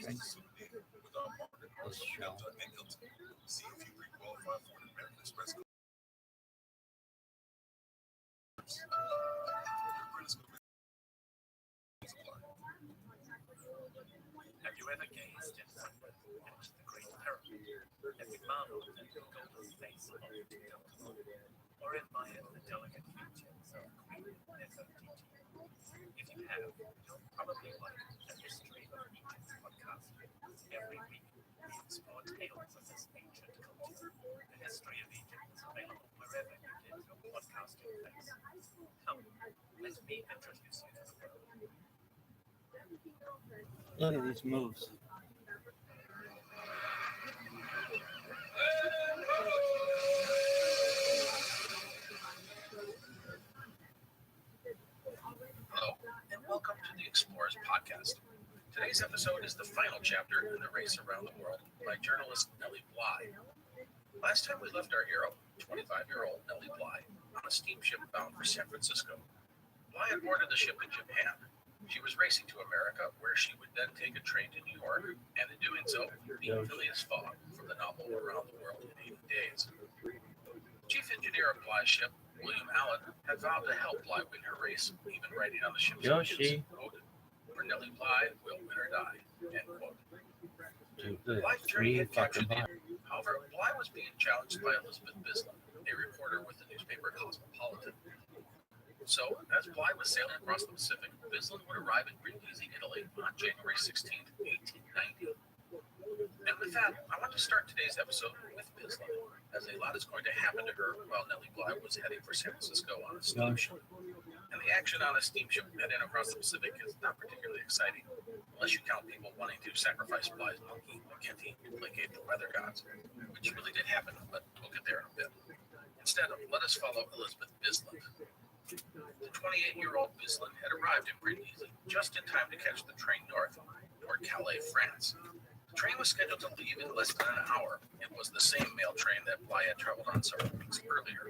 drink this show. Have you ever gazed in wonder at the great pyramid and marveled at the golden face of Nefertiti, or admired the delicate features of Queen Nefertiti? If you have, you'll probably like the History of Egypt podcast. Every week, we explore tales of this ancient culture. The History of Egypt is available wherever you get your podcasting fix. Come, let me introduce you to the world. Look at these moves. Hello, and welcome to the Explorers Podcast. Today's episode is the final chapter in the race around the world by journalist Nellie Bly. Last time we left our hero, 25-year-old Nellie Bly, on a steamship bound for San Francisco. Bly had boarded the ship in Japan. She was racing to America, where she would then take a train to New York, and in doing so, meet Phileas Fogg from the novel Around the World in 80 Days. Chief engineer of Bly's ship, William Allen, had vowed to help Bly win her race, even writing on the ship's engines, quote, "For Nellie Bly will win or die," end quote. Bly's journey had captured the end. However, Bly was being challenged by Elizabeth Bislin, a reporter with the newspaper Cosmopolitan. So, as Bly was sailing across the Pacific, Bislin would arrive in Brindisi, Italy on January 16, 1890. And with that, I want to start today's episode with Bislin, as a lot is going to happen to her while Nellie Bly was heading for San Francisco on a steamship. And the action on a steamship heading across the Pacific is not particularly exciting, unless you count people wanting to sacrifice Bly's monkey, Mackenzie, to placate the weather gods, which really did happen, but we'll get there in a bit. Instead, let us follow Elizabeth Bislin. The 28-year-old Bislin had arrived in Brindisi just in time to catch the train north toward Calais, France. The train was scheduled to leave in less than an hour. It was the same mail train that Bly had traveled on several weeks earlier.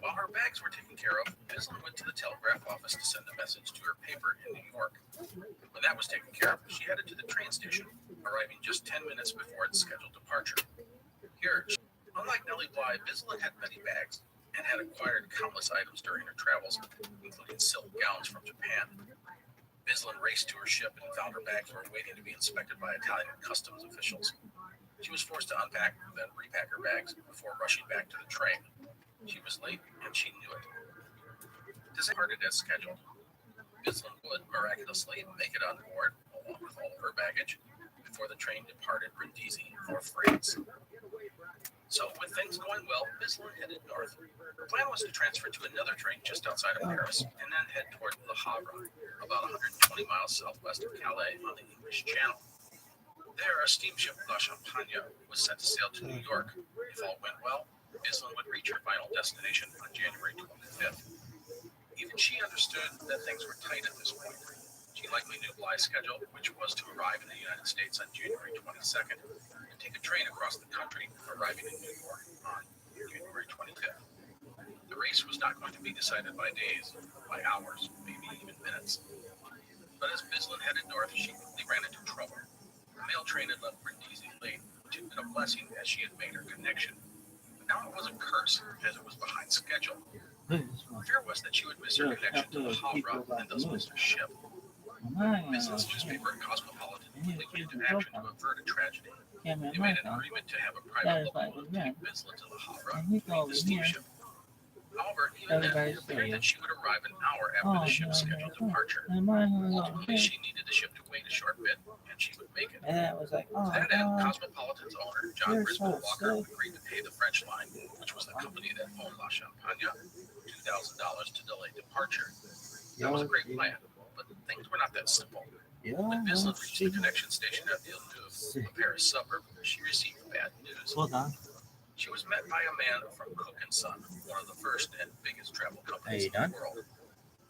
While her bags were taken care of, Bislin went to the telegraph office to send a message to her paper in New York. When that was taken care of, she headed to the train station, arriving just 10 minutes before its scheduled departure. Here, unlike Nellie Bly, Bislin had many bags and had acquired countless items during her travels, including silk gowns from Japan. Bislin raced to her ship and found her bags were waiting to be inspected by Italian customs officials. She was forced to unpack and then repack her bags before rushing back to the train. She was late, and she knew it. Departed as scheduled. Bislin would miraculously make it on board, along with all of her baggage, before the train departed Brindisi for France. So, with things going well, Bislin headed north. Her plan was to transfer to another train just outside of Paris, and then head toward Le Havre, about 120 miles southwest of Calais on the English Channel. There, a steamship, La Champagne, was set to sail to New York. If all went well, Bislin would reach her final destination on January 25th. Even she understood that things were tight at this point. She likely knew Bly's schedule, which was to arrive in the United States on January 22nd and take a train across the country, arriving in New York on January 25th. The race was not going to be decided by days, by hours, maybe even minutes. But as Bislin headed north, she quickly ran into trouble. The mail train had left Brindisi late, which had been a blessing as she had made her connection. But now it was a curse, as it was behind schedule. The fear was that she would miss her connection to the Havre and thus miss her ship. Bislin's newspaper, Cosmopolitan, quickly came into action to avert a tragedy. They made an agreement to have a private local take Bislin to the Havre and meet the steamship. However, even then, it appeared that she would arrive an hour after the ship's scheduled departure. Ultimately, she needed the ship to wait a short bit, and she would make it. To that end, Cosmopolitan's owner, John Brisbane Walker, agreed to pay the French line, which was the company that owned La Champagne, $2,000 to delay departure. That was a great plan, but things were not that simple. When Bislin reached the connection station at Villeneuve, a Paris suburb, she received bad news. She was met by a man from Cook & Son, one of the first and biggest travel companies in the world.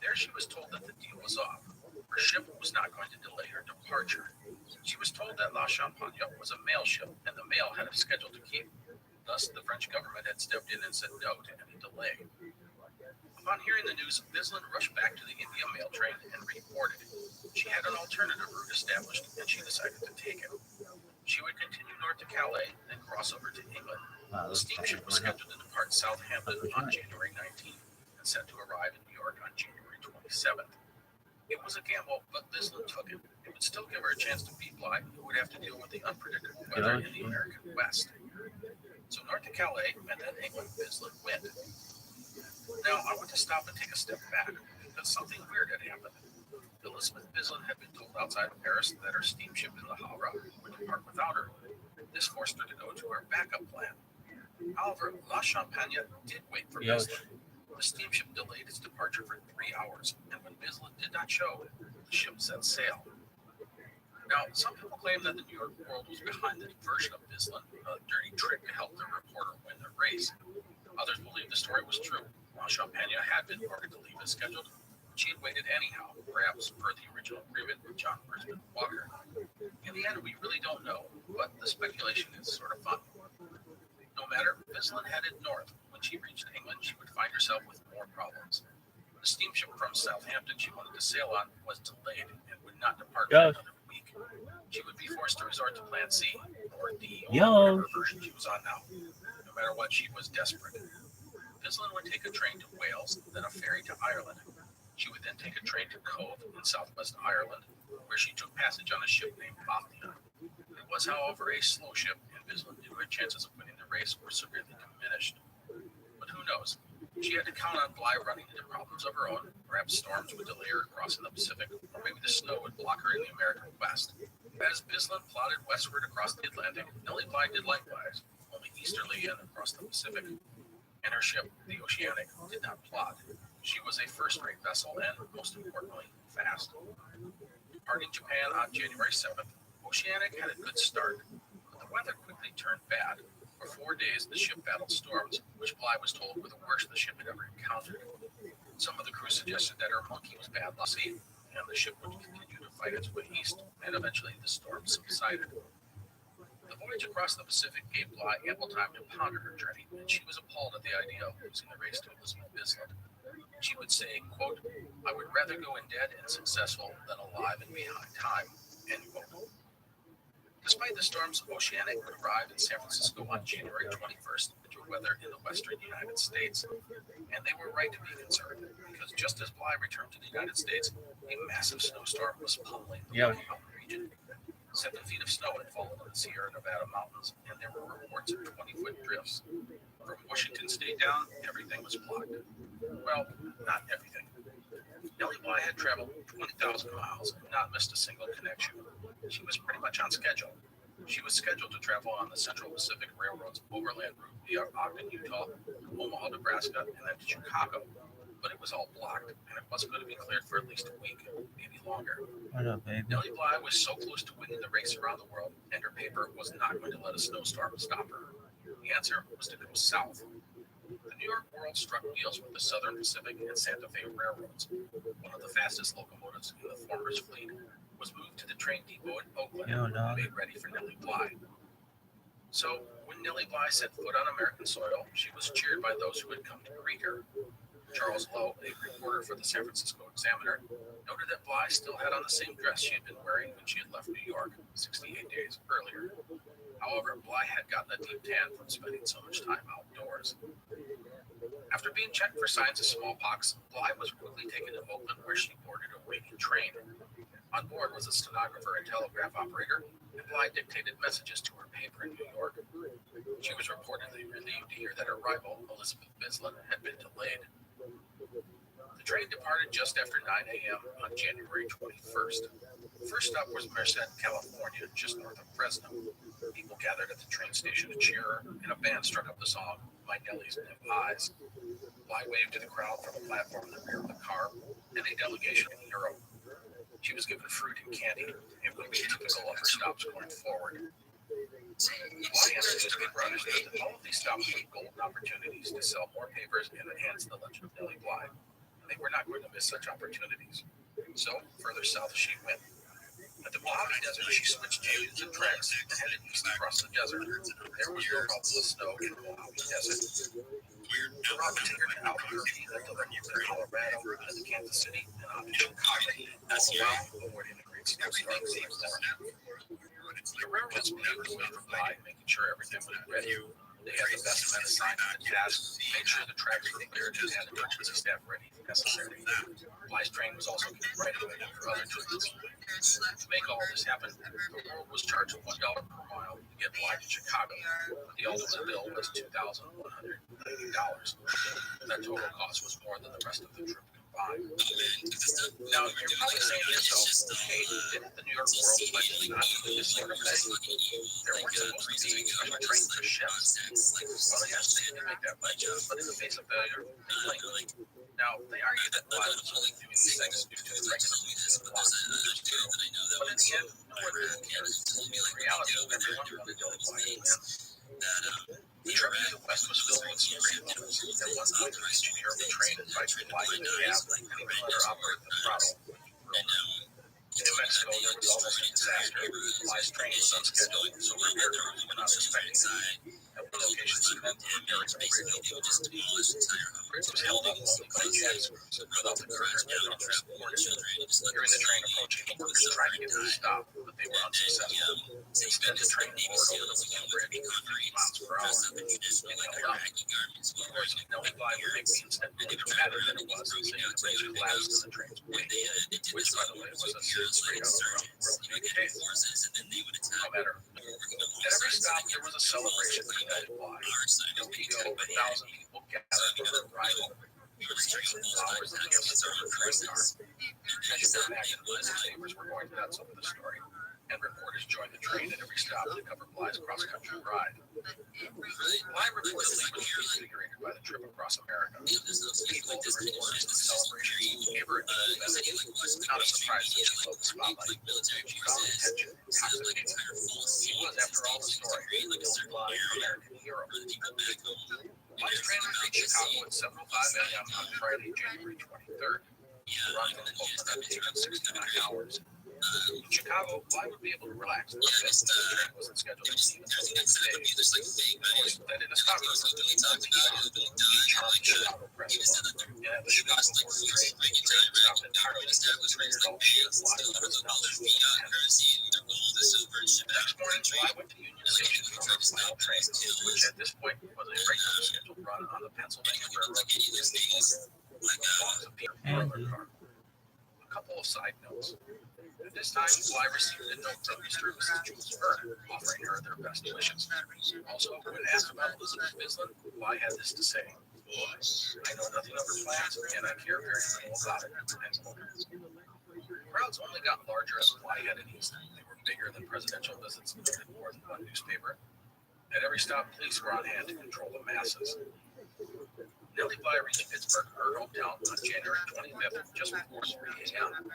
There she was told that the deal was off. Her ship was not going to delay her departure. She was told that La Champagne was a mail ship, and the mail had a schedule to keep. Thus, the French government had stepped in and said no to any delay. Upon hearing the news, Bislin rushed back to the India mail train and reboarded. She had an alternative route established, and she decided to take it. She would continue north to Calais, then cross over to England. The steamship was scheduled to depart Southampton on January 19th and set to arrive in New York on January 27th. It was a gamble, but Bislin took it. It would still give her a chance to beat Bly, who would have to deal with the unpredictable weather in the American West. So north to Calais, and then England, Bislin went. Now, I want to stop and take a step back, because something weird had happened. Elizabeth Bislin had been told outside of Paris that her steamship in the Havre would depart without her. This forced her to go to her backup plan. However, La Champagne did wait for Bislin. The steamship delayed its departure for 3 hours, and when Bislin did not show, the ship set sail. Now, some people claim that the New York World was behind the diversion of Bislin, a dirty trick to help the reporter win the race. Others believe the story was true. La Champagne had been ordered to leave as scheduled. She had waited anyhow, perhaps per the original agreement with John Brisbane Walker. In the end, we really don't know, but the speculation is sort of fun. No matter, Bislin headed north. When she reached England, she would find herself with more problems. The steamship from Southampton she wanted to sail on was delayed and would not depart for another week. She would be forced to resort to Plan C, or D, or whatever version she was on now. No matter what, she was desperate. Bislin would take a train to Wales, then a ferry to Ireland. She would then take a train to Cove in southwest Ireland, where she took passage on a ship named Bothnia. It was, however, a slow ship, and Bislin knew her chances of winning the race were severely diminished. But who knows? She had to count on Bly running into problems of her own. Perhaps storms would delay her crossing the Pacific, or maybe the snow would block her in the American West. As Bislin plodded westward across the Atlantic, Nellie Bly did likewise, only easterly and across the Pacific. And her ship, the Oceanic, did not plod. She was a first-rate vessel and, most importantly, fast. Departing Japan on January 7th, Oceanic had a good start, but the weather quickly turned bad. For 4 days, the ship battled storms, which Bly was told were the worst the ship had ever encountered. Some of the crew suggested that her monkey was bad luck, and the ship would continue to fight its way east, and eventually the storm subsided. The voyage across the Pacific gave Bly ample time to ponder her journey, and she was appalled at the idea of losing the race to Elizabeth Bislin. She would say, quote, "I would rather go in dead and successful than alive and behind time," end quote. Despite the storms, Oceanic would arrive in San Francisco on January 21st, winter weather in the western United States. And they were right to be concerned, because just as Bly returned to the United States, a massive snowstorm was pummeling the Rocky Mountain region. 7 feet of snow had fallen in the Sierra Nevada mountains, and there were reports of 20-foot drifts. From Washington State down, everything was blocked. Well, not everything. Nellie Bly had traveled 20,000 miles and not missed a single connection. She was pretty much on schedule. She was scheduled to travel on the Central Pacific Railroad's overland route via Ogden, Utah, Omaha, Nebraska, and then to Chicago. But it was all blocked, and it wasn't going to be cleared for at least a week, maybe longer. What up, baby? Nellie Bly was so close to winning the race around the world, and her paper was not going to let a snowstorm stop her. The answer was to go south. The New York World struck deals with the Southern Pacific and Santa Fe railroads. One of the fastest locomotives in the former's fleet was moved to the train depot in Oakland and made ready for Nellie Bly. So, when Nellie Bly set foot on American soil, she was cheered by those who had come to greet her. Charles Lowe, a reporter for the San Francisco Examiner, noted that Bly still had on the same dress she had been wearing when she had left New York 68 days earlier. However, Bly had gotten a deep tan from spending so much time outdoors. After being checked for signs of smallpox, Bly was quickly taken to Oakland, where she boarded a waiting train. On board was a stenographer and telegraph operator, and Bly dictated messages to her paper in New York. She was reportedly relieved to hear that her rival, Elizabeth Bislin, had been delayed. The train departed just after 9 a.m. on January 21st. The first stop was Merced, California, just north of Fresno. People gathered at the train station to cheer her, and a band struck up the song, My Nellie's New Eyes. Bly waved to the crowd from a platform in the rear of the car, and a delegation in Euro. She was given fruit and candy, and would be typical of her stops going forward. Bly understood that all of these stops were golden opportunities to sell more papers and enhance the legend of Nellie Bly. They were not going to miss such opportunities. So, further south she went. At the Mojave Desert, she switched engines and tracks and headed east across the desert. There was no problem with snow in the Mojave Desert. The route continued to Albuquerque, then to Colorado, then to Kansas City, and on to Chicago, all the while avoiding the great snowstorm. The railroad's neighbors went for Bly, making sure everything was ready. They had the best men assigned to the task, made sure the tracks were cleared, and had emergency staff ready if necessary. Bly's train was also right away for other trains. To make all this happen, the railroad was charged $1 per mile to get Bly to Chicago, but the ultimate bill was $2,190. That total cost was more than the rest of the trip combined. Now, you're probably saying to yourself, hey, didn't the New York World Pledge not do this sort of thing? There weren't supposed to be special trains for ships. Well, yes, they did make that pledge, but in the face of failure, they blinked. Now, they argue that Bly was only doing these things due to the regular reasons of Bly. But in the end, no one really cares. In reality, everyone wanted to Bly to win. The trip to the west was filled with some great moments. At one point, the engineer of the train invited Bly to the cab and even let her operate the throttle. In New Mexico, there was almost a disaster. Bly's train was unscheduled, so repairs were not expected. At one location, the repairs were the bridge was held up only by jacks without the girder or other support. Hearing the train approaching, the workers tried to get it to stop, but they were unsuccessful. Instead, the train roared over the wheel bridge at 50 miles per hour and held up. Of course, Nellie Bly would make the incident more dramatic than it was, saying the bridge collapsed and the train's wing, which, by the way, was a straight out of the world case. No matter. At every stop, there was a celebration for Nellie Bly. Over 1,000 people gathered for her arrival. Flowers and gifts for her train car. As you can imagine, Bly's neighbors were going nuts over the story, and reporters joined the train at every stop to cover Bly's cross-country ride. Bly reportedly was reinvigorated by the trip across America. People, the reporters, and celebrations gave her a new message. Not a surprise that she loved the spotlight. Found attention, toxic. She was, after all, the story. The Bly American hero. Bly's train reached Chicago at 7:05 a.m. on Friday, January 23rd. The run from Oakland had taken 69 hours. In Chicago, Bly would be able to relax the train wasn't scheduled to leave until the next day. Of course, that didn't stop her from doing what he charmed Chicago press club. And at the Chicago Board of Trade, the train stopped entirely to the train all Bly was announced. The next morning, Bly went to Union Station for her final train, which at this point was a regular scheduled run on the Pennsylvania Railroad. A couple of side notes. At this time, Bly received a note from Mr. and Mrs. Jules Verne, offering her their best wishes. Also, when asked about Elizabeth Bislett, Bly had this to say: I know nothing of her plans, and I care very little about it. Crowds only got larger as Bly headed east. They were bigger than presidential visits and in more than one newspaper. At every stop, police were on hand to control the masses. Nellie Bly reached Pittsburgh, her hometown, on January 25th, just before 3 a.m.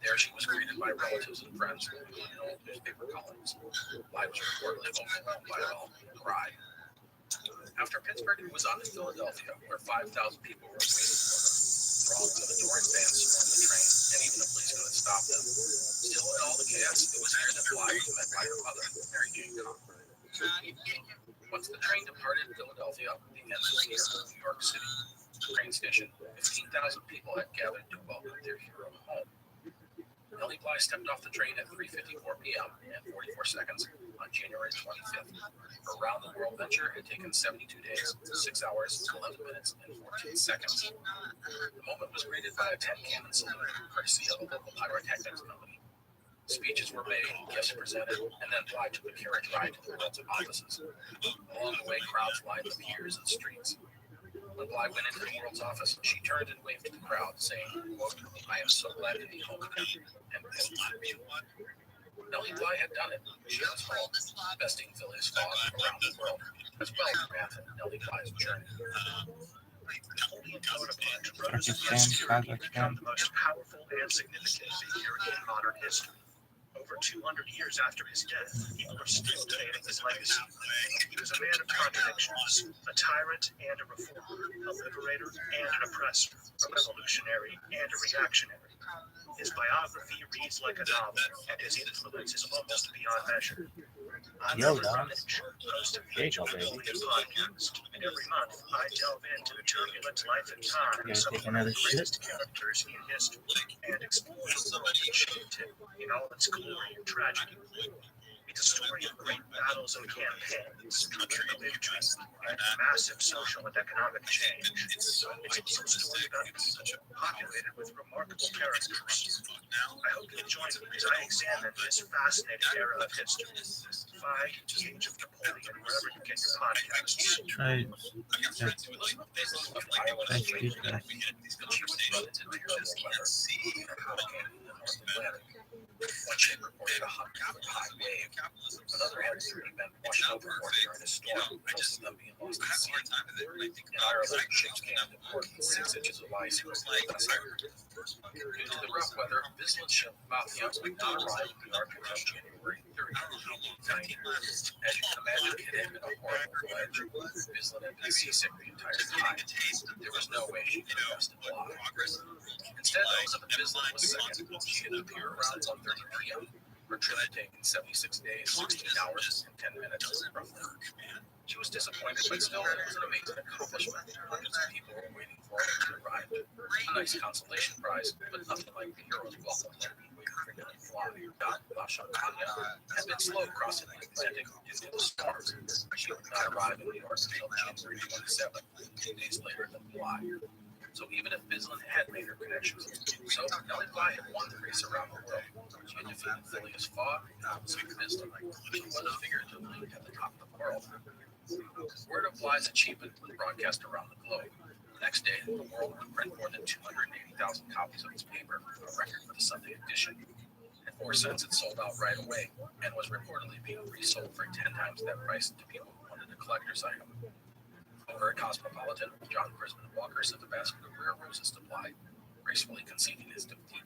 There she was greeted by relatives and friends, including old newspaper colleagues. Bly was reportedly overwhelmed by it all and cried. After Pittsburgh, it was on to Philadelphia, where 5,000 people were waiting for her. Throngs of adoring fans swarmed the train, and even the police couldn't stop them. Still, in all the chaos, it was here that Bly was met by her mother, Mary Jane Conklin. Once the train departed Philadelphia, the end was near New York City. The train station, 15,000 people had gathered to welcome their hero home. Nellie Bly stepped off the train at 3:54 p.m. and 44 seconds on January 25th. Her round-the-world venture had taken 72 days, 6 hours, 11 minutes, and 14 seconds. The moment was greeted by a 10-cannon salute, courtesy of a local pyrotechnics company. Speeches were made, gifts presented, and then Bly took a carriage ride to the world's offices. Along the way, crowds lined the piers and streets. When Bly went into the world's office, she turned and waved to the crowd, saying, quote, I am so glad to be home again, and Nellie Bly had done it. She was home, besting Philly's fog around the world, as well as Math and Nellie Bly's journey. Pakistan, Kazakhstan. The most powerful and significant figure in modern history. Over 200 years after his death, people are still debating his legacy. He was a man of contradictions, a tyrant and a reformer, a liberator and an oppressor, a revolutionary and a reactionary. His biography reads like a novel, and his influence is almost beyond measure. I'm Yo, Robert dog. Rutledge, host of There you the go, baby. Trillion podcast, and every month I delve into the turbulent life and times of Take one of another the greatest characters in history and explore the world that shaped him in all its glory and tragedy. It's a story of great battles and campaigns, political intrigue, and massive social and economic change. It's also a story about people populated with remarkable characters. I hope you'll join me as I examine this fascinating era of history. Find the Age of Napoleon wherever you get your podcasts. Try Elizabeth Basil of Iowa Try Street, speak that. she was brought into terrible weather in a hurricane in the North Atlantic. One ship reported a 100-foot high wave. Another had 30 men washed overboard during a storm, most of them being lost at sea. In Ireland, ships came into port with 6 inches of ice. Due to the rough weather, Bisland's ship Mafia would not arrive in New York until January 30, 1890. As you can imagine, it had been a horrible voyage. Bisland had been seasick the entire time. There was no way she could have rested alive. Instead, Elizabeth Bisland was second. She had appeared around 1:30 p.m. Her trip had taken 76 days, 16 hours, and 10 minutes, roughly. She was disappointed, but still, it was an amazing accomplishment. Hundreds of people were waiting for her when she arrived. A nice consolation prize, but nothing like the hero's welcome letter waiting for Nellie Bly. Don Bashantanya had been slow crossing the Atlantic due to the storms. She would not arrive in New York until January 27th, 2 days later than Bly. So even if Bisland had made her connections, Nellie Bly had won the race around the world. She had defeated Phileas Fogg and Elizabeth Bisland, who was figuratively at the top of the world. Word of Bly's achievement was broadcast around the globe. The next day, the world would print more than 280,000 copies of its paper, a record for the Sunday edition. At 4 cents, it sold out right away and was reportedly being resold for 10 times that price to people who wanted a collector's item. Over at Cosmopolitan, John Brisbane Walker sent a basket of rare roses to Bly, gracefully conceding his defeat.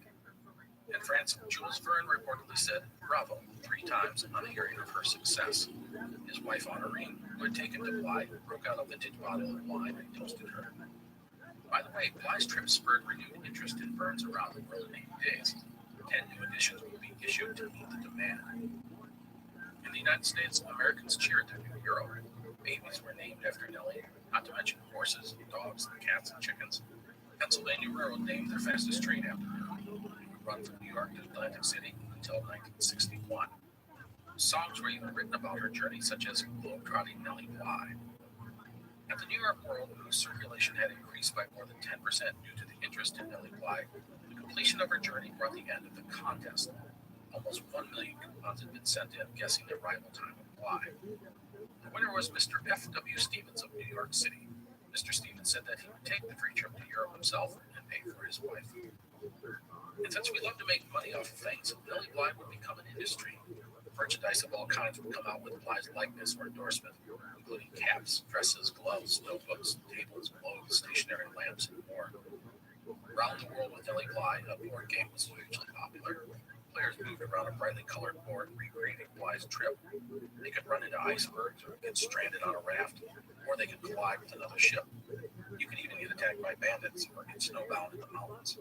In France, Jules Verne reportedly said bravo 3 times on the hearing of her success. His wife Honorine, who had taken to Bly, broke out a vintage bottle of wine and toasted her. By the way, Bly's trip spurred renewed interest in Verne's around the world in 8 days. 10 new editions would be issued to meet the demand. In the United States, Americans cheered their new hero. Babies were named after Nellie, not to mention horses, dogs, cats, and chickens. Pennsylvania Railroad named their fastest train after her. It would run from New York to Atlantic City until 1961. Songs were even written about her journey, such as Globetrotting Nellie Bly. At the New York World, whose circulation had increased by more than 10% due to the interest in Nellie Bly, the completion of her journey brought the end of the contest. Almost 1 million coupons had been sent in, guessing the arrival time of Bly. The winner was Mr. F.W. Stevens of New York City. Mr. Stevens said that he would take the free trip to Europe himself and pay for his wife. And since we love to make money off of things, Nellie Bly would become an industry. Merchandise of all kinds would come out with Bly's likeness or endorsement, including caps, dresses, gloves, notebooks, tables, globes, stationery lamps, and more. Around the World with Nellie Bly, a board game was hugely popular. Players moved around a brightly colored board, recreating Bly's trip. They could run into icebergs or get stranded on a raft, or they could collide with another ship. You could even get attacked by bandits or get snowbound in the mountains.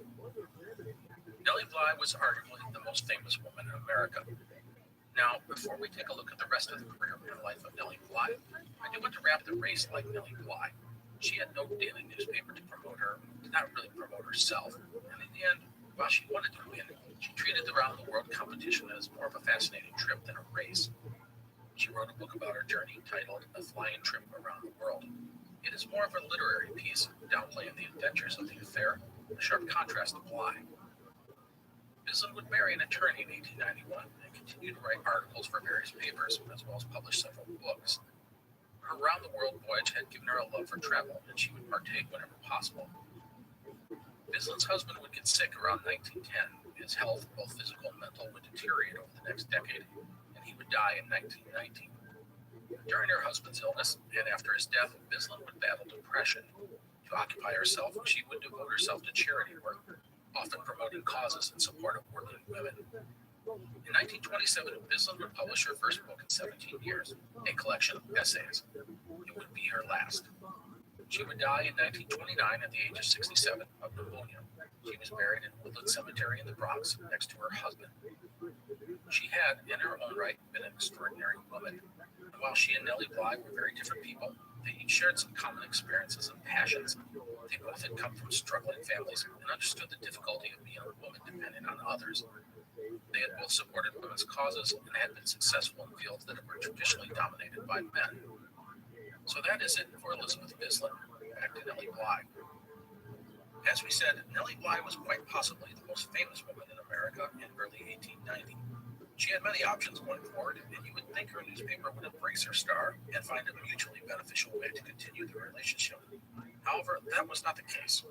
Nellie Bly was arguably the most famous woman in America. Now, before we take a look at the rest of the career and life of Nellie Bly, I do want to wrap the race like Nellie Bly. She had no daily newspaper to promote her, did not really promote herself, and in the end, while she wanted to win, she treated the round the world competition as more of a fascinating trip than a race. She wrote a book about her journey titled A Flying Trip Around the World. It is more of a literary piece, downplaying the adventures of the affair, a sharp contrast to Bly. Bisland would marry an attorney in 1891 and continue to write articles for various papers, as well as publish several books. Her round-the-world voyage had given her a love for travel, and she would partake whenever possible. Bisland's husband would get sick around 1910. His health, both physical and mental, would deteriorate over the next decade, and he would die in 1919. During her husband's illness, and after his death, Bisland would battle depression. To occupy herself, she would devote herself to charity work, often promoting causes in support of working women. In 1927, Bisland would publish her first book in 17 years, a collection of essays. It would be her last. She would die in 1929 at the age of 67 of pneumonia. She was buried in Woodland Cemetery in the Bronx next to her husband. She had, in her own right, been an extraordinary woman. And while she and Nellie Bly were very different people, they each shared some common experiences and passions. They both had come from struggling families and understood the difficulty of being a woman dependent on others. They had both supported women's causes and had been successful in fields that were traditionally dominated by men. So that is it for Elizabeth Bislett. Back to Nellie Bly. As we said, Nellie Bly was quite possibly the most famous woman in America in early 1890. She had many options going forward, and you would think her newspaper would embrace her star and find a mutually beneficial way to continue the relationship. However, that was not the case.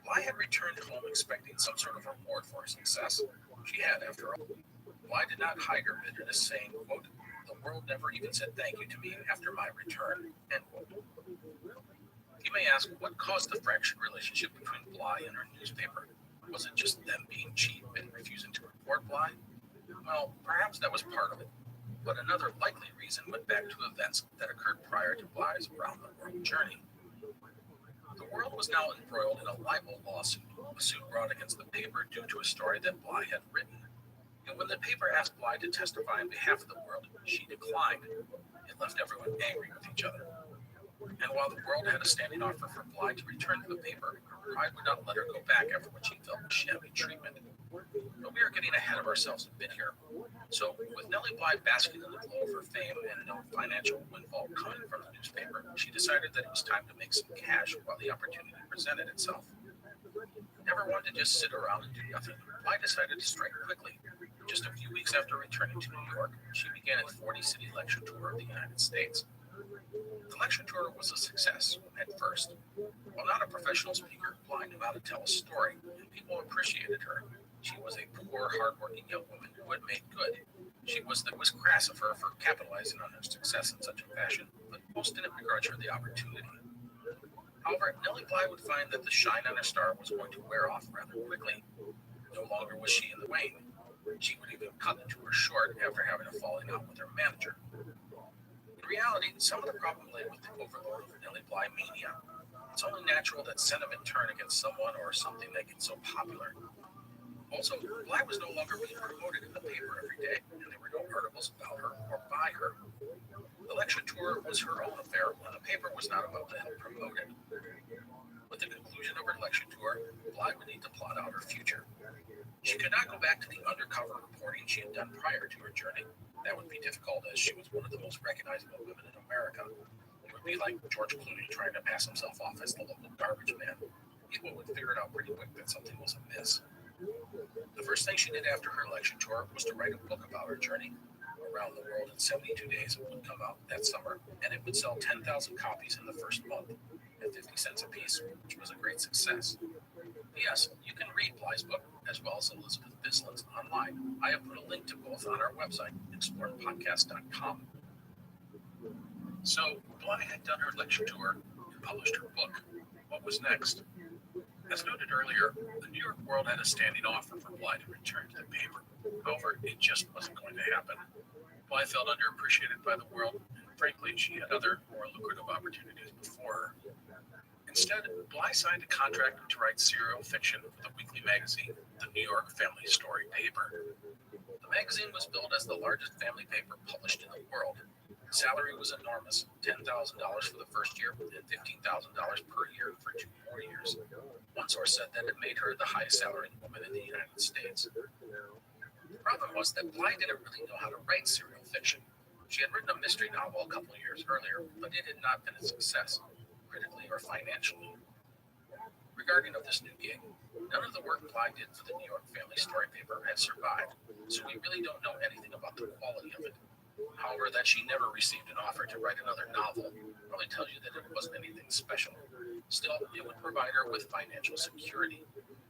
Bly had returned home expecting some sort of reward for her success. She had, after all. Bly did not hide her bitterness, saying, quote, "The world never even said thank you to me after my return," end quote. You may ask, what caused the fractured relationship between Bly and her newspaper? Was it just them being cheap and refusing to report Bly? Well, perhaps that was part of it. But another likely reason went back to events that occurred prior to Bly's round-the-world journey. The world was now embroiled in a libel lawsuit, a suit brought against the paper due to a story that Bly had written. And when the paper asked Bly to testify on behalf of the world, she declined. It left everyone angry with each other. And while the world had a standing offer for Bly to return to the paper, her pride would not let her go back after what she felt was shabby treatment. But we are getting ahead of ourselves a bit here. So, with Nellie Bly basking in the glow of her fame and no financial windfall coming from the newspaper, she decided that it was time to make some cash while the opportunity presented itself. Never one to just sit around and do nothing, Bly decided to strike quickly. Just a few weeks after returning to New York, she began a 40-city lecture tour of the United States. The lecture tour was a success at first. While not a professional speaker, Bly knew how to tell a story, and people appreciated her. She was a poor, hardworking young woman who had made good. It was crass of her for capitalizing on her success in such a fashion, but most didn't begrudge her the opportunity. However, Nellie Bly would find that the shine on her star was going to wear off rather quickly. No longer was she in the wane. She would even cut the tour short after having a falling out with her manager. In reality, some of the problem lay with the overload of Nellie Bly mania. It's only natural that sentiment turn against someone or something that gets so popular. Also, Bly was no longer being promoted in the paper every day, and there were no articles about her or by her. The lecture tour was her own affair, and the paper was not about to help promote it. With the conclusion of her lecture tour, Bly would need to plot out her future. She could not go back to the undercover reporting she had done prior to her journey. That would be difficult, as she was one of the most recognizable women in America. It would be like George Clooney trying to pass himself off as the local garbage man. People would figure it out pretty quick that something was amiss. The first thing she did after her lecture tour was to write a book about her journey. Around the World in 72 Days would come out that summer, and it would sell 10,000 copies in the first month at 50 cents a piece, which was a great success. Yes, you can read Bly's book, as well as Elizabeth Bislett's, online. I have put a link to both on our website, exploredpodcast.com. So, Bly had done her lecture tour and published her book. What was next? As noted earlier, the New York World had a standing offer for Bly to return to the paper. However, it just wasn't going to happen. Bly felt underappreciated by the world, and frankly, she had other, more lucrative opportunities before her. Instead, Bly signed a contract to write serial fiction for the weekly magazine, the New York Family Story paper. The magazine was billed as the largest family paper published in the world. The salary was enormous, $10,000 for the first year and $15,000 per year for 2 more years. One source said that it made her the highest salaried woman in the United States. The problem was that Bly didn't really know how to write serial fiction. She had written a mystery novel a couple of years earlier, but it had not been a success, critically or financially. Regarding of this new gig, none of the work Bly did for the New York Family Story paper had survived, so we really don't know anything about the quality of it. However, that she never received an offer to write another novel probably tells you that it wasn't anything special. Still, it would provide her with financial security.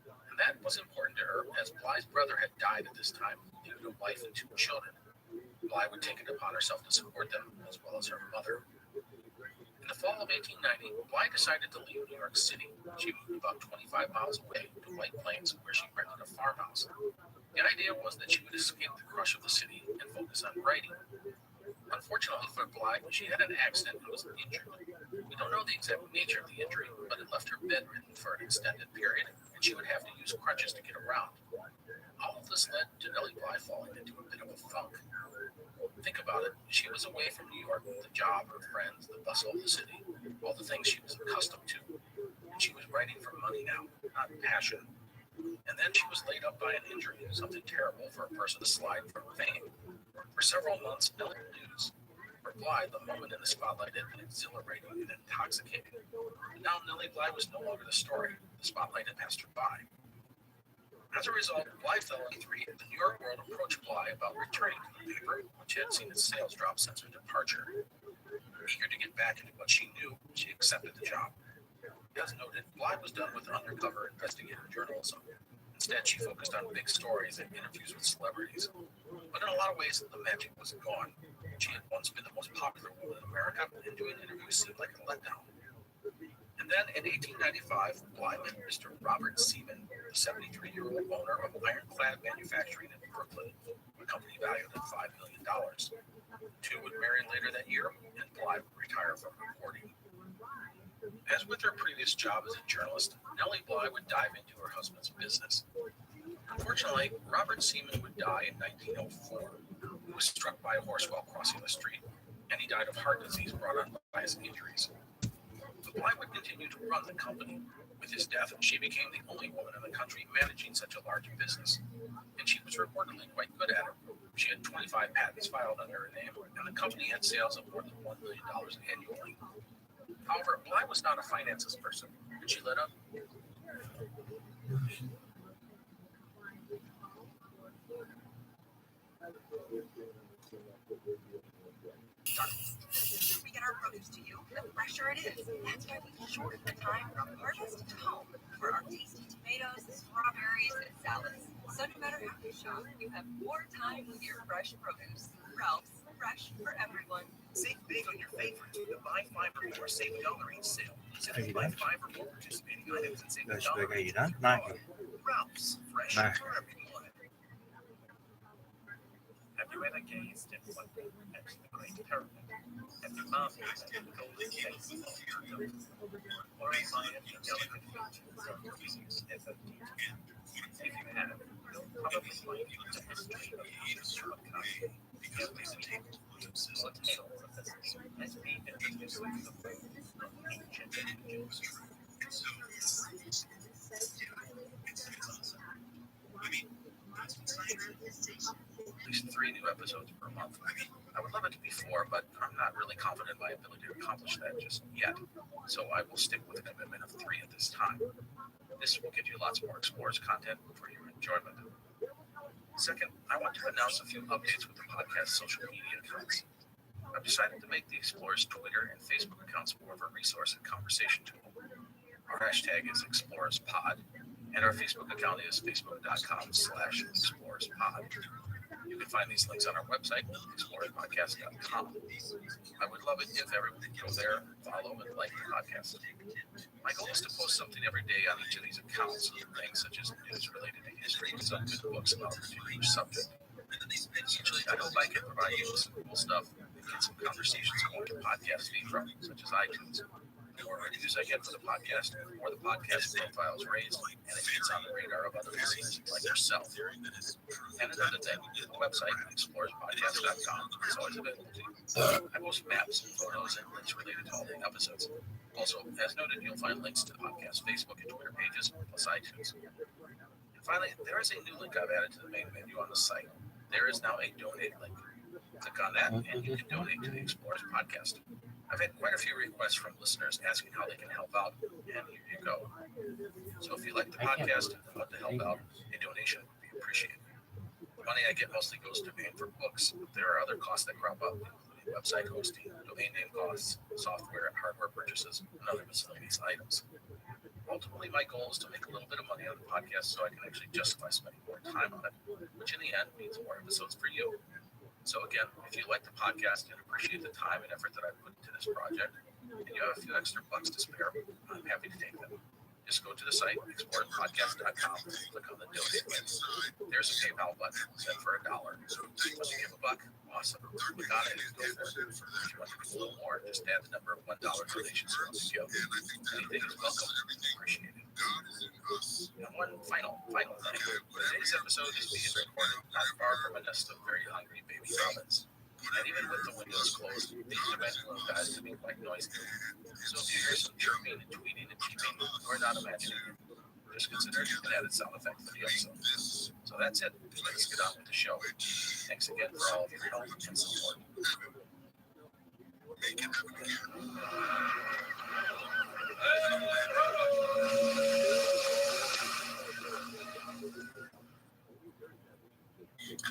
And that was important to her, as Bly's brother had died at this time, leaving a wife and 2 children. Bly would take it upon herself to support them, as well as her mother. In the fall of 1890, Bly decided to leave New York City. She moved about 25 miles away to White Plains, where she rented a farmhouse. The idea was that she would escape the crush of the city and focus on writing. Unfortunately for Bly, she had an accident and was injured. We don't know the exact nature of the injury, but it left her bedridden for an extended period, and she would have to use crutches to get around. All of this led to Nellie Bly falling into a bit of a funk. Think about it. She was away from New York, the job, her friends, the bustle of the city, all the things she was accustomed to. And she was writing for money now, not passion. And then she was laid up by an injury, something terrible for a person to slide from fame. For several months, Nellie News. For Bly, the moment in the spotlight had been exhilarating and intoxicating. But now Nellie Bly was no longer the story. The spotlight had passed her by. As a result, Bly fell into three. The New York World approached Bly about returning to the paper, which had seen its sales drop since her departure. Eager to get back into what she knew, she accepted the job. As noted, Bly was done with undercover investigative journalism. Instead, she focused on big stories and interviews with celebrities. But in a lot of ways, the magic was gone. She had once been the most popular woman in America, and doing interviews seemed like a letdown. And then in 1895, Bly met Mr. Robert Seaman, the 73-year-old owner of ironclad manufacturing in Brooklyn, a company valued at $5 million. Two would marry later that year, and Bly would retire from reporting. As with her previous job as a journalist, Nellie Bly would dive into her husband's business. Unfortunately, Robert Seaman would die in 1904. He was struck by a horse while crossing the street, and he died of heart disease brought on by his injuries. But Bly would continue to run the company. With his death, she became the only woman in the country managing such a large business, and she was reportedly quite good at it. She had 25 patents filed under her name, and the company had sales of more than $1 million annually. However, Bly was not a finances person, and she led up. We get our produce to you, the fresher it is. That's why we shorten the time from harvest to home for our tasty tomatoes, strawberries, and salads. So no matter how you shop, you have more time with your fresh produce. Ralph's, fresh for everyone. Save big on your favorites with the Buy 5 or More Save a Dollar each sale. Simply buy 5 or more participating items and save a dollar. Ralph's, fresh Nah. for everyone. Have you ever gazed at one next to the great pyramid? Have you marveled at the golden face of Adam? Or admired the delicate features of Jesus as a detail? If you have, you'll probably find the history of Jesus from Kanye. Every table, what tales of this as we introduce the world of ancient Egypt. At least 3 new episodes per month. I would love it to be 4, but I'm not really confident in my ability to accomplish that just yet. So I will stick with a commitment of 3 at this time. This will give you lots more Explorers content for your enjoyment. Second, I want to announce a few updates with the podcast social media accounts. I've decided to make the Explorers Twitter and Facebook accounts more of a resource and conversation tool. Our hashtag is ExplorersPod, and our Facebook account is facebook.com/ExplorersPod. You can find these links on our website, explorerspodcast.com. I would love it if everyone could go there, follow, and like the podcast. My goal is to post something every day on each of these accounts, things such as news related to history, some good books about a particular subject. Essentially, I hope I can provide you with some cool stuff and get some conversations going to podcast feed from, such as iTunes. The more reviews I get for the podcast, the more the podcast profile is raised, and it gets on the radar of other listeners like yourself. And another thing, the website, explorerspodcast.com, is always available to you. I post maps, photos, and links related to all the episodes. Also, as noted, you'll find links to the podcast Facebook and Twitter pages, plus iTunes. And finally, there is a new link I've added to the main menu on the site. There is now a donate link. Click on that, and you can donate to the Explorers Podcast. I've had quite a few requests from listeners asking how they can help out, and here you go. So if you like the podcast and want to help out, a donation would be appreciated. The money I get mostly goes to paying for books. There are other costs that crop up, including website hosting, domain name costs, software and hardware purchases, and other miscellaneous items. Ultimately, my goal is to make a little bit of money on the podcast so I can actually justify spending more time on it, which in the end means more episodes for you. So again, if you like the podcast and appreciate the time and effort that I put into this project, and you have a few extra bucks to spare, I'm happy to take them. Just go to the site, explorerspodcast.com, and click on the donate link. There's a PayPal button, send for $1. Want to give a buck? Awesome. Click on it and go for it. If you want to give a little more, just add the number of $1 donations you want to give. Anything is welcome. Appreciate it. And one final thing. Today's episode is being recorded not far from a nest of very hungry baby robins. And even with the windows closed, these dimensional guys can be quite noisy. So if you hear some chirping and tweeting and cheeping, we're not imagining it. Just consider it an added sound effect for the episode. So that's it. Let's get on with the show. Thanks again for all of your help and support.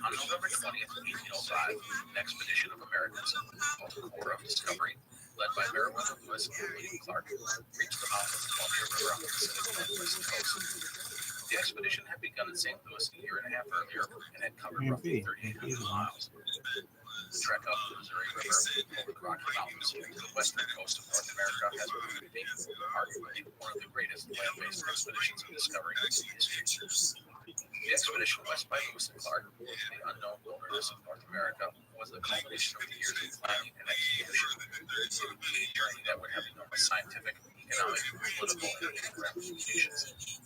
On November 20th, 1805, an expedition of Americans called the Corps of Discovery, led by Meriwether Lewis and William Clark, reached the mouth of the Columbia River on the Pacific Northwest coast. The expedition had begun in St. Louis a year and a half earlier and had covered roughly 3,800 miles. The trek up the Missouri River over the Rocky Mountains to the western coast of North America has proved to be arguably one of the greatest land-based expeditions of discovery in history. The expedition west by Lewis and Clark into the unknown wilderness of North America was the culmination of the years of planning and execution. A journey that would have enormous scientific, economic, political, and human ramifications.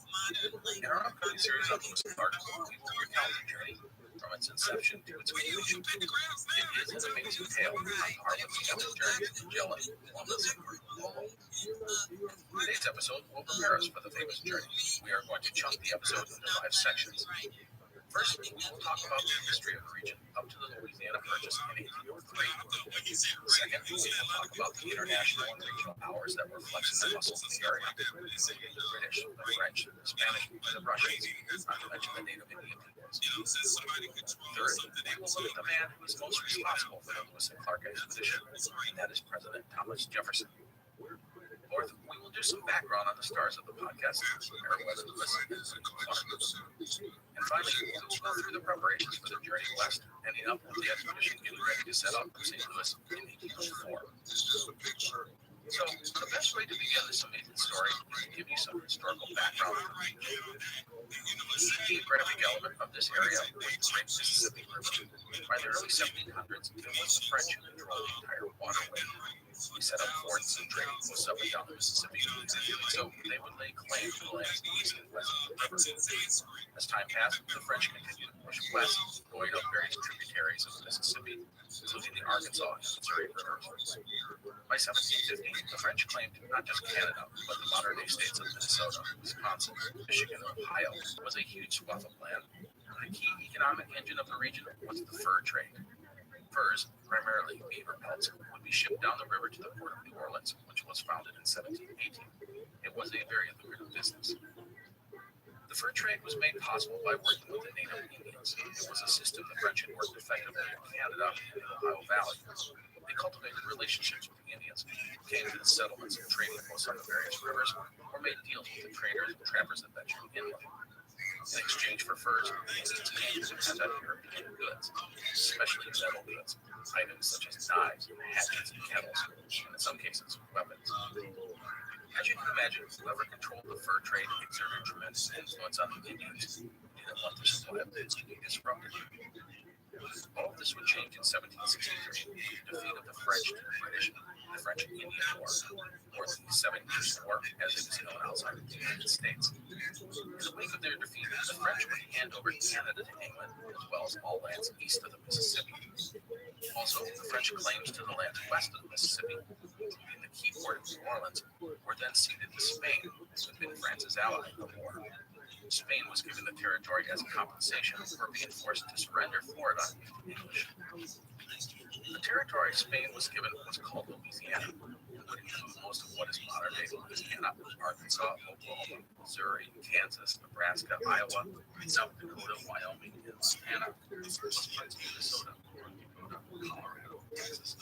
In our upcoming series on Lewis and Clark, we will recount the journey from its inception to its completion. It is an amazing tale on the harvesting of the journey to Magellan, Columbus, and Polo. Today's episode will prepare us for the famous journey. We are going to chunk the episode into 5 sections. First, we will talk about the history of the region up to the Louisiana Purchase in 1803. Second, we will talk about the international and regional powers that were flexing their muscles in the area. The British, the French, the Spanish, and the Russians, not to mention the native Indian peoples. Third, we will look at the man who is most responsible for the Lewis and Clark expedition, and that is President Thomas Jefferson. Fourth, we will do some background on the stars of the podcast, Meriwether Lewis and Clark. And finally, we will go through the preparations for the journey west, ending up with the expedition getting ready to set out from St. Louis in 1804. So, the best way to begin this amazing story is to give you some historical background on the region. The geographic element of this area was the Great Mississippi River. By the early 1700s, it was the French who controlled the entire waterway. We set up forts and trading posts up and down the Mississippi, so they would lay claim to the lands east and west of the river. As time passed, the French continued to push west, going up various tributaries of the Mississippi, including the Arkansas and Missouri rivers. By 1750, the French claimed not just Canada, but the modern-day states of Minnesota, Wisconsin, Michigan, and Ohio was a huge swath of land. The key economic engine of the region was the fur trade. Furs, primarily beaver pelts, would be shipped down the river to the port of New Orleans, which was founded in 1718. It was a very lucrative business. The fur trade was made possible by working with the native Indians. It was a system the French had worked effectively in Canada and the Ohio Valley. They cultivated relationships with the Indians, came to the settlements and trading posts on the various rivers, or made deals with the traders and trappers that ventured inland. In exchange for furs, the Indians came to depend on European goods, especially metal goods, items such as knives, hatchets, and kettles, and in some cases, weapons. As you can imagine, whoever controlled the fur trade exerted tremendous influence on the Indians, who didn't want their supply of goods to be disrupted. All of this would change in 1763 with the defeat of the French to the British in the French-Indian War, or the 7 Years' War, as it is known outside of the United States. In the wake of their defeat, the French would hand over Canada to England, as well as all lands east of the Mississippi. Also, the French claims to the lands west of the Mississippi, including the key port of New Orleans, were then ceded to Spain, who had been France's ally in the war. Spain was given the territory as compensation for being forced to surrender Florida to the English. The territory Spain was given was called Louisiana, and would include most of what is modern-day Louisiana, Arkansas, Oklahoma, Missouri, Kansas, Nebraska, Iowa, South Dakota, Wyoming, and Montana, as well as parts of Minnesota, North Dakota, Colorado, Texas.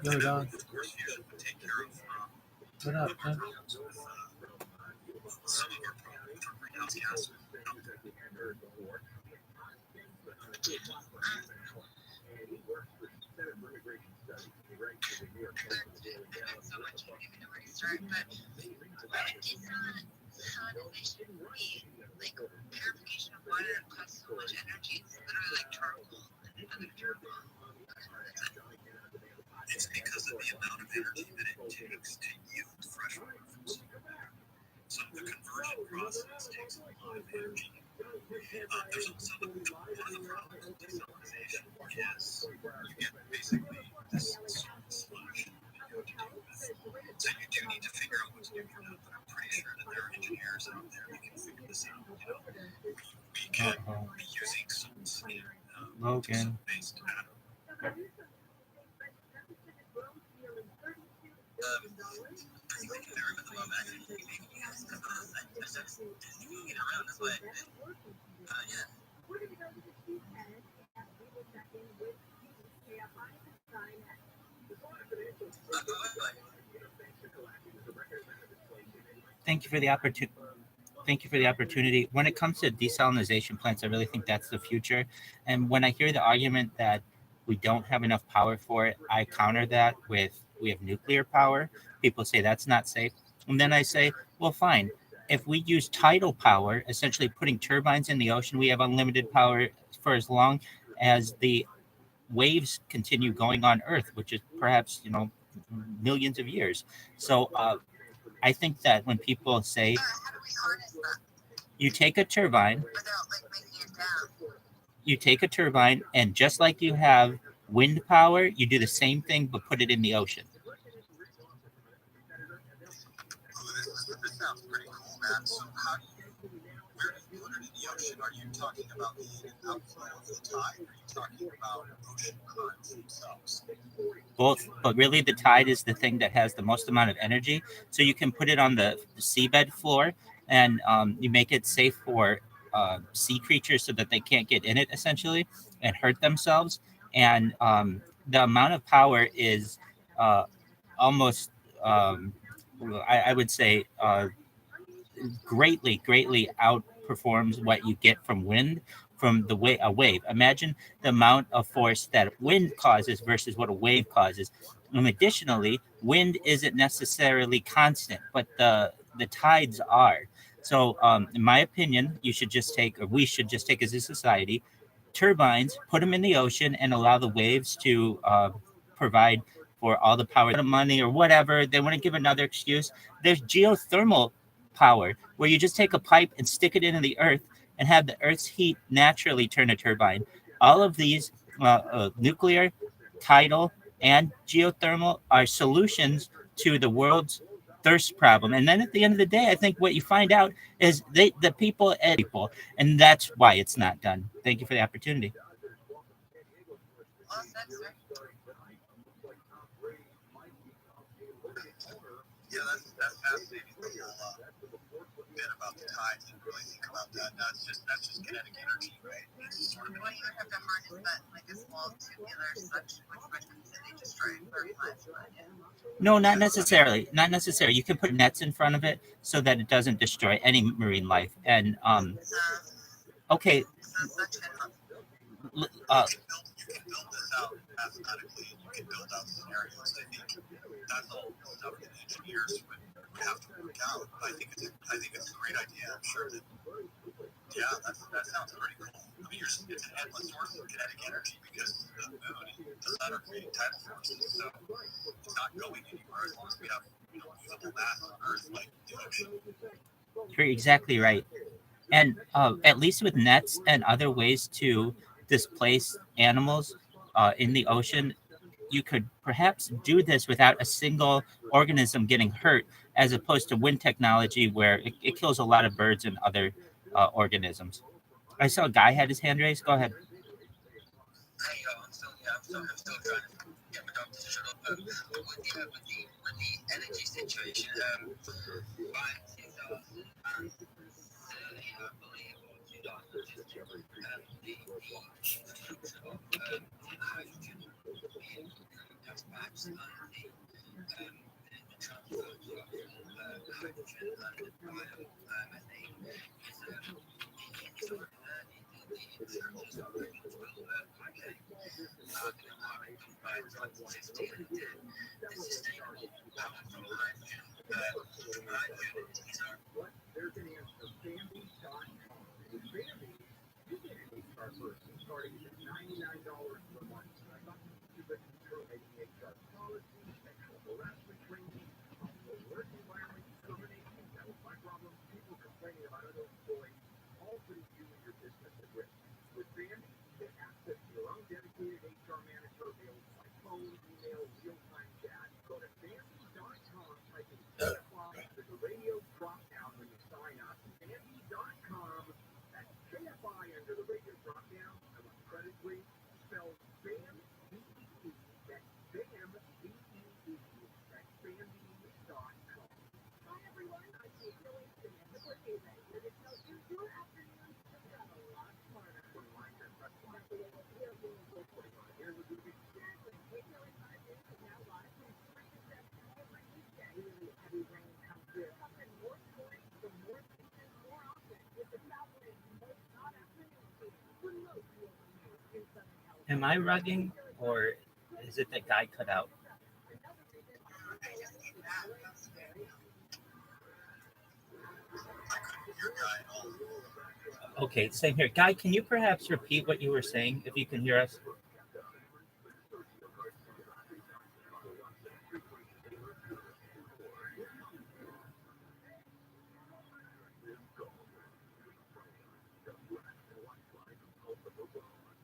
Yo, dog. What up, man? It's because of the amount of energy that it takes to yield fresh water from soil. So the conversion process takes a lot of energy. There's also one of the problems with desalinization is you get basically this salt splash in your tank. So you do need to figure out what's doing that, but I'm pretty sure that there are engineers out there that can figure this out. We can be using salts in Logan. based atoms. Thank you for the opportunity. Thank you for the opportunity. When it comes to desalinization plants, I really think that's the future. And when I hear the argument that we don't have enough power for it, I counter that with we have nuclear power. People say that's not safe. And then I say, well, fine. If we use tidal power, essentially putting turbines in the ocean, we have unlimited power for as long as the waves continue going on Earth, which is perhaps, millions of years. So I think that when people say you take a turbine, and just like you have wind power, you do the same thing but put it in the ocean. This sounds pretty cool, man. So where do you put it in the ocean? Are you talking about the in and outflow of the tide? Or are you talking about ocean currents themselves? Both, but really the tide is the thing that has the most amount of energy. So you can put it on the seabed floor, and you make it safe for sea creatures so that they can't get in it essentially and hurt themselves. And the amount of power is almost, I would say, greatly outperforms what you get from wind from a wave. Imagine the amount of force that wind causes versus what a wave causes. And additionally, wind isn't necessarily constant, but the tides are. So, in my opinion, we should just take as a society, turbines, put them in the ocean, and allow the waves to provide for all the power, money, or whatever. They want to give another excuse. There's geothermal power where you just take a pipe and stick it into the earth and have the earth's heat naturally turn a turbine. All of these nuclear, tidal, and geothermal are solutions to the world's thirst problem. And then at the end of the day, I think what you find out is the people, and that's why it's not done. Thank you for the opportunity. Yeah, that's fascinating. The whole bit about the tides and really think about that. That's just kinetic energy, right? It's sort of Well, you have to harness that like a small tubular suction, which completely destroy fertilizer. No, not necessarily. Not necessarily. You can put nets in front of it so that it doesn't destroy any marine life. And okay, you can build this out mathematically, and you can build out scenarios. I think that's all stuff that engineers would have to work out. I think it's a great idea. I'm sure that that sounds pretty cool. I mean, it's an endless source of kinetic energy because the moon and the sun are creating tidal forces. So it's not going anywhere as long as we have usable mass on Earth like the ocean. you're exactly right. And at least with nets and other ways to displace animals in the ocean, you could perhaps do this without a single organism getting hurt, as opposed to wind technology where it kills a lot of birds and other organisms. I saw a guy had his hand raised. Go ahead. I'm still trying to get my doctor to shut up. With the energy situation, buying 2,000 and I believe $2 just the future of hydrogen being gas pipes and the transport of hydrogen and biomethane is the insurance very much will okay. By 2050, the sustainable power from hydrogen. Hydrogen is our Am I rugging, or is it that guy cut out? Okay, same here. Guy, can you perhaps repeat what you were saying if you can hear us?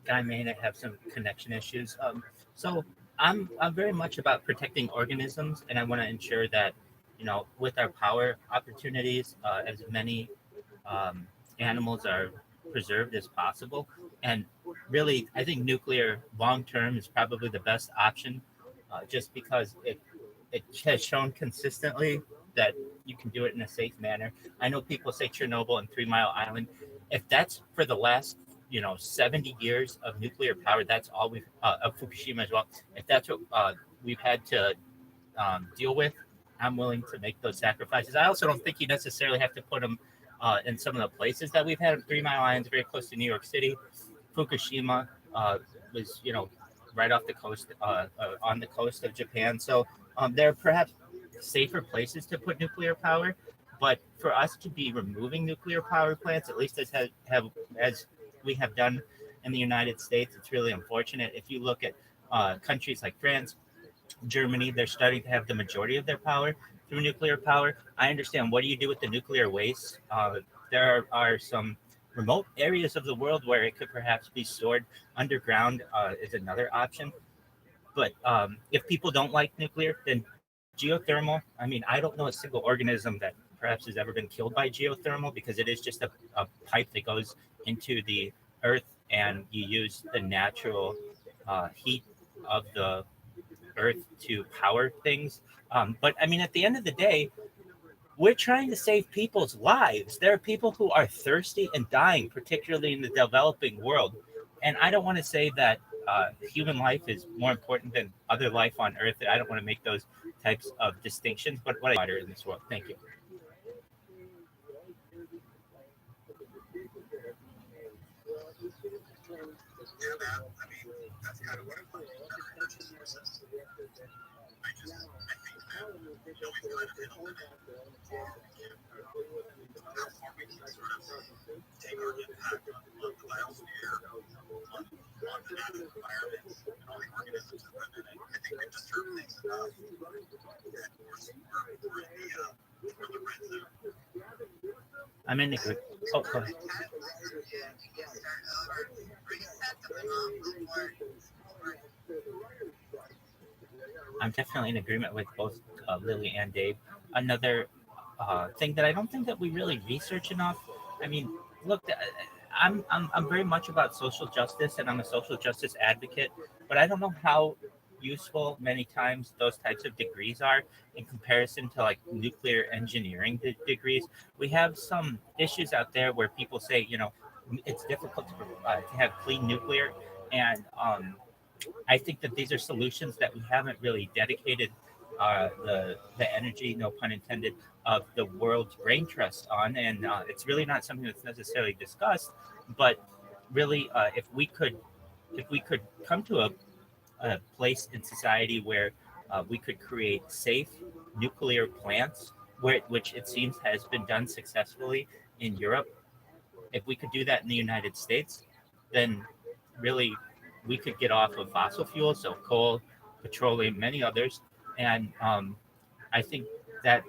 Guy may have some connection issues. So I'm very much about protecting organisms, and I want to ensure that, with our power opportunities, as many um, animals are preserved as possible. And really, I think nuclear long term is probably the best option, just because it has shown consistently that you can do it in a safe manner. I know people say Chernobyl and 3 Mile Island. If that's for the last 70 years of nuclear power, that's all we've of Fukushima as well. If that's what we've had to deal with, I'm willing to make those sacrifices. I also don't think you necessarily have to put them in some of the places that we've had. 3 Mile Island is very close to New York City. Fukushima was, right off the coast, on the coast of Japan. So there are perhaps safer places to put nuclear power. But for us to be removing nuclear power plants, at least as we have done in the United States, it's really unfortunate. If you look at countries like France, Germany, they're starting to have the majority of their power through nuclear power. I understand. What do you do with the nuclear waste? There are some remote areas of the world where it could perhaps be stored underground, is another option. But if people don't like nuclear, then geothermal. I mean, I don't know a single organism that perhaps has ever been killed by geothermal, because it is just a pipe that goes into the earth, and you use the natural heat of the earth to power things. But I mean, at the end of the day, we're trying to save people's lives. There are people who are thirsty and dying, particularly in the developing world. And I don't want to say that human life is more important than other life on Earth. I don't want to make those types of distinctions, but what I matter in this world. Thank you. I'm in the group. Oh, go ahead. I'm definitely in agreement with both Lily and Dave. Another thing that I don't think that we really research enough. I mean, look, I'm very much about social justice, and I'm a social justice advocate, but I don't know how useful many times those types of degrees are in comparison to like nuclear engineering degrees. We have some issues out there where people say, it's difficult to have clean nuclear, and I think that these are solutions that we haven't really dedicated the energy, no pun intended, of the world's brain trust on, and it's really not something that's necessarily discussed. But really, if we could come to a place in society where we could create safe nuclear plants, which it seems has been done successfully in Europe. If we could do that in the United States, then really we could get off of fossil fuels, so coal, petroleum, many others. And I think that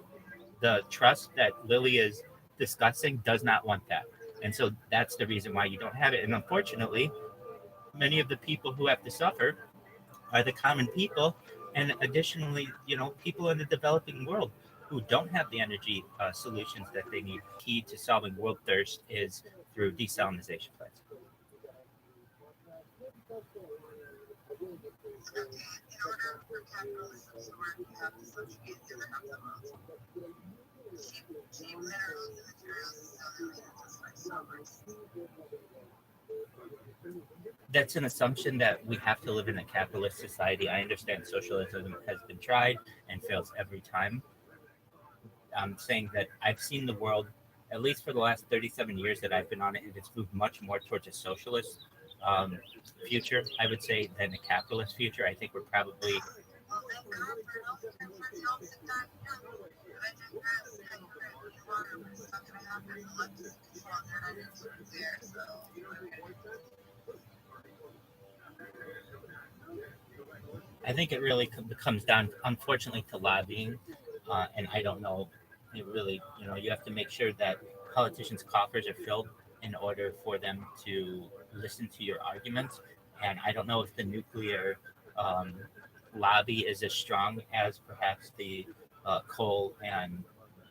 the trust that Lily is discussing does not want that. And so that's the reason why you don't have it. And unfortunately, many of the people who have to suffer are the common people. And additionally, people in the developing world who don't have the energy solutions that they need. Key to solving world thirst is through desalinization plants. That's an assumption that we have to live in a capitalist society. I understand socialism has been tried and fails every time. I'm saying that I've seen the world, at least for the last 37 years that I've been on it, and it's moved much more towards a socialist future, I would say, than a capitalist future. I think we're probably I think it really comes down, unfortunately, to lobbying, and I don't know. It really, you have to make sure that politicians' coffers are filled in order for them to listen to your arguments. And I don't know if the nuclear um, lobby is as strong as perhaps the coal and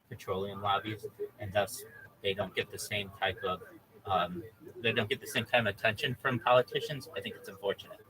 petroleum lobbies, and thus they don't get the same type of they don't get the same kind of attention from politicians. I think it's unfortunate.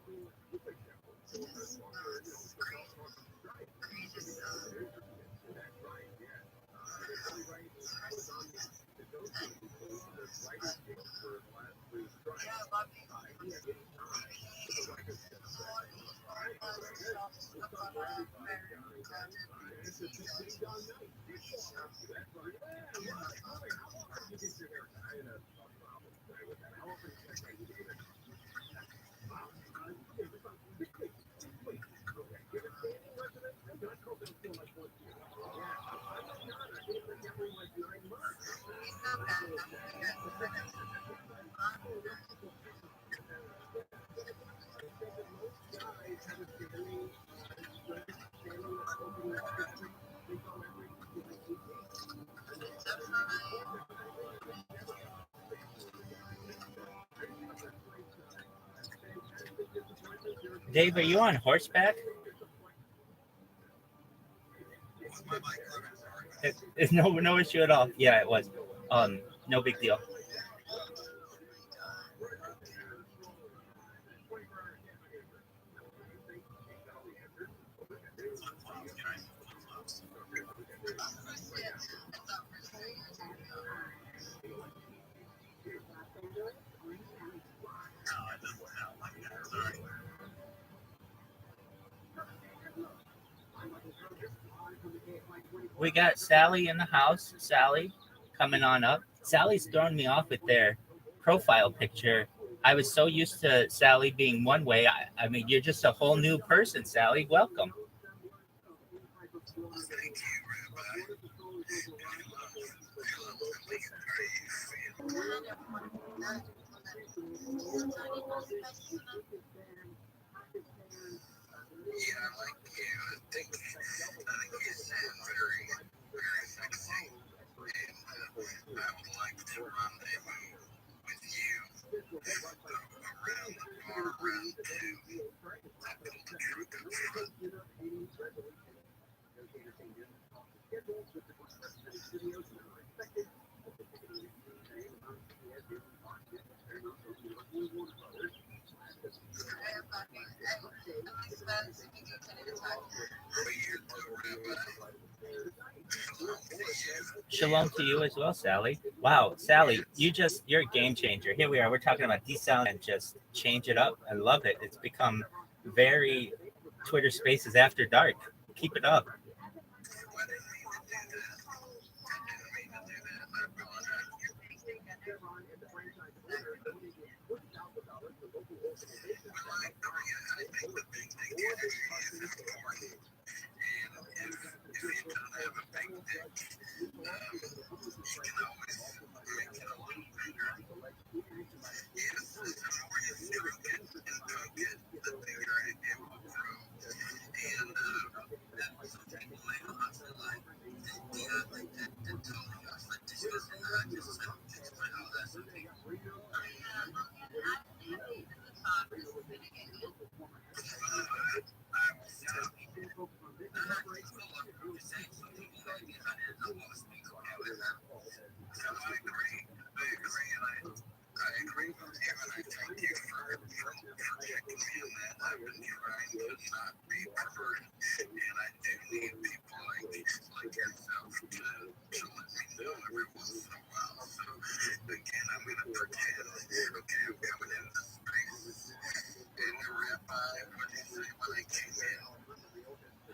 Dave, are you on horseback? It's no issue at all. Yeah, it was. No big deal. We got Sally in the house. Sally, coming on up. Sally's throwing me off with their profile picture. I was so used to Sally being one way. I mean, you're just a whole new person, Sally. Welcome. Thank you, Rabbi. Yeah, like you. I think you sound very, very sexy. And I would like to rendezvous with you around the bar around 2. I've been the truth up front. Shalom to you as well, Sally. Wow, Sally, you're a game changer. Here we are. We're talking about desound and just change it up. I love it. It's become very Twitter Spaces after dark. Keep it up.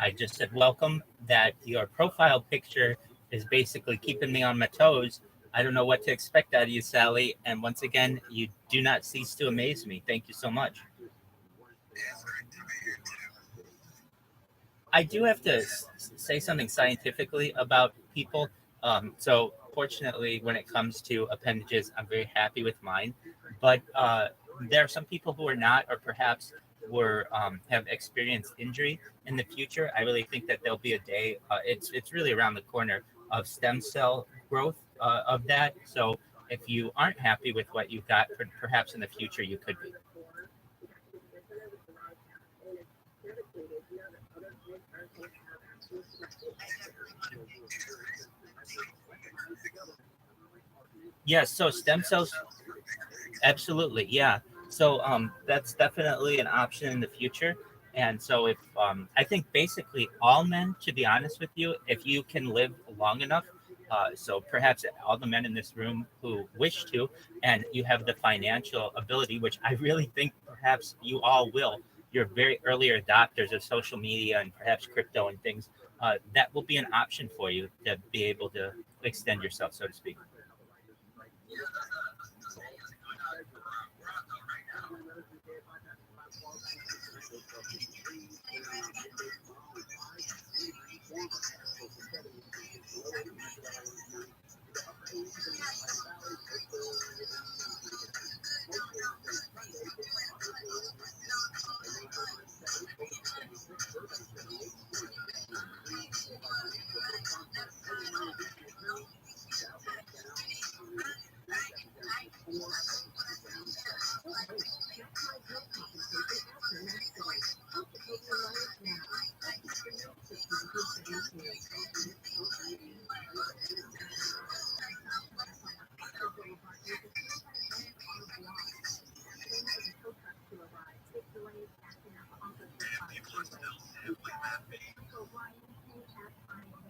I just said welcome, that your profile picture is basically keeping me on my toes I don't know what to expect out of you, Sally. And once again, you do not cease to amaze me. Thank you so much. I do have to say something scientifically about people. So, fortunately, when it comes to appendages, I'm very happy with mine. But there are some people who are not, or perhaps were have experienced injury in the future. I really think that there'll be a day. It's really around the corner of stem cell growth of that. So, if you aren't happy with what you've got, perhaps in the future you could be. Yes, so stem cells, absolutely, yeah. So that's definitely an option in the future. And so if I think basically all men, to be honest with you, if you can live long enough, so perhaps all the men in this room who wish to, and you have the financial ability, which I really think perhaps you all will. You're very early adopters of social media and perhaps crypto and things. That will be an option for you to be able to extend yourself, so to speak.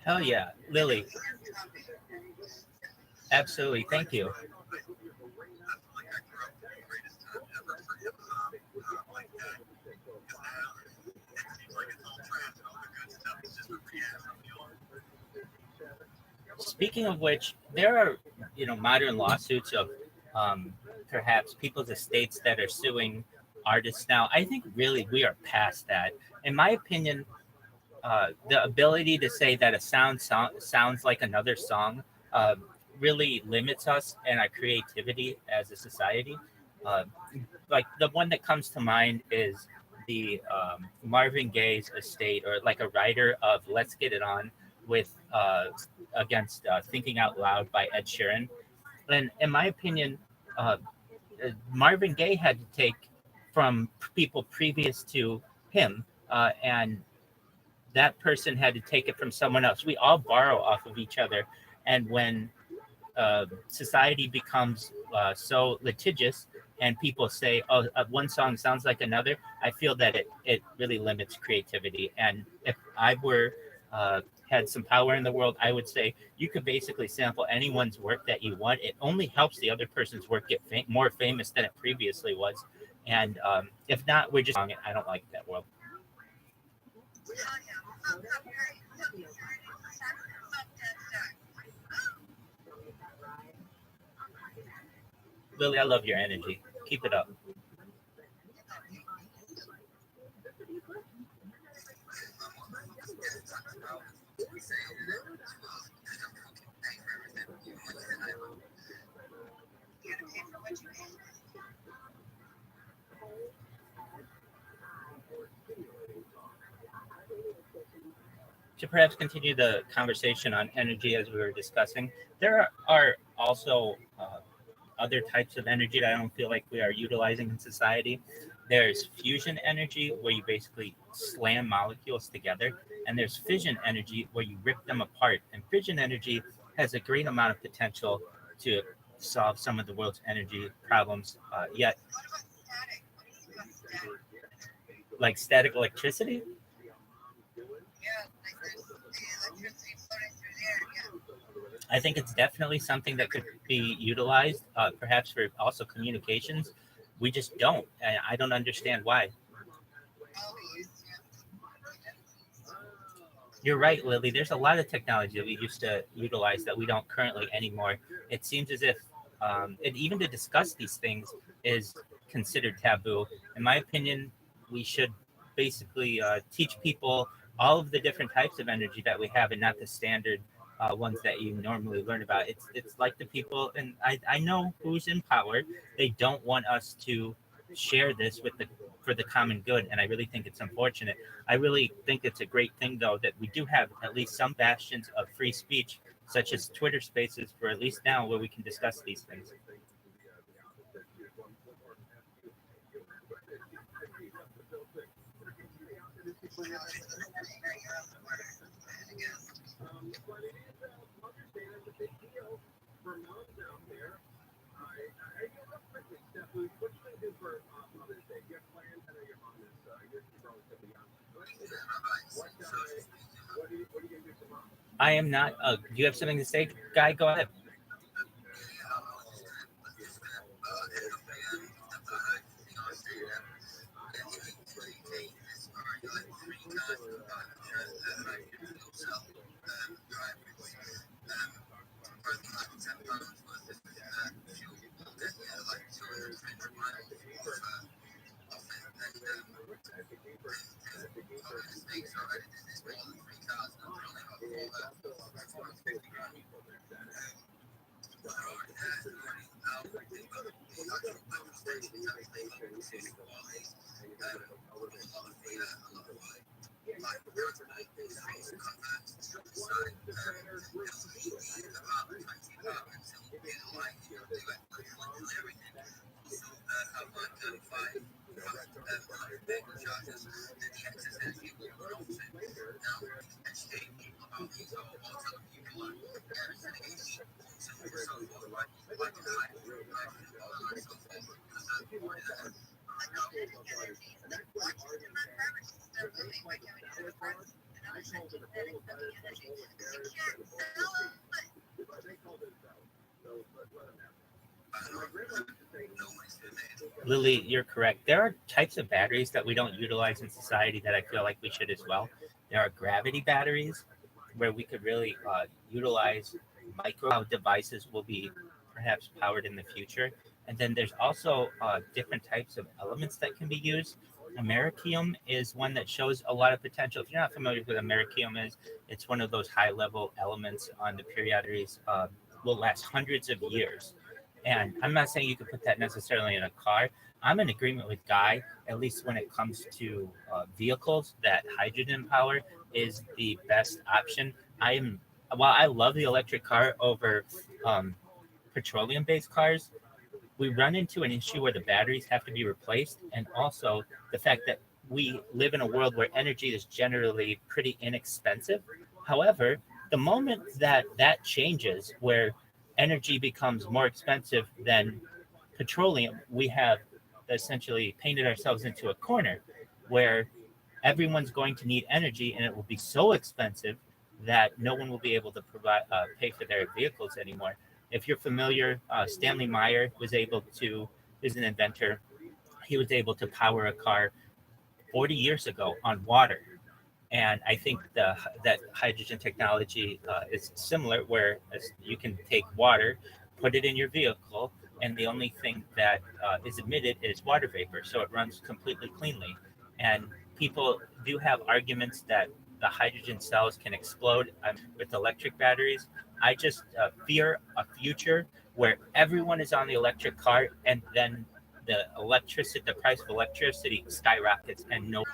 Hell yeah, Lily. Absolutely. Thank you. Speaking of which, there are, modern lawsuits of um, perhaps people's estates that are suing artists now. I think really we are past that. In my opinion, the ability to say that a song sounds like another song uh, really limits us and our creativity as a society. Uh, like the one that comes to mind is the Marvin Gaye's estate, or like a writer of "Let's Get It On" with against "Thinking Out Loud" by Ed Sheeran. And in my opinion, uh, Marvin Gaye had to take from people previous to him, and that person had to take it from someone else. We all borrow off of each other, and when society becomes so litigious and people say, oh, one song sounds like another, I feel that it really limits creativity. And if I were had some power in the world, I would say you could basically sample anyone's work that you want. It only helps the other person's work get more famous than it previously was. And if not, we're just wrong. I don't like that world. Lily, I love your energy. Keep it up. To perhaps continue the conversation on energy as we were discussing, there are also other types of energy that I don't feel like we are utilizing in society. There's fusion energy, where you basically slam molecules together, and there's fission energy, where you rip them apart. And fission energy has a great amount of potential to solve some of the world's energy problems. Yet, like static electricity, I think it's definitely something that could be utilized, perhaps for also communications. We just don't, and I don't understand why. You're right, Lily. There's a lot of technology that we used to utilize that we don't currently anymore. It seems as if, and even to discuss these things is considered taboo. In my opinion, we should basically teach people all of the different types of energy that we have, and not the standard ones that you normally learn about. It's like the people, and I know who's in power. They don't want us to share this with the for the common good, and I really think it's unfortunate. I really think it's a great thing, though, that we do have at least some bastions of free speech, such as Twitter Spaces, for at least now, where we can discuss these things. I am not. Do you have something to say, Guy? Go ahead. Lily, you're correct. There are types of batteries that we don't utilize in society that I feel like we should as well. There are gravity batteries where we could really utilize micro devices will be perhaps powered in the future. And then there's also different types of elements that can be used. Americium is one that shows a lot of potential. If you're not familiar with what americium is, it's one of those high level elements on the periodicals, will last hundreds of years. And I'm not saying you could put that necessarily in a car. I'm in agreement with Guy, at least when it comes to vehicles, that hydrogen power is the best option. While I love the electric car over petroleum based cars, we run into an issue where the batteries have to be replaced, and also the fact that we live in a world where energy is generally pretty inexpensive. However, the moment that that changes, where energy becomes more expensive than petroleum, we have essentially painted ourselves into a corner where everyone's going to need energy, and it will be so expensive that no one will be able to pay for their vehicles anymore. If you're familiar, Stanley Meyer is an inventor. He was able to power a car 40 years ago on water. And I think that hydrogen technology is similar, where you can take water, put it in your vehicle, and the only thing that is emitted is water vapor, so it runs completely cleanly. And people do have arguments that the hydrogen cells can explode with electric batteries. I just fear a future where everyone is on the electric car, and then the price of electricity skyrockets, and no.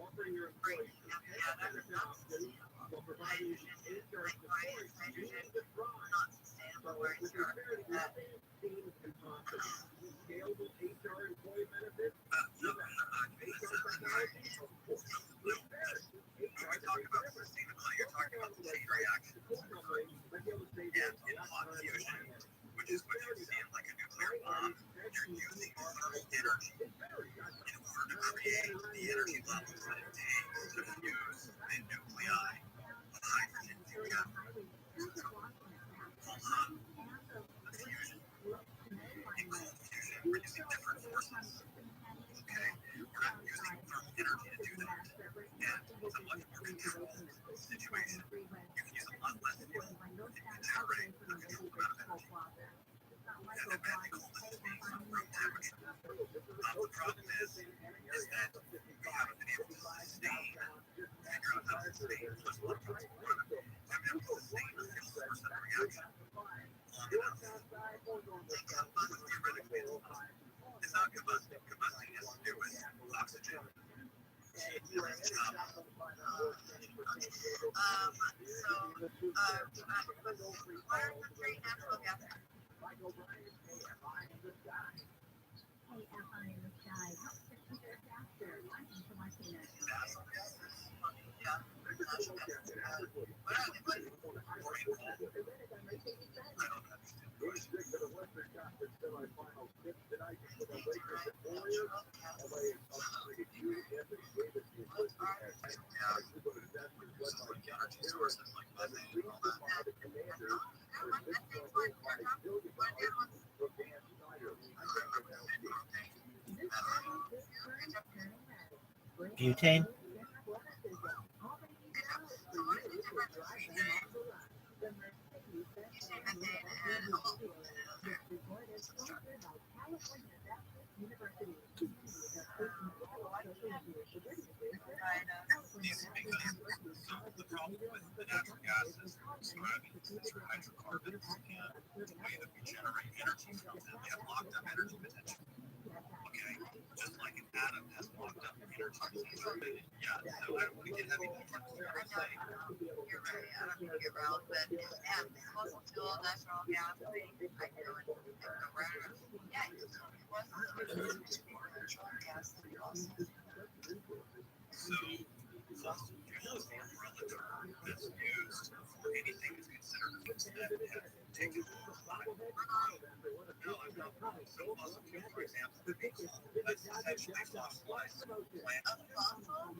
Offering your employees a hydrogen why is hydrogen not sustainable? Where is your argument that? When we talk about sustainability, you're talking about the chain reaction and in hot fusion, which is what you see in like a nuclear bomb. You're using thermal energy in order to create the energy levels that it takes to fuse the nuclei of hydrogen together. The fusion. In cold fusion, we're using different forces. Okay? We're not using thermal energy to do that. And it's a much more controlled situation. You can use a lot less fuel and generate a controlled amount of energy. And the coldest states are room temperature. The problem is that we haven't been able to figure out how to sustain such electrons. We haven't been able to sustain the fuel source of the reaction long enough. Combustion theoretically is not combusting. Combusting has to do with oxygen. What are the three natural gases? Energy sources like methane and all that. Butane. The problem with the natural gases, through hydrocarbons, and the way that we generate energy from them, they have locked up energy potential. Okay, just like an atom has locked up energy potential. Yeah, so we can have even more You're right. I don't think you're wrong, but fossil fuel, natural gas, I know it. Yeah, it was natural gas. So, fossil fuel is the umbrella term that's used for anything that's considered foods that have taken a lot of. No, I'm not. So, fossil fuel, for example, could be coal. That's essentially fossilized plant. A fossil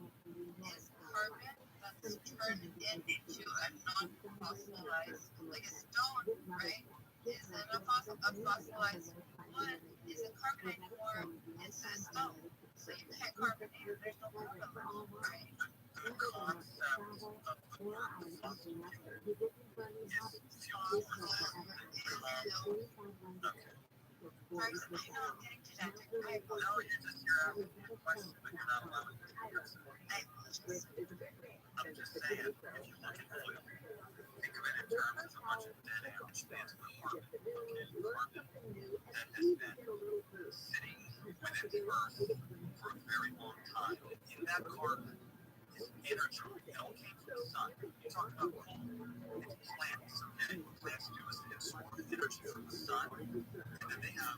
is carbon that's turned into a non-fossilized, like a stone, right? Is it a fossil? A fossilized wood isn't carbon anymore. It's a stone. So you can't carbonate it. There's no carbon left, right? The concept of the word fossil fuel is fuel. Okay. Right, so you know I'm getting to that. No, you're asking a question, but you're not allowing to answer. I'm just saying, if you look at oil, think of it in terms of a bunch of dead air, which stands for carbon. Carbon that has been sitting within the earth for a very long time. In that carbon is energy. It all came from the sun. You talk about coal, it's plants. Okay, what plants do is they absorb energy from the sun, and then they have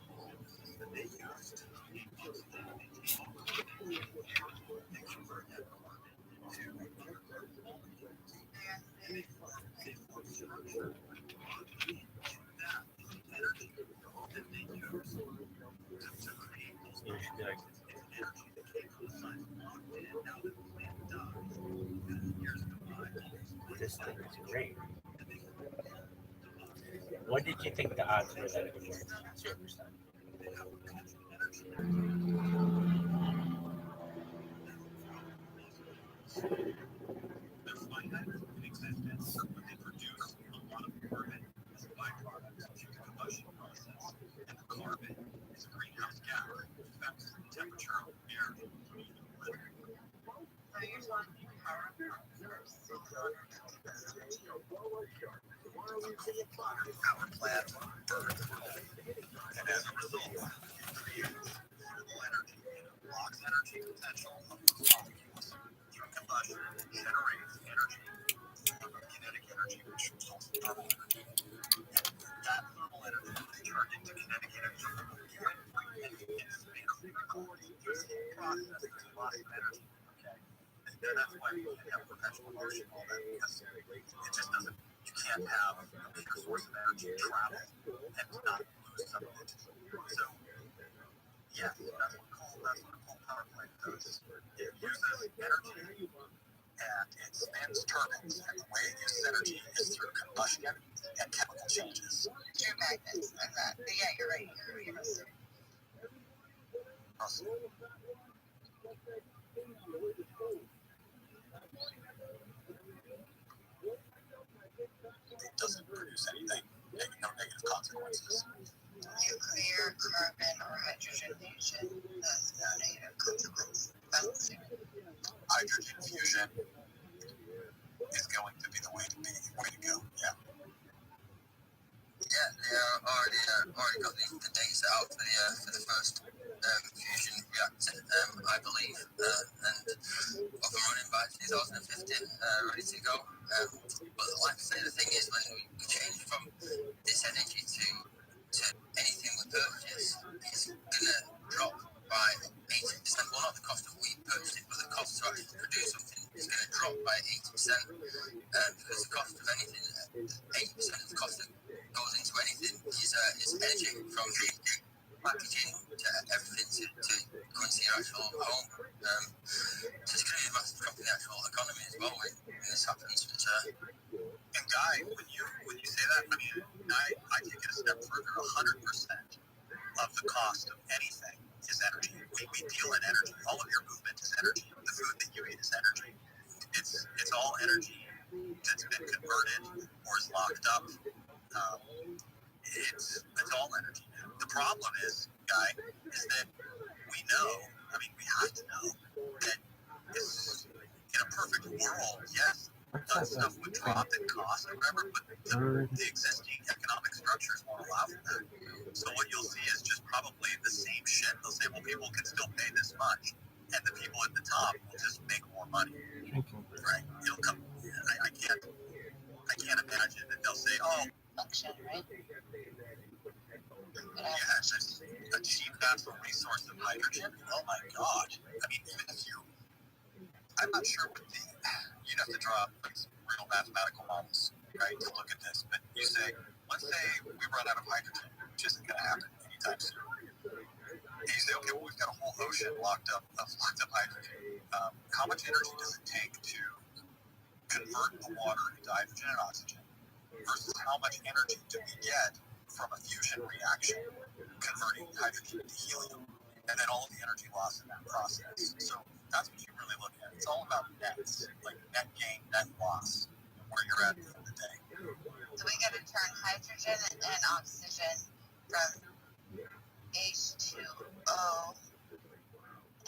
photosynthesis that they use to create oxygen. They convert that carbon to other carbon molecules. They form sugar. That energy that they use to create those molecules is energy that came from the sun. Locked in. Now that the plant dies, and years go by, This thing is great. What did you think the odds were that it would work on server side? they have potential energy. They're finite in existence, but they produce a lot of carbon as a byproduct due to the combustion process. And the carbon is a greenhouse gas, which affects the temperature of the air. So you're talking power plants or solar Power plant burns coal. And as a result, it creates renewable energy. It unlocks energy potential of those molecules. Through combustion, it generates energy. thermal energy. That thermal energy is turned into kinetic energy. And it's basically the same process as loss of energy. Okay. And that's why we can have perpetual motion and all that, because it just doesn't, you can't have a bigger source of energy travel and not lose some of it. So, yeah, that's what a coal power plant does. It uses energy and it spins turbines, and the way it uses energy is through combustion and chemical changes. Through magnets and that. But yeah, you're right. You're right. Awesome. It doesn't produce anything, no negative consequences. Nuclear, carbon, or hydrogen fusion has no negative consequence. Hydrogen fusion is going to be the way to go. Yeah. Yeah, they already got the dates out for the first fusion reactor, I believe, and up and running by 2050, ready to go. But like I say, the thing is, when we change from this energy to anything we purchase, it's gonna drop by 80%. Well, not the cost of we purchase it, but the cost to actually produce something is going to drop by 80%. Because the cost of anything, 80% of the cost that goes into anything is energy, from the packaging to everything to go into your actual home. So it's going to be a massive drop in the actual economy as well when this happens. But, and Guy, when you say that, I mean, I take it a step further. 100% of the cost of anything is energy. We deal in energy. All of your movement is energy. The food that you eat is energy. It's all energy that's been converted or is locked up. It's all energy. The problem is, Guy, is that we know, I mean, we have to know that this, in a perfect world, yes, that stuff would drop in cost or whatever, but the existing economic structures won't allow for that. So what you'll see is just probably the same shit. They'll say, well, people can still pay this much, and the people at the top will just make more money. Right? It'll come. I can't imagine that they'll say, oh, function, right? Yeah, just a cheap natural resource of hydrogen. Oh my God! I mean, even if I'm not sure what you'd have to draw up like some real mathematical models, right, to look at this. But you say, let's say we run out of hydrogen, which isn't going to happen anytime soon. And you say, okay, well, we've got a whole ocean locked up hydrogen. How much energy does it take to convert the water into hydrogen and oxygen versus how much energy do we get from a fusion reaction converting hydrogen into helium, and then all of the energy loss in that process. So that's what you really look at. It's all about nets, like net gain, net loss, where you're at the end of the day. So we got to turn hydrogen and oxygen from H2O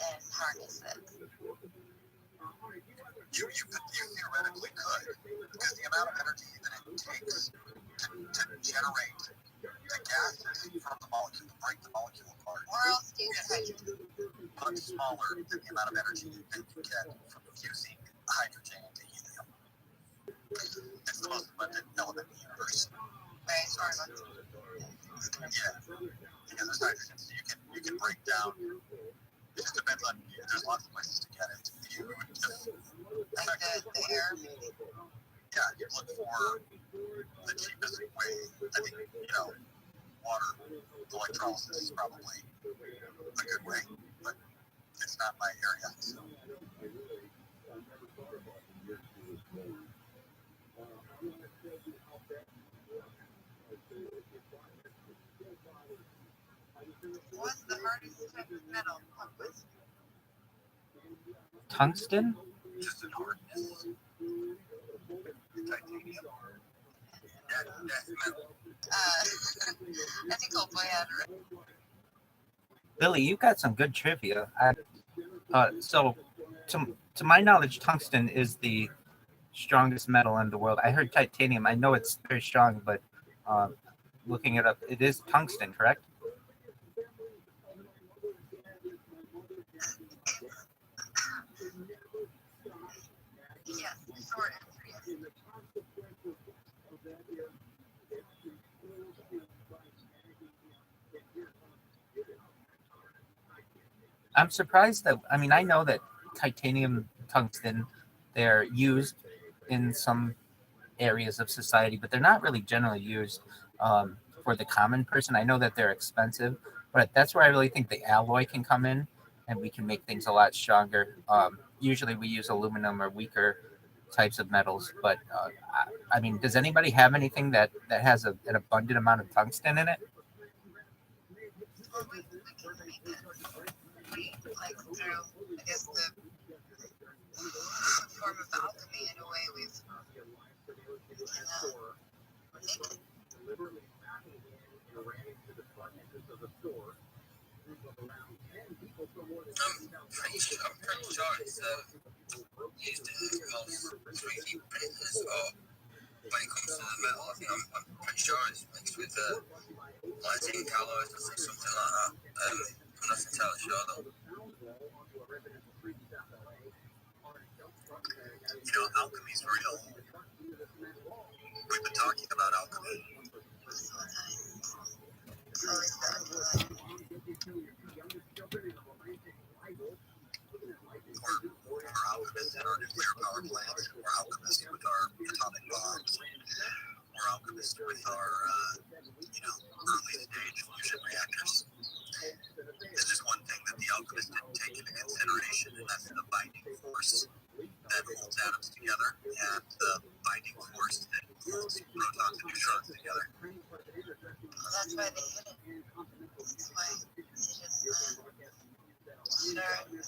and harness it. You theoretically could, because the amount of energy that it takes to generate the gases from the molecule, to break the molecule apart. Where else do you get hydrogen? Much smaller than the amount of energy that you get from fusing hydrogen into helium. It's the most abundant element in the universe. Right, sorry about that. Yeah, because there's hydrogen, so you can break down. It just depends on, there's lots of places to get it. You would just, like the air? Yeah, you look for the cheapest way. I think, water electrolysis is probably a good way, but it's not my area. So. What's the hardest type of metal? Tungsten? Just in hardness. Titanium. That's metal. I think I'll play out of it. Billy, you got some good trivia. So, to my knowledge, tungsten is the strongest metal in the world. I heard titanium. I know it's very strong, but looking it up, it is tungsten, correct? Yes, short answer, yes. I'm surprised that, I mean, I know that titanium, tungsten, they're used in some areas of society, but they're not really generally used for the common person. I know that they're expensive, but that's where I really think the alloy can come in, and we can make things a lot stronger. Usually we use aluminum or weaker types of metals, but I mean, does anybody have anything that has an abundant amount of tungsten in it? Well, we can make it. Like through, I guess, the form of alchemy in a way we've make it. I'm pretty sure it's used in most 3D printers, or when it comes to the metal, I think I'm pretty sure it's mixed with like zinc alloys or something like that. I'm not entirely sure though. You know, alchemy's real. We've been talking about alchemy. We're alchemists at our nuclear power plants. We're alchemists with our atomic bombs. We're alchemists with our, early stage fusion reactors. There's just one thing that the alchemists didn't take into consideration, and that's the binding force that holds atoms together and the binding force that holds protons and neutrons together. Well, that's why they hit it. That's why they just share the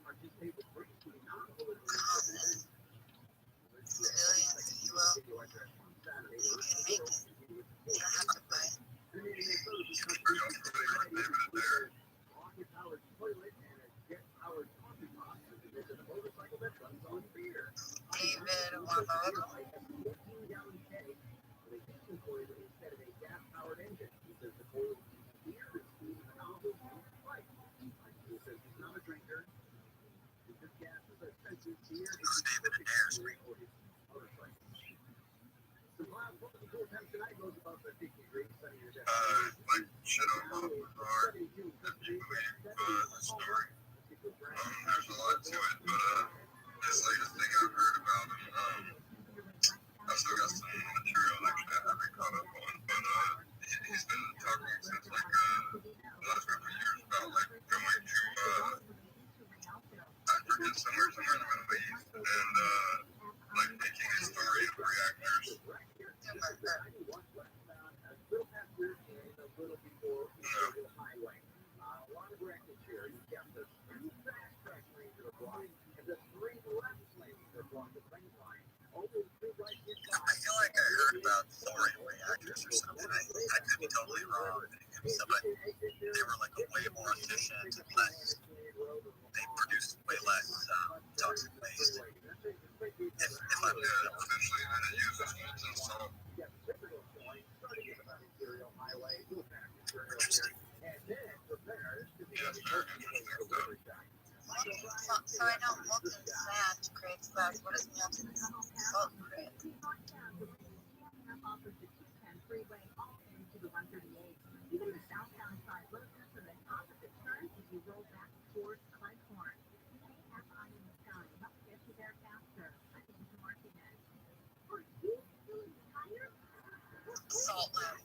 common civilians, if you will. You can make it. You don't have to buy it. David Wamato. Like Shadow Mom or the story. There's a lot to it, but this latest thing I've heard about him, I've still got some material actually I haven't caught up on, but he's been talking since like the last couple of years about like going to Africa, somewhere in the Middle East, and like making a story of reactors. I feel like I heard about thorium reactors or something. I could be totally wrong. But they were like way more efficient and less. They produced way less toxic waste. If I'm good, especially when it uses molten salt. Interesting. Yes, very interesting stuff. So I know molten sand creates that. What does molten salt create? Salt land.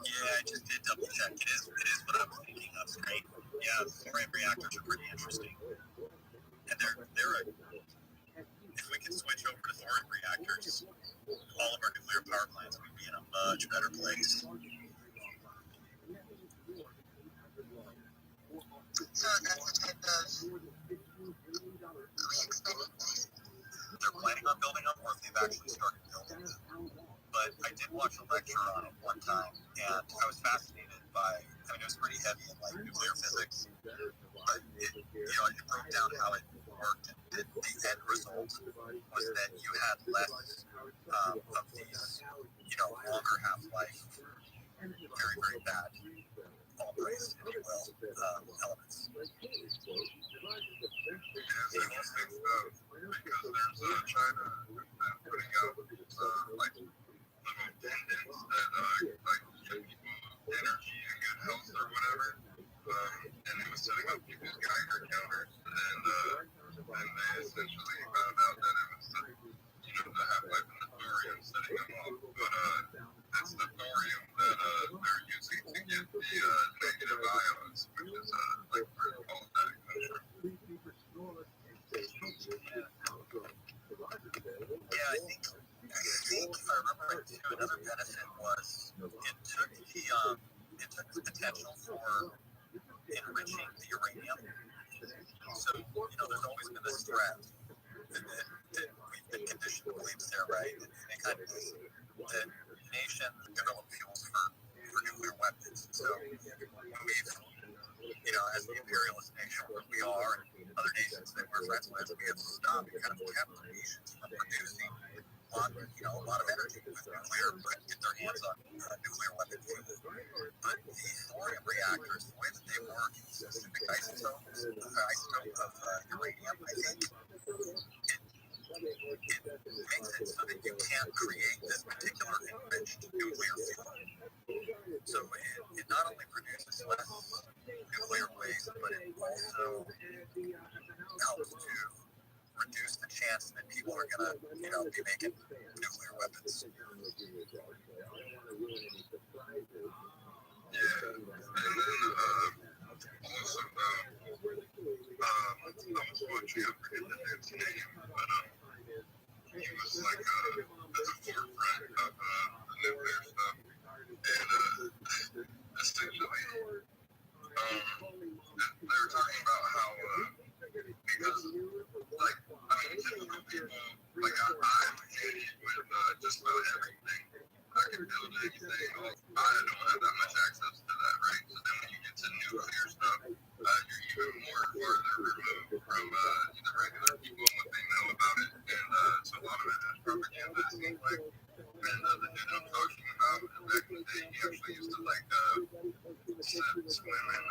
Yeah, I just did double check. It is what I was thinking of. It's great. Yeah, thorium reactors are pretty interesting. And if we could switch over to thorium reactors, all of our nuclear power plants would be in a much better place. So that's the type of re-expanding place. They're planning on building them, or if they've actually started building them. But I did watch a lecture on it one time, and I was fascinated by, it was pretty heavy in like nuclear physics, but it broke down how it worked. And the end result was that you had less of these, longer half-life, very, very bad fall-brace, if you will, elements. Because there's China putting out like little pendants that give people energy and good or whatever, and it was setting up people's Geiger counters, and they essentially found out that it was, the half-life in the thorium setting them off, but it's the thorium that they're using to get the negative ions, which is like where the cholestatic comes from. Yeah, I think if I remember right too, another benefit was it took the potential for enriching the uranium. So, there's always been this threat that we've been conditioned to believe is there, right? And kind of that nations develop fuels for nuclear weapons. So we've, as the imperialist nation that we are, and other nations that we're friends with, we have stopped kind of kept nations from producing a lot of energy with nuclear, but get their hands on nuclear weapon fuel. But the thorium reactors, the way that they work, specific isotopes, isotope of uranium, I think it makes it so that you can't create this particular enriched nuclear fuel. So it not only produces less nuclear waste, but it also helps to reduce the chance that people are going to, be making nuclear weapons. Yeah, and then also, I was watching, I forget the dude's name, but he was like at the forefront of the nuclear stuff, and essentially, they were talking about how, because, typical people, I'm handy with just about everything. I can build anything. I don't have that much access to that, right? So then when you get to nuclear stuff, you're even more farther removed from the regular people and what they know about it. And so a lot of it is propaganda, it seems like. And the dude I'm talking about, back in the day, he actually used to swim in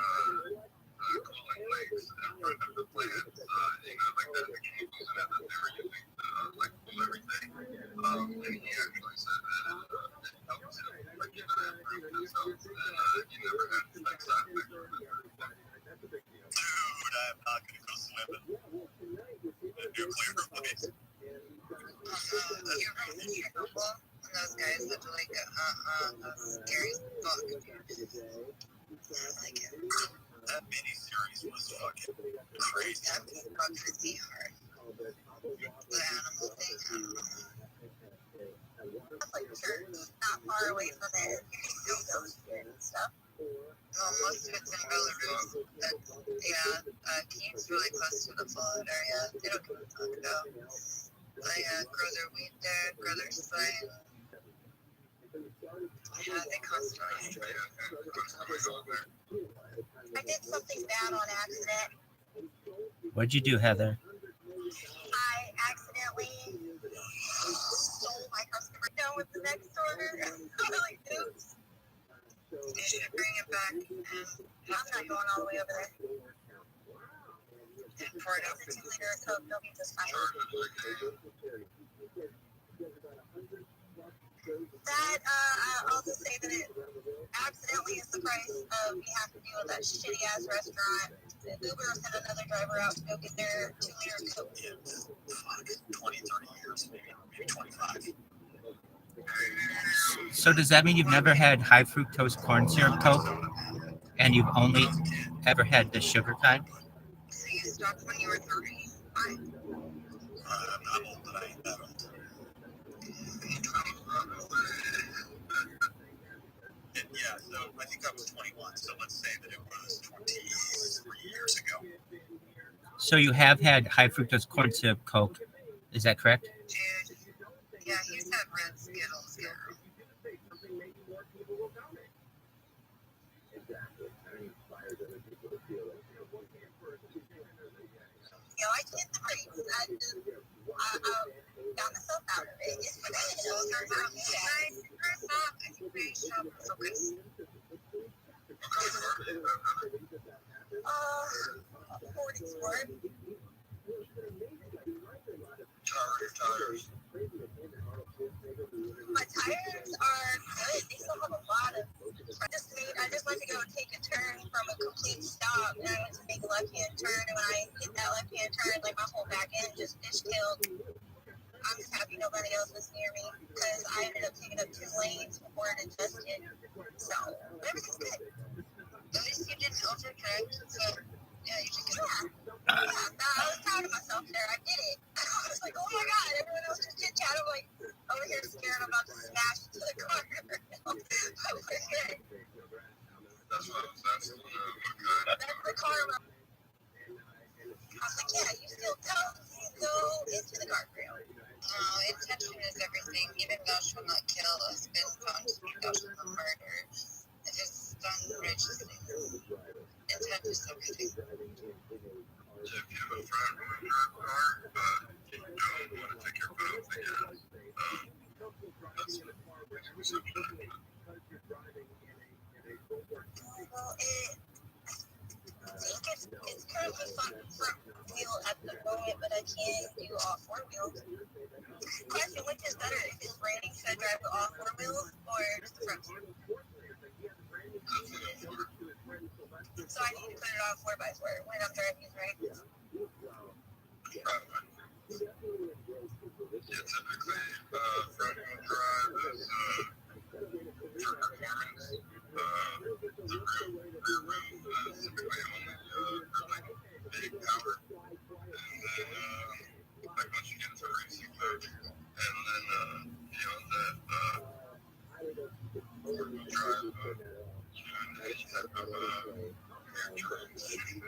cooling lakes in front of the plants, the chemicals in it that they were using to cool everything. And he actually said that it helps him, improve his health, and he never had side effects from it or anything. Dude, I am not going to go swimming in nuclear lakes. You're from the Chernobyl, and those guys look like that's scary as fuck. I like it. That miniseries was fucking crazy. That was pretty hard. The animal thing, I don't know. It's like church, not far away from it. You can still go shit and stuff. Well, most of it's in Belarus. Kiev's really close to the flood area. They don't give a fuck about. They grow their wheat there, grow their soy. Yeah, they constantly. I did something bad on accident. What'd you do, Heather? I accidentally stole my customer down with the next order. I'm like, oops. You should bring it back. I'm not going all the way over there. And pour it over 2 liter of Coke. They'll be just fine. That, I'll just say that it accidentally is the price of you have to deal with that shitty ass restaurant. Uber sent another driver out to go get their 2 liter Coke. Yeah, 20, 30 years, maybe 25. So does that mean you've never had high fructose corn syrup Coke, and you've only ever had the sugar kind? So you stopped when you were 30? Fine. I'm old, but I ain't that old. And yeah, so I think I was 21, so let's say that it was 23 years ago. So you have had high fructose corn syrup Coke, is that correct? Dude, yeah, he used to have red Skittles, girl. Yo, I did the race. I got myself out of it. It's what I know. First off, I think we shop focus. 44. Tires. My tires are good. They still have a lot of. I just went to go take a turn left-hand turn, and when I hit that left-hand turn, like my whole back end just fishtailed. I'm just happy nobody else was near me because I ended up taking up 2 lanes before it adjusted. So everything's good. At least you didn't overcorrect. So yeah, you did good. Yeah, no, I was proud of myself there. I did it. I was like, oh my god, everyone else just chit chat. I'm like over here scared I'm about to smash into the car. I was good. That's the car. I was like, yeah, you still go into the guardrail. No, intention is everything. Even thou shalt not kill has been found to be thou shalt not murder. It is done righteously. Intent is everything. If you have a friend who drives a car, but you don't want to take your foot off the gas, that's perception. Well, I think it's currently front wheel at the moment, but I can't do all 4 wheels. Question, which is better? If it's raining, should I drive all 4 wheels or just the front two? So I need to put it on 4x4 when I'm driving, right? Yeah, typically, front wheel drive is for performance. The rear wheel is typically only for like big power. And then, like once you get into racing mode, and then beyond that, four wheel drive, you need any type of rear transition.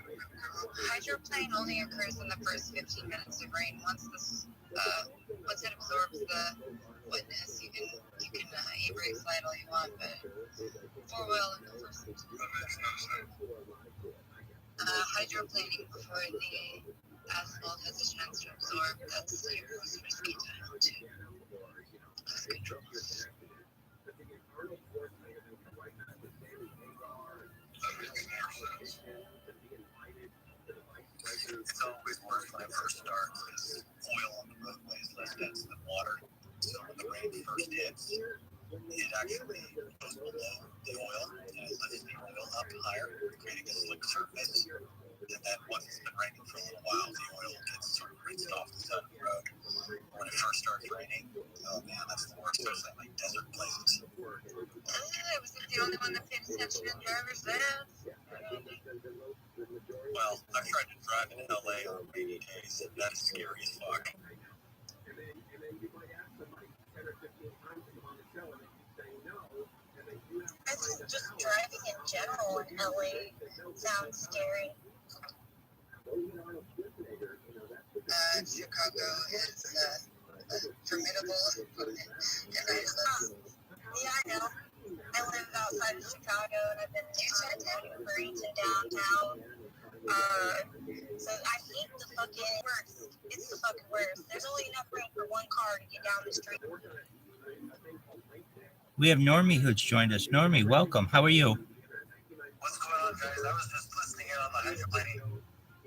Hydroplane only occurs in the first 15 minutes of rain. Once it absorbs the wetness, you can e-brake slide all you want, but 4-wheel in the first 15 That makes no sense. hydroplaning before the asphalt has a chance to absorb. That's your most risky time to lose control. That makes more sense. It's always worse when it first starts because oil on the roadway is less dense than water. So when the rain first hits, it actually goes below the oil and it lifts the oil up higher, creating a slick surface. And then once it's been raining for a little while, the oil gets sort of rinsed off the side of the road. When it first starts raining, oh man, that's the worst, especially in like desert places. I was the only one that paid attention in driver's ed. Well, I've tried to drive in LA on rainy days, and that is scary as fuck. I think just driving in general in LA sounds scary. Chicago is formidable. Yeah, I know. I live outside of Chicago, and I've been Uber Eats in downtown. So I hate the fucking worst. It's the fucking worst. There's only enough room for one car to get down the street. We have Normie who's joined us. Normie, welcome. How are you? What's going on, guys? I was just listening in on the hydroplaning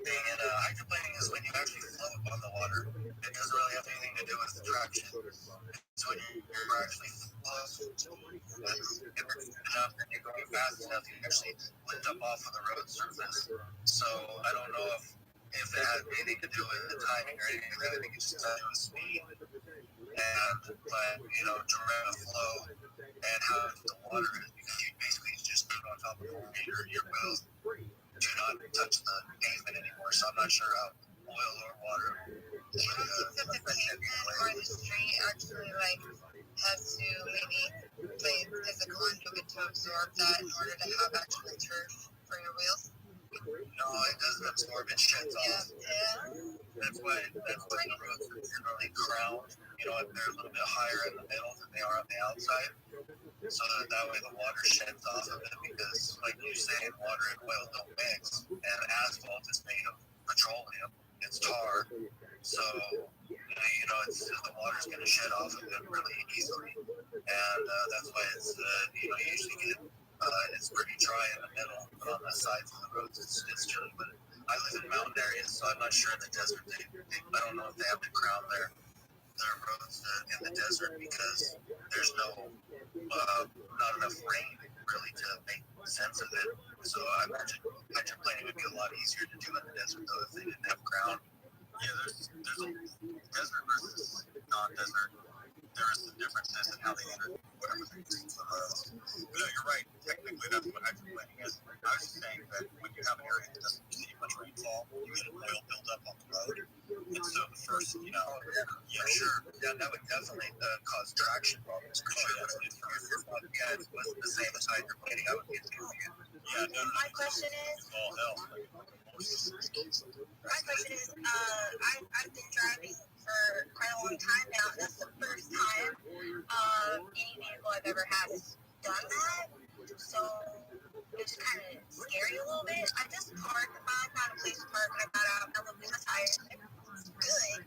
thing, and hydroplaning is when you actually float on the water. It doesn't really have anything to do with the traction. It's when you're actually float enough and you're going fast enough, you actually lift up off of the road surface. So I don't know if it has anything to do with the timing or anything. I think it's just to do with speed but direct flow and how the water is, because you basically just put on top of your wheels do not touch the pavement anymore. So I'm not sure how oil or water. You don't think that the pavement or the street actually has to maybe play physical and do it to absorb that in order to have actual turf for your wheels? No, it doesn't absorb. It sheds off. Yeah. That's why the roads are generally crowned. They're a little bit higher in the middle than they are on the outside. So that way the water sheds off of it, because like you say, water and oil don't mix. And asphalt is made of petroleum. It's tar. So, the water's going to shed off of it really easily. And that's why it's, you usually get, it's pretty dry in the middle, but on the sides of the roads, it's chilly. But I live in mountain areas, so I'm not sure in the desert. I don't know if they have to crown their roads in the desert because there's not enough rain locally to make sense of it. So I imagine hydroplaning would be a lot easier to do in the desert though if they didn't have ground. Yeah, there's a desert versus non-desert. There are some differences in how they enter whatever they're using for roads. But no, you're right. Technically, that's what hydroplaning is. I was just saying that when you have an area that doesn't receive much rainfall, you get an oil buildup on the road. And so the first, yeah, sure. Yeah, that would definitely cause traction problems for sure. Yeah, it wasn't the same as hydroplaning. I would get confused. Yeah, no, My question is, it's all hell. I've been driving for quite a long time now. That's the first time any vehicle I've ever had has done that. So it's kind of scary a little bit. I just parked. I found a place to park and I got out and I looked in the tires. It was good.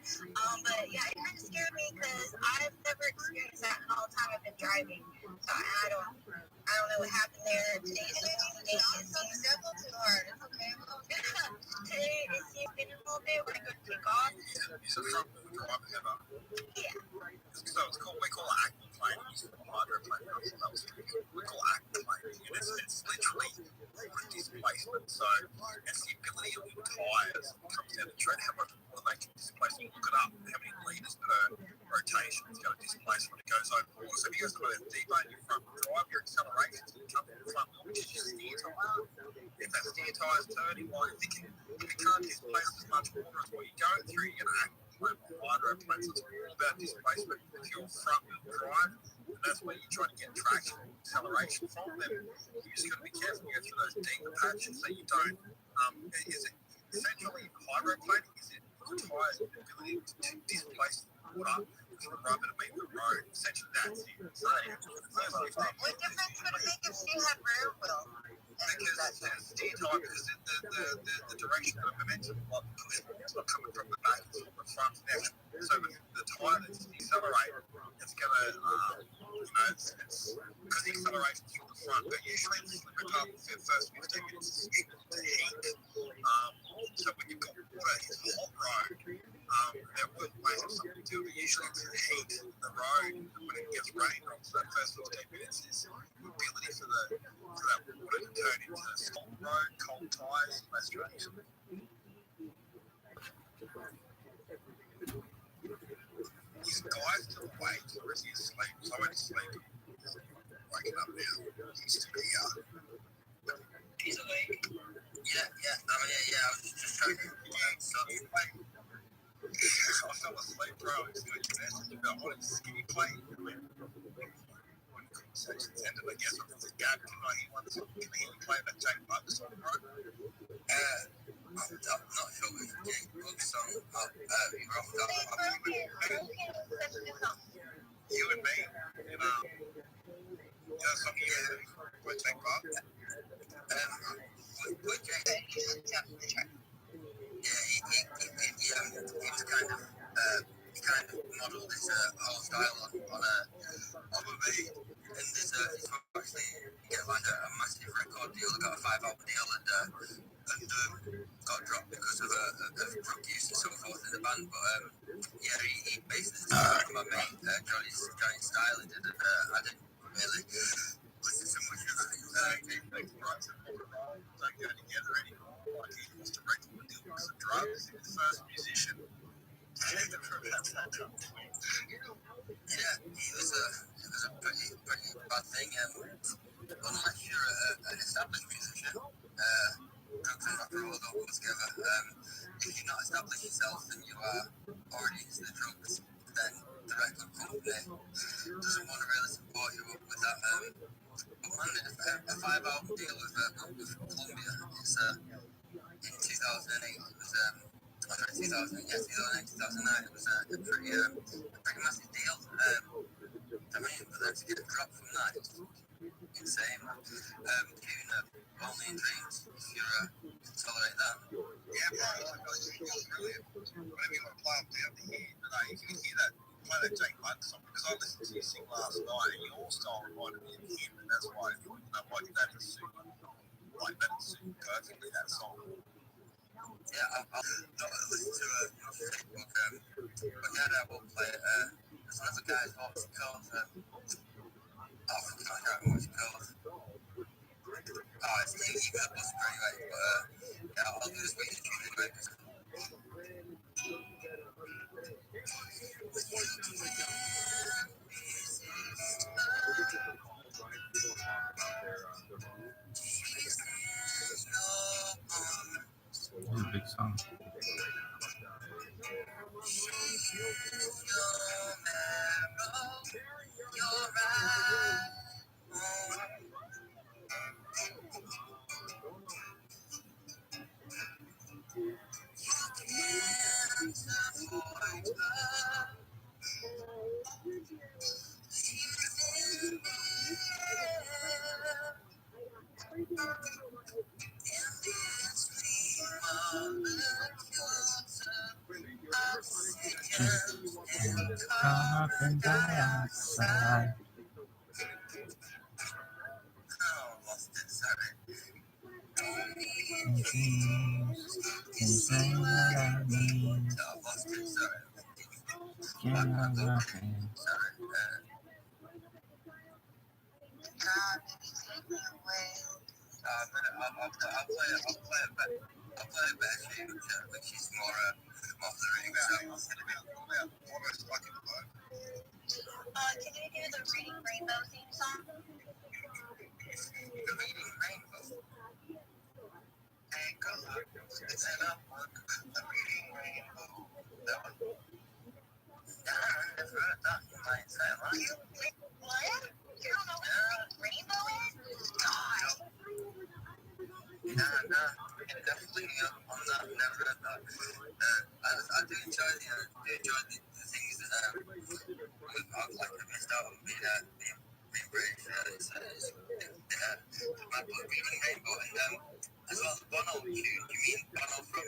But yeah, it kind of scared me because I've never experienced that in all the time I've been driving. So I don't know what happened there. Today it seems too hard. It's okay. Today it seems getting a little bit when I go to take off. So from whatever. Yeah. So it's called, we call it aquaplaning. We call aquaplaning. And it's literally water displacement. So it's the ability of your tires comes down to try to how much water they can displace. You look it up, how many litres per rotation it's going to displace when it goes over water. So if you guys got a deep in your front drive, your acceleration is going to come from the front wheel, which is your steer tire. If that steer tire is turning, well, if you can't displace as much water as what you're going through, you're going to hydroplanes. It's all about displacement. If you're front wheel drive, and that's where you're trying to get traction and acceleration from, then you just got to be careful. You go through those deeper patches so you don't. Is it essentially hydroplaning? Is it the tire's ability to displace water from the rubber to meet the road? Essentially, that's it. So the first 15 What difference would it make if you have rear wheel? because the steer tire, because the direction of momentum, like it's not coming from the back, it's from the front naturally. So the tire that's decelerating, it's going to, it's because the acceleration's from the front, but usually it's slipping up for the first 15 minutes to heat. So when you've got water, it's a hot road. That will have something to do with it. Usually it's the heat in the road, and when it gets rain on for that first 15 minutes, is the ability for that water to turn into a small road, cold tires, less traction. His guy's still awake, or is he asleep? So I went to sleep. Waking up now. He's still here. He's awake. Yeah. I was just trying to I fell asleep, bro. It's good message about what is skinny plate. When the conversation's ended, I guess it's a gap. He wants to play about Jake Bugs on the road. I'm not sure which Jake Bugs song. You and me, something you and me, with Jake Bugs. With Jake, he was kind of modeled his whole style on a me. And he's actually like a massive record deal. Got a 5-album deal and got dropped because of drug use and so forth in the band. But he based his style on my mate Johnny's style. He did it. I didn't really listen to much of it. Don't go together anymore. Like he used to regularly deal with some drugs. He was the first musician. Yeah, he was a pretty bad thing. Unless you're an established musician, drugs and rock and roll don't go together. If you're not established yourself and you are already into the drugs, then the record company doesn't want to really support you with that. But man, a 5-album deal with Columbia, it's in 2008. It was 2008, 2009. It was a pretty massive deal. For them to get a drop from that, it's insane. Only in dreams, if you can tolerate that. Yeah, bro, it's brilliant. Whenever you want to play up down to here, if you can hear that, play that Jake Bugs song, because I listened to you sing last night, and your style reminded me of him, and that's why that is super, that is super perfectly, that song. Yeah, I'll listen to Facebook, but yeah, I will play it. There's another guy's voice called after finding out what it's called. Oh, it's you got a bus anyway, but yeah, I'll do this week anyway. That's a big song. Carbon dioxide. Oh, lost it, sorry. Can say what I mean. Oh, lost it, sorry. Skin of nothing. Sorry. God, maybe take me away. I'll play it better for you, which is more for the reading song. Almost like it was. Can you do the Reading Rainbow theme song? The reading rainbow. Hey, come on. It's an upward. The reading rainbow. That one. I never thought you might say like you. What? You don't know what the Reading Rainbow is? God. No, definitely on that. Never thought. I do enjoy the things that I've like missed out on being British. My book reading rainbow and as well as Bono. You mean Bono from?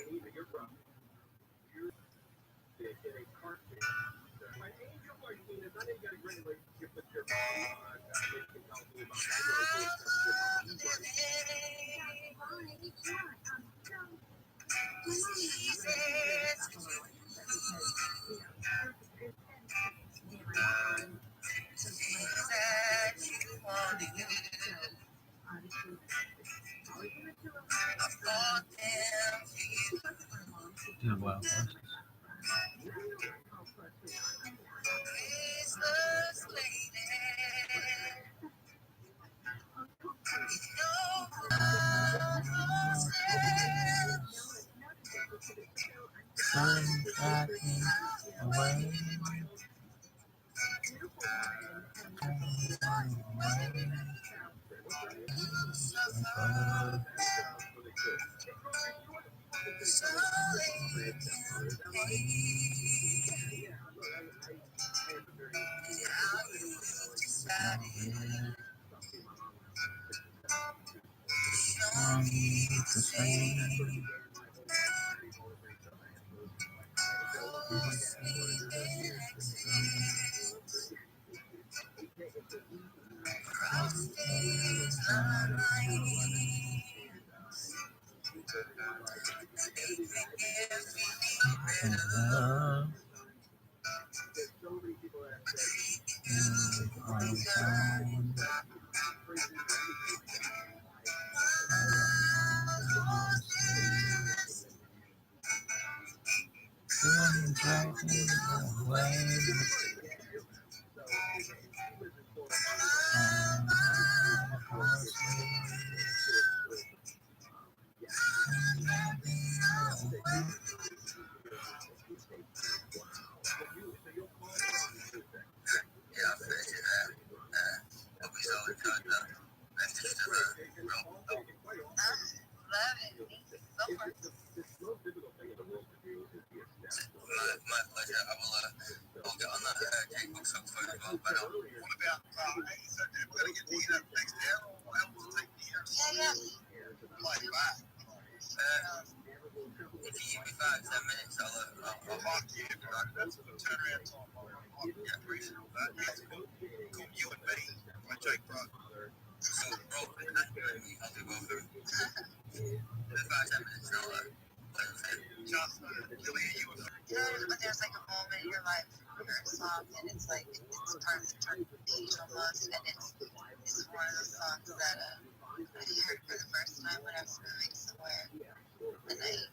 Yeah, well, sun driving away. Driving away. Yeah, I've finished it there. But we so enjoyed that. And just Love it. Thank you so much. my pleasure. I'll get on that J-Book song for you as well. But what about, so we're going to get to you next hour, or what else will take you? Yeah. Play back. If you give me 5-10 minutes, I'll mark you. That's a turnaround time. Yeah, appreciate that. Call you and me. My Jake Brad. So, Rob, and me, I'll do both of them. 5-10 minutes, I'll play the same. Just, Julia, you and but there's like a moment in your life where a song and it's like it's part of the page almost, and it's one of those songs that I heard for the first time when I was moving somewhere, and it'll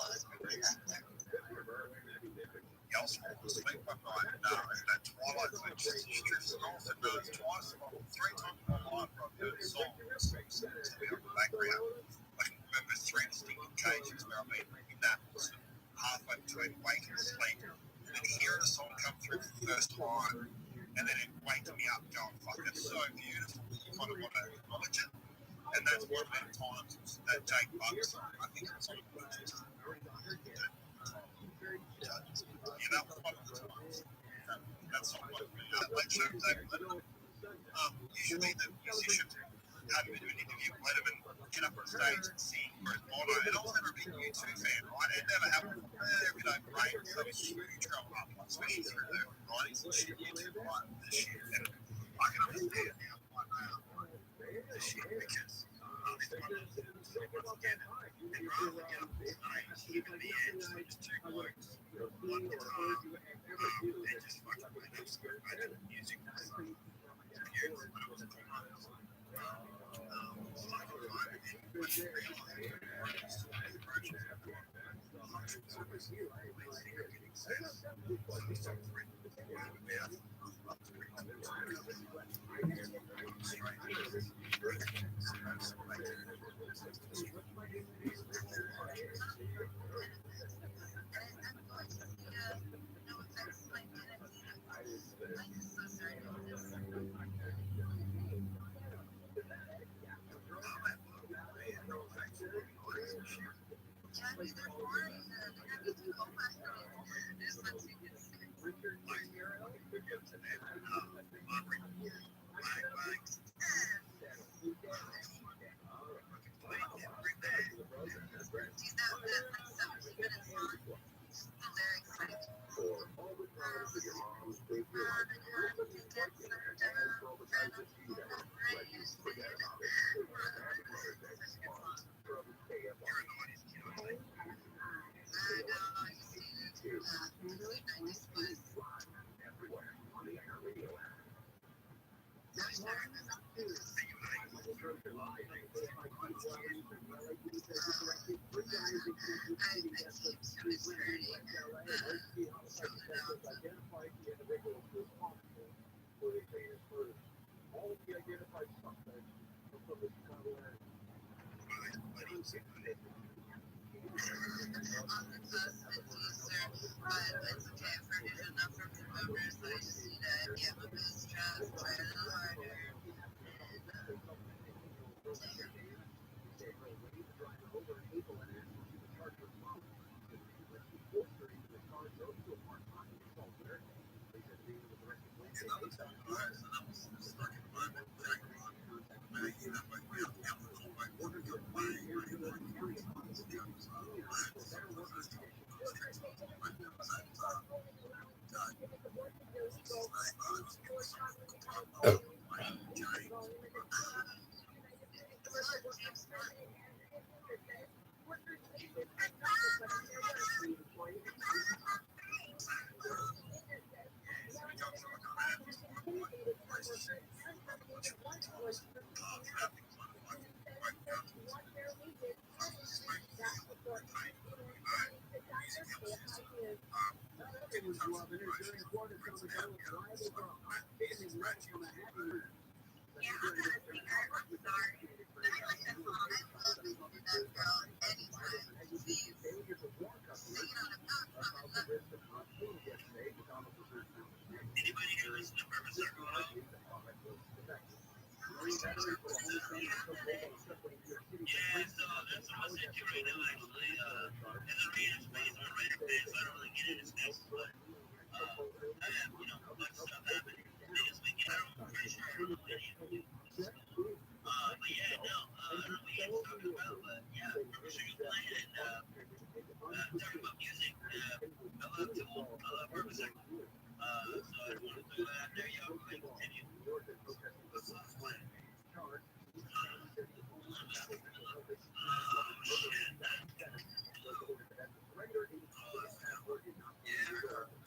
always bring me back there. Else fall asleep one night and that twilight zone just drifts off and twice or 3 times in my life I've heard songs to be on the background. I can remember 3 distinct occasions where I've been in that sort of halfway between wake and sleep and hearing a song come through for the first time and then it wakes me up going, fuck, that's so beautiful. You kind of want to acknowledge it. And that's one of the times that Jake Buck song, I think it was on Bluetooth. Yeah, that was one of the times. That song was like show David Letterman. Usually the musician had him do an interview with Letterman, get up on stage and sing for his motto. And I was never a big U2 fan, right? It never happened for me. Every day break, so it was huge growing up, especially through the 90s and shit. U2 like the shit. And I can understand now why the shit because it's once again, and rather than get up on stage, even the edge, so just 2 blokes, one guitar, and just fucking playing absolute magic music. It's beautiful, but it was a time. It's like a time, and then when you realise the approaches of the functions of this, when you're getting success, you start to read the word of mouth. It's pretty cool.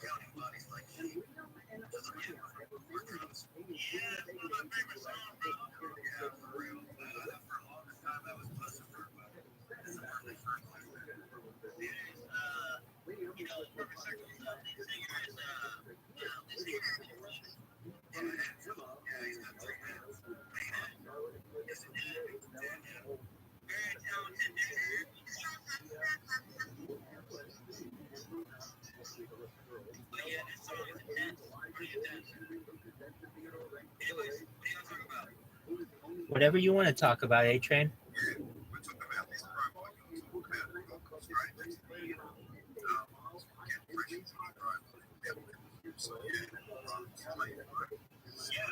counting bodies like sheep. Just like war drums. Yeah, it's one of my favorite songs, bro. Yeah, for real. For the longest time, that was Pussifer, but it's a perfect first place. It is, you know, Perfect Circle's lead singer is, this singer is Russian. Yeah, he's got 3 hands. Yes, it did. Yeah. Very talented dude. But yeah, this song is intense. Pretty intense. Anyways, what are you gonna talk about? Whatever you want to talk about, A-Train. We're talking about these crime volumes. We're about the Gold Coast strikers. Getting pressure to the crime. So yeah,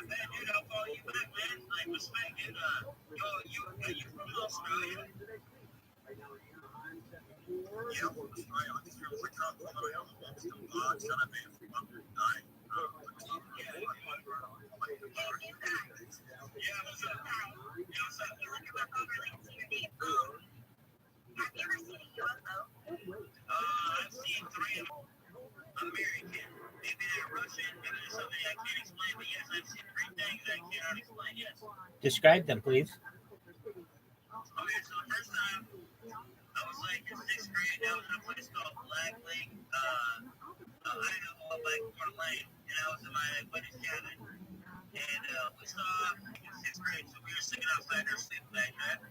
man, dude, I'll follow you back, man. Like, respect, dude. You from Australia? Yeah, I'm from Australia. I just feel like I'm from Australia. I'm still God, son of man, from under the night. Yeah, what's up? Yeah, what's up? Have you ever seen a UFO? I've seen 3 of them. I'm American. Maybe they're Russian. Maybe there's something I can't explain. But yes, I've seen 3 things I cannot explain. Yes. Describe them, please. Okay, so the first time I was like in 6th grade. That was in a place called Black Lake, Idaho, like Fort Lane, and I was in my buddy's cabin. And we saw in 6th grade, so we were sitting outside our sleeping bag, right?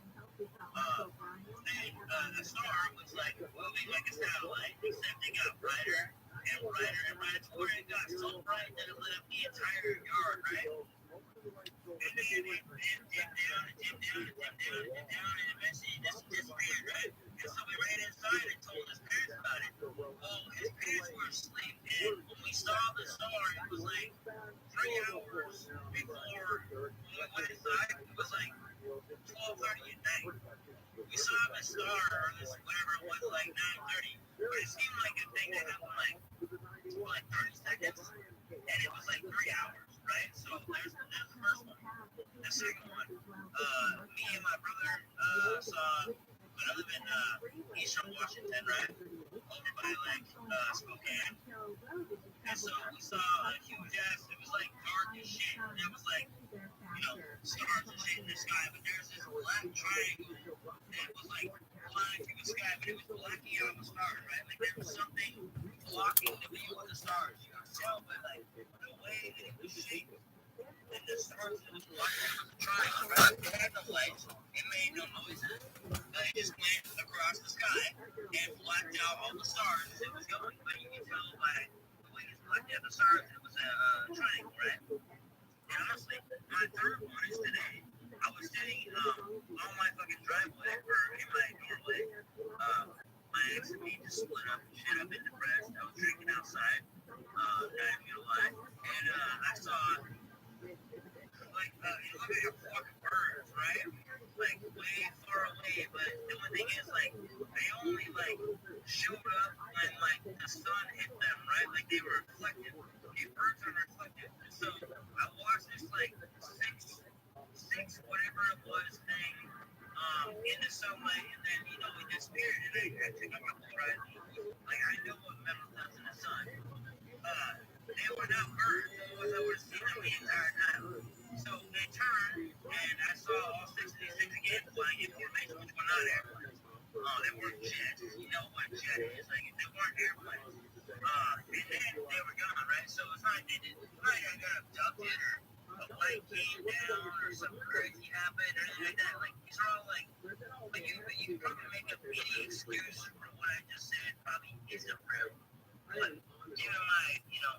The star was like moving like a satellite, except it got brighter and brighter and brighter to where it got so bright that it lit up the entire yard, right? And then it dipped down and dipped down and dipped down and dipped down, and eventually it just disappeared, right? And so we ran inside and told his parents about it. Well, his parents were asleep, and when we saw the star, it was like 3 hours before we went inside. It was like 12:30 at night. We saw the star, or this whatever it was, like 9:30. But it seemed like a thing that happened like 30 seconds, and it was like 3 hours, right? So there's the first one. The second one, me and my brother saw, but I live in Eastern Washington, right? Over by like Spokane. And so we saw a huge ass, it was like dark as shit, and it was like, you know, stars and shit in the sky, but there's this black triangle that was like flying through the sky, but it was blocking out the stars, right? Like there was something blocking the view of the stars. You could tell, but like the way that it was shaped, and the stars that was blocking out the triangle, right? It had no lights, it made no noises, but it just went across the sky and blacked out all the stars as it was going. But you can tell by the way it's blacked out the stars, it was a triangle, right? And honestly, my third one is today. I was sitting on my fucking driveway, or in my doorway. My ex and me just split up and shit. I've been depressed. I was drinking outside. Not even gonna lie. And I saw, like, you look at your fucking birds, right? Like, way far away. But the one thing is, like, they only, like, showed up when, like, the sun hit them, right? Like, they were reflective. These birds are reflective. So I watched this, like, six whatever it was thing in the sunlight, and then, you know, it disappeared, and I took out my horizon. Like, I know what metal does in the sun. They were not birds, otherwise I would have seen them the entire time. So they turned, and I saw all 6 of these things again flying in formation, which were not airplanes. They weren't jets. You know what jet is. Like, they weren't airplanes. And then they were gone, right? So it's not like they did. It's not like I got abducted or a light came down or something crazy happened or anything like that. Like, these are all like you can probably make a mini excuse for what I just said. Probably isn't real. But given my, you know,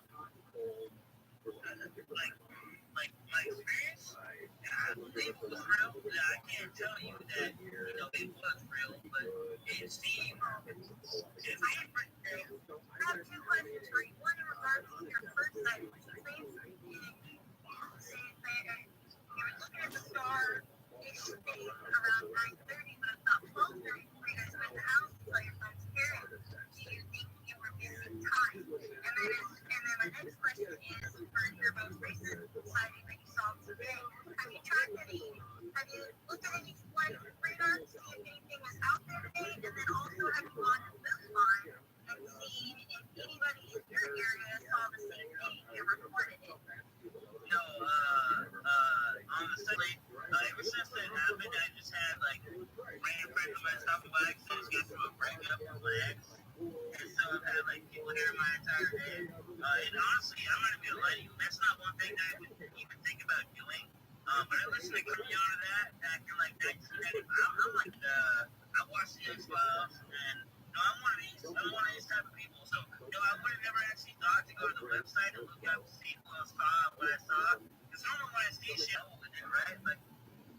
like my experience, I believe it was real. I can't tell you that, you know, it was real, but it seemed different. I have 2 questions for you. One in regards to your first sighting. Please, you were looking at the star. It should be around 9:30, but about 12:30 before you guys went in the house to tell your friends parents. Do you think you were missing time? And then my next question is for your most recent sighting that you saw today. Have you tracked any? Have you looked at any flight radar to see if anything was out there today? And then also, have you gone to this line And so I've had like people here my entire day. And honestly, I'm not even gonna lie to you. That's not one thing that I would even think about doing. But I listened to Coming Out of that back in like 1995. I'm like, I watched the X-Files, and I'm one of these type of people. So I would have never actually thought to go to the website and look up, see who else saw what I saw. Because normally when I see shit, I will do, right? Like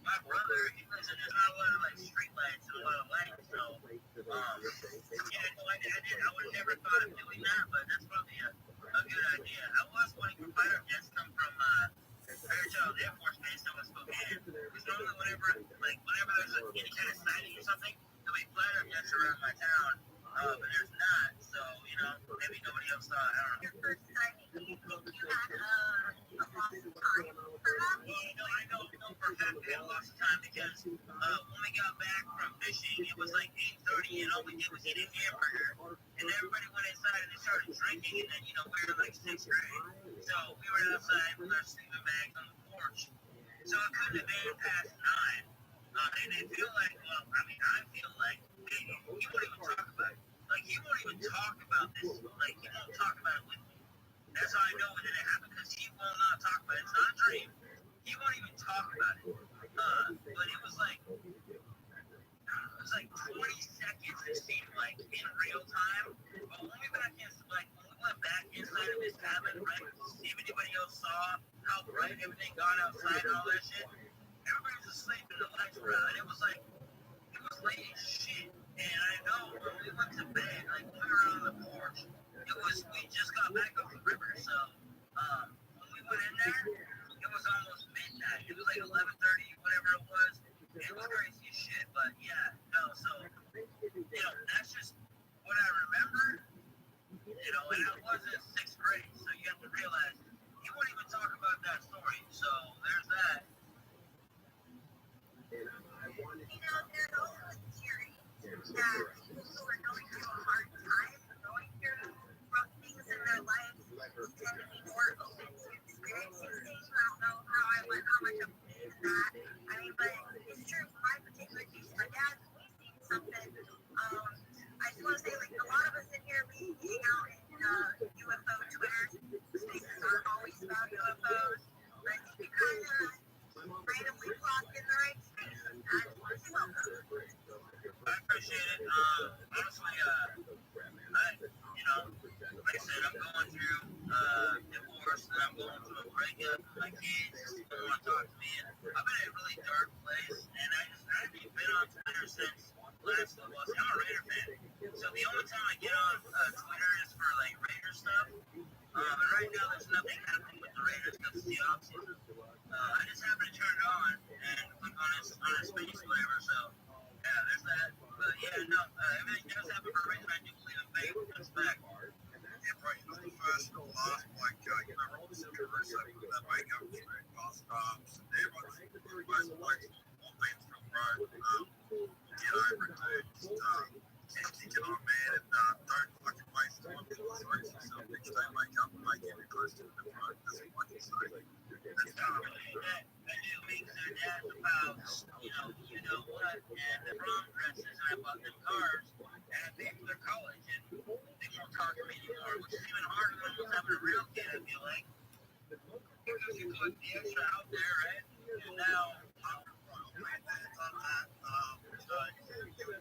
my brother, he lives in, there's not a lot of like street lights and a lot of lights, so yeah, no, I would have never thought of doing that, but that's probably a good idea. I was wanting to fighter jets come from Fairchild Air Force Base that was Spokane, because normally whenever there's any kind of sighting or something, there'll be fighter jets around my town, but there's not, so, maybe nobody else saw it, I don't know. Your first sighting, do you think you had a loss of time for that? I know for a fact we had lots of time because when we got back from fishing, it was like 8:30, and all we did was eat a hamburger, and everybody went inside and they started drinking, and then, we were in like 6th grade, so we were outside with our sleeping bags on the porch, so it couldn't have been past 9, and I feel like, hey, he won't even talk about it, like, he won't even talk about this, like, he won't talk about it with me. That's how I know it didn't happen, because he will not talk about it. It's not a dream. He won't even talk about it. But it was like 20 seconds, it seemed like, in real time. But when we went back inside of his cabin, right, to see if anybody else saw how bright everything got outside and all that shit, everybody was asleep and the lights were out. And it was late as shit. And I know when we went to bed, like when we were on the porch, we just got back up the river. So when we went in there, it was almost midnight. It was like 11:30, whatever it was. It was crazy as shit. But yeah, no. So that's just what I remember. And I was in 6th grade, so you have to realize he won't even talk about that story. So there's that. There's also a theory that people who are going through a hard time, going through rough things in their life, tend to be more open to experiencing things. I don't know how much I'm believe in that. I mean, but it's true. For my particular case, my dad, we've seen something. I just want to say, like, a lot of us in here, we hang out in UFO Twitter spaces aren't always about UFOs. But I think you kind of randomly plopped in the right space. I just want to say welcome. I appreciate it. Honestly, like I said, I'm going through divorce, and I'm going through a breakup. My kids don't want to talk to me, and I've been in a really dark place, and I haven't even been on Twitter since last football season. I'm a Raider fan, so the only time I get on Twitter is for like Raider stuff. And right now, there's nothing happening with the Raiders because it's the offseason. I just happened to turn it on and click on his face, whatever. So yeah, there's that. But yeah, no, everything does happen for a reason. I do believe in fate. That's back. Yeah, bro, the first or last, like, all this universe, that make up for it, past some day runs, most blokes, all things from road, get over it, dude, just keep it on, man, and don't fucking waste time, sorry for yourself, each day wake up and make every close to the road, that's what I can say. That's kind of I do make their dads about, what, and the prom dresses, and I bought them cars, and I paid for their college, and they won't talk to me anymore, which is even harder than almost having a real kid, I feel like. Because you put the extra out there, right? And now, you're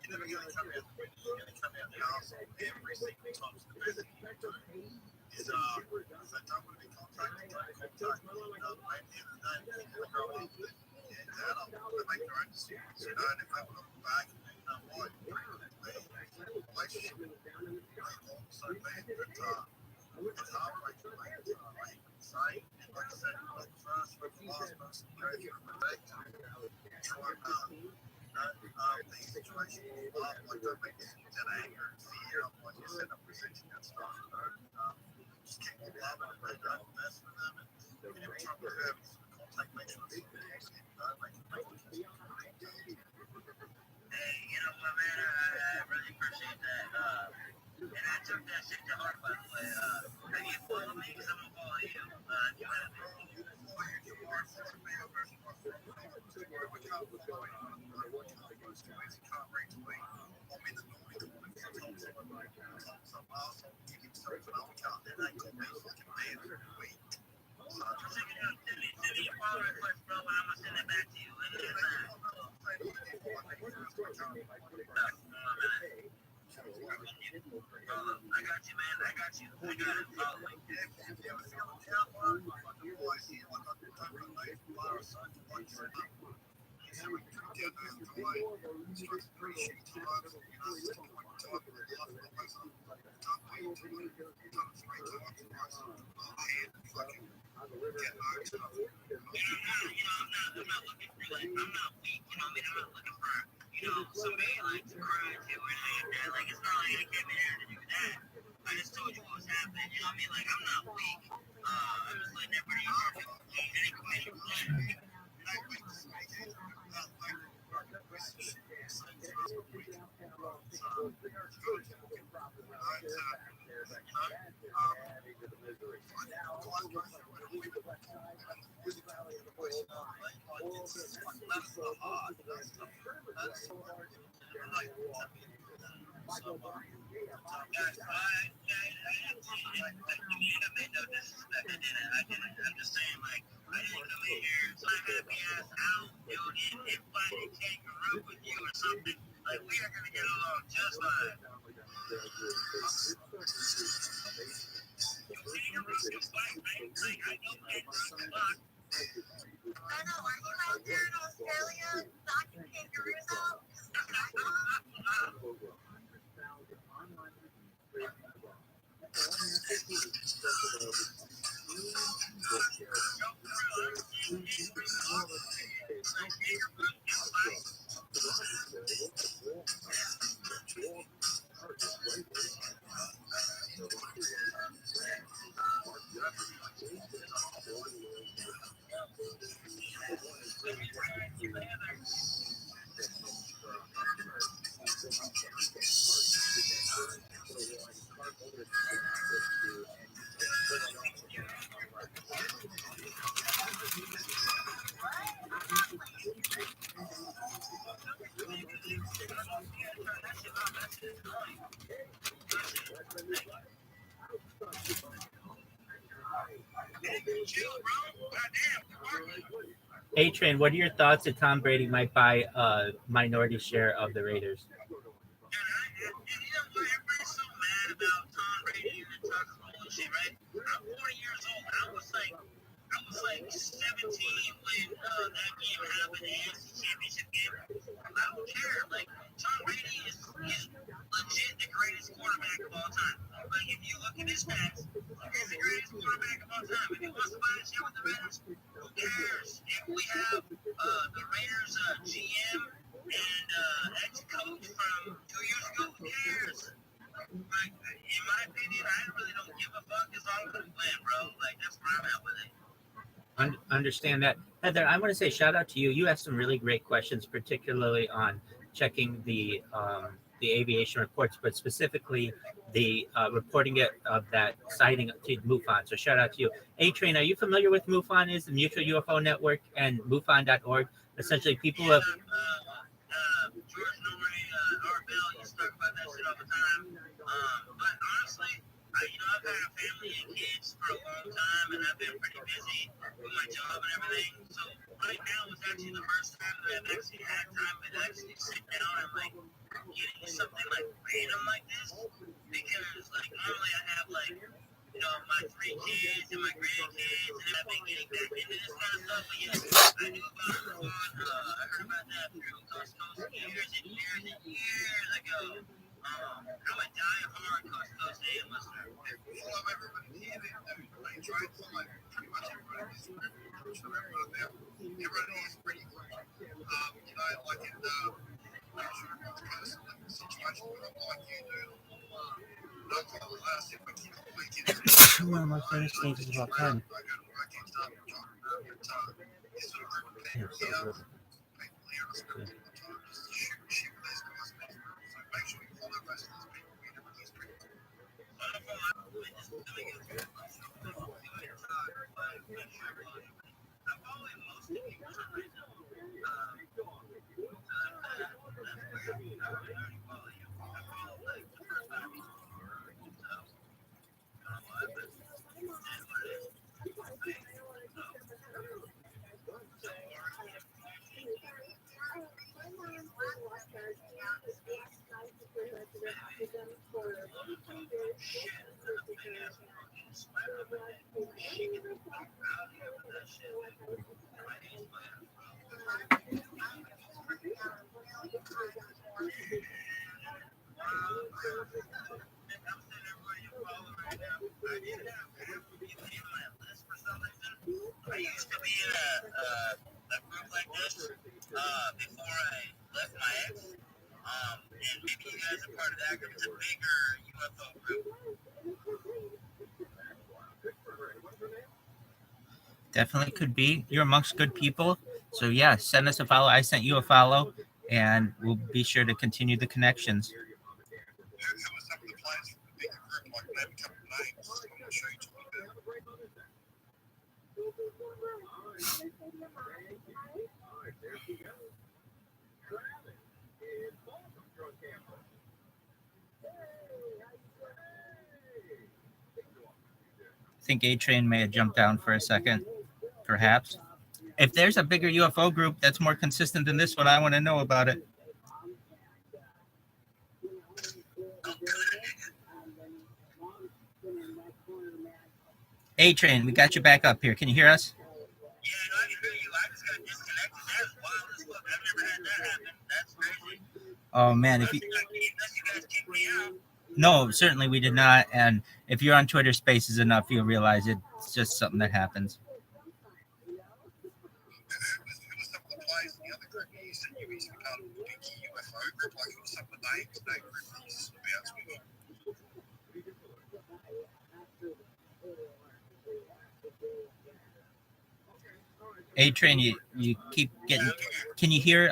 never going to come out the house every single time. So the best thing you can do is don't want to be contacted, don't contact me. At the end of the day, if you're growing up with Dad, I'm going to make your own decisions, and if I want to go back and why relationship really long, so bad, but it's hard to make it like say, and like I said, like the first or the last person to go through a mistake, try and these situations, like don't make decisions in anger and fear, like you said, I'm presenting that stuff, just keep them loving and don't mess with them, and every time we have contact, make sure it's make it hey, you know what, man, I really appreciate that, and I took that shit to heart, by the way. Have you followed me? Because I'm going to follow you. If you have follow request, bro, and I'm gonna send it back to you. I got you, man. I got you. I got it. Follow me. I'm not looking for like, I'm not weak, you know what I mean? I'm not looking for, somebody like to cry to or anything like that. Like, it's not like I came in here to do that. I just told you what was happening, you know what I mean? Like, I'm not weak. I'm just letting everybody know. I'm just saying, like, I didn't come in here, so I happy ass out, dude, and everybody can't root with you or something. Like, we are gonna get along just fine. I know, are you out there in Australia knocking kangaroos out? A-Train, what are your thoughts that Tom Brady might buy a minority share of the Raiders? And you know what? Everybody's so mad about Tom Brady and the Tucker Bowl and shit, right? I'm 40 years old. I was like 17 when that game happened, the AFC Championship game. I don't care. Like, Tom Brady is legit the greatest quarterback of all time. Like, if you look at his stats, he's the greatest quarterback of all time. If he wants to buy a share with the Raiders, who cares? If we have the Raiders GM and ex-coach from 2 years ago, who cares? Like, in my opinion, I really don't give a fuck as long as we win, bro. Like, that's where I'm at with it. Understand that. Heather, I want to say shout out to you. You asked some really great questions, particularly on checking the aviation reports, but specifically the reporting of that sighting to MUFON. So shout out to you. A-Train, are you familiar with MUFON? Is the Mutual UFO Network and MUFON.org? Essentially, people have... George Norrie, Art Bell used to talk about that shit all the time. But honestly, I've had a family and kids for a long time, and I've been pretty busy with my job and everything. So right now is actually the first time that I've actually had time to actually sit down and like get into something like random like this. Because like normally I have like my 3 kids and my grandkids, and I've been getting back into this kind of stuff. But yeah, I knew about it. I heard about that through Coast to Coast years and years and years ago. I'm a die-hard Coast to Coast AM listener. Follow everybody. I try to follow pretty much everybody. Everybody is pretty cool. Like in the situation, like you do. One of my favorite stages of all time. Yeah, so good. Yeah. I used to be in a group like this before I left my ex. And maybe you guys are part of that group. It's a bigger UFO group. Definitely could be. You're amongst good people. So yeah, send us a follow. I sent you a follow, and we'll be sure to continue the connections. Who was some of the players from the bigger group? Like name a couple of names. I'm not sure you're talking about. I think A-Train may have jumped down for a second, perhaps. If there's a bigger UFO group that's more consistent than this one, I want to know about it. A-Train, we got you back up here. Can you hear us? Yeah, no, I can hear you. I just got disconnected. That's wild as fuck. I've never had that happen. That's crazy. Oh, man. Unless you guys kicked me out. No, certainly we did not. And if you're on Twitter Spaces enough, you'll realize it's just something that happens. Who was some of the players in the other group? You said you used to be part of a big UFO group. Like, who was some of the names of that group that you used to be out with? A-Train, you keep getting... Can you hear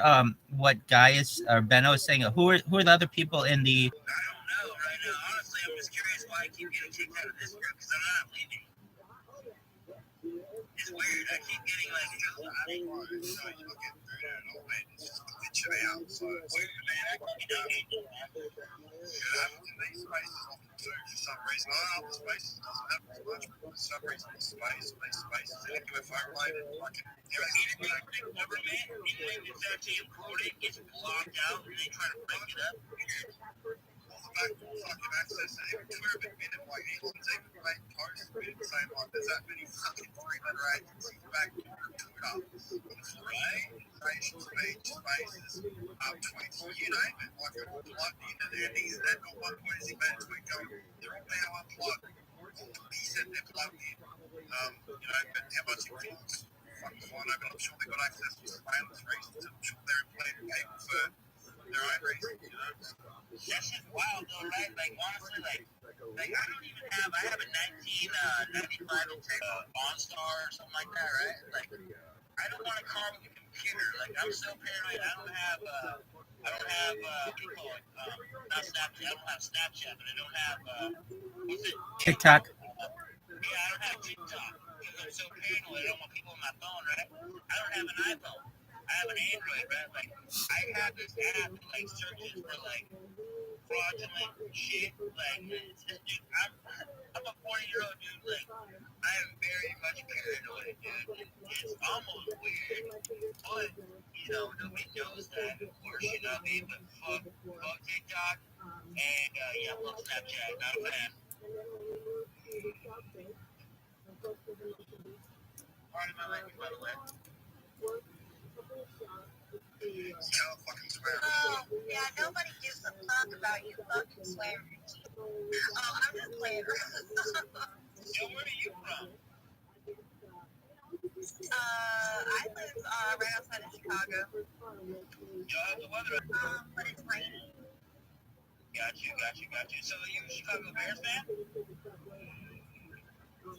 what Guy is, or Benno is saying? Who are the other people in the... I don't know right now. Honestly, I'm just curious why I keep getting kicked out of this group because I'm not leaving. It's weird. I keep getting like... So you're not getting through that at all, man. It's just glitching out. So it's weird, man. I keep getting in these spaces often too, for some reason. I don't know if the spaces doesn't happen as much, but for some reason the spaces are UFO related. Like, anything government, anything that's actually important gets blocked out and they try to break it up. Well, the fact that fucking access to even Twitter been been like Elon's even made posts been saying like there's that many fucking 300 agencies back to Twitter. Right? Information speech, spaces, tweets, you name it. Like it all plugged into there. And at one point as he made a tweet going, they're all now unplugged. He said they're plugged in. But how much influence? Fucking fine, but I'm sure they got access to surveillance reasons. I'm sure they're implanting people for their own reasons, That's just wild though, right? Like honestly, like I don't even have. I have a 1995 OnStar or something like that, right? Like I don't want a car with a computer. Like I'm so paranoid. I don't have what do you call it? Not Snapchat. I don't have Snapchat, but I don't have what's it? TikTok. Yeah, I don't have TikTok because I'm so paranoid. I don't want people on my phone, right? I don't have an iPhone. I have an Android, right? Like I have this app that like searches for like fraudulent shit. Like it's just, dude, I'm a 40-year-old dude. Like I am very much paranoid, dude. It's almost weird, but nobody knows that, of course. You know what I mean? But fuck TikTok and yeah, fuck Snapchat. Not a fan. Pardon my language, by the way. Yeah, nobody gives a fuck about you fucking swearing. Oh, I'm just playing. So where are you from? I live right outside of Chicago. Y'all have the weather. But it's raining. Got you. So are you a Chicago Bears fan? No.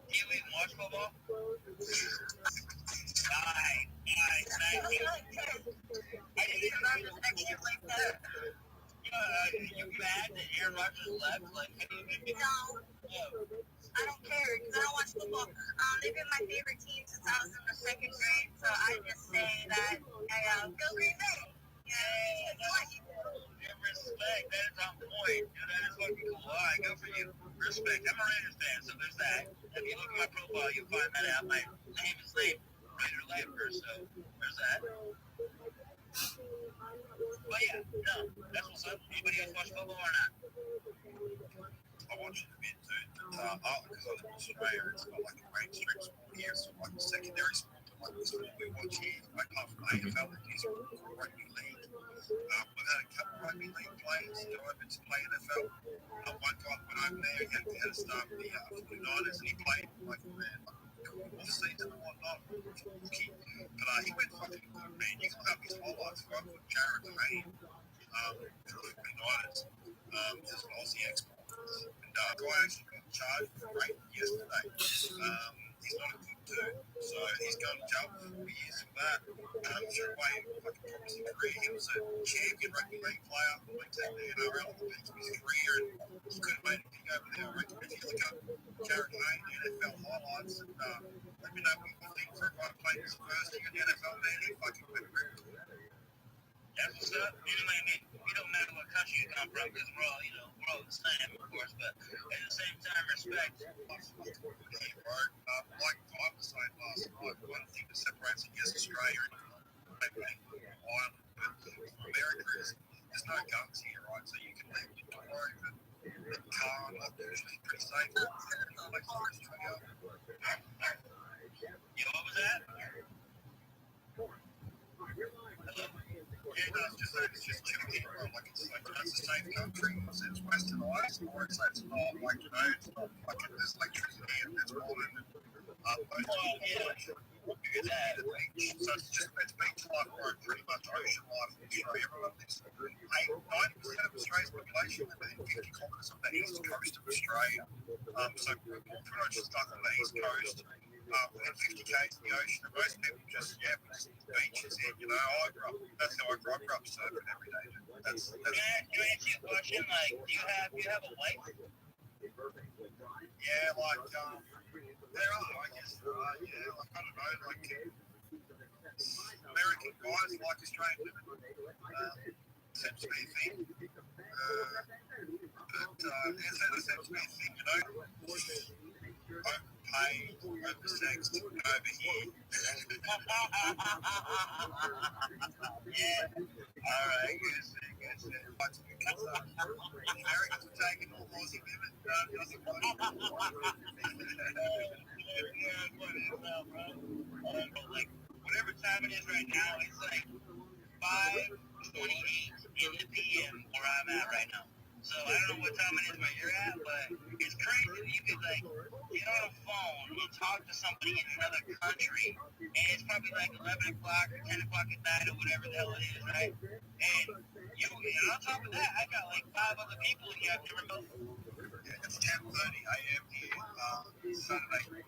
Do you even watch football? Nice. I didn't even know I can't like that. You mad that Aaron Rodgers left? Like, No. I don't care because I don't watch football. They've been my favorite team since I was in the second grade, so I just say that go Green Bay. Respect, that is on point. That is fucking cool. All right, go for you. Respect. I'm a Raiders fan, so there's that. If you look at my profile, you'll find that out. My name is Raider Lifer, so there's that. But yeah, no, that's what's up. Anybody else watch football or not? I watch it a bit too, but because I live in Australia, it's not like a mainstream sport here, it's like a secondary sport, but like the sport we watch here, like half of the AFL, it's rugby league. We've had a couple of rugby league players go over to play NFL. One guy went over there, he had to start with the 49ers, and he played like off season and whatnot. Rookie. But he went fucking good, man. You can look up his highlights. A guy called Jared Hayne for the 49ers. Just an Aussie export. And a guy actually got charged for rape yesterday. He's not a good dude, so he's going to jail for 4 years for that. Straight away, fucking promising career. He was a champion rugby league player. Went to the NRL at the end of his career, and he could have made a kick over there. I reckon if you look up Jared Hayne, NFL highlights, and let me know what you think for a guy playing his first year in the NFL, man. He fucking went very good. That's what's up. Anyway, I mean, we don't matter what country you come from because we're all the same, of course, but at the same time, respect. Like I was saying last night, one thing that separates, I guess, Australia and Ireland, but America is there's no guns here, right? So you can leave your door open, the car, like, usually pretty safe. Like, Yo, what was that? yeah, no, it's just chill here, bro. Like, it's a safe country. It's westernized, or it's not, like, it's not fucking, there's electricity and there's water and so it's beach life, or pretty much ocean life in Australia. Everyone lives 90% of Australia's population live within 50 kilometres of the east coast of Australia. So we're pretty much stuck on the east coast. Within 50 k's of the ocean, and most people just beaches in. That's how I grew up surfing every day. That's Can I ask you a question? Like, do you have a wife? yeah, like there are, I guess there are. Yeah, like I don't know, like American guys like Australian women. Seems to be a thing. But it seems to be a thing, overpaid, oversexed, over here. Yeah. All right, good. Americans are taking all Aussie women. Like, whatever time it is right now, it's like 5:28 in the PM where I'm at right now. So I don't know what time it is where you're at, but it's crazy that you could like get on a phone and talk to somebody in another country, and it's probably like 11 o'clock or 10 o'clock at night or whatever the hell it is, right? And on top of that, I got like 5 other people here I've never met. Yeah, it's 10:30 a.m. here, Saturday.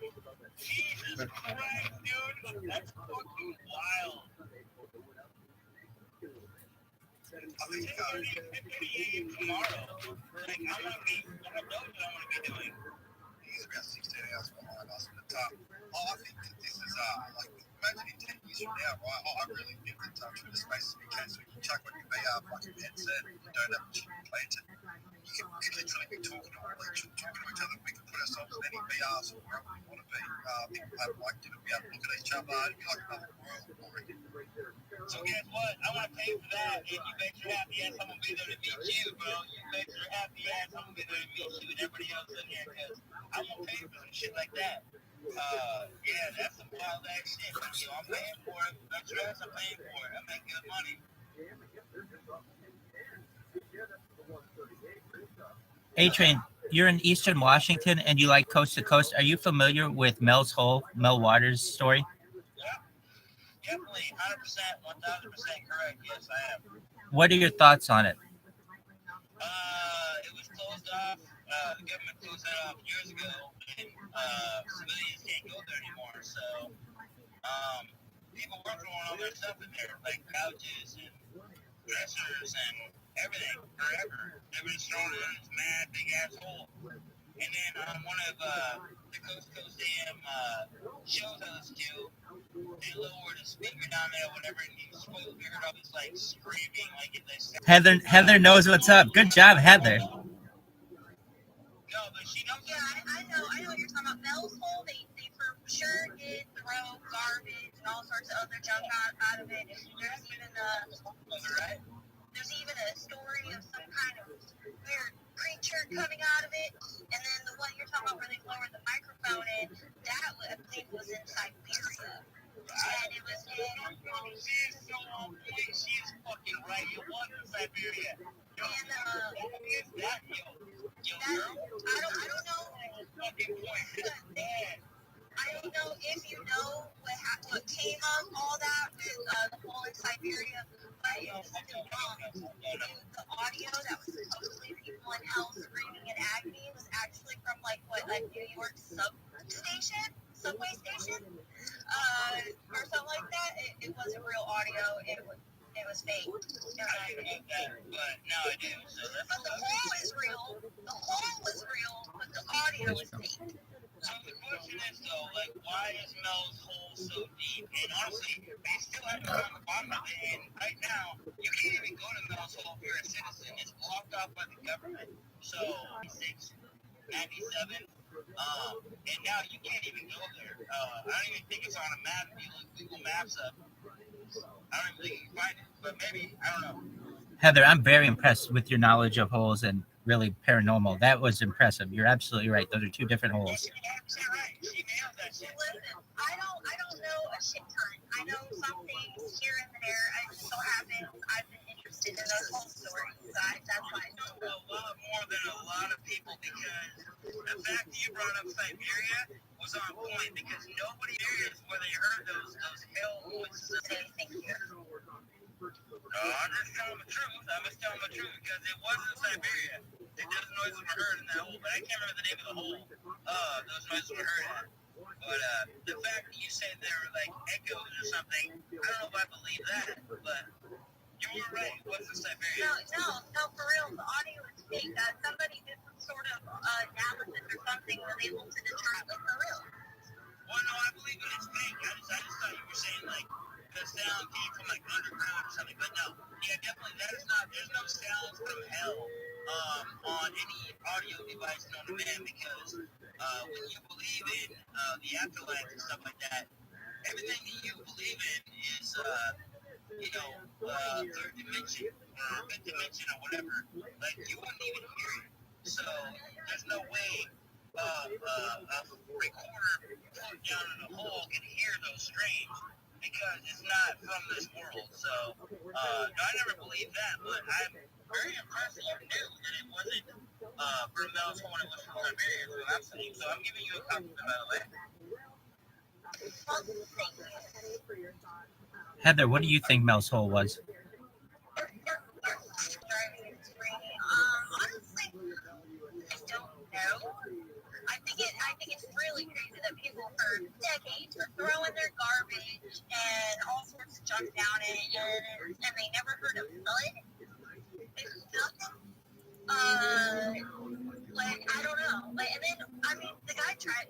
Jesus Christ, dude, that's fucking wild. I think Tomorrow, like I know what I want to be doing. he's about 16 hours behind us. But I think that this is like imagine in 10 years from now, right? I really think in touch with the spaces we can, so we can chuck on your VR fucking headset. You don't have to plant it. You can literally be talking to each other. We can put ourselves in any VRs or wherever we want to be. People have like be able to look at each other. It'd be like another world. So guess what? I want to pay for that, and you bet your happy ass I'm going to be there to meet you, bro. You bet your happy ass I'm going to be there to meet you and everybody else in here, because I'm going to pay for some shit like that. Yeah, that's some wild ass shit. I'm paying for it. Bet your ass I'm paying for it. I make good money. A-Train, you're in Eastern Washington and you like Coast to Coast. Are you familiar with Mel's Hole, Mel Waters' story? Definitely 100%, 1000% correct. Yes, I am. What are your thoughts on it? It was closed off. The government closed that off years ago, and civilians can't go there anymore. So, people were throwing all their stuff in there, like couches and dressers and everything, forever. They were just throwing it in this mad big ass hole. And then one of the Coast to Coast AM shows I listened to, they lowered a speaker down there, whatever, and you supposed to hear all this like screaming, like if they said. Heather knows what's up. Good job, Heather. No, but she knows. Yeah, I know what you're talking about. Mel's Hole, they for sure did throw garbage and all sorts of other junk out of it. There's even a story of some kind of weird creature coming out of it, and then the one you're talking about where they lowered the microphone in, that I believe was in Siberia. And it was She's so on point. She's fucking right. like you want from Siberia. And that, I don't know. Fucking point. I don't know if you know what came of all that with the hole in Siberia, but it's still wrong. The audio that was supposedly people in hell screaming in agony was actually from like a New York subway station, or something like that. It wasn't real audio. It was fake. I didn't get that, but now I do. So that's But the hole is real. The hole was real, but the audio is fake. So the question is though, like, why is Mel's hole so deep? And honestly, they still haven't found the bottom of it. And right now, you can't even go to Mel's hole if you're a citizen. It's blocked off by the government. So 97. And now you can't even go there. I don't even think it's on a map. If you look Google Maps up, I don't even think you can find it. But maybe, I don't know. Heather, I'm very impressed with your knowledge of holes and really paranormal. That was impressive. You're absolutely right. Those are two different holes. She's right. She nailed that shit. Listen, I don't know a shit ton. I know some things here and there. I just so happens I've been interested in those whole stories. That's why I know A lot more than a lot of people, because the fact that you brought up Siberia was on point, because nobody cares whether you heard those hell voices. anything here. No, I'm just telling the truth. I'm just telling the truth, because it wasn't Siberia. Those noises were heard in that hole, but I can't remember the name of the hole. Those noises were heard in. But the fact that you said there were like echoes or something, I don't know if I believe that, but you were right. It wasn't Siberia. No, for real. The audio is fake. Somebody did some sort of analysis or something, was able to determine it for real. Well, no, I believe it is fake. I just thought you were saying like the sound came from like underground or something, but no. Yeah, definitely. There's no sounds from hell on any audio device known to man, because when you believe in the afterlife and stuff like that, everything that you believe in is third dimension or fifth dimension or whatever. Like, you wouldn't even hear it. So there's no way a recorder put down in a hole can hear those strains, because it's not from this world. So no, I never believed that, but I'm very impressed that you knew that it wasn't from Mel's hole, it was from Siberia, is what I'm saying. So I'm giving you a compliment, by the way. Heather, what do you think Mel's hole was? Honestly, I don't know. I think it's really crazy that people for decades were throwing their garbage and all sorts of junk down it, and they never heard of blood. There's nothing. I don't know. And then, I mean, the guy said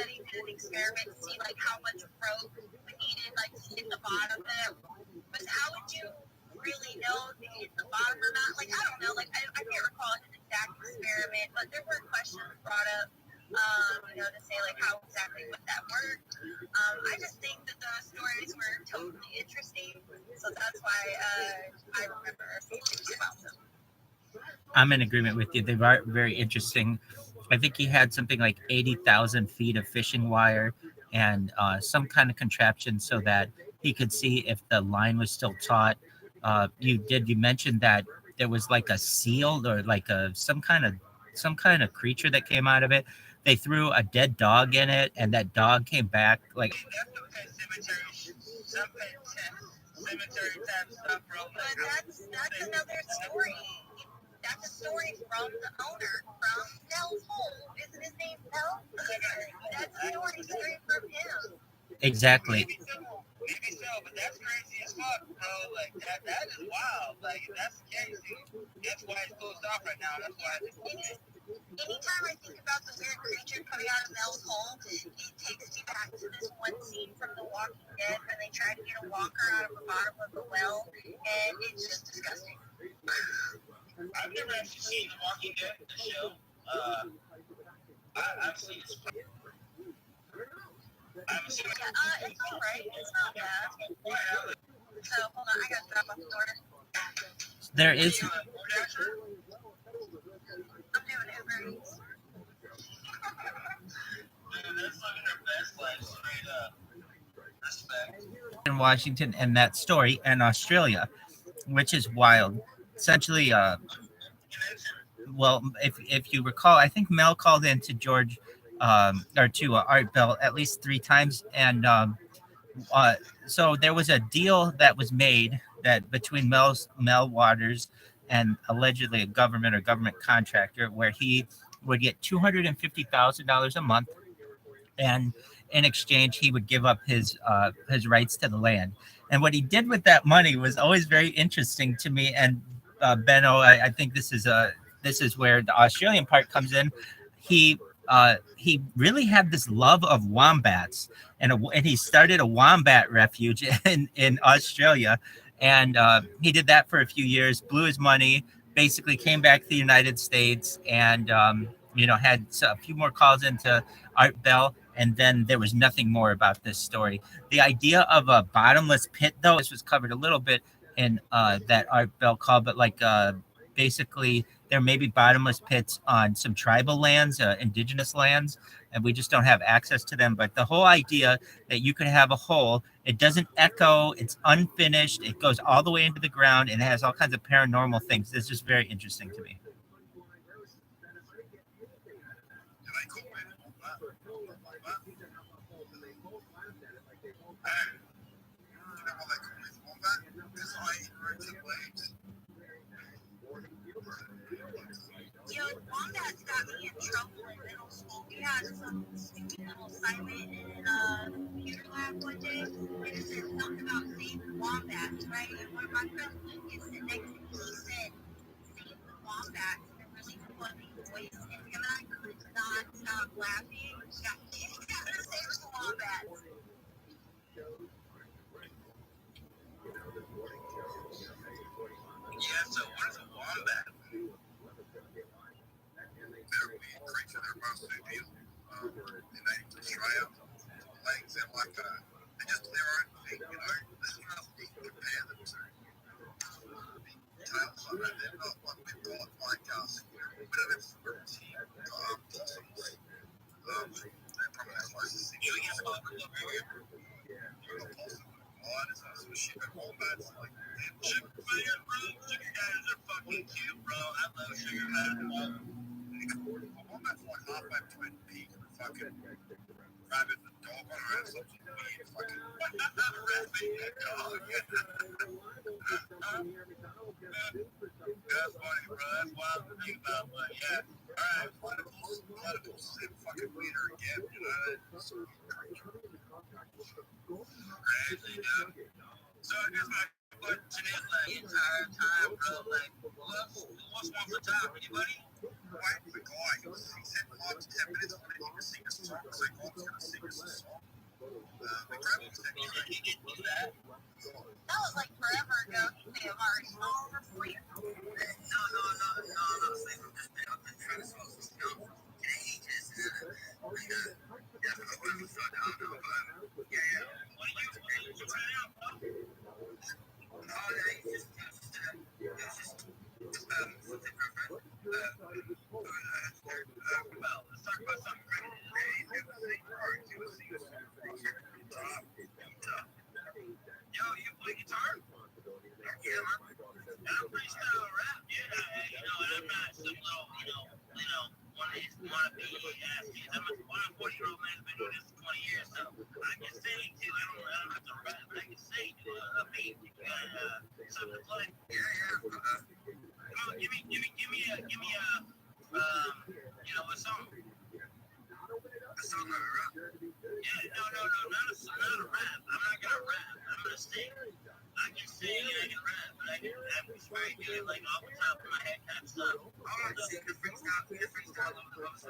he did an experiment to see, like, how much rope we needed, like, to hit the bottom of it. But how would you really know if you hit the bottom or not? Like, I don't know. Like, I can't recall his exact experiment, but there were questions brought up, to say, like, how exactly would that work. I just think that the stories were totally interesting, so that's why I remember thinking about them. I'm in agreement with you. They are very interesting. I think he had something like 80,000 feet of fishing wire and some kind of contraption so that he could see if the line was still taut. You mentioned that there was like a seal or like some kind of creature that came out of it. They threw a dead dog in it, and that dog came back like. Cemetery type stuff, bro. But that's another story. That's a story from the owner, from Mel's hole. Isn't his name Mel? That's a story straight from him. Exactly. Maybe so, but that's crazy as fuck, bro. Like, that is wild. Like, if that's the case, that's why it's closed off right now. That's why it's Anytime I think about the weird creature coming out of Mel's hole, it takes me back to this one scene from The Walking Dead where they try to get a walker out of the bottom of the well, and it's just disgusting. I've never actually seen The Walking Dead, the show. I've seen it. It's alright. It's not bad. So, hold on, I gotta drop off the order. There is. I'm doing Uber Eats. Dude, that's living her best life, straight up. Respect. In Washington, and that story, and Australia. which is wild. Essentially, well, if you recall, I think Mel called in to George or to Art Bell at least 3 times, and uh, so there was a deal that was made that between Mel Waters and allegedly a government or government contractor, where he would get $250,000 a month, and in exchange he would give up his rights to the land. And what he did with that money was always very interesting to me. And Benno, I think this is where the Australian part comes in. He really had this love of wombats, and he started a wombat refuge in Australia, and he did that for a few years, blew his money, basically came back to the United States, and had a few more calls into Art Bell, and then there was nothing more about this story. The idea of a bottomless pit, though, this was covered a little bit in that Art Bell call, but basically there may be bottomless pits on some tribal lands, indigenous lands, and we just don't have access to them. But the whole idea that you could have a hole, it doesn't echo, it's unfinished, it goes all the way into the ground, and it has all kinds of paranormal things. It's just very interesting to me. You know, wombats got me in trouble in middle school. We had some stupid little assignment in a computer lab one day, and it said something about saving wombats, right? And one of my friends, Lucas, sitting next to me, he said, save the wombats in a really funny voice, and him and I could not stop laughing. Yeah, he's gotta save the wombats. Yeah, so what is a wombat? They're a weird creature. They're most stupid. They're native to Australia. Legs and they're just their own thing, you know? There's nothing you can compare them to. Tails like that. They're not like we've got we don't have teeth, possums. They're probably the closest thing. You get spoken of here. You're not possum. Spiders and some shit. Wombats like sugar man, bro. Sugar daddies are fucking cute, bro. I love sugar daddies. Wombats like halfway between pig and a fucking rabbit and a dog. I don't know, something weird. Fucking rabbit and a dog. That's funny, bro. That's wild to think about, but yeah. Alright, platypus is even fucking weirder again, you know? Crazy, dude. So I guess my question is, the entire time, bro, who wants the top? Anybody? Wait for the guy. He said 5 to 10 minutes for him to sing a song, so God's going to sing us a song. The grandma said he didn't do that. That was like forever ago. He may have already fallen asleep. No. I'm just trying to solve some stuff. He just, what are you trying out, bro? Oh, yeah, he's just, what's it, girlfriend? Let's talk about something great. Yo, you play guitar? Yeah, man. I'm freestyle rap. Yeah, and I'm not some little, wannabe ass kid. I'm a 40-year-old man who's been doing this for 20 years, so I can sing too. I don't have to rap, but I can sing to a beat. You got something to play? Yeah. Come on, give me a a song. A song or a rap? Yeah, no, not a rap. I'm not gonna rap. I'm gonna sing. I can sing and I can rap, but I can very good, like off the top of my head kind of stuff. I want to see different style of the house.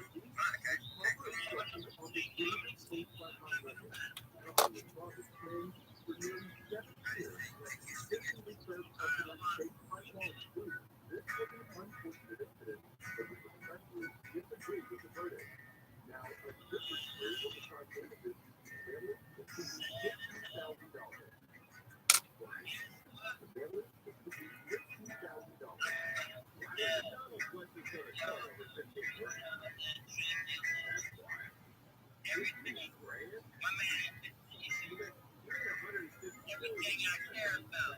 Everything I care about.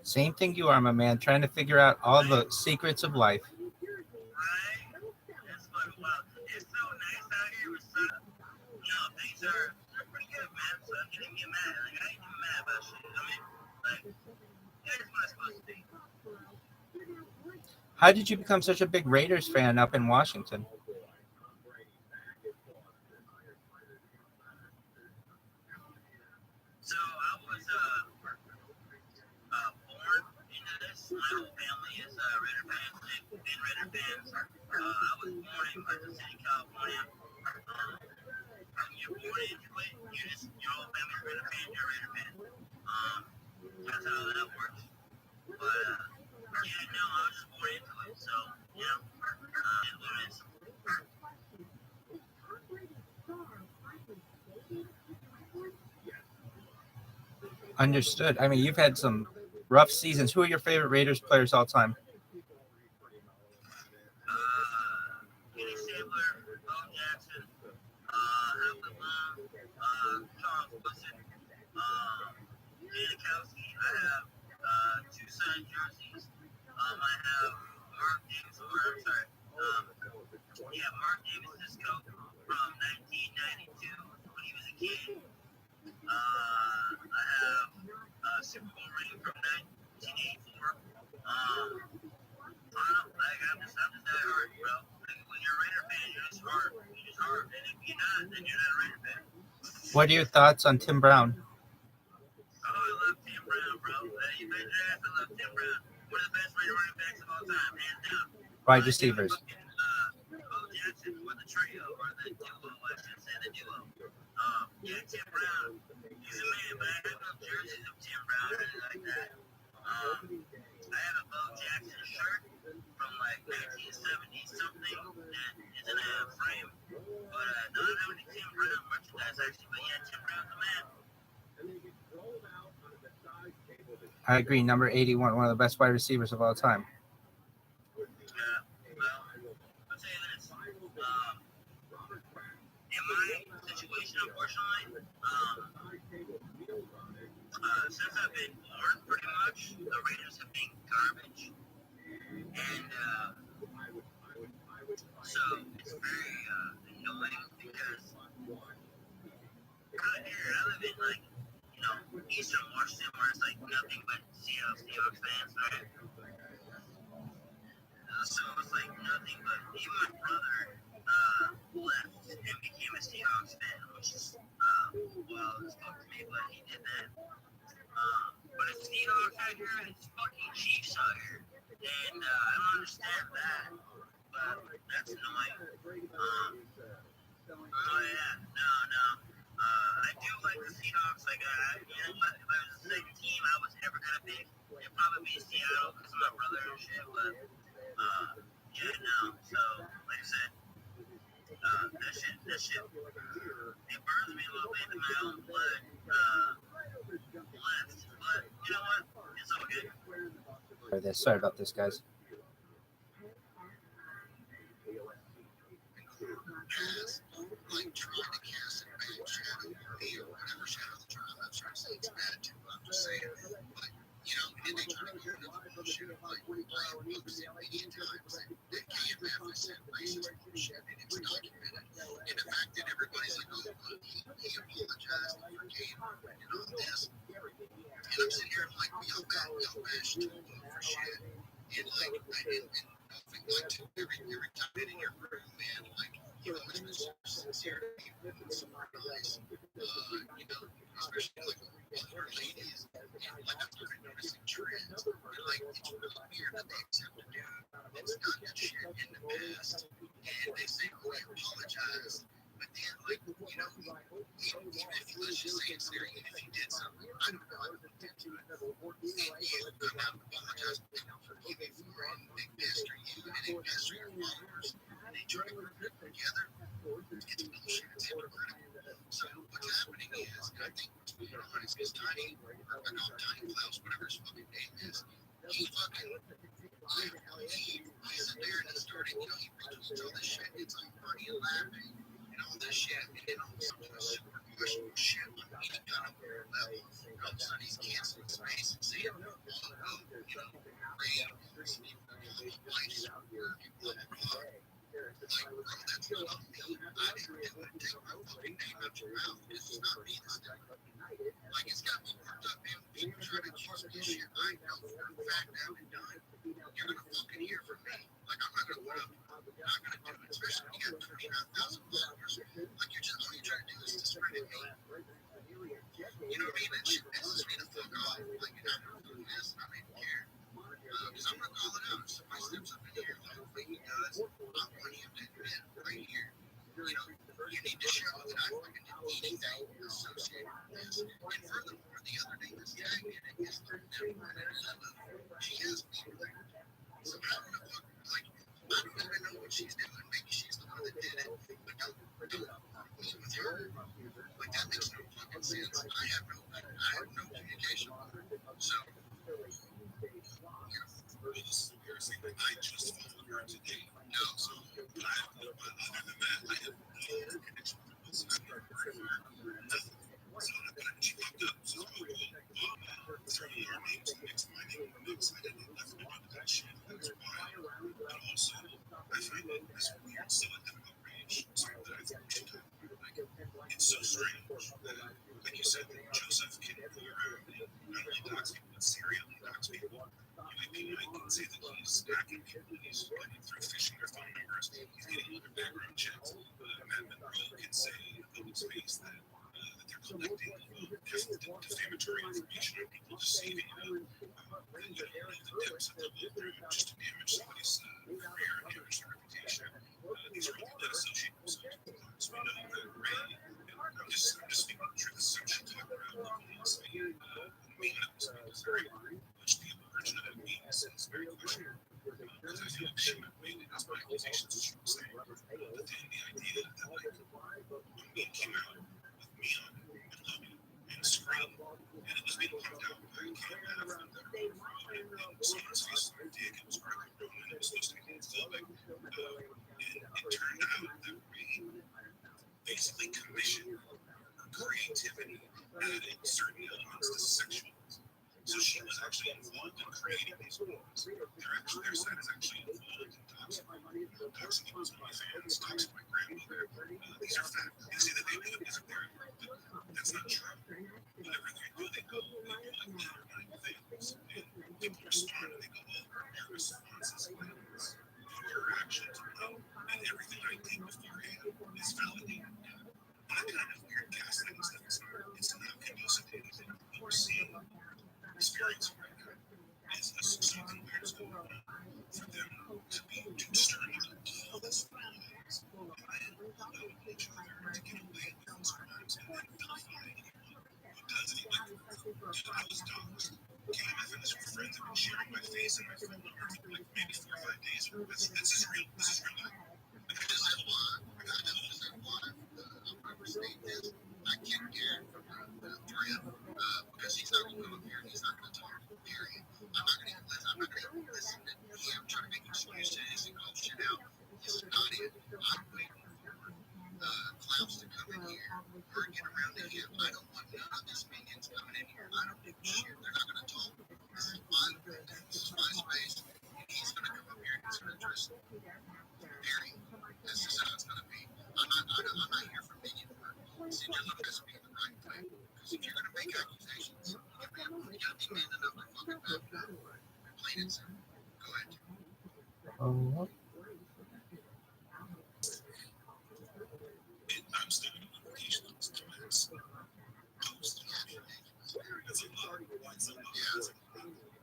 Same thing you are, my man, trying to figure out all the secrets of life. How did you become such a big Raiders fan up in Washington? Understood. I mean, you've had some rough seasons. Who are your favorite Raiders players all time? What are your thoughts on Tim Brown? Wide receivers. I agree. Number 81, one of the best wide receivers of all time. Yeah, well, I'll tell you this. In my situation, unfortunately, since I've been born, pretty much, the Raiders have been garbage. And so it's very annoying because out here, I live in, like, Eastern Washington, where it's like nothing but Seahawks fans, right? So it's like nothing but, even my brother left and became a Seahawks fan, which is wild as fuck to me, but he did that. But it's Seahawks out here and it's fucking Chiefs out here. And I don't understand that, but that's annoying. Oh yeah, no. I do like the Seahawks. Like, you know what? If I was a second team I was ever gonna pick, it'd probably be Seattle because of my brother and shit. But yeah, no. So, like I said, that shit, it burns me a little bit in my own blood. Left, but you know what? It's all good. Sorry about this, guys. Like trying to cast a bad shadow or me or whatever shadow the trial. I'm trying to say it's bad too. I'm just saying, but and they try to go into the bullshit of like playing books a million times. That KMF is sent places bullshit and it's documented. And the fact that everybody's like, oh, he apologized and forgave and all this. And I'm sitting here like, y'all bash too for shit. And like, and like to every time in your room, man, like, always been so sincere to people and so nice, especially like older ladies, and like I've started noticing trends, and like it's really weird that they accept a dude that's done that shit in the past, and they say, oh, I apologize, but then like, even if let's just say it's there, even if you did something, I don't know, I would intend to it, and you come out and apologize, even for and they pester you, and they pester your followers, and they try to group it together. It's bullshit. It's hypocritical. So what's happening is, and I think what's going on is because Tiny Klaus, whatever his fucking name is, he fucking, he isn't there and he started, he reposted all this shit. It's all funny and laughing and all this shit, and then all of a sudden super questionable shit on any kind of level. And all of a sudden he's canceling space and saying, Ray, life's work, blah, blah, blah. Like, bro, that's not me. I didn't take my fucking name out your mouth. It's not me this time. Like, it's got me worked up, man. People try to accuse me of shit I know for a fact now and done. You're gonna fucking hear from me. Like, I'm not gonna put up. I'm not gonna do it. Especially when you got 39,000 followers. Like, all you're trying to do is discredit me. You know what I mean? That shit pisses me the fuck off. Like, you're not gonna do this. I don't even care. Because I'm gonna call it out. If somebody steps up in here, hopefully he does. I want him to admit right here. You need to show that I fucking did anything associated with this. And furthermore, the other day this tag in it is she has me there. So I don't know what, like, I don't even know what she's doing. Maybe she's the one that did it. But don't meet with her. Like, that makes no fucking sense. I have no communication with her. So, I just followed her today. No, so other than that, I have no connection with her. So I've never heard of her, nothing. So she popped up. So throwing our names next to my name in the mix. I didn't know nothing about that shit. That's wild. But also, I find it this weird selective outrage. Something that I think we should talk about. Like, it's so strange that, like you said, Joseph can go around and not only dox people, but serially dox people. I can say that he's hacking people, he's running through phishing their phone numbers, he's getting other background checks. Matt Monroe can say in a public space that they're collecting defamatory information on people, deceiving them, and you don't know the depths that they'll go through just to damage somebody's career and damage their reputation. These are people that associate themselves with us. We know that Ray, I'm just speaking the truth, is social talk around locally, memes, because very much the origin of that memes is very questionable. Because I feel like she made it as my accusations, she was saying. But then the idea that, like, when meme came out with me on it and Logan and Scream, and it was being pumped out by KMF, and someone's face was dick. It was Article Roman. It was supposed to be homophobic. And it turned out that Ray basically commissioned her creativity added certain elements to sexualism. So she was actually involved in creating these movies. Their side is actually involved in Toxic. Toxic was my fans, Toxic my grandmother. These are facts. They say that they do it because of their work, but that's not true. Whenever they do like nine things. And people respond and they go, well, her nervous responses, your actions, and everything I did beforehand is validated. That kind of weird gaslighting stuff, it's not conducive to anything. What we're seeing, experiencing right now, is something weird's going on for them to discern all this lies and then each other to get away with these crimes and then vilify anyone who does it. I was doxxed. Okay, my friends were friends have been sharing my face and my phone number for like maybe 4 or 5 days. This is real life. This is why I got to understand why I'm saying this. I can't get Drea because he's not going to come up here and he's not going to talk. Period. I'm not going to listen to him trying to make excuses and call shit out. He's not it. I'm waiting for clowns to come in here or get around to him. I don't want none of these minions coming in here. I don't give a shit. They're not going to talk. This is my space, and he's going to come up here and he's going to address it. Period. This is how it's going to be. I'm not here for minion work. See, you're looking at me the right way. Because if you're going to make accusations, you got to be man enough to fucking back it up. Plain and simple. Go ahead. I'm studying notifications on this post. That's a lot. That's a lot.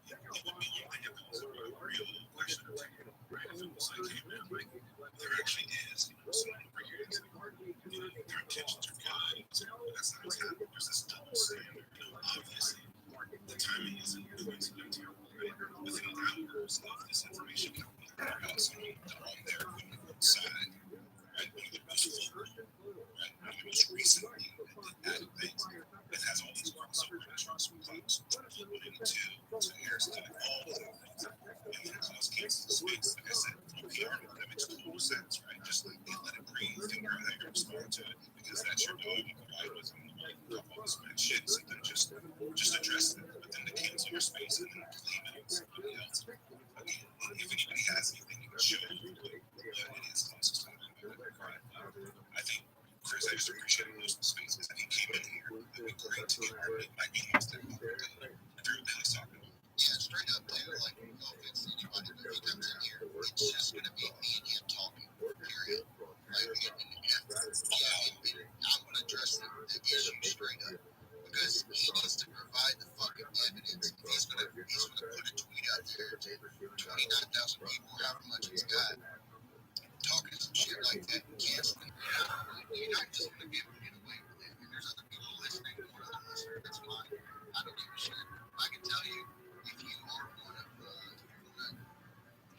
It would be one thing if it was a real question or two, right? If it was like, hey man, like, there actually is, someone over here that's, their intentions are good, but that's not what's happening. There's this double standard. Obviously, the timing isn't coincidental, right? Within hours of this information coming out, someone on their side, right? One of the most vulnerable, right? One of the most recently added things that has all these crossover issues with folks, 1 and 2, to Harris, to all of the things, and then cause cases of space. Like I said, from a PR note, that makes total sense, right? Just like let it breathe, figure out how you're going to respond to it, because that's your dog, you can ride with them, all this bad shit, so then just address it, but then to cancel your space and then blame it on somebody else. Again, if anybody has anything you can show, it is closest to I think Chris, I just appreciate most of the spaces that he came in here. It'd be great to get my emails to him. Drew Billy's talking about. Yeah, straight up, too. Like, no offense to anybody, but if he comes in here, it's just going to be me and him talking, period. Like, I'm going to address the issue straight up. Because he needs to provide the fucking evidence. He's going to put a tweet out there to 29,000 people, however much he's got, talking some shit like that and canceling. You're not just going to be able to get away with it. And there's other people listening, more than listening. That's fine. I don't give a shit. I can tell you, if you are one of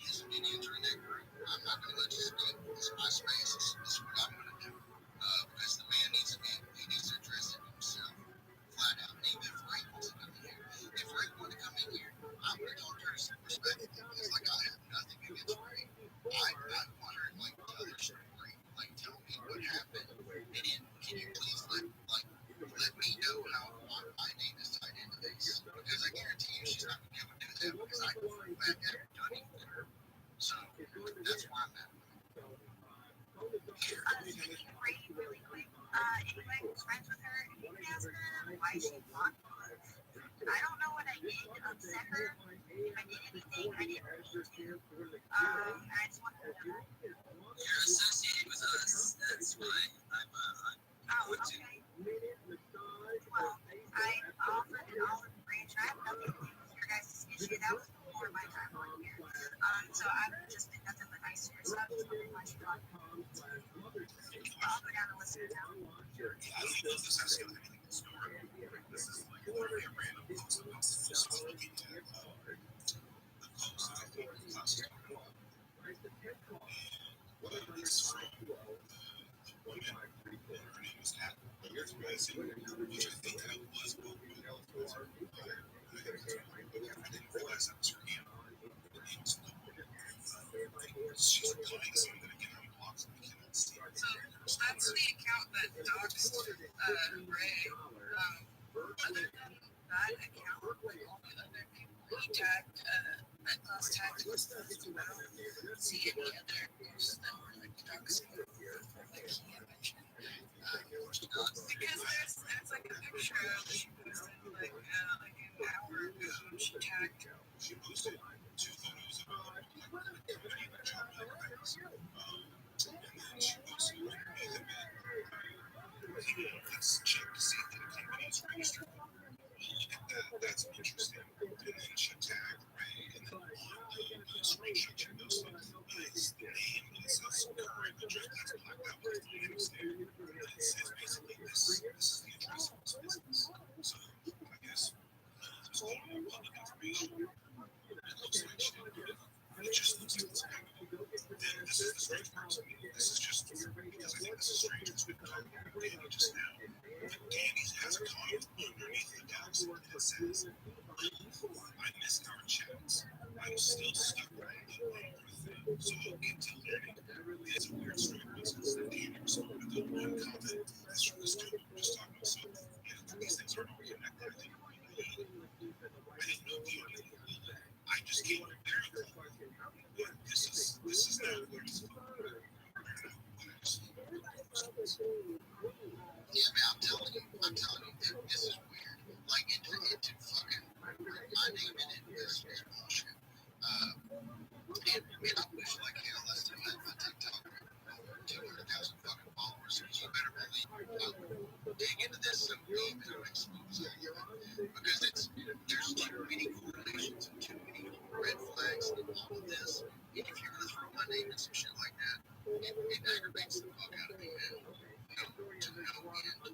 his minions or in that group, I'm not going to let you speak. This is my space. This is what I'm going to do. Because the man needs to address it himself. Flat out. Even if Ray wants to come in here. If Ray wanted to come in here, I'm going to talk to her respectfully. It's like I have nothing against Ray. I want her to tell her story. Like, tell me what happened. And then, can you please let me know how my name is tied into this? Because I guarantee you she's not going to be able to do that because I haven't done anything with her. So, that's why I'm at. Ray, really quick. Anybody who's friends with her, you can ask her why she blocked me. I don't know what I did to upset her. If I did anything, I didn't mean to. I just want to know. You're associated with us. That's why I'm Oh, okay. Well, I offered an olive branch. I have nothing to do with your guys' issue. That was before my time on here. So I've just been nothing but nice to her. So I was wondering why she blocked me. I'll go down and listen now. Yeah, I don't know if this has to do with anything historical. This is like literally a random post about social media. The post that I think the class is talking about. It's from the woman, her name is Kat, which I think that was what we all for. I didn't realize that was her that account with all the other people he tagged, that class tagged was posted about. See any other posts that were like doxing or like he had mentioned. Because there's like a picture she posted like an hour ago. She tagged. She posted 2 photos of everybody in the job programs. And then she posted let's check to see if the company is registered. Look at that. That's interesting. And then she tagged Ray, and then on the screenshot she posted, it's the name, and it says current address. That's blacked out with the names there. And it says basically this is the address of this business. So I guess there's a lot more public information. It looks like she didn't put it. It just looks like it's happening. Then this is the strange part to me. This is just because I think this is strange because we've talked about Danny just now. Danny has a comment underneath the box and it says, I missed our chats. I'm still stuck right in the thing. So I'll get to learning. It's a weird string business that Danny was on. But the one comment is from this dude just talking about so these things aren't all connected. I think I didn't know the audio. I just came prepared. But this is not where it's going. Yeah, man, I'm telling you, this is weird. Like, it fucking, my name in it is bullshit. And I wish like hell last time I had my TikTok over 200,000 fucking followers. So you better believe I'll dig into this so deep and expose all of it. Because there's too many correlations and too many red flags in all of this. And if you're gonna throw my name in some shit like that, it aggravates the fuck out of me, man. To no end.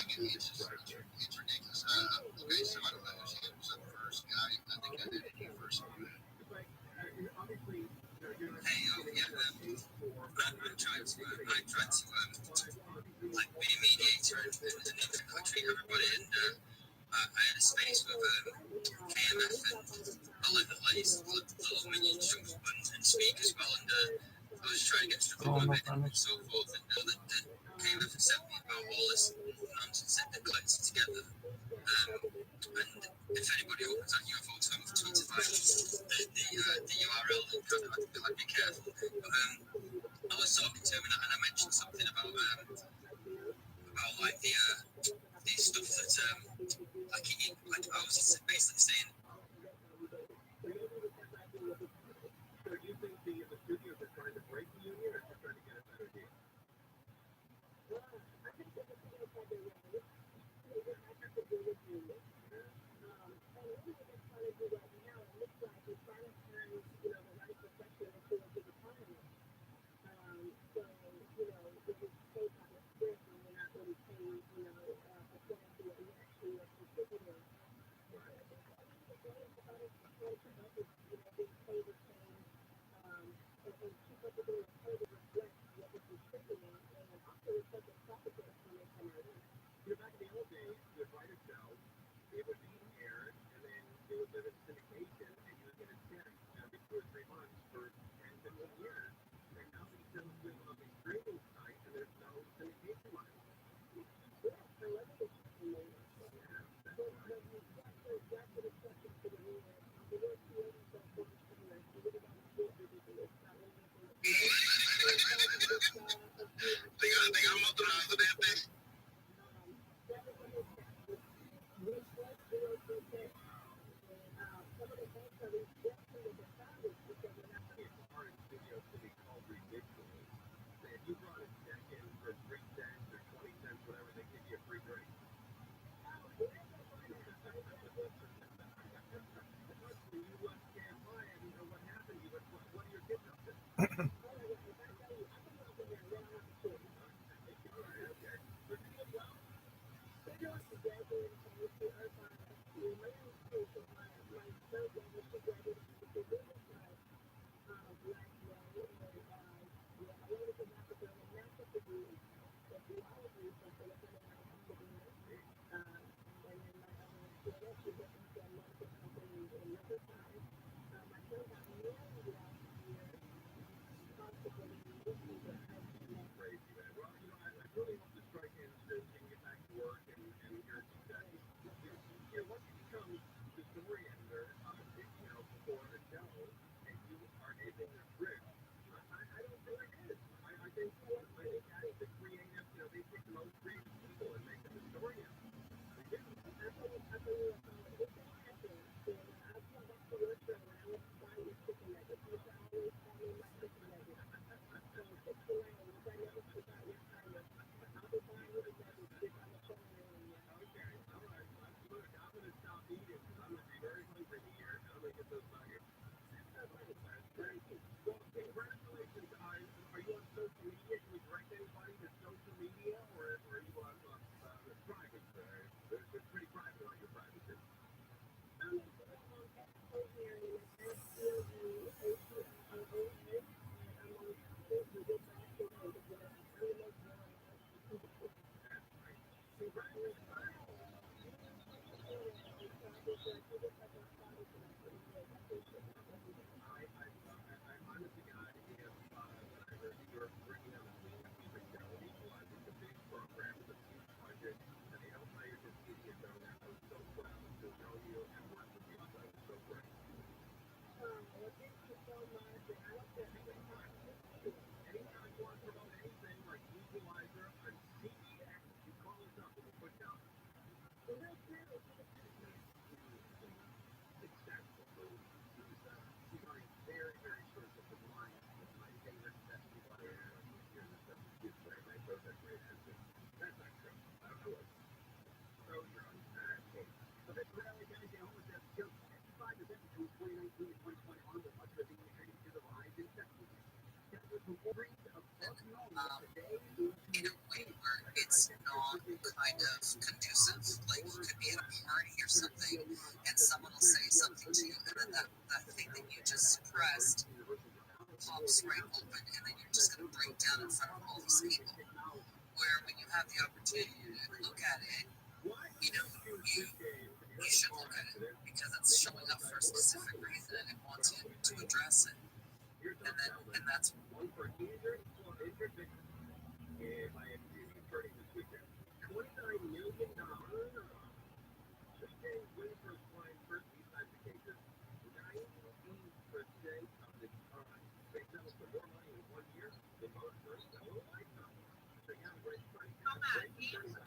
It's ridiculous. Okay, so I don't know whose hand was up first. Guy, I think I did it first. Hey, yeah, I'm trying to, like, be a mediator and treat everybody. And I had a space with KMF and 11 little mini chunk and speak as well. And I was trying to get stuff on my bed and so forth. And that KMF had sent me about all this nonsense that they're collected together. And if anybody opens that UFO 2025, the URL, I'd be careful. But I was talking to him and I mentioned something about like the stuff that like I was basically saying. They got motorized the damn thing. In a way where it's not kind of conducive. Like you could be at a party or something, and someone will say something to you, and then that thing that you just pressed pops right open, and then you're just going to break down in front of all these people. Where when you have the opportunity to look at it, you know, you should look at it because it's showing up for a specific reason and it wants you to address it. And that's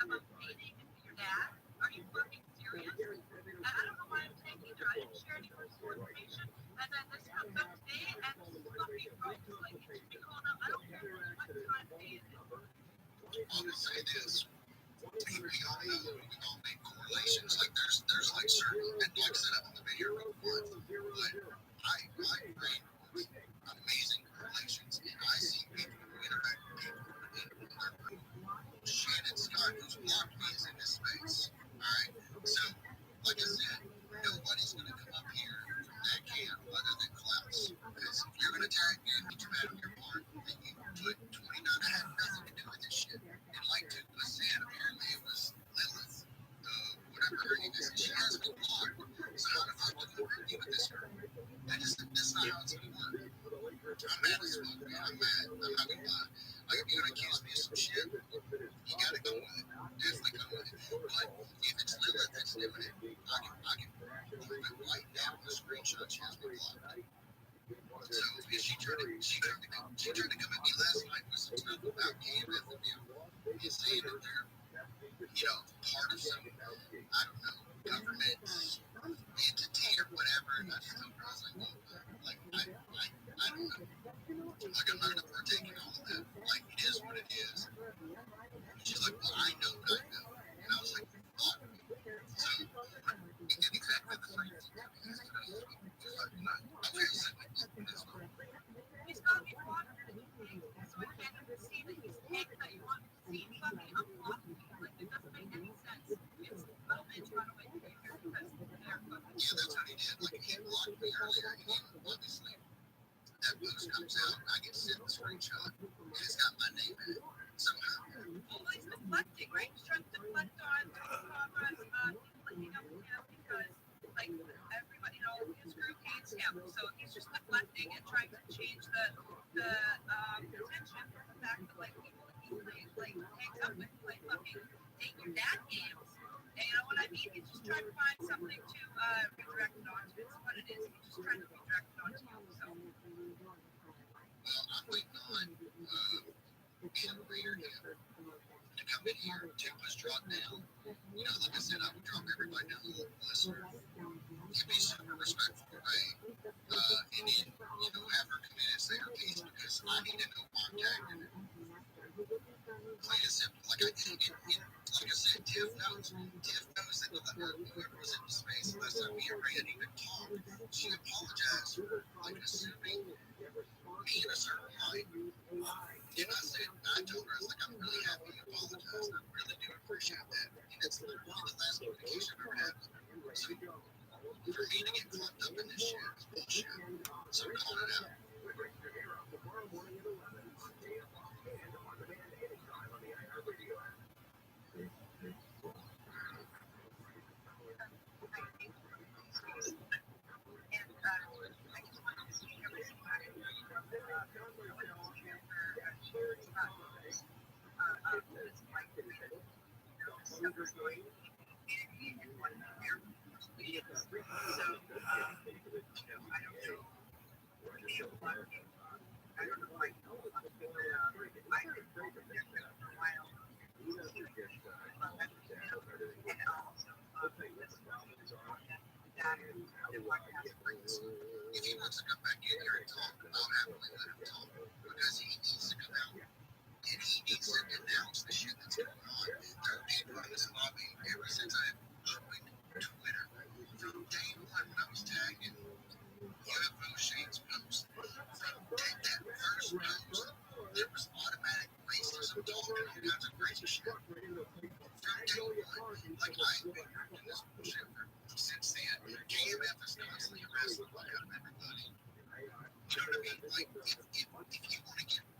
About dating your dad? Are you fucking serious? I don't know why I'm saying either. I didn't share any personal information, and then this comes up today, and this is fucking gross. Like, it should be called out. I don't care what time of day it is. I'll just say this. We all know, we all make correlations. Like there's like certain, and like I said, I'm on the video before, but I agree with amazing correlations, and I see people who interact with people. Shannon Scott, who's blocked me, is in this space. Alright? So, like I said, nobody's going to come up here from that camp other than Klaus. Because if you're going to tag me and be dramatic your part, then you put 29. I had nothing to do with this shit. And like to was said, apparently it was Lilith, whatever her name is, and she has been blocked. So how the fuck do we work with this girl? That's not how it's going to work. I'm mad as fuck, man. I'm mad. I'm not going to lie. Like, if you're going to accuse me of some shit, you got to go with it. Definitely go with it. But if it's Lilith that's doing it, I can move it right now on the screenshot. She has been blocked. So if she tried to come at me last night with some stuff about KMF and saying that they're, part of some, I don't know, government entity or whatever, and I just told her, I was like, well, like, I don't know. Like, I'm not going to partake in all of that. Like, it is what it is. She's like, well, I know what I know. And I was like, fuck me. So, we did exactly the same thing. I'm very simple with this one. He's got me blocked for anything, so I can't even see that he's taken that you want me to see. Fucking unblock me. Like, it doesn't make any sense. It's a little bitch runaway behavior because they're fucking. Yeah, that's what he did. Like, he blocked me earlier. He obviously, that post comes out, and I get sent the screenshot, and it's got my name in it somehow. Well, he's deflecting, right? He's trying to deflect on cameras, letting up him because, like, everybody, his group hates him. So he's just deflecting and trying to change the attention from the fact that, like, people that he plays, like, hangs up with, like, fucking take your dad games. And you know what I mean? He's just trying to find something to redirect it onto. It's what it is. He's just trying to redirect it onto you. So. Well, I'm waiting on being a reader here to come in here, temperatures drop down. You know, like I said, I would drop everybody down a little lesser. You'd be super respectful, right? And then, you know, have her come in and say her piece because I need to know why I'm tagging her. Like I said, like I said, Tiff knows that whoever was in the space last time me and Ray had even talked, she apologized for like assuming me in a certain light. And I told her, I was like, I'm really happy you apologized. I really do appreciate that. And it's literally the last communication I've ever had with her. So for me to get caught up in this shit is bullshit. So I'm calling it out. If he wants to come back in here and talk, I'll happily let him talk because he needs to come out and he needs to announce the shit that's going on. There are people in this lobby ever since I joined Twitter from day one when I was tagging UFO Shane's post. From that first post, there was automatic racism talking all kinds of crazy shit. From day one, like I've been doing this bullshit since then. KMF is constantly harassing the fuck out of everybody. You know what I mean? Like, if you want to get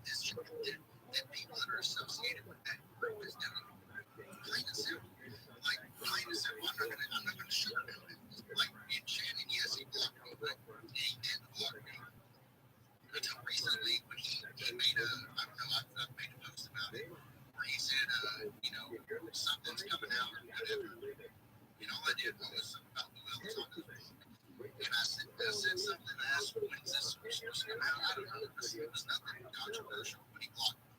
this shit, then people that are associated with that group is doing plain and simple. Like, plain and simple. I'm not gonna sugarcoat it. Like, in Shannon, yes, he blocked me, but he didn't block me until recently when he made I don't know, I've made a post about it, where he said, you know, something's coming out or whatever. And all I did was about the wheel on his book. And I said something, I asked, when's this supposed to come out? I don't know, it was nothing controversial, but he blocked me.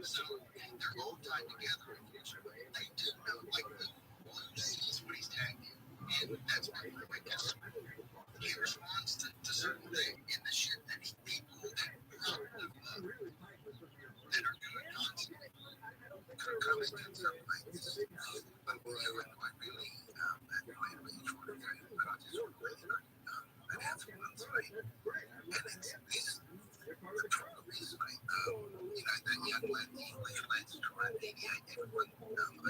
So they're all tied together, unfortunately. They do know, like, Blue sees what he's tagging. And that's why I guess he responds to certain things in the shit that people that probably love, that are doing constantly. Could come into certain things. But you know, I really, each one of their projects were really an answer once, right? And it's the true reason, right? You know, that young lad, the English lad's trying to mediate everyone,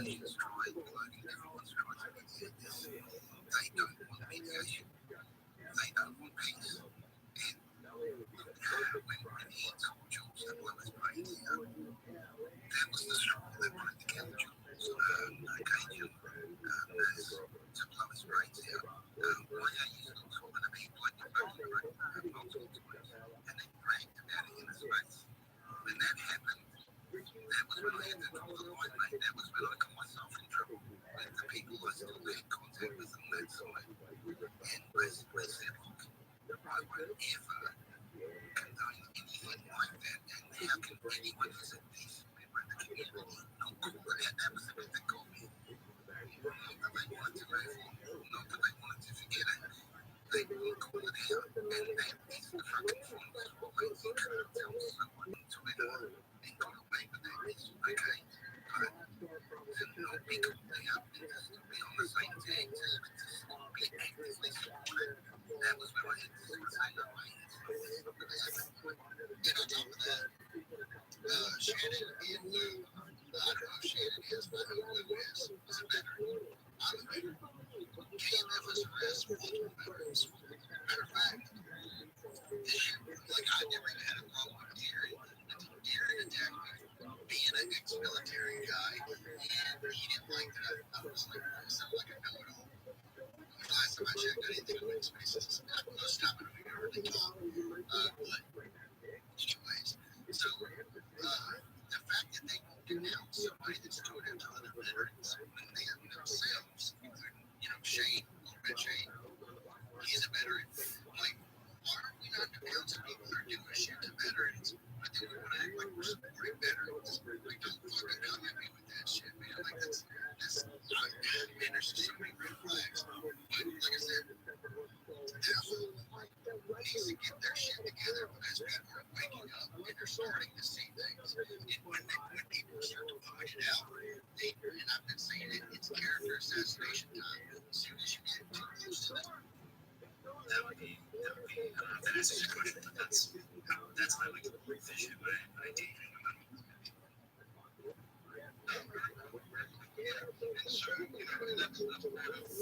is trying, including everyone's trying to mediate this. They don't want mediation. They don't want peace. And when he told Jules that blew his brains out, that was the straw that wanted to kill Jules. Cajun, to blow his brains out. Why are you talking to people like you're supposed to bring multiple times? And they dragged him out of his face. When that happened, that was when I had to draw the line, mate. That was when I got myself in trouble with the people I still had contact with on that side. And basically said, look, I won't ever condone anything like that. And how can anyone who's a decent member of the community not call it out? That was the bit that got me. Not that they wanted to move on, not that they wanted to forget it. They will call it out. And that is the fucking fondest way you can tell someone on Twitter and got away with that is, okay, but to not be called out and just to be on the same tag team and to not be actively supported, that was when I had to say, no, mate, it's not going to happen. And on top of that, Shannon and Lou, I don't know if Shannon is, but I know Lou is a veteran. I'm a veteran. KMF has harassed multiple members. Matter of fact, like I never even had a problem with Darren. Darren attacked me for being an ex-military guy, and he didn't like that. I was like, I sound like a know-it-all. The last time I checked, I didn't think of it spaces. Most time I don't even really talk. But anyways, so the fact that they won't denounce somebody that's doing it to other veterans when they themselves, including, you know, Shane, a little bit Shane, he's a veteran. Like, why are we not denouncing people that are doing shit to veterans? But then we want to act like we're supporting veterans. Like, don't fucking come at me starting to see things. When people start to point it out, and I've been saying it, it's character assassination time. As soon as you get too close to them, that would be I don't know if that answers your question, but that's my like vision, my daydream about it. And so, that's part of,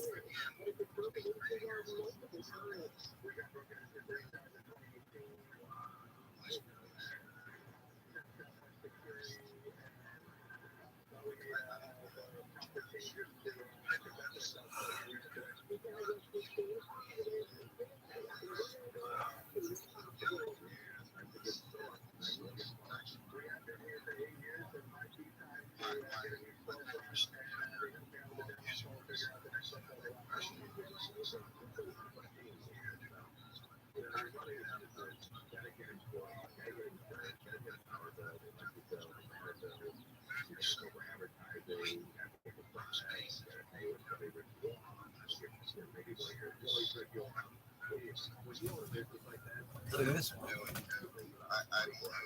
Look at this one. I don't know.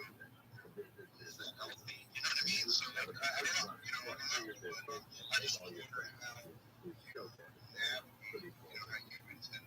Is that healthy? You know what I mean? So like, I don't know. I just wonder how humans and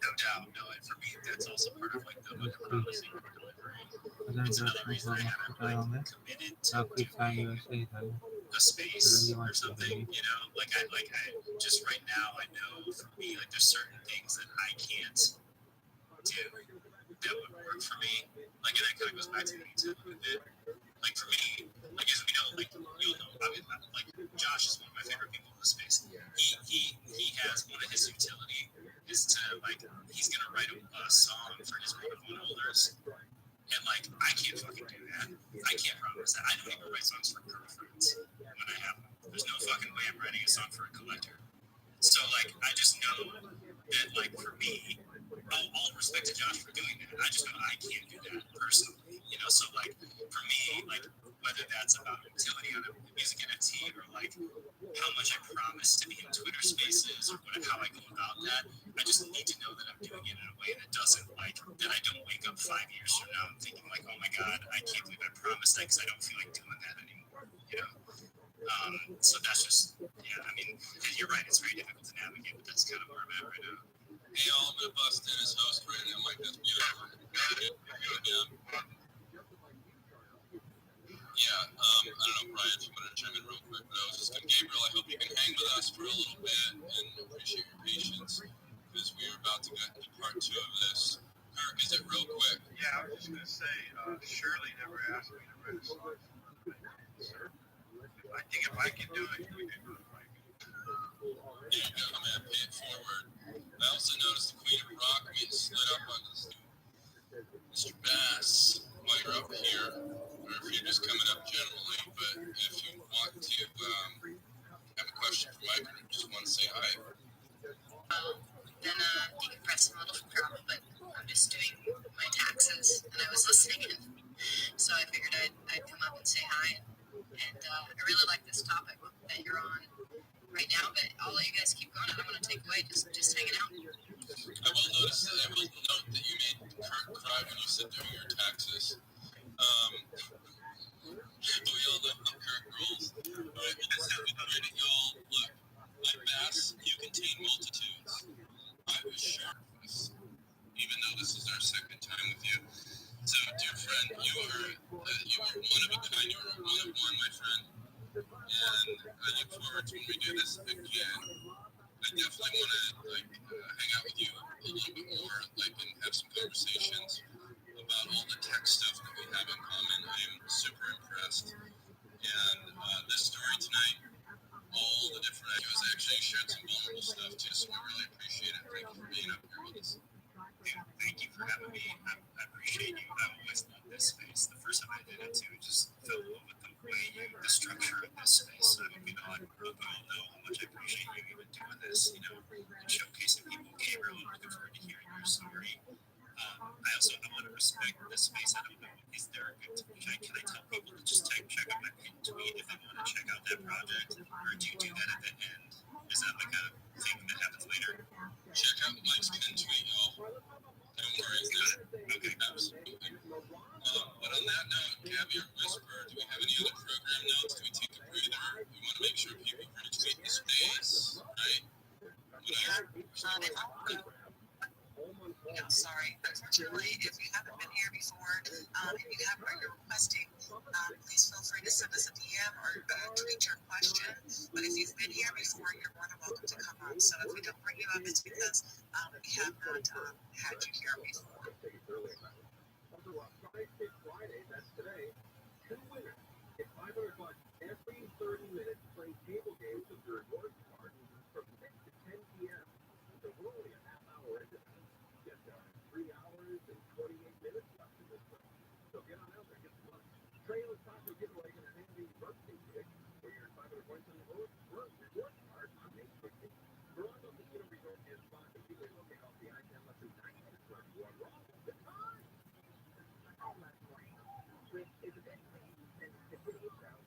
no doubt, no. And for me, that's also part of like the promising delivery. It's another reason I haven't like committed to a space or something, like I just right now I know for me like there's certain things that I can't do that would work for me. Like, and that kind of goes back to the YouTube a bit. Like for me, like as we know, like you'll know, I mean, like Josh is one of my favorite people in the space. He has one of his utility is to like he's gonna write a song for his one holders. And like I can't fucking do that. I can't promise that. I don't even write songs for girlfriends when I have them. There's no fucking way I'm writing a song for a collector. So like I just know that like for me, all respect to Josh for doing that. I just know I can't do that personally. So like for me, like whether that's about utility on a music NFT or like how much I promise to be in Twitter spaces or how I go about that, I just need to know that I'm doing it in a way that doesn't like that I don't wake up 5 years from now and thinking like, oh my god, I can't believe I promised that because I don't feel like doing that anymore. So that's just I mean, you're right, it's very difficult to navigate, but that's kind of where I'm at right now. Hey, y'all, I'm gonna bust in as host right now. Mike, that's beautiful. Yeah, I don't know, Brian, if you want to chime in real quick, but I was just going to, Gabriel, I hope you can hang with us for a little bit and appreciate your patience because we're about to get into part 2 of this. Kirk, is it real quick? Yeah, I was just going to say, Shirley never asked me to write a song. I think if I can do it, you can do it, Mike. There you go, man, pay it forward. I also noticed the Queen of Rock slid up on this. Mr. Bass, while you're up here, or if you're just coming up generally, but if you want to have a question for Mike or just want to say hi. Then decompressing a little from drama, but I'm just doing my taxes, and I was listening in, so I figured I'd come up and say hi, and I really like this topic that you're on right now, but I'll let you guys keep going. I don't want to take away, just hanging out. I will note that you made Kurt cry when you said doing your taxes. We all love the Kurt rules. Alright, y'all, look, like Bass, you contain multitudes. I was sure of this, even though this is our second time with you. So, dear friend, you are one of a kind. You are one of one, my friend. And I look forward to when we do this again. I definitely want to hang out with you a little bit more, and have some conversations about all the tech stuff that we have in common. I am super impressed. And this story tonight, all the different ideas, actually shared some vulnerable stuff too, so we really appreciate it. Thank you for being up here with us. Thank you for having me. I appreciate you. I've always loved this space. The first time I did it too, just fell in love with the structure of this space. I mean, I grew up in this space. I don't know. Is there a good? Can I tell people to just check out my pinned tweet if they want to check out that project, or do you do that at the end? Is that like a thing that happens later? Check out Mike's pinned tweet, y'all. Don't worry, it's not. Okay, absolutely. But on that note, Caviar Whisper, do we have any other program notes? Do we take a breather? We want to make sure people retweet the space, right? Yeah, sorry. Unfortunately, if you haven't been here before, if you have or you're requesting, please feel free to send us a DM or tweet your question. But if you've been here before, you're more than welcome to come on. So if we don't bring you up, it's because we have not had you here before. Every 30 minutes, playing table games with your reward card from 6 to 10 p.m. So we're only a half hour into this. Get 3 hours and 28 minutes left in this one. So get on out there, get some lunch. Trailer taco giveaway going to hand you birthday cake for your 500 points on the reward card on May 16th. Toronto Casino Resort and Spa completely located off the I-10, less than 90 minutes from you are wrong. The time! With is a bit late and today's route.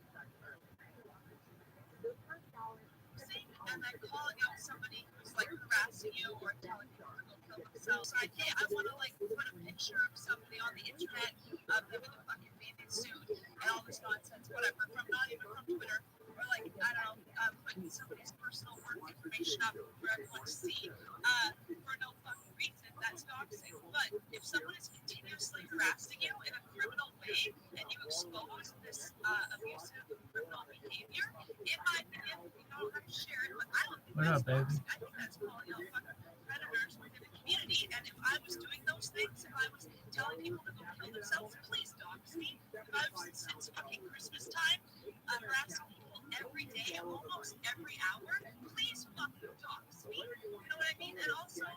And then calling out somebody who's like harassing you or telling people to go kill themselves. Like, hey, I want to like put a picture of somebody on the internet of them in a fucking bathing suit and all this nonsense, whatever, from not even from Twitter, or like, I don't know, putting somebody's personal work information up for everyone to see for no fucking reason. That's doxing. But if someone is continuously harassing you in a criminal way and you expose this abusive criminal behavior, in my opinion, you don't have to share it, but I don't think that's doxing. I think that's calling out fucking predators within the community. And if I was doing those things, if I was telling people to go kill themselves, please dox me. If I was since fucking Christmas time harassing people every day, almost every hour, please fucking dox me. You know what I mean? And also,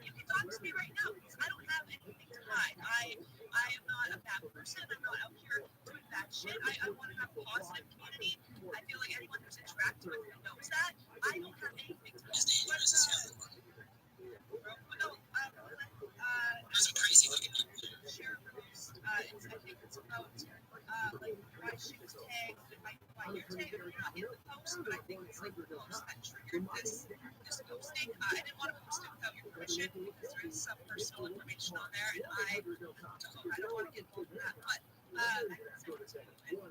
you can dox me right now because I don't have anything to hide. I am not a bad person. I'm not out here doing bad shit. I want to have a positive community. I feel like anyone who's interacted with me knows that. I don't have anything to hide. Share a post. I think it's about like why she was tagged and why you're tagged. You're not in the post, but I think it's like the post that triggered this posting. I didn't want to post it without your permission because there is some personal information on there, and I don't want to get involved in that. But I can send it to you.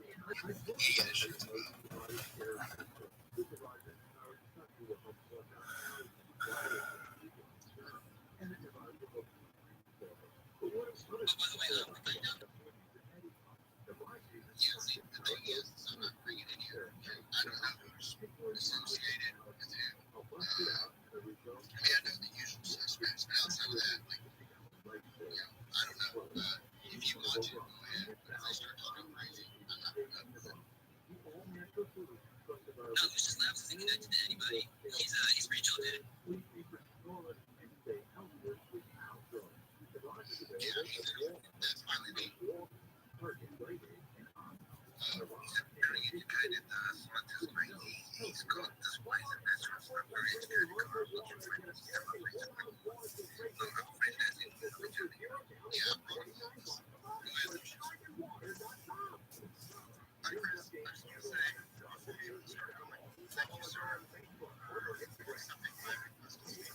Associated with him. I know the usual suspects, but outside of that, like, I don't know. If you want to, go ahead. But if I start talking crazy, I'm not going to do that. No, he's just laughs isn't connected to anybody. He's Rachel, dude. Yeah, that's finally me. He's kind of this great. He's got this place and that's what's not very scared to come out looking for him. Yeah, I'm fantastic. Yeah, I'm going to I just want to say, thank you, sir. For something my request to see.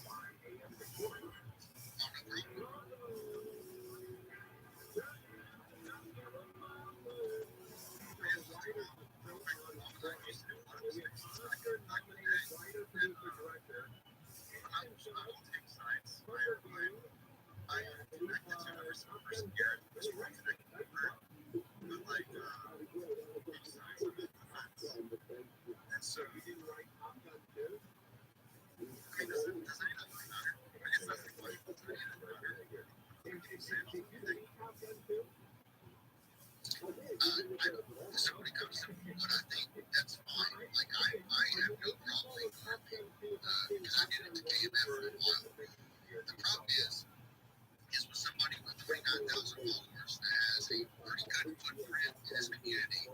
So when it comes to what I think, that's fine. Like I have no problem because I did it to KMF for a while. The problem is with somebody with 29,000 followers that has a pretty good footprint in his community,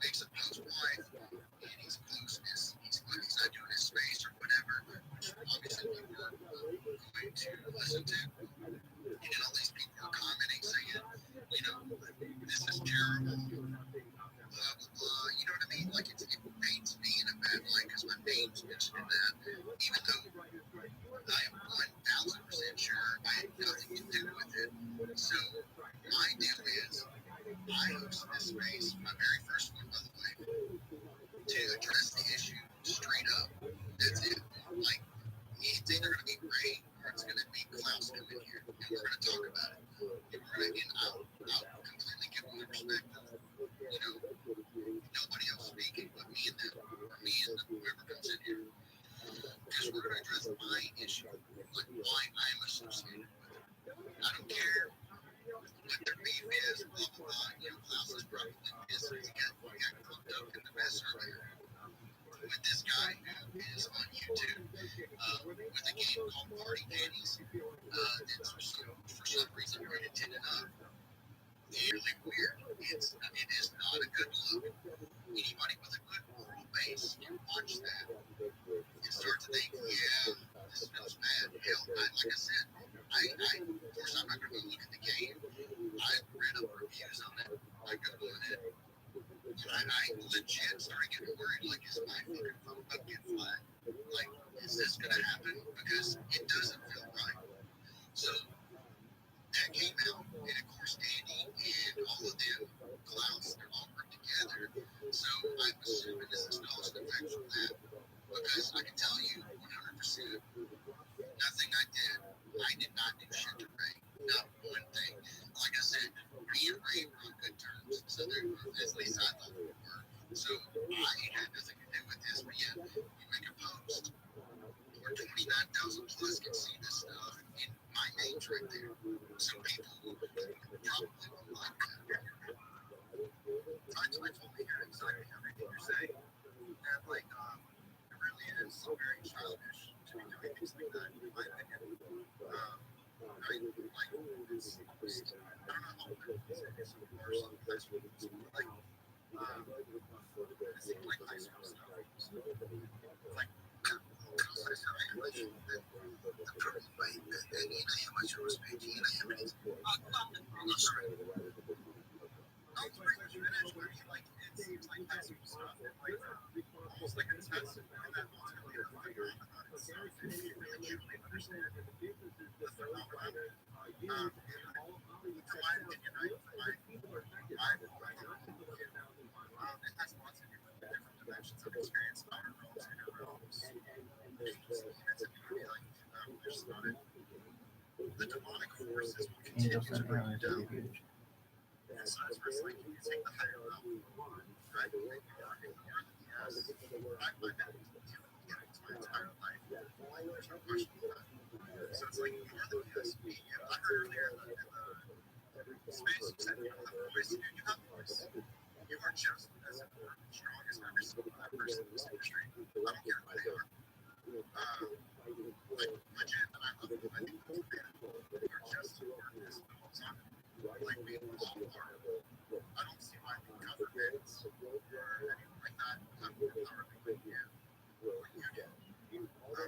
makes a post wide, and he's closeness, he's not doing his space or whatever, which obviously people are going to listen to. And then all these people are commenting saying, terrible, blah, blah, blah. You know what I mean? Like, it paints me in a bad light because my name's mentioned in that, even though I am 1,000% sure I had nothing to do with it. So, my deal is, I hosted this space, my very first one, by the way, to address the issue straight up. That's it. Like, it's either going to be great or it's going to be Klaus coming here, and we're going to talk about it. And I'll completely give my perspective. You know, nobody else speaking but me and them, or me and whoever comes in here. Because we're going to address my issue, like why I'm associated with it. I don't care what their beef is, blah, blah, blah. You know, Klaus is probably pissed. He got cooked up in the mess earlier with this guy who is on YouTube with a game called Party Daddies. That's for some reason rated 10 and up. Really weird. It is not a good look. Anybody with a good moral base can watch that and start to think, yeah, this smells bad. Hell, like I said, of course, I'm not going to go look at the game. I read up reviews on it. I Googled it. I legit started getting worried, like, is my fucking phone about to get flagged? Like, is this going to happen? Because it doesn't feel right. So, that came out, and of course, Danny and all of them, Klaus, they're all worked together. So, I'm assuming this is cause and effect from that. Because I can tell you 100%, nothing I did not do shit to Ray. Not one thing. Like I said, me and Ray were on good terms. So at least I thought we were. So I had nothing to do with this. But yeah, you make a post where 29,000 plus can see this stuff, and my name's right there. So people probably won't like that. I totally hear exactly everything you're saying. And like, it really is very childish to be doing things like that, in my opinion. I don't know how old it is, of course, that's what it's like. It seems like high school stuff. Like, the purple way that 8 a.m. I chose 18 a.m. and it's sorry. I'll pretty much finish where he, like, it seems like high school stuff, and like, almost like a test, and that ultimately the figure about itself, and he really truly understand the phenomenon. In my opinion, it has lots of different dimensions of experience. I don't know what's going to just about it. The demonic forces will continue to bring you down. Besides, where it's like you take the higher level, right? Yes, I've been my entire life. There's no question about it. So it's like, you're the USB. I heard earlier in the space, you said you have a voice. You have a voice. You are just as important and strong as every single other person in this industry. I don't care who they are. Like, legit, and I love it. I think it's bad. You are just as important as the most on it. Like, we all are. I don't see why we cover bids or anything like that. I'm more powerful than what you did.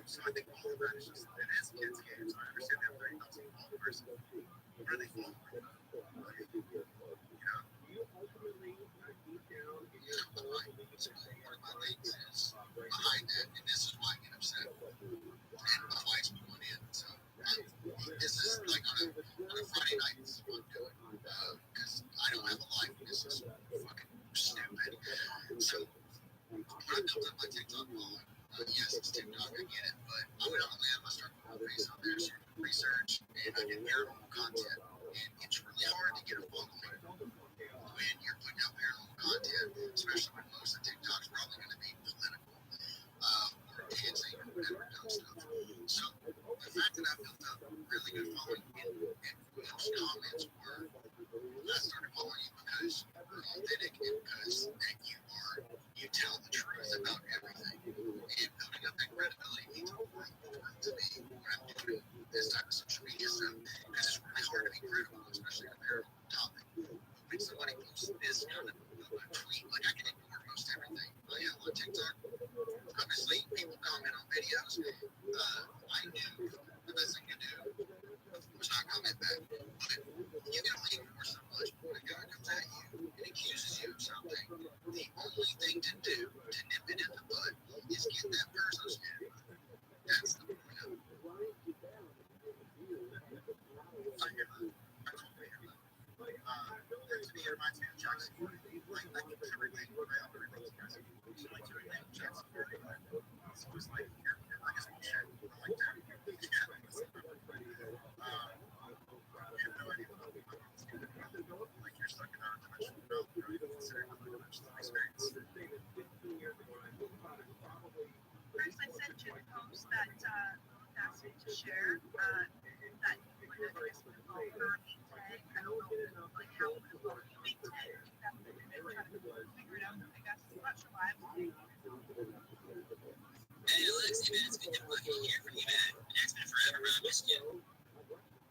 So I think all of that is just, it is kids' games. I understand they have 30,000 followers. Where are they following? One of my things is behind it, and this is why I get upset. And my wife's going in, so this is like on a Friday night. This is what I'm doing because I don't have a life. This is fucking stupid. So when I built up my TikTok following, yes, it's TikTok, I get it, but I went on the land, I started putting my face on there, started research, and I did paranormal content. And it's really hard to get a following when you're putting out paranormal content, especially when most of TikTok's probably going to be political or dancing or whatever dumb stuff. So the fact that I built up a really good following and most comments were, I started following you because you're authentic and because you tell the truth about everything. And building up that credibility means a lot to me when I'm doing this type of social media stuff because it's really hard to be credible, especially on a paranormal topic. When somebody posts this kind of tweet, like I can ignore most everything. On TikTok, obviously people comment on videos. I knew the best thing to do was not comment back. But you can only ignore so much when a guy comes at you and he hear that. I totally hear that. To me, it reminds me of Jackson. Like, I can relate, right? I'm going to relate to guys. Like, to relate to Jackson. So it's like, I guess we'll share. I like that. Yeah, you have no idea what it's going to be. Like, you're stuck in our dimensional realm. You're not even considering another dimensional experience. First, I sent you the post that asked me to share that you would involve Bernie tag. I don't know like how it would involve you being tagged. That would be trying to figure it out. I guess I'm not sure why. Hey, Alexi, man, it's been good fucking hear from you, man. It's been forever, bro. I missed you.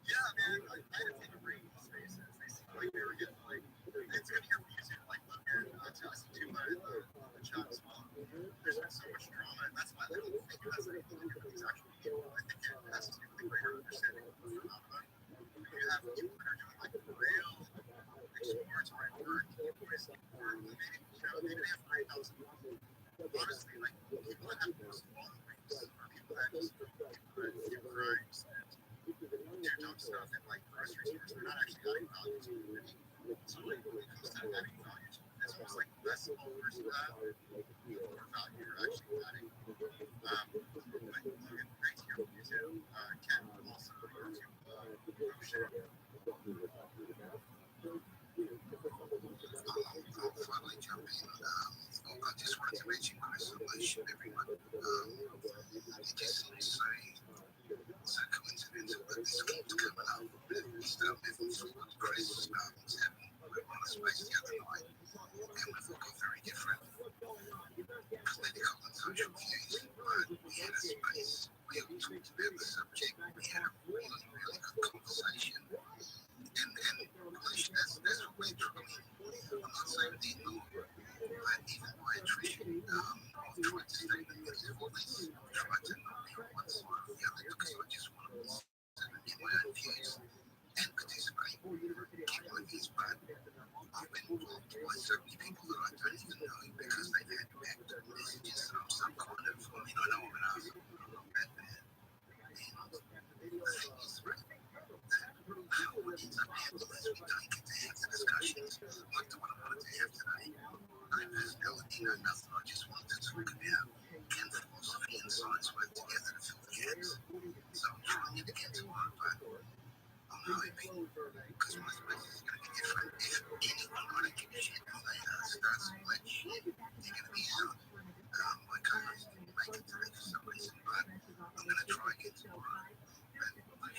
Yeah, man, I had a thing to bring these spaces. They seem like they were getting, like, it's good to hear from you too. Like, look at us too, the chat as well. There's been so much drama, and that's why I don't think it has anything to do with these actual people. I think it has to do with the greater understanding of the phenomenon. You have people that are doing, like, real exploratory work, maybe they have 5,000 people. Honestly, like, people that have the most followings are people that just do crimes and do dumb stuff in, like, grocery stores. They're not actually adding value to the community. So, like, when it comes to adding value to it, it's almost like less followers you have, the more value you're actually adding. But Logan, great to hear from you too. Ken, also your YouTube share. I'll finally jump in. I just wanted to mention isolation, everyone. It just seems so coincidental that this keeps coming up. Levels of crisis was happening on a space the other night, and we've all got very different political and social views, but we had a space, we all talked about the subject, we had a really, really good conversation, and that's what we're trying. I'm not saying they're not, but even my attrition, I've tried to stay in the middle of all this. I've tried to not be on one side or the other because I just want to listen and get my own views and participate in my views. But I've been blocked by so many people that I don't even know because they've had backdoor messages that I'm some kind of, I mean, I know I'm an asshole, but I'm not that bad. And the thing is, right, what ends up happening is we don't get to have the discussions like the one I wanted to have today. No personality, no nothing. I just wanted to talk about can philosophy and science work together to fill the gaps. So I'm trying to get to one, but I'm hoping, because my space is going to be different. If anyone kind of give a shit and they start some black shit, they're going to be out. My co-host didn't make it today for some reason, but I'm going to try again tomorrow. I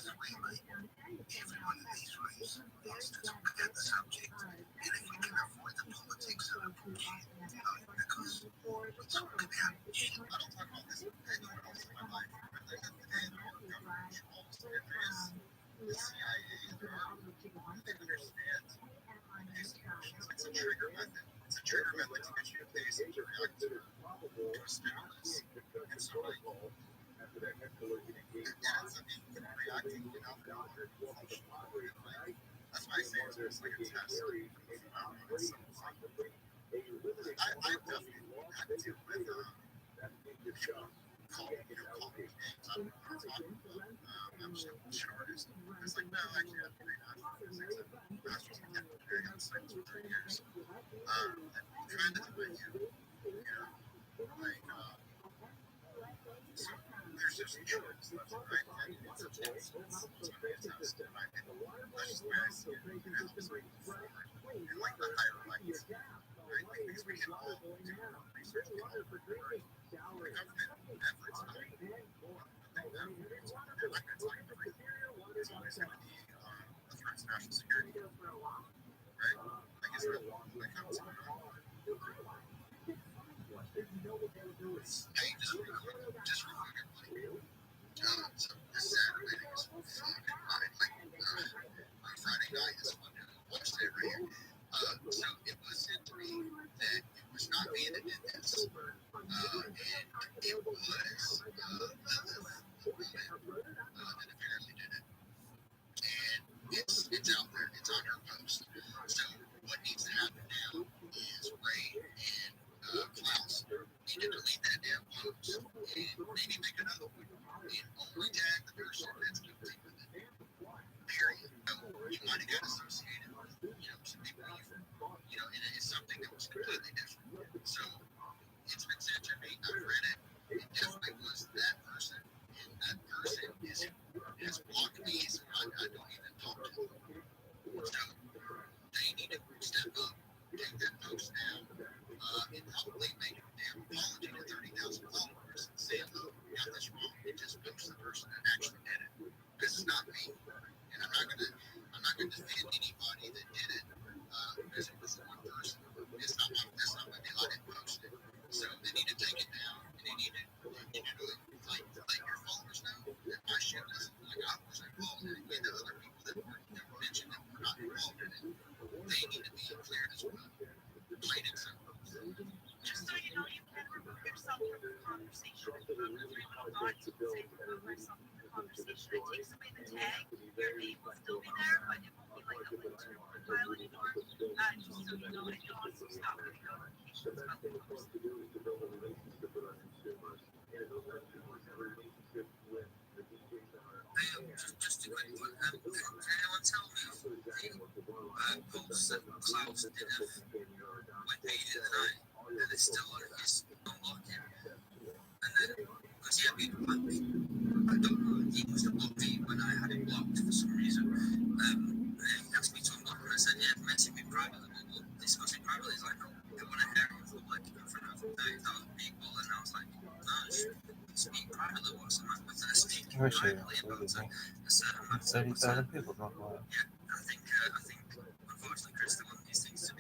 swear, mate, everyone in these rooms wants to talk about the subject, and if we can avoid the politics of it, because we talk about shit. I don't talk about this with anyone else in my life. At the end of the day, there are government controls, and there is the CIA, and there are they understand these emotions. It's a trigger method. It's a trigger method to get you to pay some to react to a stimulus. And so, like, it ends up being reacting without the function. That's why I say it's like a test. I've definitely had to deal with call me names. I'm just a bullshit artist. It's like, no, I can't do that. Physics and masters in engineering and science for 3 years. Trying to do it, like, so there's just choice left and right, and it's a test. It's going to be a test, in my opinion. That's just the way I see it. You know, it's like forward in like the higher lights, right? Like things we can all do research, we can all do right. The government efforts not the thing that I'm not going to tell you everything. There's always going to be a threat to national security, right? Like, is there a law that comes to Hey, just real quick, so this Saturday is fucking fine. Like, Friday night is when I watched it right here. So it was said to me that it was not being in this, and it was the woman that apparently did it. And it's out there. It's on her post. So what needs to happen now is Ray and Klaus need to delete that damn post and maybe make another one and only tag the person that's guilty with it. you might have got associated with, some people and it's something that was completely different. So it's been said to me, I've read it, it definitely was that person, and that person has blocked me, so I don't even talk to them. So they need to step up, take that post down, and probably make a damn apology to 30,000 followers and say, look, we got this wrong, and just post the person that actually did it. Because it's not me. And I'm not gonna defend anybody that did it, because it was one person. That's not my deal. I didn't post it. So they need to take it down, and they need to let your followers know that my shit was I was involved in it, and the other people that were mentioned that were not involved in it, they need to be cleared as well. Plain and simple. Just so you know, you can remove yourself from the conversation. If you have three little dots, you can say remove myself from the conversation. It takes away the tag. Your name will still be there, but it won't be like a link to your profile anymore. Just so you know, and you'll also stop getting notifications about the post. Just a quick one. Can anyone tell me the posts that Klaus did when he did tonight, that is still on his unlocking? And then, because I don't know, he must have blocked me when I had him blocked for some reason. And he asked me to unblock him, and I said, yeah, message me privately, we'll discuss it privately. He's like, no, I want to hear it public in front of 30,000 people. And I was like, no, speak privately. What's the matter with that? Speak privately about a certain matter. 30,000 people don't know. Yeah, I think unfortunately, Chris, they want these things to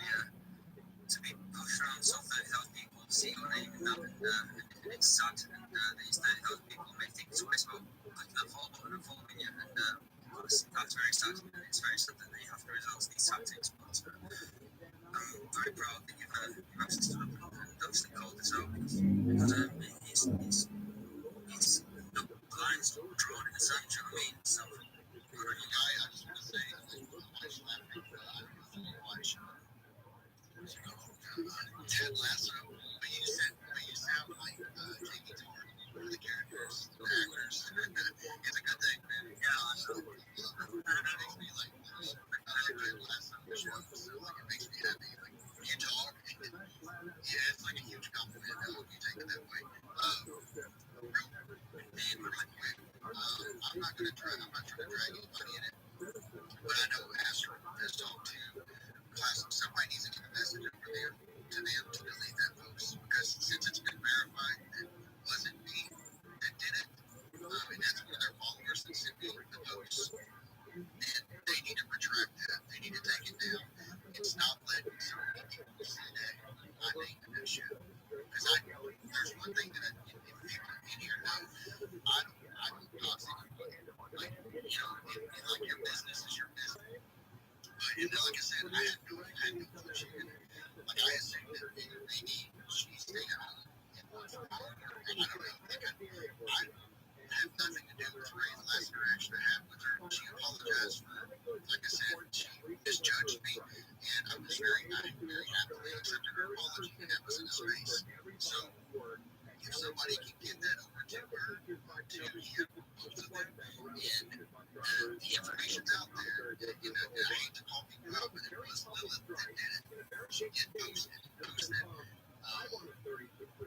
be pushed around so 30,000 people see your name in that, and it's sad, and these 30,000 people may think twice about clicking that follow button and following you, and that's very sad, and it's very sad that they have to resort to these tactics, but I'm very proud that you've actually stood up and obviously called this out, because it's no lines drawn in the sand, you know what I mean? So, I just want to say, I don't know if you watch Ted Lasso, but you sound like Jamie Tartt, one of the characters, the actors. It's a good thing, man. Yeah, that makes me like Ted Lasso, the show, so like it makes me happy. Like you talk, yeah, it's like a huge compliment. If you take it that way. Really quick, I'm not trying to drag anybody in it, but I know Astro has talked to Class. Somebody needs to get a message over there to them to delete that post, because since it's been verified, it wasn't me that did it, and that's one of their followers that sent me the post, and they need to retract that. They need to take it down and stop letting so many people say that my name in that shit. Because there's one thing that if people in here know, I don't dox anybody. Like, like your business is your business. And like I said, I had no clue. Like I assumed that maybe she's staying home and watching porn, and I don't know. I have nothing to do with Ray's last interaction I had with her. She apologized for, like I said, she misjudged me, and I was very happily accepted her apology, and that was in his face. So if somebody can get that over to her, to him, both of them, and the information's out there. I hate to call people out, but it was Lilith that did it. She did post it.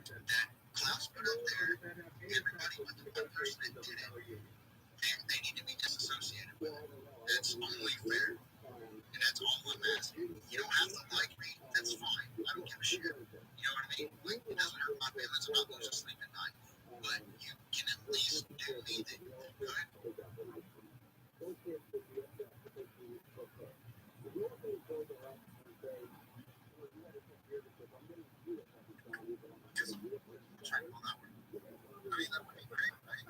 That Klaus put up there, everybody with the person that did it, they need to be disassociated with it. That's only fair, and that's all I'm asking. You don't have to like me. That's fine. I don't give a shit. You know what I mean? Like, it doesn't hurt my feelings. I'm not losing sleep at night. But you can at least do me the good. Try to pull that one. I mean, that would be great, right?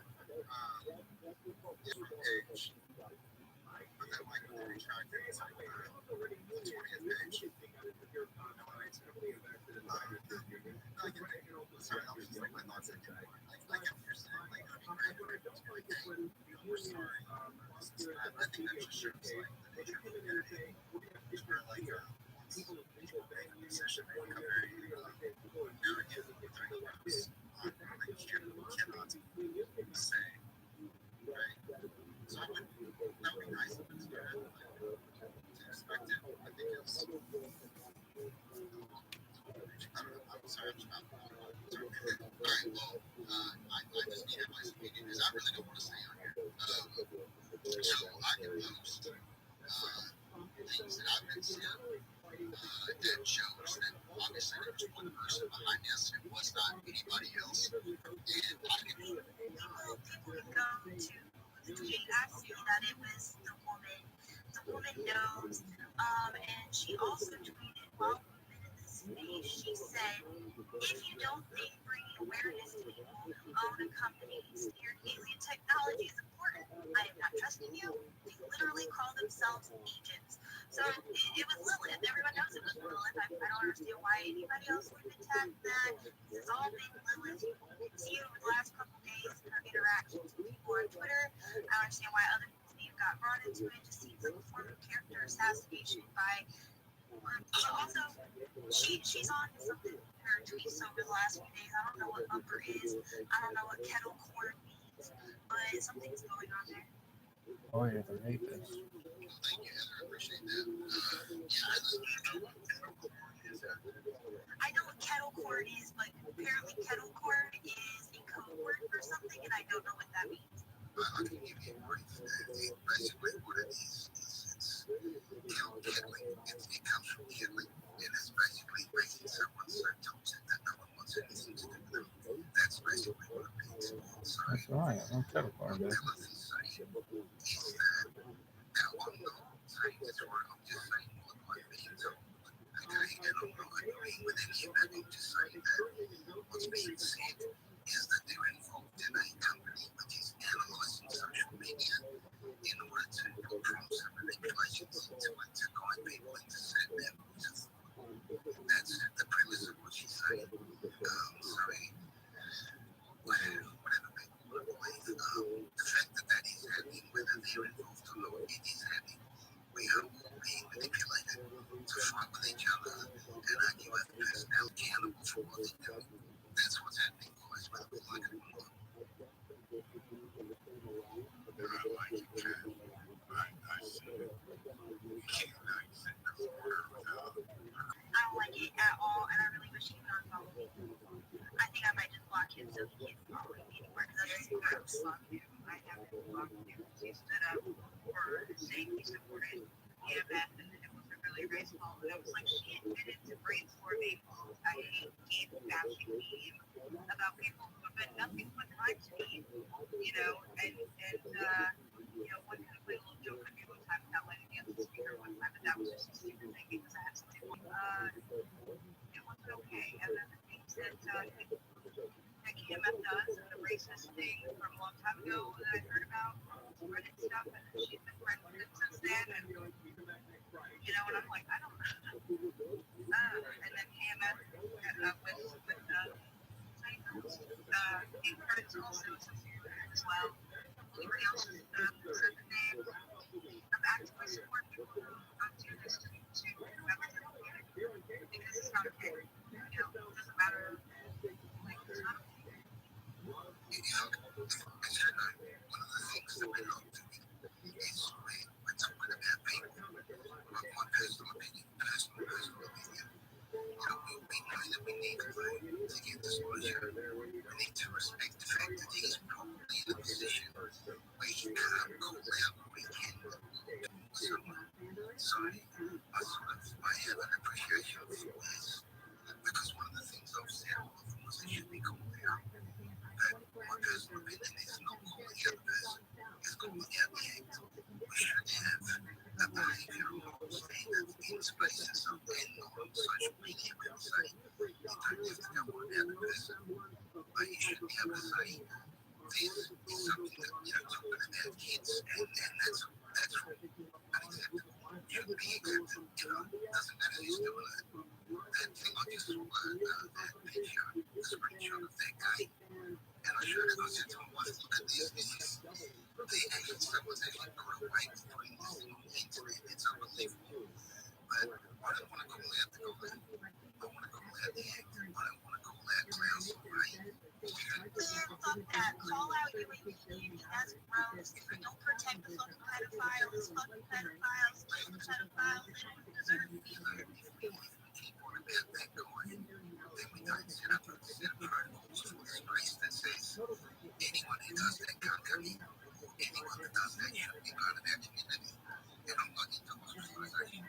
Different page. But then, like, if they retract it, it's like the 20th page. Sorry, I was just like, my thoughts are good. Like, if you're saying, like, it'd be great if it was like, hey, we're sorry. I think that just shows, like, the nature of the community. Where, like, once people make a decision, they become very arrogant with their egos on things you cannot say, right? So that would be nice if it's good. post things that I've been seeing that shows that obviously there was one person behind this. It was not anybody else. And I can People can go to she asked you that it was the woman. The woman knows. And she also tweeted while we've been in this space, she said, if you don't think bringing awareness to people who own a company steered alien technology is important, I am not trusting you. They literally call themselves agents. So it was Lilith. Everyone knows it was Lilith. I don't understand why anybody else would attack that. This has all been Lilith. You can see it over the last couple of days in her interactions with people on Twitter. I don't understand why other people got brought into it. It just seems like a form of character assassination by. Also, she's on to something in her tweets over the last few days. I don't know what bumper is. I don't know what kettle corn means, but something's going on there. Oh, you're the rapist. thank you, Heather. I appreciate that. I know what kettle corn is, but apparently kettle corn is a code word for something, and I don't know what that means. I can give you a brief. Basically, what it is it's kindling. It comes from kindling, and it's basically making someone so toxic that no one wants anything to do with them. That's basically what it means. So, That's right. I'm kettle corn, what bitch. Lilith is saying is that now I'm not saying it's right. I'm just saying what I'm being told. Okay, and I'm not agreeing with any of that. I'm just saying that what's being said is that they're involved in a company which is analysing social media in order to put prompts and manipulations into it to guide people into certain avenues of thought. That's the premise of what she's saying. So, whatever people want to believe, the fact that that is happening, whether they're involved or not, it is happening. We are all being manipulated to fight with each other and argue over person accountable for what they do. That's what's happening, guys, whether we like it or not. I don't like it at all, and I really wish he would unfollow me. I think I might just block him so he can't follow me anymore, because I just want to block him. I haven't blocked him because he stood up for saying he supported EMF, and it was a really great call. And I was like, she admitted to brainstorming a hate bashing meme about people who have been nothing but kind to me, you know, and one kind of played a little joke on me one time without letting me on the speaker one time, but that was just a stupid thing because I had something. It wasn't okay. And then the things that KMF does, and the racist thing from a long time ago that I heard about from Reddit stuff, and she's been friends with him since then, and and I'm like, I don't know. And then KMF with ignorance also associated with it as well. Anybody else said the name of actively support people who do this to members of the community because it's not okay. It doesn't matter. Like, it's not okay. One of the things that we're not doing is we're talking about people. My personal opinion. We know that we need to vote to get disclosure. We need to respect the fact that he's probably in a position where he can't call out what he can someone. So I have an appreciation for this because one of the things I've said all of them was it should be called out. But my personal opinion is not calling out the person, it's calling out the act. We should have a behavioural model standard in spaces and on social media where we say you don't have to go on about the person, but you should be able to say this is something that talking about kids and that's unacceptable. Shouldn't be accepted. Doesn't matter who's doing it. That thing I just saw that picture, the screenshot of that guy, and I showed it. I said to my wife, look at this. Someone's actually got away with putting this thing on the internet. It's unbelievable. But I don't want to call out the guy. I want to call out the actor. I don't want to call out Klaus or Ray. Fuck that. Call out UAP. That's gross. Don't protect the fucking pedophiles. Fucking pedophiles. Fucking pedophiles. They don't deserve to be here. If we keep on about that guy, then we don't set up a set of protocols for the space that says anyone who does that can't come in. Anyone people have done that, you have people out of their community. And I'm looking to society.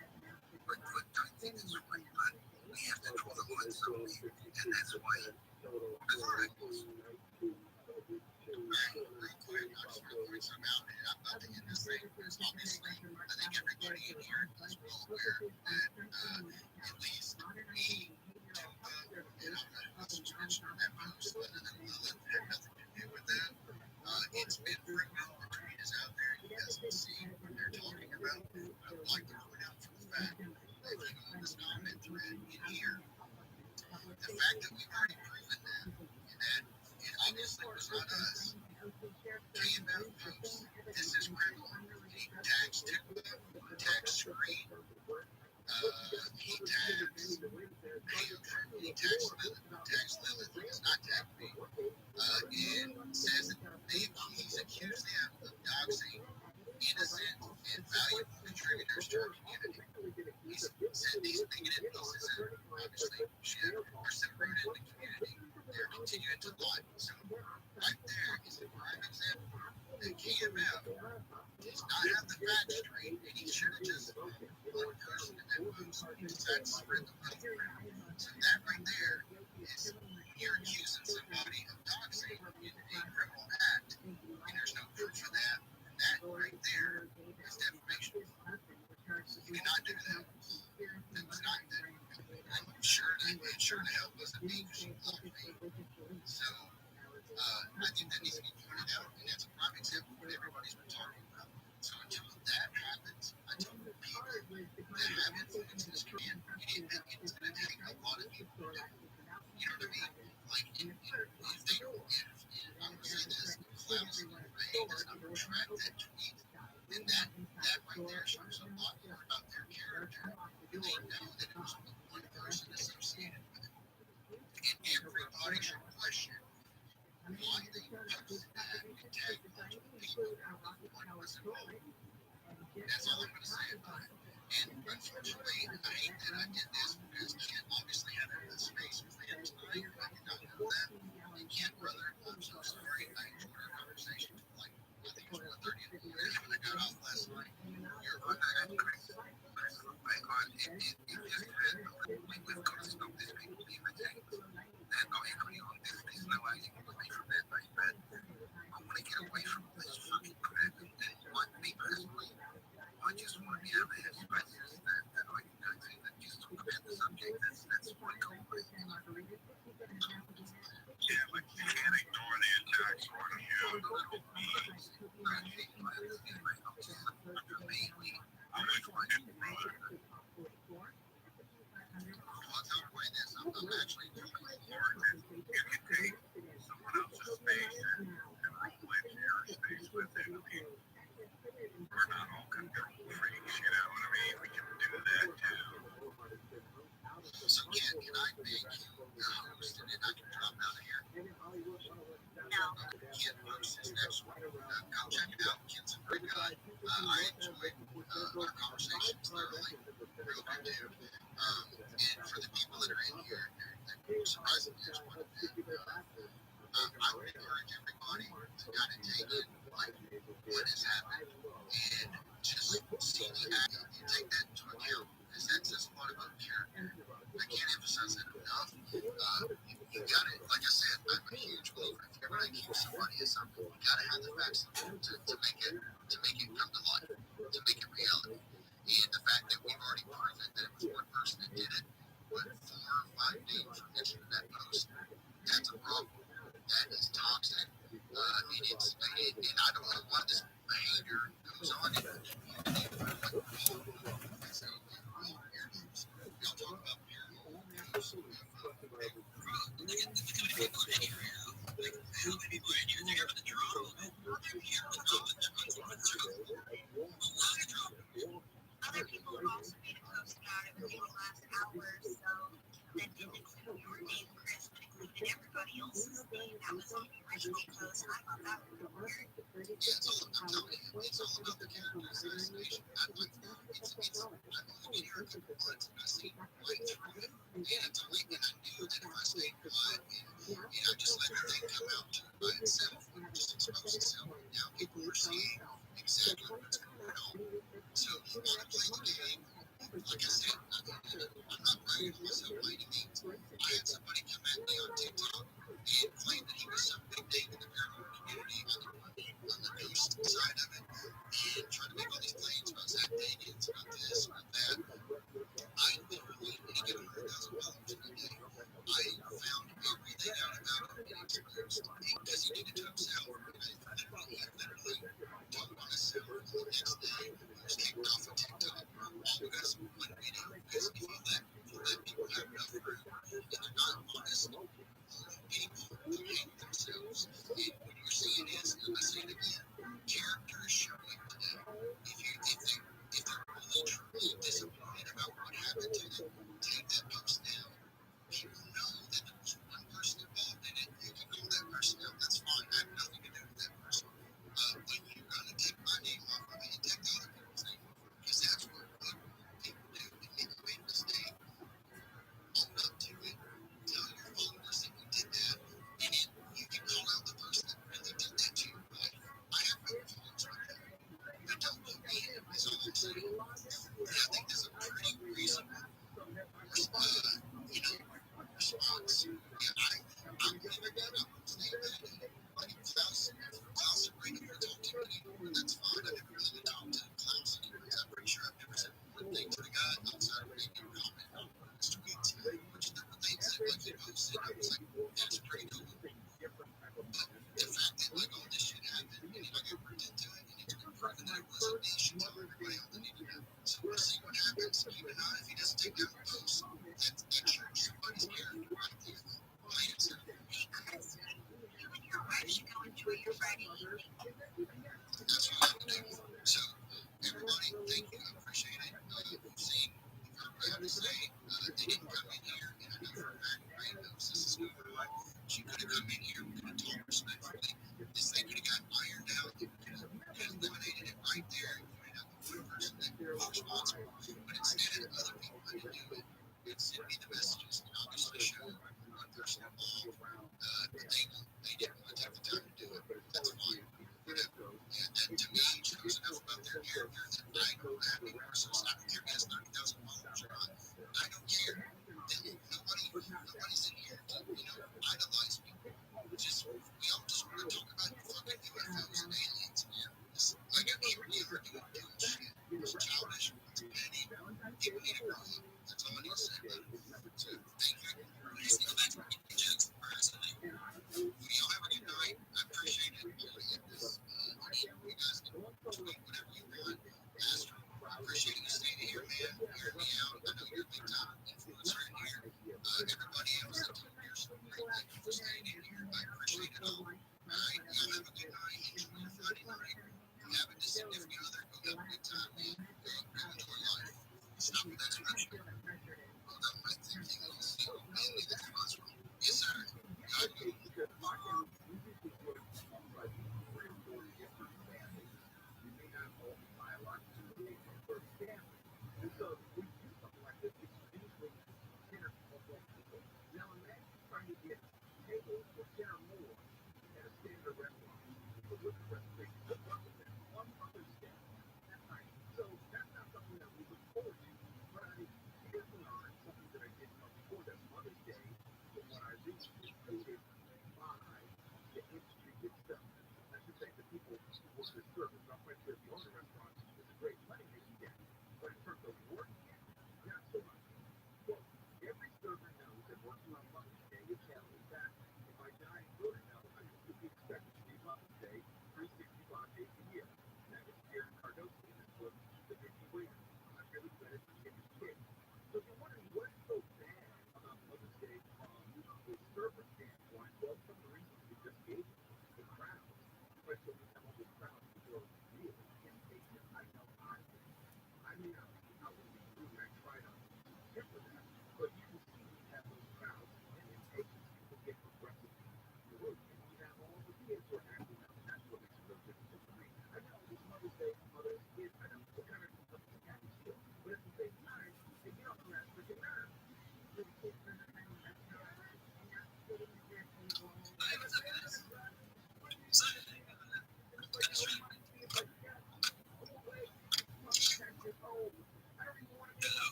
But I think it's right, but we have to draw the line somewhere. And that's why I'm not thinking this thing, because obviously I think everybody in here is well aware that at least me, and I'm not a judge that most other than Lilith had nothing to do with that. It's been frequent. The tweet is out there. You guys can see what they're talking about. I would like to point out for the fact that if you go in this comment thread in here, the fact that we've already proven that, and that it obviously was not us. KMF posts, this is criminal. He tags TikTok, tags Screen, he tags Lilith, he's not tagged me, and says that he's accused them of doxing innocent and valuable contributors to our community. He's said these bigoted pieces of obviously shit are separated in the community. They're continuing to lie. So right there is a prime example that KMF does not have the facts straight, and he should have just one person in that post decided to spread the love around. So that right there is you're accusing somebody of doxing in a criminal act, and there's no proof for that. That right there is defamation. You cannot do that. That's not that. I'm sure the hell wasn't me because she loved me. So I think that needs to be pointed out, and that's a prime example of what everybody's been talking about. So until that happens, until the people that have influence in this community, it's going to take a lot of people to do it. You know what I mean? Like, if they don't, I'm going to say this, if Flaps and Ray does not retract that tweet, then that right there shows a lot more about their character. They know that it was one person associated with it. And everybody should question why they posted that and tagged multiple people if one was involved. That's all I'm going to say about it. And unfortunately, I hate that I did this because Kent obviously had a space with him tonight. I did not know that. And Kent, brother, I'm so sorry. I enjoyed our conversation for like, I think it was 1:30 in the morning when I got off last night. You're under that crazy. It just depends. We've got to stop this people being attacked. And not equally on this. There's no way you can get away from that, mate. But I want to get away from all this fucking crap. And like me personally, I just want to be able to have spaces that I can go to that just talk about the subject. That's what I call it. Yeah, but you can't ignore the attacks on you. The little memes. I'm just like a brother. I'll tell you this. I'm actually doing more than you can take someone else's space and I'll live your space with it. We're not all control freaks, you know what I mean? We can do that too. So Ken, can I make you host and then I can drop out of here? No. Ken hosts his next one. Go check it out. Ken's a great guy. I enjoyed our conversations thoroughly. Real good dude. And for the people that are in here, they're surprisingly just want to do. I would encourage everybody to kind of take in like what has happened and just see the act and take that into account because that says a lot about character. I can't emphasize that enough. You got it. Like I said, I'm a huge believer. If you're going to accuse somebody of something, you got to have the facts to make it come to life, to make it reality. And the fact that we've already proven that it was one person that did it, but 4 or 5 names were mentioned in that post, that's a problem. That is toxic. And I don't know why this behavior goes on in the community. So, y'all talk about paranormal ghosts. Look at the people in here. Like, how many people in here? They're having a drama. They're here to go and tons of drama. A lot of drama. Other people have also made a post about it within the last hour or so that didn't include your name, Chris, but included everybody else's name. That was on the original post. I thought that was weird. Yeah, it's all about the character assassination. It's you want to play the game. Like I said, I'm not bragging on myself by any means. I had somebody come at me on TikTok and claim that he was some big name in the paranormal community on the ghost side of it, and try to make all these claims about Zach Bagans, about this, about that. I literally, and he got 100,000 followers in a day. I found everything out about him and exposed because he did it to himself. I literally don't want to sell him the next day. He was kicked off of TikTok. All because of one video. Because if you let people have enough room, if they're not honest, people will hate themselves. And what you're seeing is, and I say it again, character is showing today. If they're really truly disappointed about what happened to them, take that post down. People know that there was one person involved in it. You can call that person out. That's fine. I have nothing to do with that person. When you're going to take my name off of it, you take the other people's name off of it. Because that's what people do. And if you made a mistake, own up to it. Tell your followers that you did that. And then you can call out the person that really did that to your life. I have no problems with that. But don't put me in, is all I'm saying. And I think there's a pretty reasonable response. I'm never gonna say that. Like Klaus agreed to talk to me anymore. That's fine. I never really talked to Klaus anymore. I'm pretty sure I've never said one thing to the guy outside of making a comment on his tweets, which the things that like he posted, I was like, that's pretty cool. But the fact that like all this shit happened and then I got ripped into it and it's been proven that it wasn't me, should tell everybody on the internet. So we'll see what happens. Keep an eye if he doesn't take down the post. That shows somebody's character right there. My answer. Because you and your wife should go enjoy your Friday evening. That's what I would do. So, everybody, thank you. I appreciate it. We've seen what I have to say. They didn't come in here, and I know for a fact, Ray knows this is going on. She could have come in here, we could have talked respectfully. This thing could have got ironed out. We could have eliminated it right there and pointed out the one person that was responsible. But instead, other people had to do it and send me the messages and obviously show one person involved. But they didn't want to take the time to do it. That's fine. Whatever. And that to me shows enough about their character that I don't have any personal. I don't care if he has 30,000 followers or not. I don't care. Nobody's in here to, idolize me. We all just want to talk about fucking UFOs and aliens. Like I can't really argue with dumb shit. It's childish. It's petty. People need to grow up. That's all I need to say about it. So, thank you. That's what you just personally. Y'all have a good night. I appreciate it. You guys can tweet whatever you want. Astro, I appreciate you staying here, man. Hearing me out. I know you're a big time influencer in here. Everybody else that's in here, so great. Thank you for staying in here. I appreciate it all. All right, y'all have a good night. Enjoy your Friday night. If you have a significant other, go have a good time, man. Go enjoy life. Stop with that spreadsheet. Hold on, my thinking is so mainly the responsible. Yes, sir. God, you.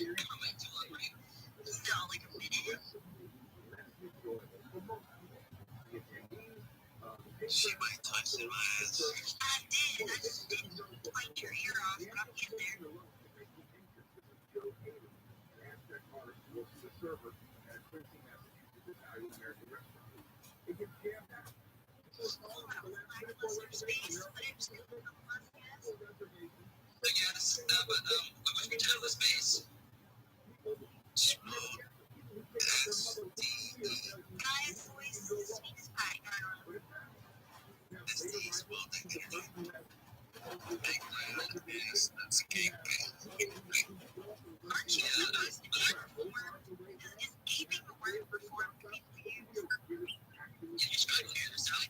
wait too long, right? No, like a minute. She might touch in my ass. I did. I just didn't bite your ear off, but I'm getting there. Space, but it was good. I guess, but I wish we had the space. Smooth. That's the Guy's voice speaks pie. That's the small thing. Big man, yes, that's a cake. Aren't you supposed to be informed? Is aping a word for form people use? You just got here, Sally.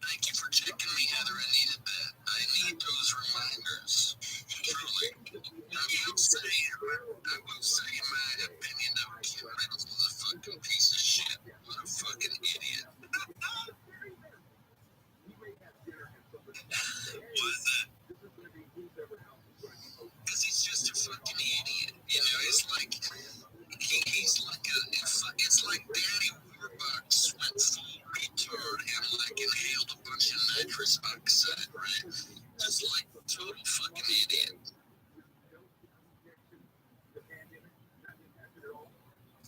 Thank you for checking me, Heather. I needed that. I need those reminders. Truly. I will say my opinion of Kim Riddle's a fucking piece of shit. What a fucking idiot. What is that? Because he's just a fucking idiot. You know, it's like he's like it's like Daddy Warbucks went full retard and like inhaled a bunch of nitrous oxide, right? Just like total fucking idiot.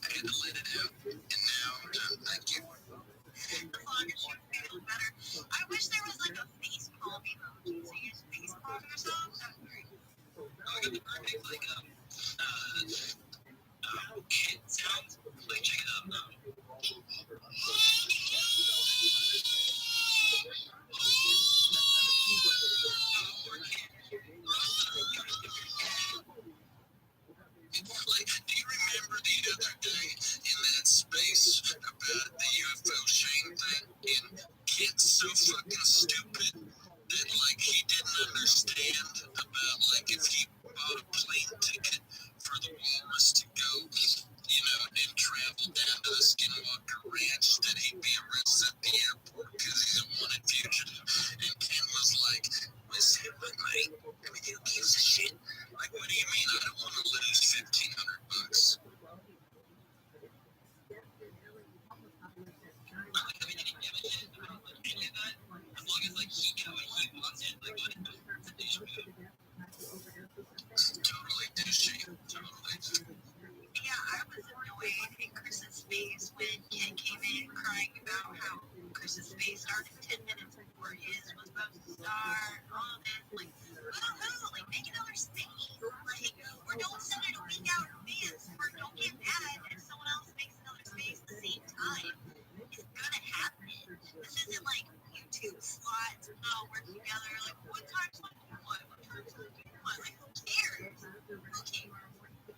I had to let it out, and now I'm done. Thank you. As long as you feel better. I wish there was like a face palm emoji. So you use face palm yourself? That's great. I got the birthday like kid sounds. Like check it out now. Like, do you remember the other day in that space about the UFO Shane thing? And kid's so fucking stupid that like he didn't understand about like if he bought a plane ticket for the walrus to go, you know, and travel down to the Skinwalker Ranch, that he'd be arrested at the airport because he's a wanted fugitive. And Ken was like, listen, look, mate, I mean, who gives a shit? Like, what do you mean I don't want to lose $1,500? I mean, he didn't give a shit about like any of that. As long as like he got what he wanted, like what it's a douche move. Totally douchey. Totally. Yeah, I was annoyed in Chris's face when Ken came in crying about how Chris's face started 10 minutes before his was supposed to start. All this, like, like make another space. Like, or don't send it a week out in advance. Or don't get mad if someone else makes another space at the same time. It's gonna happen. This isn't like YouTube slots all work together. Like, what time slot do you want? What time slot do you want? Like, who cares? Who cares?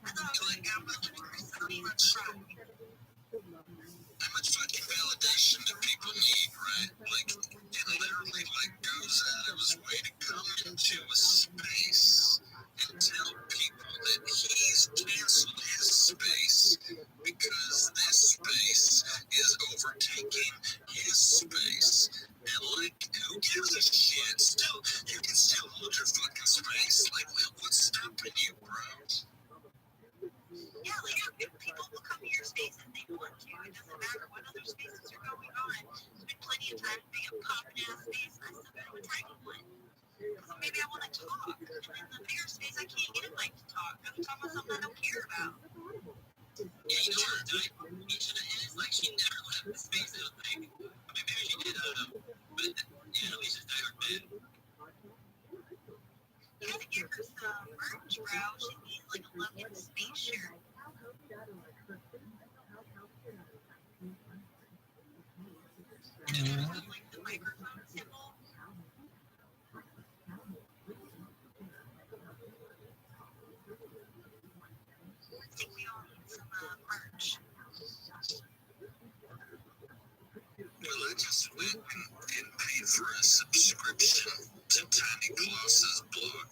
I thought it was like, I'm gonna let Chris tell me what's wrong. How much fucking validation do people need, right? Like, it literally like goes out of his way to come into a space and tell people that he's canceled his space because this space is overtaking his space. And like, who gives a shit? Still, you can still hold your fucking space. Like, what's stopping you, bro? Yeah, like people will come to your space if they want to. It doesn't matter what other spaces are going on. There's been plenty of time to make a poppin' ass space. I still go to a tiny one. So maybe I want to talk. And in the bigger space, I can't get a mic to talk. I'm talking about something I don't care about. Yeah, you know what you should have is like she never left the space that was big. I mean, maybe she did, I don't know. But you know, Lisa's died or dead. You gotta give her some merch, bro. She needs like a Logan space shirt. Like the microphone symbol. I think we all need some merch. Well, I just went and paid for a subscription to Tiny Gloss's blog.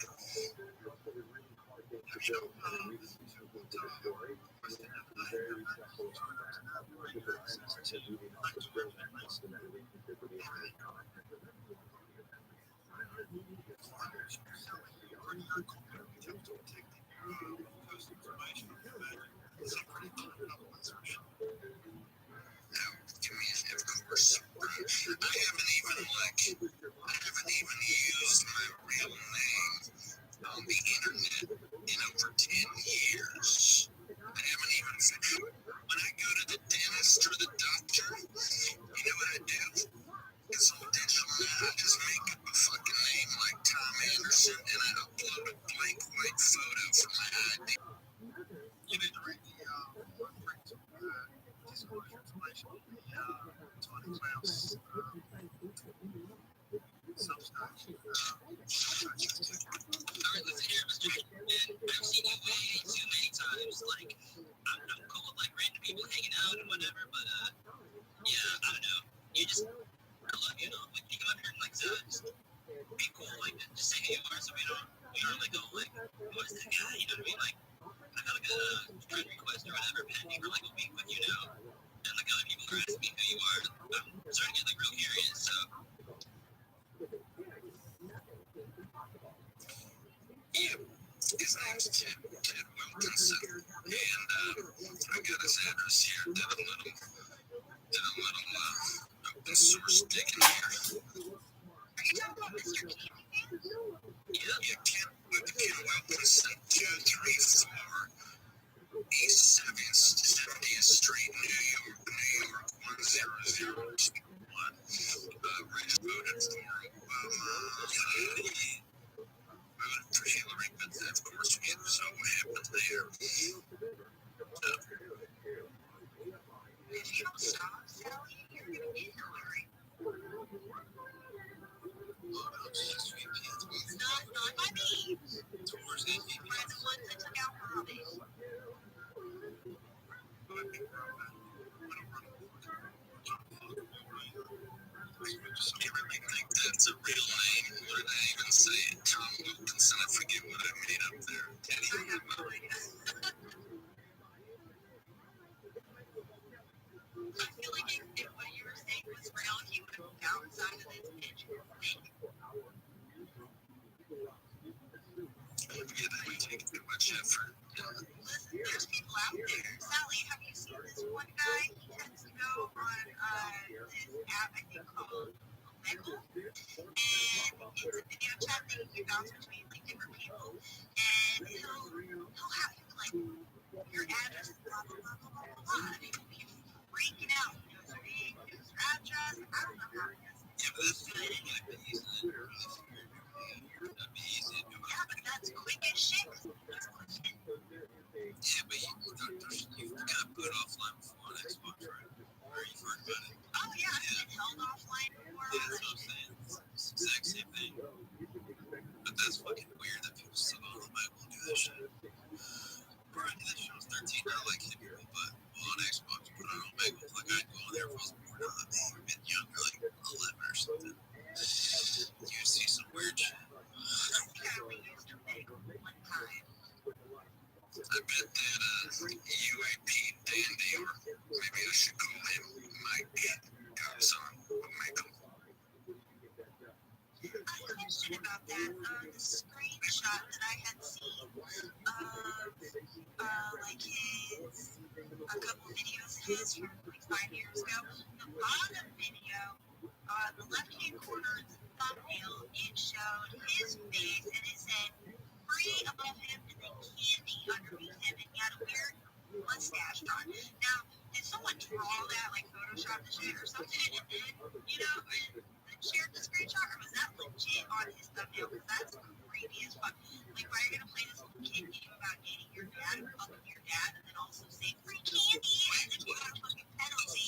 It's a pretty fun double insertion. Of course. I haven't even used my real name on the internet in over 10 years. I haven't even when I go to the dentist or the doctor, you know what I do? It's all digital now. I just make up a fucking name like Tom Anderson and I upload a blank white photo for my ID. You need to read the disclosure information on the Tony Klaus Substack. Alright, listen here, Mr. And I've seen you way too many times. Like, I'm cool with like random people hanging out and whatever, but yeah, I don't know. You just, I love you, like you come up here and like just be cool, like just say who you are, so we don't like go like, what's that guy? You know what I mean? Like, I got like a friend request or whatever pending for like a week with you now, and like other people are asking me who you are. I'm starting to get like real curious, so. Yeah, his name's Ted Wilkinson, and I got his address here. Did a little open source digging here. Are you talking about Mr. King? Yeah, Ken Wilkinson, 234 East 70th Street, New York 10021. Rich voted for Hillary, but of course, it so happened there. If you don't stop, Sally, you're going to get Hillary. It's not by me. By the ones that took out Rabbi. I really think that's a real name. What did I even say? Tom Wilkinson. I forget what I made up there. Teddy. I have no idea. I feel like if what you were saying was real, he would have downside of this pitch. Yeah, that would take too much effort. Listen, there's people out there. Sally, have you seen this one guy? He tends to go on this app, I think, called Omegle. And it's a video chat thing you bounce between like different people. And he'll have you like, your address is blah, blah, blah, blah, blah, blah. And he'll be freaking out. He knows your name, he knows your address. I don't know how he does it. Yeah, but that's not easy. Yeah, but that's quick as shit. Yeah, but you got put offline before on Xbox, right? Or you've heard about it? Oh, yeah, I've been held offline before. Yeah, that's what I'm saying. It's the exact same thing. But that's fucking weird that people still on Omegle and do that shit. Bro, I did that shit when I was 13. I like hit people, but on Xbox, put on Omegle. Like, I'd go on there if I was born on the day, a bit younger, like 11 or something. You see some weird shit. I think I only used Omegle one time. I bet that UAP Dandy, or maybe I should call him Mike, comes on Omegle. I question about that. The screenshot that I had seen of like his a couple videos of his from like 5 years ago. The bottom video, the left-hand corner of the thumbnail, it showed his face and it said free above him and then candy underneath him, and he had a weird mustache on. Now, did someone draw that, like Photoshop the shit or something, and then, you know, and shared the screenshot, or was that legit on his thumbnail? Because that's creepy as fuck. Like, why are you gonna play this little kid game about dating your dad and fucking your dad, and then also say free candy, and then you got a fucking penalty?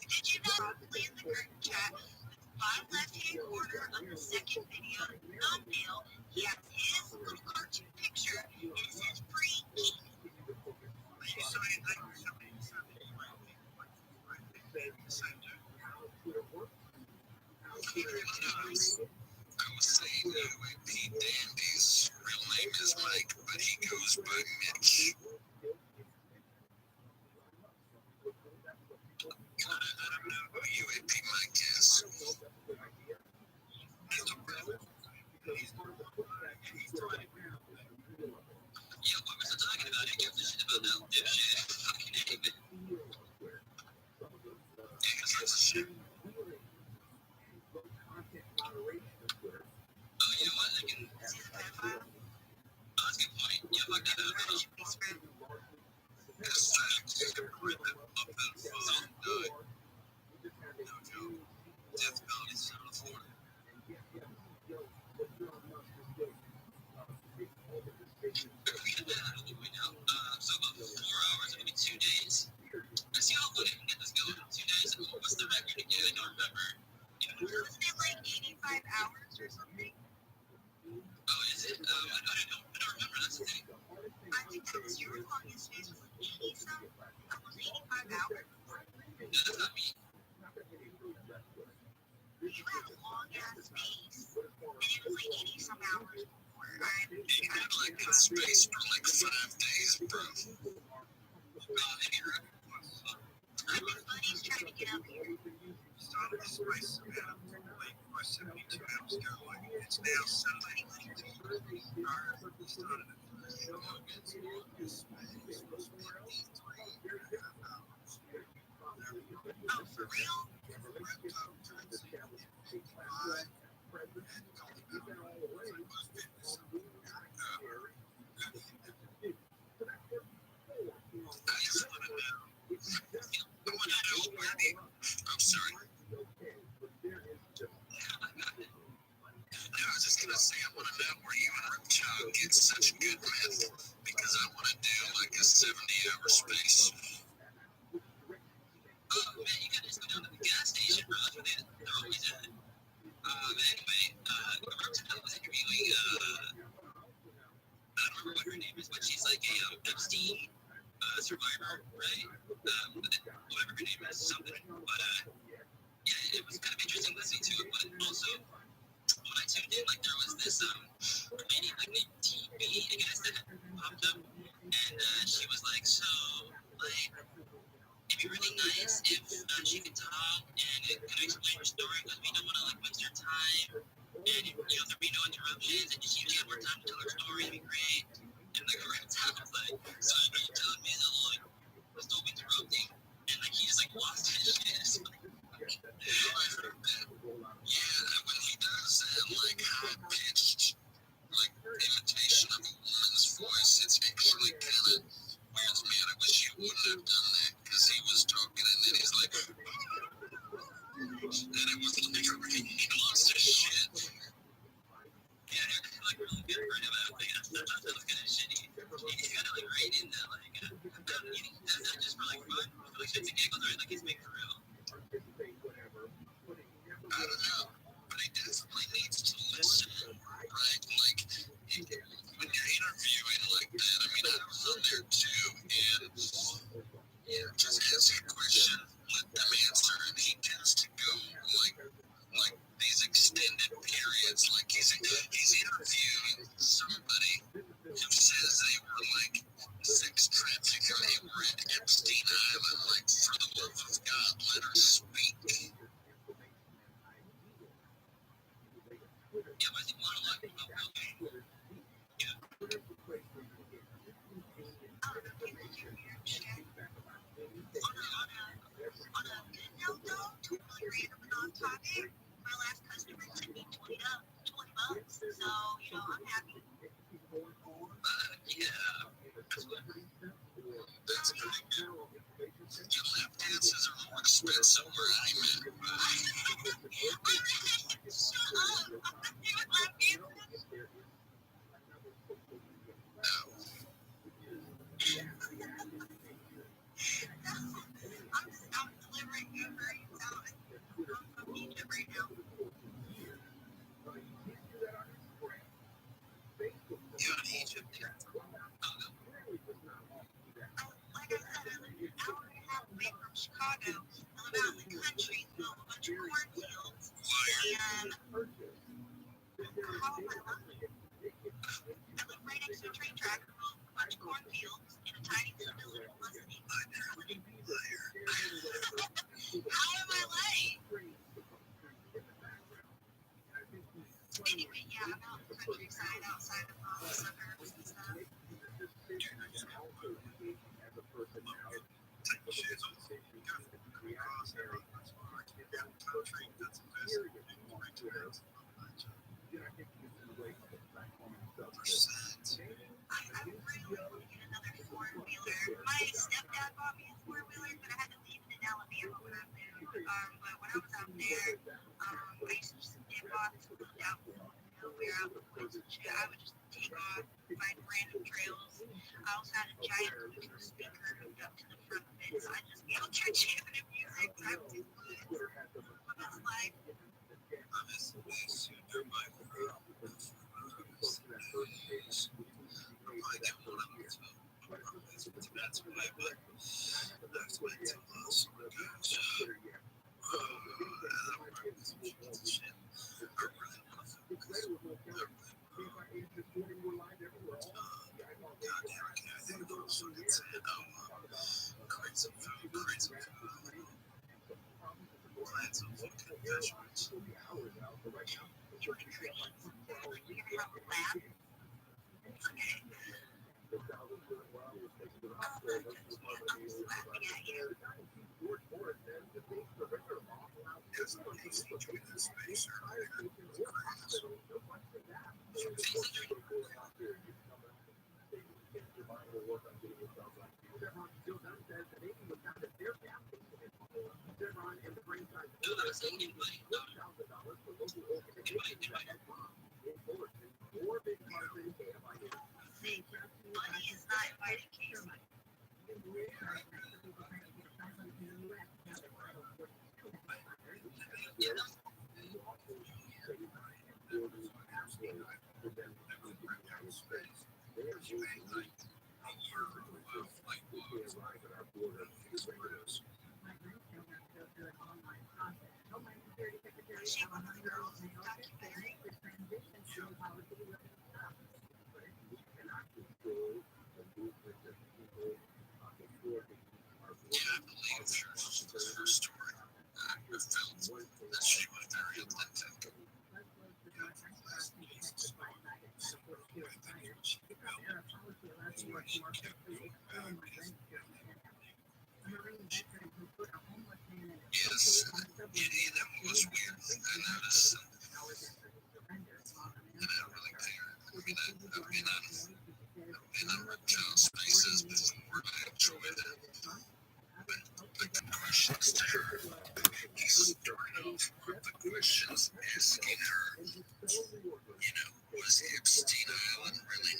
Did you not play in the curtain chat? Bottom left-hand corner of the second video thumbnail, he has his little cartoon picture, and it says free candy. I was saying UAP Dandy's real name is Mike, but he goes by Mitch. I don't know who UAP Mike is. Yeah, what was I talking about? He gives a shit read that book that Fazan died. No joke. Death penalty's in Florida. So about 4 hours, maybe 2 days. I see how good I can get this going in 2 days. What's the record again? I don't remember. Wasn't it like 85 hours or something? Oh, is it? I don't remember. That's the thing. I think that was your longest space was like 80 some, almost 85 hours. No, that's not me. You had a long ass space, and it was like 80 some hours before. You had like in space for like 5 days, bro. Here. I think Buddy's trying to get up here. Started this race about like 72 hours ago. Like it's now Sunday. Started it. Oh, for real? I'm sorry. I was just gonna say, I want to know where you and ROTHSCHILD get such good meth, because I want to do like a 70-hour space. Oh man, you gotta just go down to the gas station, bro. That's where they're always at. Anyway, ROTHSCHILD was interviewing, I don't remember what her name is, but she's like a Epstein survivor, right? Whatever her name is, something. But yeah, it was kind of interesting listening to it. But also, when I tuned in, like there was this lady like named TB, I guess, that popped up, and she was like, so like it'd be really nice if she could talk and kind of explain her story, because we don't want to like waste her time, and there'd be no interruptions, and she had more time to tell her story, it'd be great. And like ROTHSCHILD was like, so I know you're telling me that like there's no interrupting, and like he just like lost his shit. I heard that. Yeah, when he does that like high pitched like imitation of a woman's voice, it's actually kind of weirds me, and I wish he wouldn't have done that, because he was talking and then he's like, and it was like he lost his shit. Yeah, you're like really good for him. I think that was kind of shitty. He's kind of like right in that, like, he does that just for like fun, for like shits and giggles, right? Like he's being for real. I don't know, but he definitely needs to listen more, right? Like, when you're interviewing like that, I mean, I was on there too, and just ask a question, let them answer, and he tends to go like these extended periods, like he's interviewing somebody who says they were like sex trafficked and they were at Epstein Island, like for the love of God, let her speak. Yeah, but I think a lot of people will be. On a good note though, totally random and on topic, my last customer sent me $20, so I'm happy. Yeah, that's pretty good. Your lap dances are more expensive where I'm at. Shut up! I'm doing lap dances. I'm delivering Uber Eats out. I'm Egypt right now. You're in Egypt. Like I said, I live an hour and a half away from Chicago. I live out in the country, so a bunch of cornfields. And how am I lucky? I live right next to a train track, a bunch of cornfields, in a tiny facility listening. How am I late? Anyway, yeah, I'm out in the countryside, outside of the suburbs and stuff. Take the shoes off. Go across there. That's fine. Get down the country. That's the best. Right to it. I I really want to get another four-wheeler. My stepdad bought me a four-wheeler But when I was out there, I used to just dip off to out nowhere out in the woods and shit. I would just take off, find random trails. I also had a giant Bluetooth speaker hooked up to the front of it, so I just be out there jamming music, driving through the woods. What that's like. Money is not inviting Casey. She one of the girls in the documentary. Yes, that was weird. I noticed. And I don't really care. I mean, I've been on reptile spaces before. I enjoy that. But like the questions to her, he started off with the questions asking her, was Epstein Island really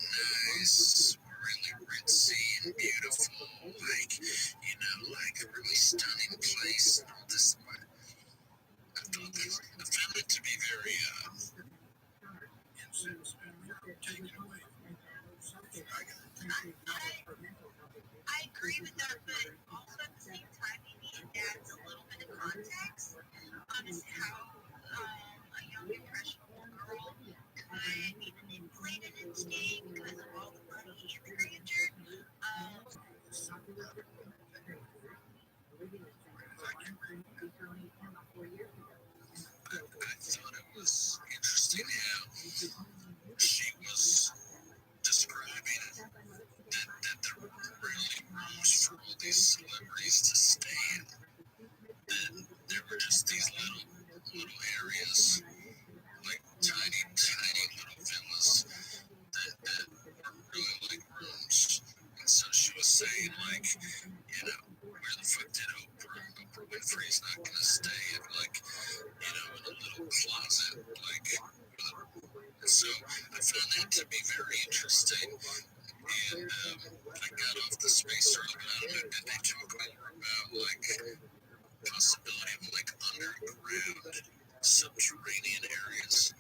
nice, really ritzy and beautiful, like a really stunning place and all this. I found it to be very I agree with that, but also at the same time, you need to add a little bit of context on how a young impressionable girl could be manipulated and stayed because of all the money and the grandeur. I thought it was interesting how she was describing that there were really rooms for all these celebrities to stay in. And there were just these little areas, like tiny little villas that were really like rooms. And so she was saying, like, where the fuck did Oprah Winfrey's not gonna stay at, like, in a little closet, like, so I found that to be very interesting. And I got off the space early on, and they talk more about, like, possibility of, like, underground subterranean areas.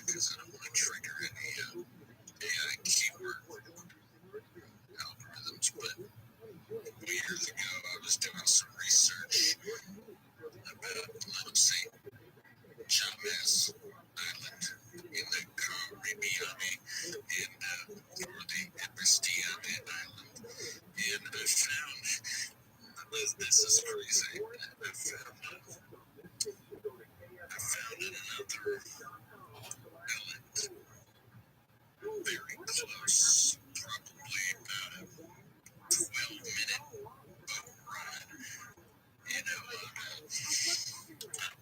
Because I don't want to trigger any AI keyword algorithms, but years ago I was doing some research about, let's see, Chavez Island in the Caribbean and or the Cristiane Island. And I found this is crazy. I found another island very close, probably about a 12-minute boat ride. You know,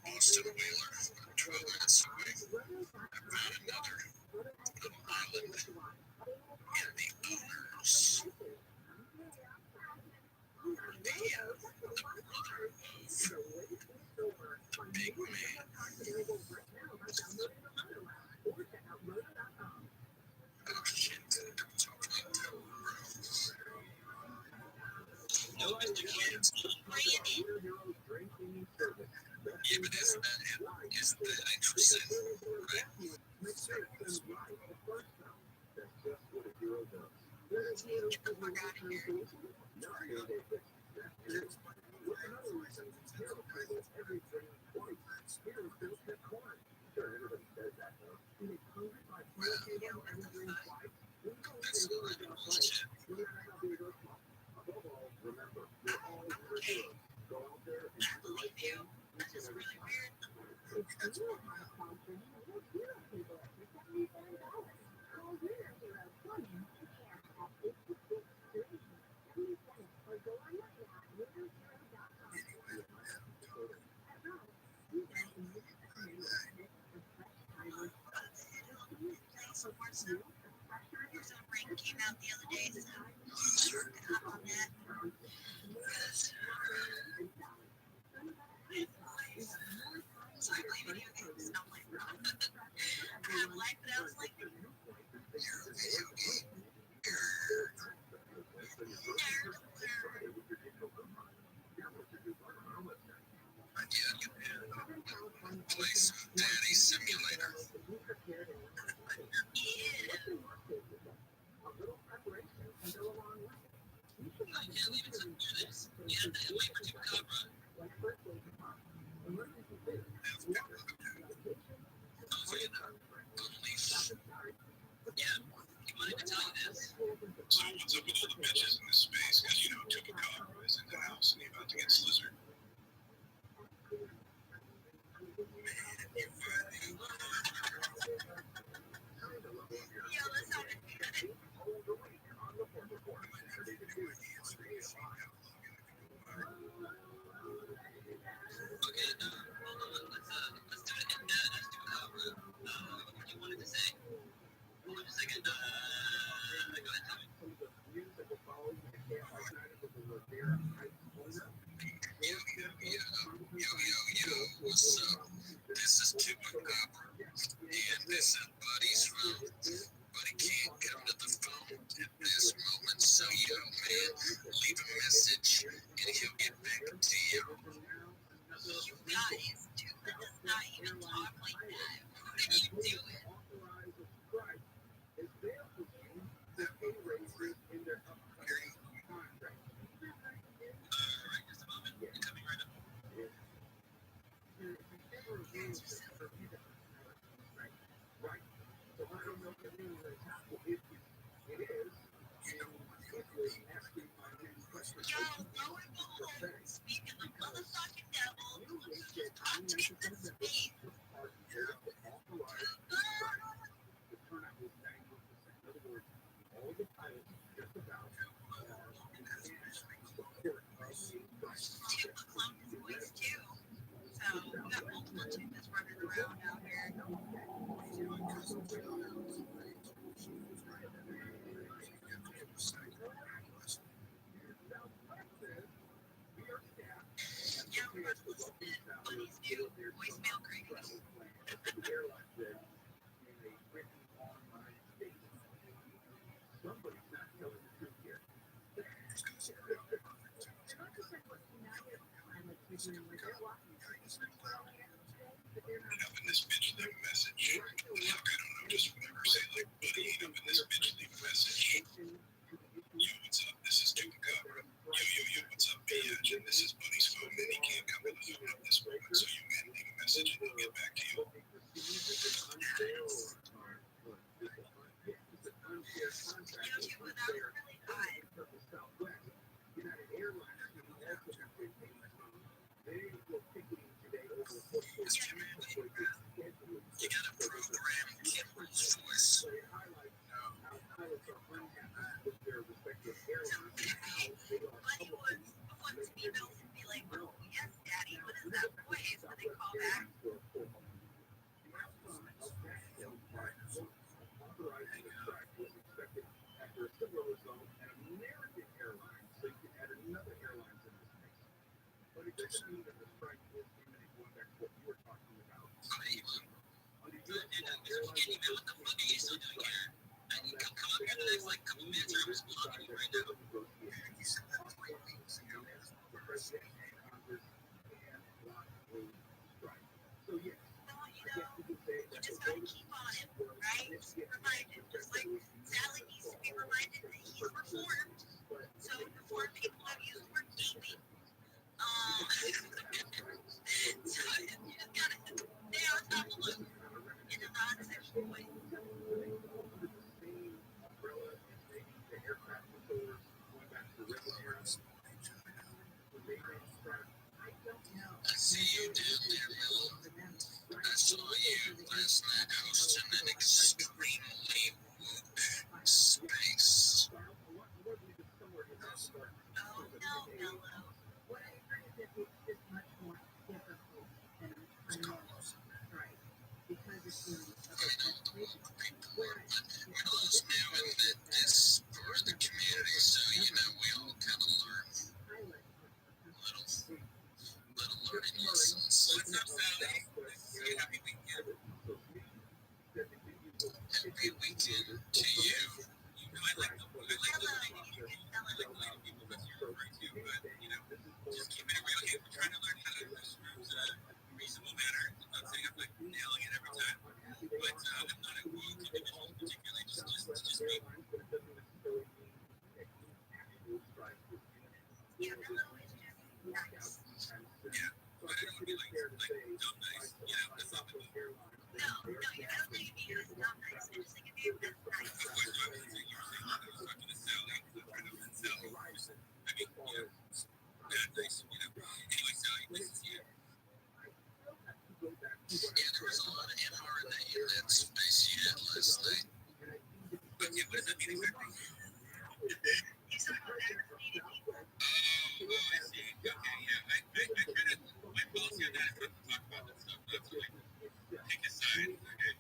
Boston Whaler, 12 minutes away. I found another little island, and the owners were the brother of the big man. Oh shit, don't talk about that, bro. No, Mr. Kids. Yeah, but isn't that interesting, right? Get the fuck out of here. That's really bullshit. Okay. I believe you. That's just really weird. That's what Some ring came out the other day, so up on that. So I play video games. I'm like, I have a life that I was like, place Daddy Simulator. I can't leave it to do this. You have to wait for Chupacabra. Unleash. Yeah, he wanted to tell you this. So what's up with all the bitches in this space? Because you know Chupacabra is in the house and he's about to get slizzard. Yo, let's have it. Okay, hold on. Let's do it in Chupacabra. What you wanted to say? Hold on a second. Go ahead, tell me. Yo, what's up? This is Chupacabra, and this is Buddy's phone. Buddy can't come to the phone at this moment, so yo, man, leave a message, and he'll get back to you. You guys, Tupac does not even talk like that. What are you doing? Alright, just a moment. You're coming right up. Yo, lo and behold, speak of the motherfucking devil, who just contradicts the speed. Tupac cloned his voice too. So we got multiple Tupacs running around out here. Yeah, we're about to listen to Buddy's new voicemail greetings. Up in this bitch leave message. Fuck, I don't know, just whatever. Say like, buddy, up in this bitch leave message. Yo, what's up? This is Chupacabra. Yo, what's up, bitch? And this is Buddy's phone, and he can't come to the phone at this moment. You just gotta keep on it, right? Reminded, just like Sally needs to be reminded that he's reformed. So reformed people have used the word keeping. So you just gotta stay on top of it in a non-sexual way. I see you down there, Mel. I saw you last night hosting an extremely woke space. Oh no, Mello. Willow's new in this part of the community, so you know we all kind of learn little learning lessons. What's up, Sally? Say happy weekend. Happy weekend to you. I like the way people that you're referring to, but just keeping it real. Hey, we're trying to learn how to use rooms in a reasonable manner. I'm not saying I'm like nailing it every time, but I'm not a woke individual particularly. Just me. Yeah, Mello is just nice. Yeah, but I don't want to be like dumb nice. That's not the goal. No, I don't think of you as not nice. I just think of you as nice. Of course, I was saying you were saying I was talking to Sally. I'm trying to offend Sally. I mean, bad nice. Anyway, Sally, nice to see you. Yeah, there was a lot of mRNA in that space you had last night. Okay, what does that mean exactly? He's talking about vaccinated people. Oh, I see. Okay, yeah. I kind of, my policy on that is not to talk about that stuff. Not to pick a side. Okay.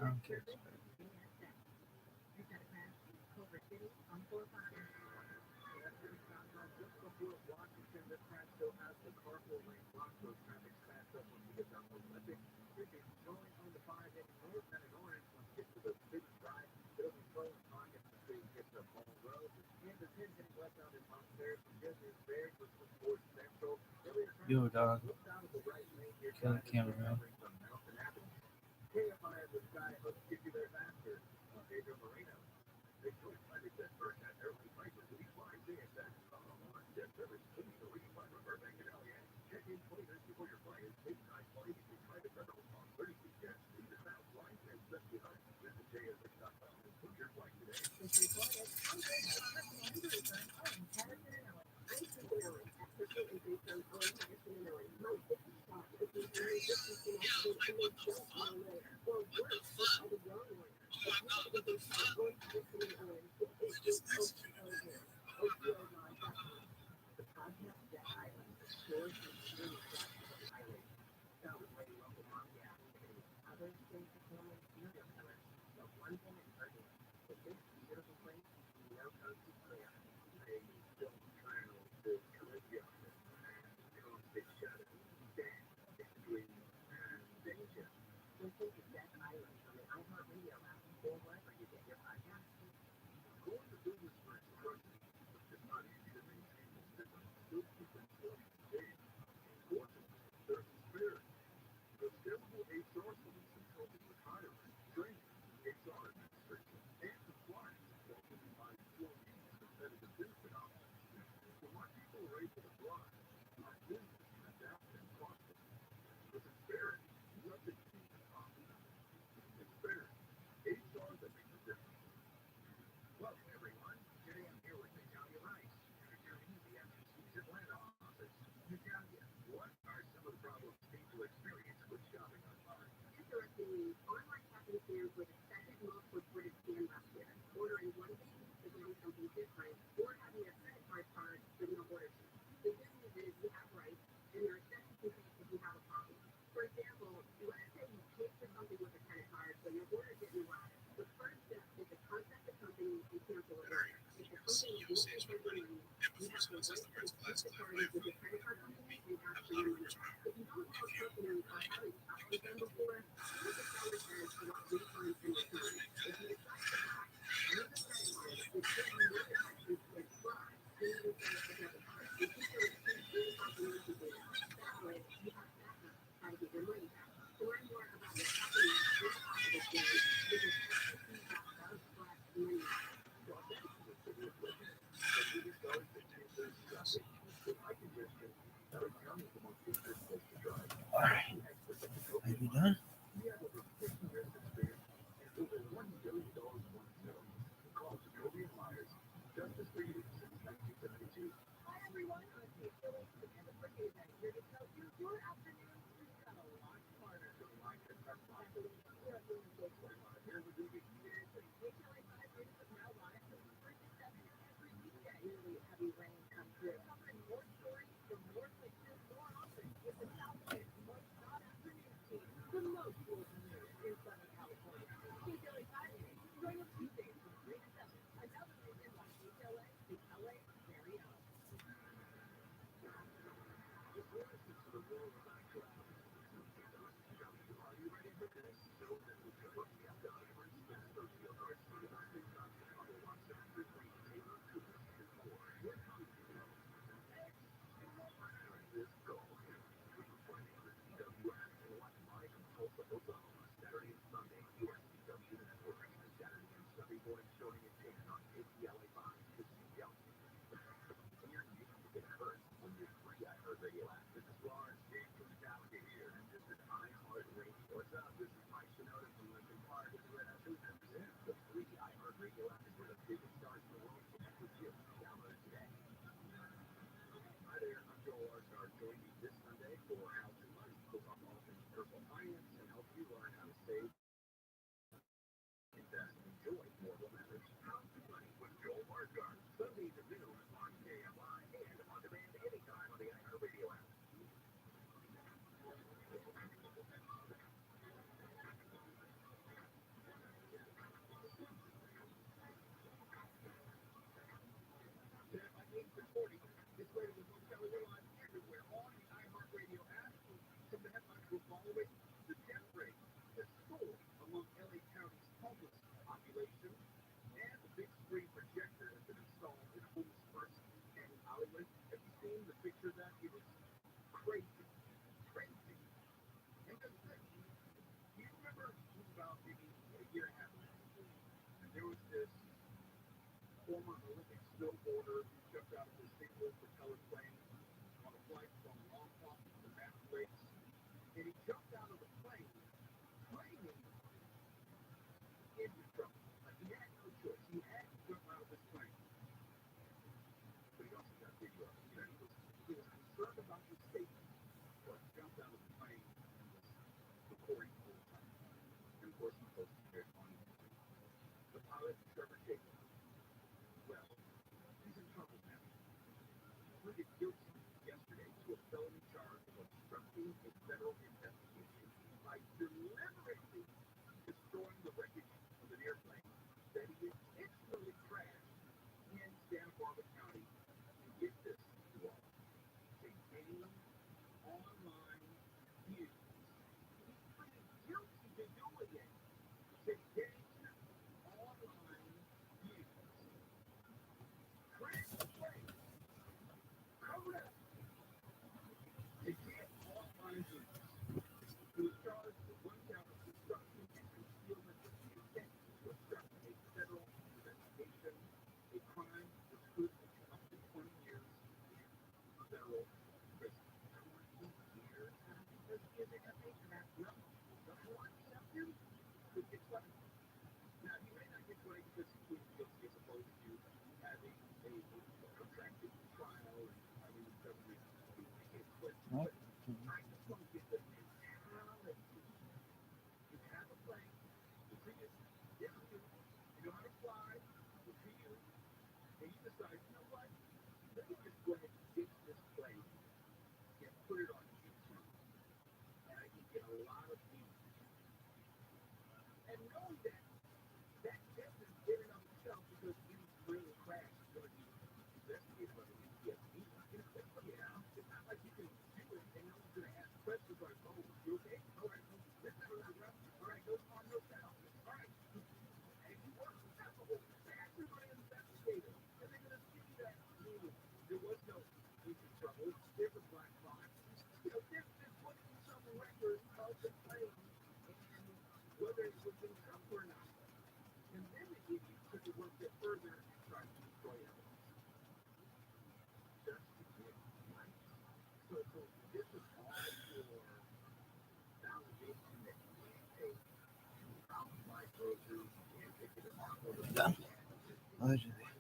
Okay. Yo, dog. Kill the camera, man. Are you done? year and a half ago. And there was this former Olympic snowboarder who jumped out of his single propeller plane on a flight from Longpont to the Mountain Lakes. And he jumped out of the plane claiming engine trouble. Like he had no choice. He had to jump out of this plane. But he also got video of it. You know, he was concerned about his safety. So he jumped out of the plane and was recording the whole time. And of course, he posted it on the pilot, Trevor Jacobs. Well, he's in trouble now. He pleaded guilty yesterday to a felony charge of obstructing a federal investigation by deliberately destroying the wreckage of an airplane that he intentionally crashed in Santa Barbara County. And get this, you all, to gain online views. He pleaded guilty to doing it to gain online views. Crash the plane, cover it up, to get online views. He was charged with one count of destruction and concealment with the intent to obstruct a federal investigation, a crime which could lead to up to 20 years in federal prison. 20 years? Is it a major map? No. The one something could get 20. Now, he may not get 20 because he pleaded guilty as opposed to having a protracted trial and having the government do it. But I just want to get the mentality. You have a plane, good for you. Yes, you know how to fly, good for you. And you decide, you know what? Let me just go ahead and ditch this plane and put it on YouTube. And I can get a lot of views. And knowing that isn't good enough itself because any plane crash is going to be investigated by the NTSB. Yeah, it's not like you can do it and no one's going to ask questions like, oh, you okay? All right, let's have a rough. All right, go on, no down. All right. And you work successful. They're actually going to investigate it. And they're going to see that there was no engine trouble. There was black box. You know, they're putting some record of the plane and whether it was in trouble or not. And then the idiot took it one step further and tried to destroy evidence. Just to get likes. So this is all for validation that you can't take outside groceries and take it to market. Done. Allegedly.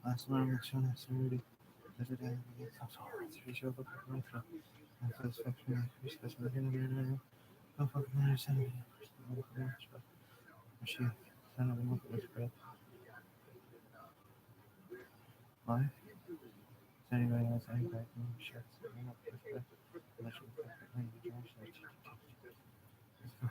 Last election is already visited against some sort of racial performance and satisfaction especially in the area of fucking sanity. Machine. Son of a movement spread. Why? Is anybody else anybody who shuts me up with spread? Unless you can the Josh. Let's go.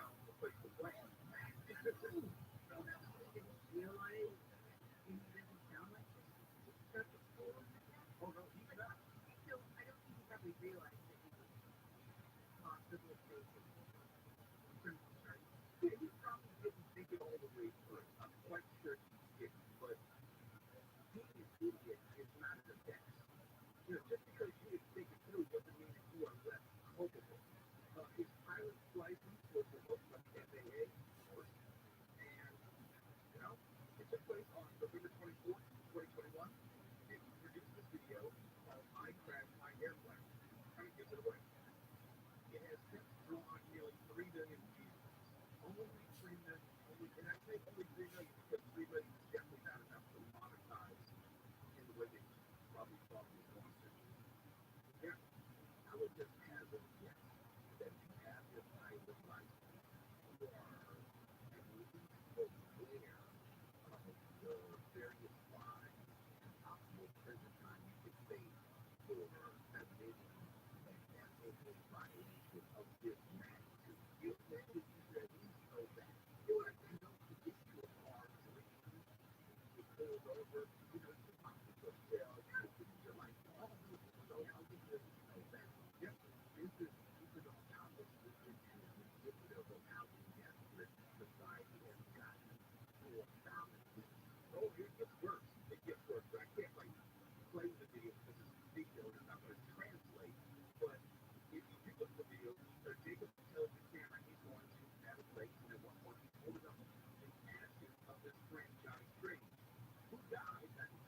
I'm quite sure he did, but being an idiot is not an offense. You know, just because you didn't think it through doesn't mean that you are less culpable. His pilot's license was revoked by the FAA, of course, and, you know, it took place on November 24th, 2021. It produced this video called I Crashed My Airplane. I mean, gives it away. It has since drawn nearly 3 million views. Only 3 million. And I say only 3 million because 3 million is definitely not enough to monetize in the way that you probably thought was going to. Yeah, I would just hazard a guess that you have your pilot license. You are at least aware of the various fines and possible prison time you could face for admitting an FAA violation of this magnitude. You should at least know that. You know, I know to get you a car to get pulled over, you know, you probably go to jail, you're like, oh, so how did you know that? Yes, this is on top of this ridiculous of how desperate society has gotten for balance. Oh, it gets worse. It gets worse. I can't like play the video because it's a video and I'm not going to translate. But if you look at the video, Jacob tells the camera he's going to have a place, and at one point he's holding up in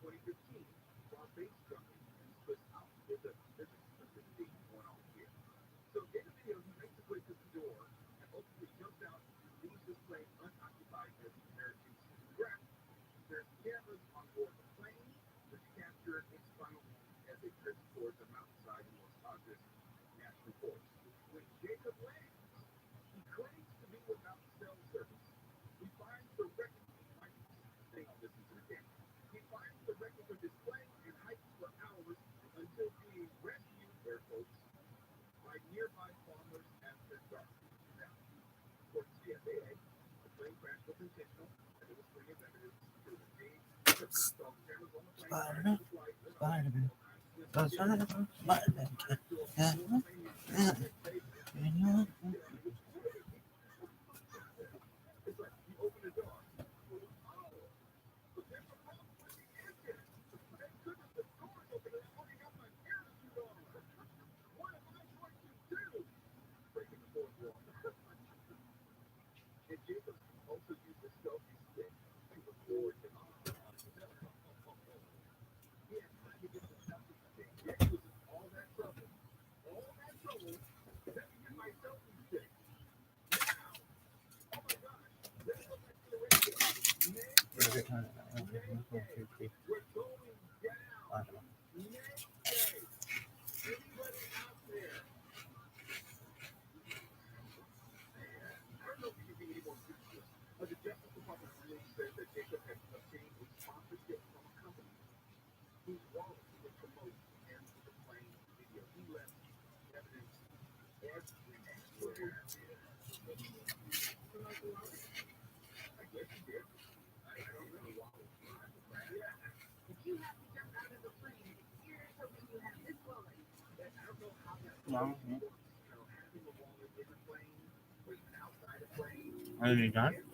2015, while base jumping and Swiss out. There's a theme going on here. So in the video, he makes his way to the door and ultimately jumps out and leaves his plane unoccupied as he parachutes to the ground. There's cameras on board the plane, which capture its final moment as it drifts towards the mountainside in Los Angeles National Forest. When Jacob lands, he claims to be without cell service. He finds the wreckage. Stay on this into the camera. He finds the wreckage of his plane and hikes for hours until being rescued, air quotes, by nearby farmers after dark. Now, according to the FAA, the plane crash was intentional, and there was plenty of evidence to the scene. Cameras on the plane. Spider-Man. It's like you open the door. But there's a problem with the engine. Thank goodness the door's open and I already have my parachute on. What am I going to do? Breaking the fourth wall. And Jacob also used the selfie stick to record him. He had time to get the selfie stick. It was all that trouble. Let me get my selfie stick. Now. Oh my gosh. Let's go back to the radio. We're going down. Next day. Anybody out there? I don't know if you can be any more serious. The Justice Department really said that Jacob had obtained a sponsorship from a company whose wallet he would promote and the plane video. He left evidence everywhere. I guess he did. I don't know why. If you have to jump out of the plane, here's hoping you have this wallet. I don't know how that No. works. You know, having a wallet in the plane or even outside the plane. Are you done? I don't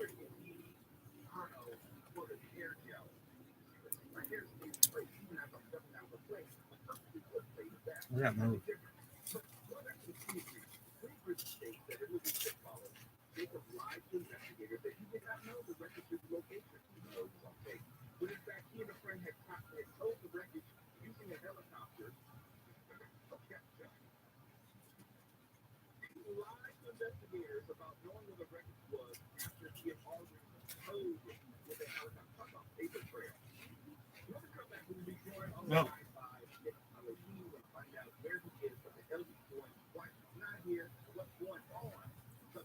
know what an air gel. My hair's in place even as I'm jumping out of the plane. My perfectly good face back. Yeah, move. But going back to the Swedish state that it was a sick follow. Jacob lied to investigators that he did not know the wreckage's location, even though it was on tape. But in fact, he and a friend had towed the wreckage using a helicopter. He lied to investigators about knowing where the wreckage was after he had already towed it with a helicopter. Talk about paper trail. You want to come back when we join on the side by get on the team and find out where he is, what the hell he's doing, why he's not here, what's going on.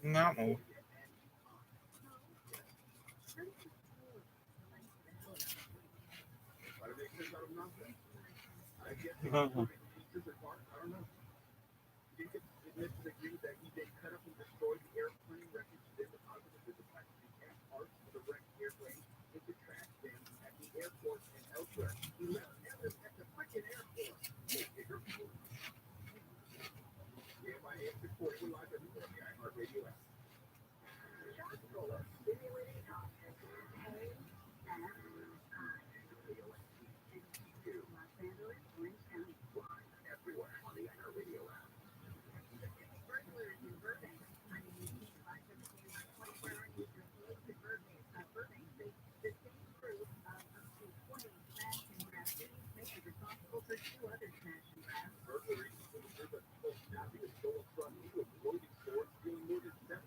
No, move. I guess I don't know. Jacob admits to agree that he then cut up and destroyed the airplane wreckage, then deposited the plastic cast parts of the wrecked airplane into trash bins at the airport and elsewhere. He left evidence at the freaking airport. Yeah, my answer for it live on the iHeartRadio app. Everywhere on the iHeartRadio app. Burglars in Burbank. I mean, 24-hour news reports that Burbank faced the same crew of up to 20 smash and grab duties, making responsible for 2 other smash and grabs. Burglary is a snapping a stolen truck into a clothing store, stealing more than $70,000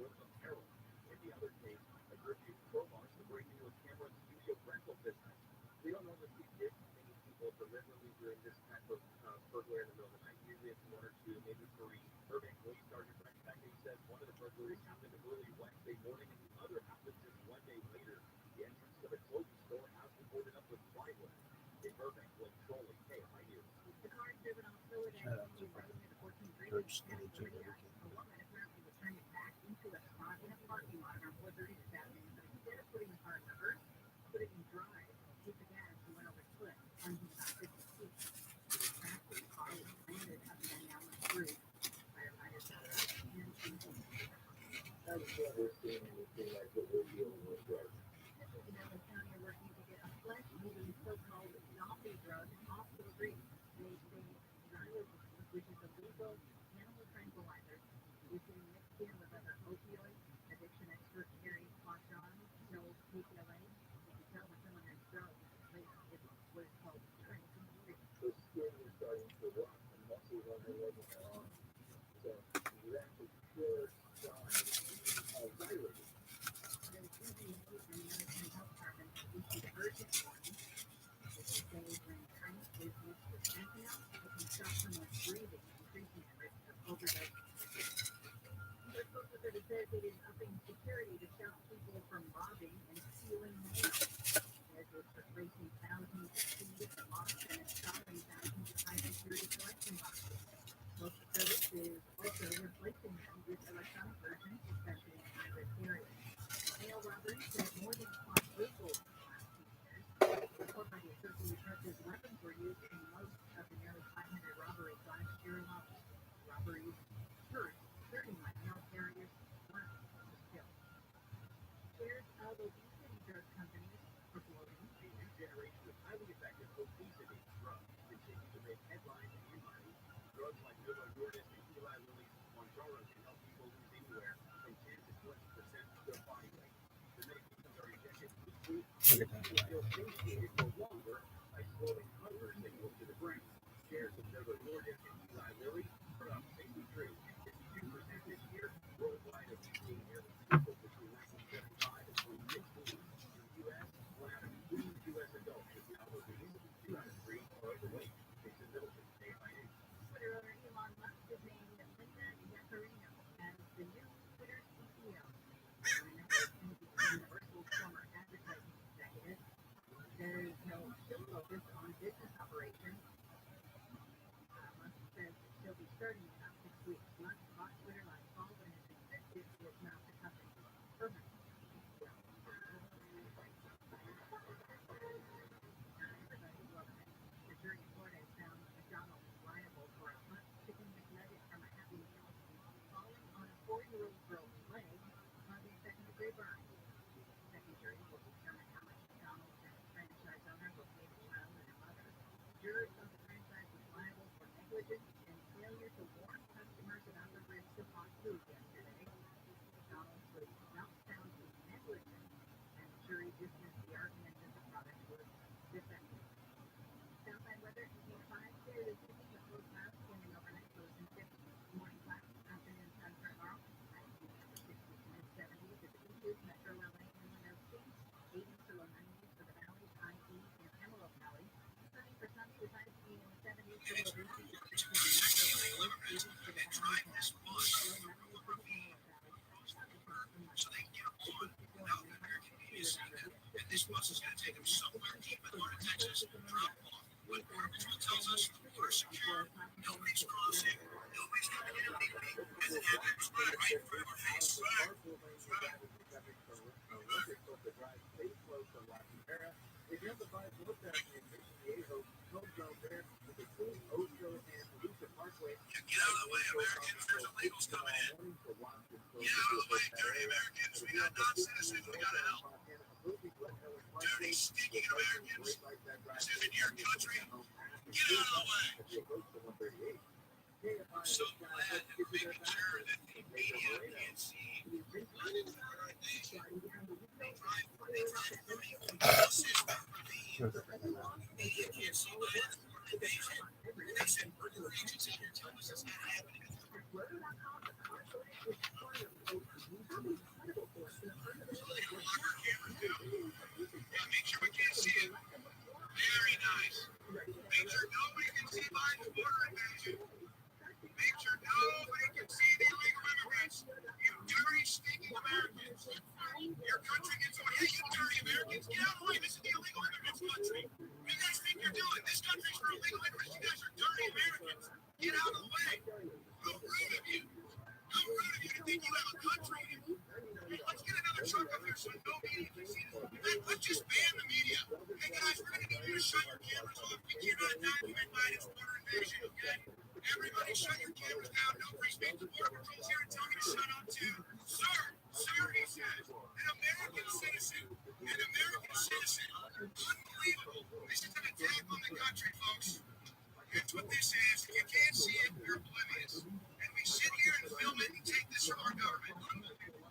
worth of heroin. In the other case, a group used crowbars to break into a camera and studio rental business. We don't normally see this many people deliberately doing this type of burglary in the middle of the night. Usually it's 1 or 2, maybe 3. Burbank Police Sergeant Frank Package says one of the burglaries happened early Wednesday morning and the other happened just 1 day later. The entrance to the clothing store has been boarded up with plywood. In Burbank, Lake Trolley, KFIU. The car is driven off Philadelphia Avenue near the 14th Grade. A woman apparently was turning back into a spot in a parking lot on 430th Avenue, but instead of putting the car in reverse, put it in drive, hit the gas, and went over foot on about 50 feet. The traffic car was landed up and down the roof. Firefighters got out and That was what we're seeing anything like what we're dealing with right now. officials in LA County are working to get a flesh-eating so-called zombie drug off the street. They xylazine, which is a legal animal tranquilizer, is being mixed in with other opioids. Addiction expert Gary Quatron told KPLA, "You can tell when someone has drugs. They security to stop people from robbing and stealing mail. Measures replacing thousands of keys, locks, and installing thousands of high-security collection boxes. Most services also replacing them with electronic versions, especially in high-risk areas. Mail robberies have more than quadrupled in the last 2 years. Report by the Associated Press's weapons were used in most of the nearly 500 robberies last year alone. Robberies hurt 31 mail carriers, 1 was killed. Shares of obesity drug companies are floating. A new generation of highly effective obesity drugs continue to make headlines and money. Drugs like Novo Nordisk and Eli Lilly's Mounjaro can help people lose anywhere from 10 to 20% of their body weight. The medications are injected weekly and feel satiated for longer by slowing hunger signals to the brain. Shares of Novo Nordisk and Eli Lilly are up 63 and 52% this year. Worldwide obesity nearly tripled between 1975 and 2016. In the U.S., 1 out of 3 U.S. adults is now obese, 2 out of 3 are overweight. Jason Middleton, KFIN. Twitter owner Elon Musk has named Linda Yaccarino as the new Twitter CEO. Yaccarino is Universal's former advertising executive. There is no still focus on business operations. Musk says he'll be starting in about 6 weeks. Musk bought Twitter last fall when his executives was not the company permanently. Everybody's loving it. The jury in Florida has found McDonald's liable for a hot chicken McNugget from a Happy Meal falling on a 4-year-old girl's leg, causing a second-degree burn. The second jury will determine how much McDonald's and its franchise owner will pay the child and her mother. Jurors found the franchise was liable for negligence and failure to warn customers about the risks of hot food yesterday. McDonald's was not found to be negligent, and the jury dismissed the argument that the product was defective. Downside weather, evening 5, clear this evening with low clouds, windy overnight, lows in 50s. Morning clouds, afternoon sun for tomorrow. High in the 60s to mid-70s at the beaches, Metro LA and the North Seas. 80s to low 90s for the valleys, IE and Emerald Valley. Sunny for Sunday with highs being in the 70s to low 80s. 60s to Metro LA, 80s for the valleys, and low 90s for the Emerald Valley. Sunny for Monday. So they can get on without the American media seeing them. And this bus is going to take them somewhere deep in North Texas, drop off. What Orbital tells us, we're secure, nobody's crossing, nobody's coming in illegally, and then have them spread right in front of our face. If you have the 5 look back in Mission Viejo, home ground there, with the Cool Ocho and Lucia Parkway. Get out of the way, Americans. There's illegals coming in. Get out of the way, dirty Americans. We got non-citizens. We got to help. Dirty, stinking Americans. This isn't your country. Get out of the way. I'm so glad that we're making sure that the media can't see London for nation. They drive 30 buses to the media can't see London for nation. They send murder agents in here telling us it's not happening. Make sure we can't see it. Very nice. Make sure nobody can see Biden's border invasion. Make sure nobody can see the illegal immigrants. You dirty, stinking Americans. Your country gets away. Hey, you dirty Americans, get out of the way. This is the illegal immigrants' country. What do you guys think you're doing? This country's for illegal immigrants. You guys are dirty Americans. Get out of the way. How rude of you. How rude of you to think you have a country. Hey, let's get another truck up here so no media can see this. Hey, let's just ban the media. Hey, guys, we're going to need you to shut your cameras off. We cannot document Biden's border invasion, okay? Everybody shut your cameras down. No free speech. The Border Patrol's here to tell me to shut up, too. Sir, he says. An American citizen. Unbelievable. This is an attack on the country, folks. That's what this is. If you can't see it, you're oblivious. And we sit here and film it and take this from our government. Unbelievable.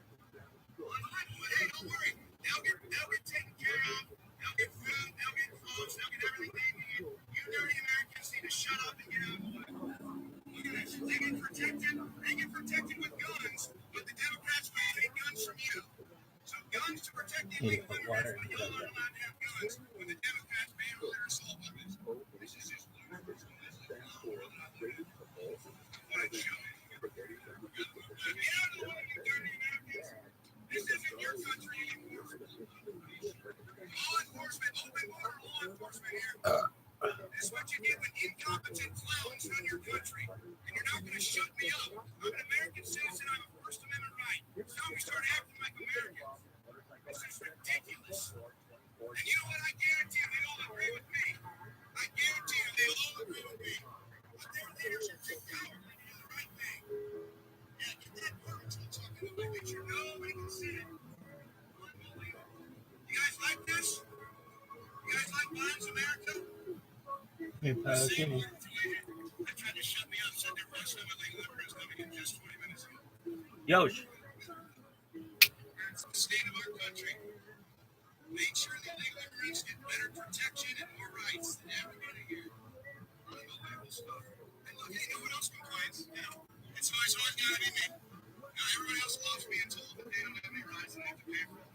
Hey, don't worry. They'll get taken care of. They'll get food. They'll get clothes. They'll get everything they need. You dirty Americans need to shut up and get out of the way. Look at this. They get protected. They get protected with guns, but the Democrats will take guns from you. So guns to protect the illegal immigrants, but y'all aren't allowed to have guns. But the Democrats ban all their assault weapons. This is just ludicrous. What a joke. Get out of the way, you dirty Americans. This is we start acting like Americans. It's just ridiculous. And you know what? I guarantee you they all agree with me. I guarantee you they all agree with me. But their leaders are too cowardly to do the right thing. Yeah, get that vertical talking to me. Make sure nobody can see it. Unbelievable. You guys like this? You guys like Biden's America? They tried to shut me up, said there were some illegal immigrants coming in just 20 minutes ago. Yosh. It's the state of our country. Make sure the illegal immigrants get better protection and more rights than ever get here. Unbelievable stuff. And look, you know what else complains? You know, it's always got to be me. Now, everybody else loves being told that they don't have any rights and they have to pay for it.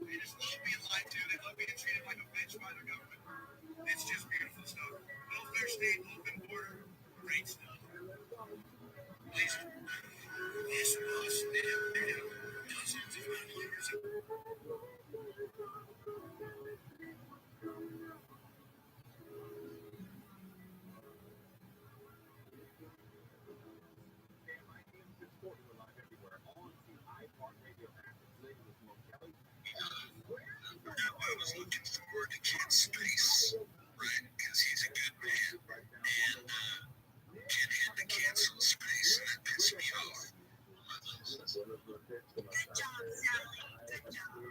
They just love being lied to. They love being treated like a bitch by their government. It's just beautiful stuff. Welfare state, open border, great stuff. Please, this was dozens if not hundreds of I was looking forward to Kid's space, right? Because he's a good man. And Kid had to cancel space, and that pissed me off. Good job, Sally. Good job.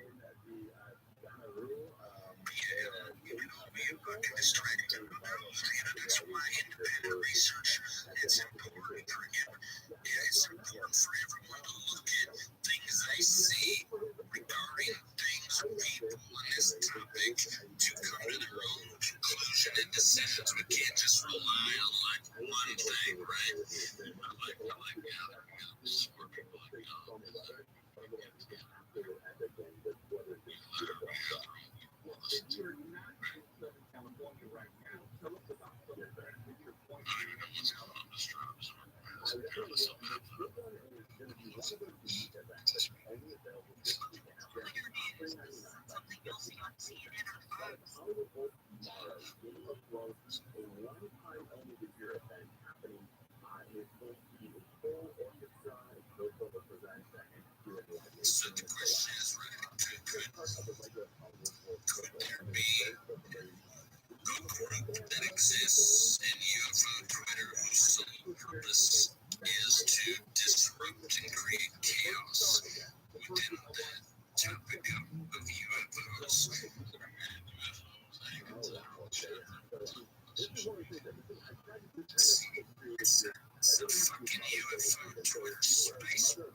Yeah, we can all be fucking distracted. That's why independent research is important for him. Yeah, it's important for everyone to look at things they see regarding things or people on this topic to come to their own conclusion and decisions. We can't just rely on like one thing, right? I like smart people like Something else you want to see in our phones. So the question is, could there be a group that exists in UFO Twitter whose sole purpose is to disrupt and create chaos within that topic of UFOs? It's a fucking UFO Twitter space, bro.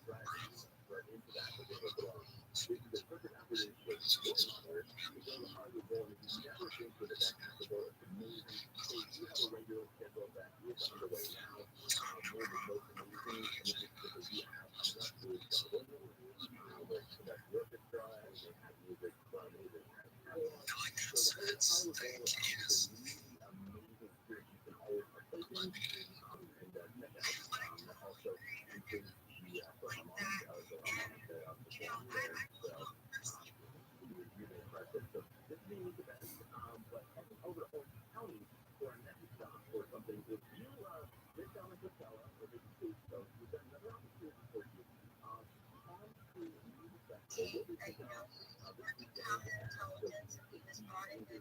Counterintelligence, and he was brought into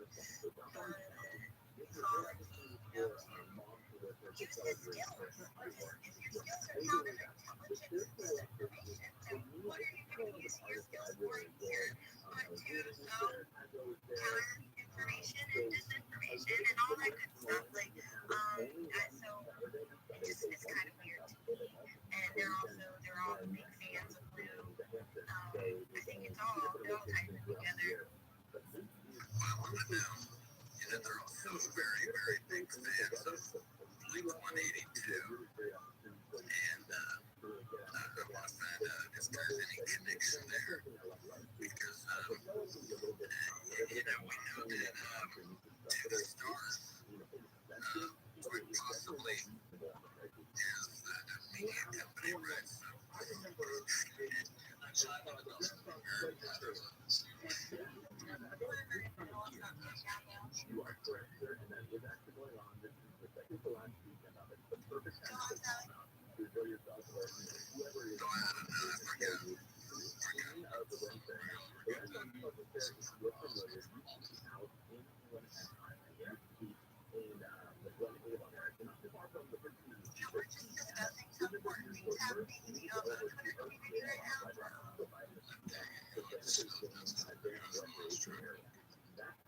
use his skills. If your skills are counterintelligence, this is information. So what are you going to use your skills for here? To know counter information and disinformation and all that good stuff. Like, so it's kind of weird to me. And they're all big fans of Blue. I think it all ties in together. They're also very, very big fans of Blink-182, and I want to find out if there's any connection there, because we know that To the Stars quite possibly is a media company, right? You are correct, sir, and that is actually going on. This is the second to last weekend of it. The perfect time to come out to enjoy yourself or whoever is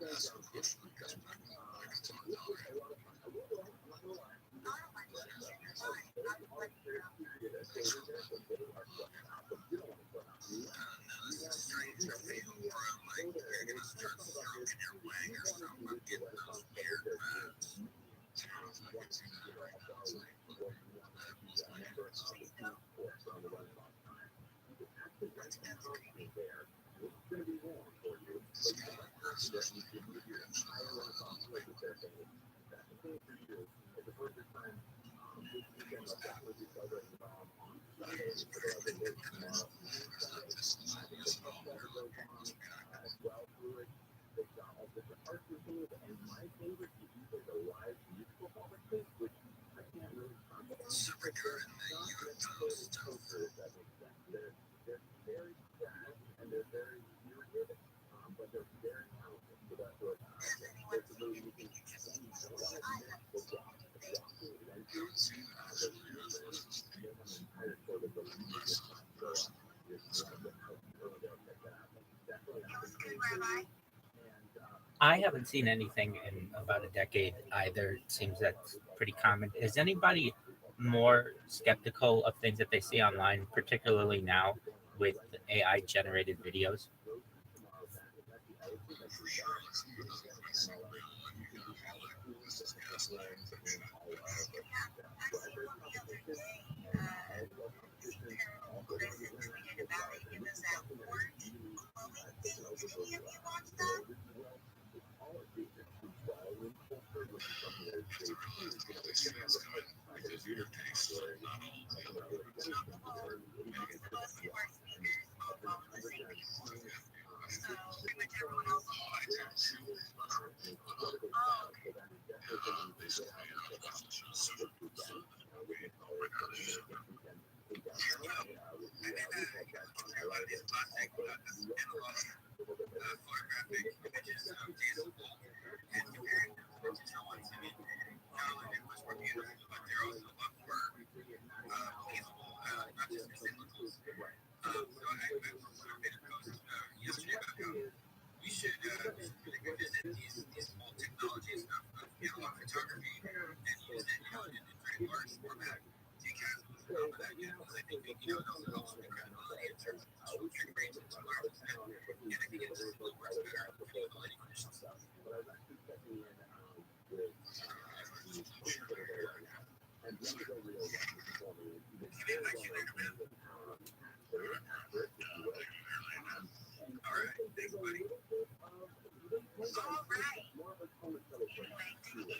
That's unfortunately because back when I was on dollar. This is strange. I feel where I'm like, you're gonna start stroking your wang or something. I'm getting those weird vibes. I don't know if I can see that right now. It's like, that's creepy. Super good in the UFO stuff. Rabbi. I haven't seen anything in about a decade either. It seems that's pretty common. Is anybody more skeptical of things that they see online, particularly now with AI generated videos? For sure. This is gaslighting. I saw the other day, Chris tweeted about it. It was that orange glowing thing. Did any of you watch that? It's coming because your taste is not all the other It's not the whole, it's supposed to work speakers, all the same people. So pretty much everyone else. Oh, okay. Photographic images of Jesus and comparing them to digital ones. I mean, not only are they much more beautiful, but they're also a lot more believable, not just because they look cool. So I made a post yesterday about how we should revisit these old technologies of analog photography and use it, in very large format to kind of help that, because I think, it also helps with credibility in terms of the trigger range and wireless, and I think it just really works better for lighting conditions. All right, thanks, buddy. All right. Anyway,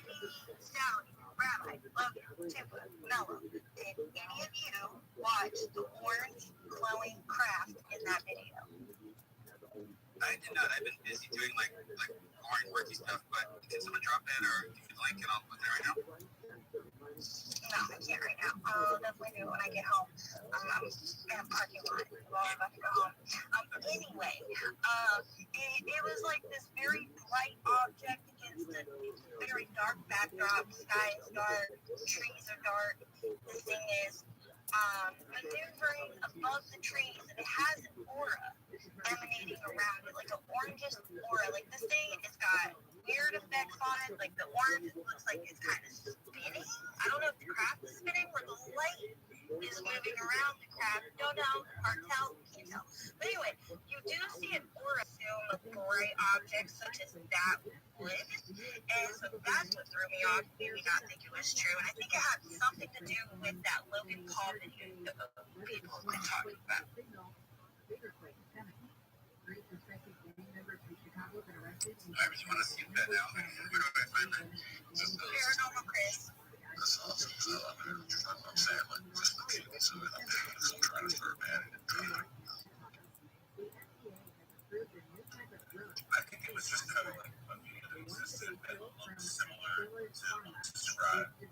Sally, Rabbi, Logan, Tippa, Mello, did any of you watch the orange glowing craft in that video? I did not. I've been busy doing like boring worky stuff, but did someone drop that or give me the link and I'll put it right now? No, I can't right now. I'll definitely do it when I get home. I'm in a parking lot while I'm about to go home. Anyway, it was like this very bright object against a very dark backdrop. Sky is dark, trees are dark. The thing is maneuvering above the trees, and it has an aura emanating around it, like an orangish aura. Like this thing, it's got weird effects on it. Like the orange, it looks like it's kind of spinning. I don't know if the craft is spinning or the light is moving around the craft. Don't know. Hard to tell. Can't tell. But anyway, you do see an aura assume a bright object such as that would. And so that's what threw me off, made me not think it was true. And I think it had something to do with that Logan Paul video that people have been talking about. I just want to see that now. Where do I find that? Paranormal Chris. That's awesome. So I'm saying, like, just look at this. I'm trying to throw man. I think it was just kind of like a video that existed that looked similar to describe the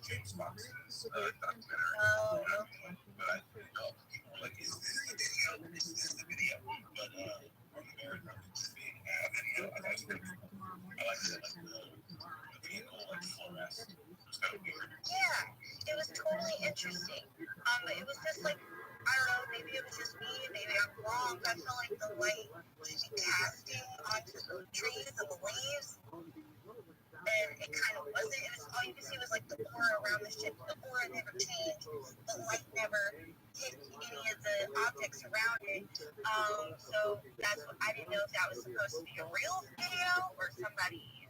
James Fox's documentary. But like, is this the video? Is this the video? But on the American video, I like the vehicle, like fluorescent. It was kind of weird. Yeah, it was totally interesting. It was just like I don't know, maybe it was just me, maybe I'm wrong, but I felt like the light was just casting onto the trees and the leaves, and it kind of wasn't. It was, all you could see was like the aura around the ship. The aura never changed. The light never hit any of the objects around it. So that's what I didn't know if that was supposed to be a real video or somebody's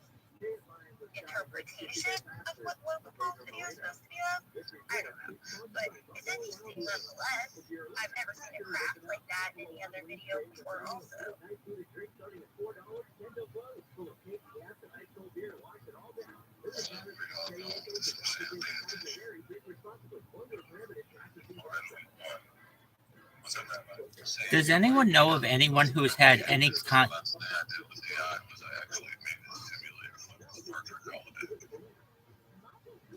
interpretation of what Local video is supposed to be of. I don't know. But it's interesting nonetheless. I've never seen a craft like that in any other video before also. Does anyone know of anyone who has had any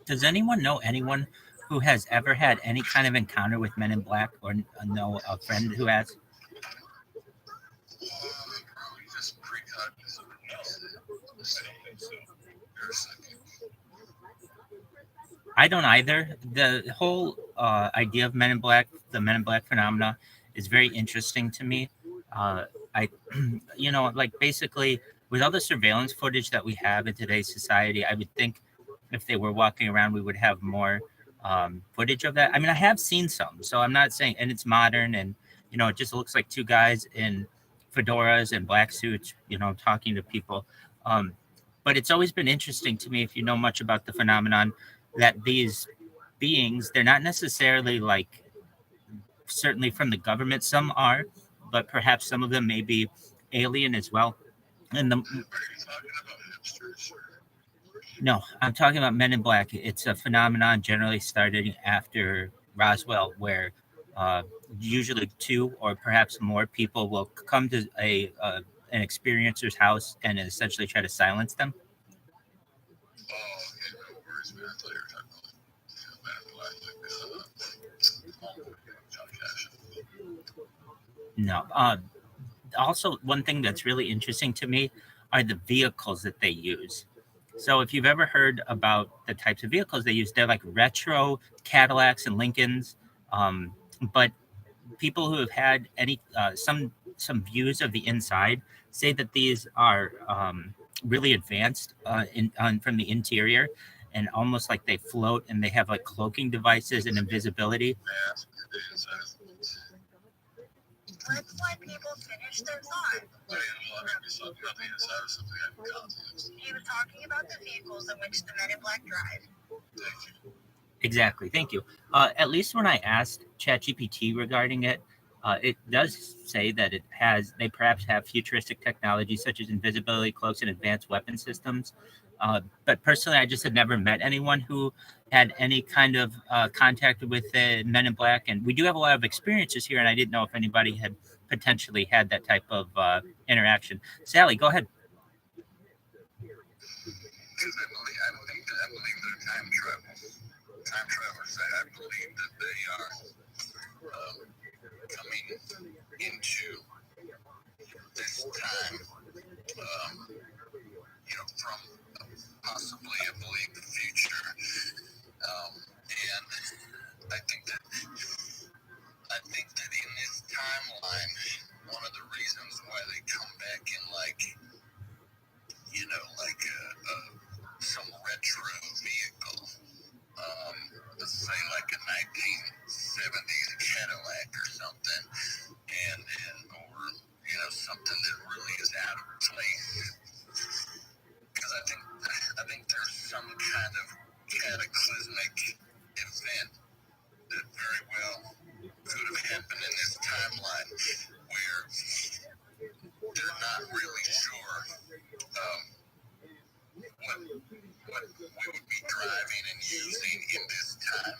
Does anyone know anyone who has ever had any kind of encounter with Men in Black, or know a friend who has? I don't either. The whole idea of Men in Black, the Men in Black phenomena, is very interesting to me. I, like basically with all the surveillance footage that we have in today's society, I would think if they were walking around, we would have more footage of that. I mean, I have seen some, so I'm not saying, and it's modern, and it just looks like two guys in fedoras and black suits, talking to people. But it's always been interesting to me, if you know much about the phenomenon, that these beings, they're not necessarily like certainly from the government. Some are, but perhaps some of them may be alien as well. And no, I'm talking about Men in Black. It's a phenomenon generally starting after Roswell, where usually two or perhaps more people will come to an experiencer's house and essentially try to silence them. No. Also, one thing that's really interesting to me are the vehicles that they use. So if you've ever heard about the types of vehicles they use, they're like retro Cadillacs and Lincolns. But people who have had any some views of the inside say that these are really advanced from the interior, and almost like they float, and they have like cloaking devices and invisibility. Let's let people finish their thought. He was talking about the vehicles in which the Men in Black drive. Exactly. Thank you. At least when I asked ChatGPT regarding it, it does say that they perhaps have futuristic technology such as invisibility cloaks and advanced weapon systems. But personally, I just had never met anyone who had any kind of contact with Men in Black. And we do have a lot of experiences here, and I didn't know if anybody had potentially had that type of interaction. Sally, go ahead. Time travelers, I believe that they are coming into this time, from possibly, I believe, the future. And I think that in this timeline, one of the reasons why they come back in some retro vehicle, let's say like a 1970s Cadillac or something, or something that really is out of place. Because I think there's some kind of cataclysmic event that very well could have happened in this timeline where they're not really sure what we would be driving and using in this time,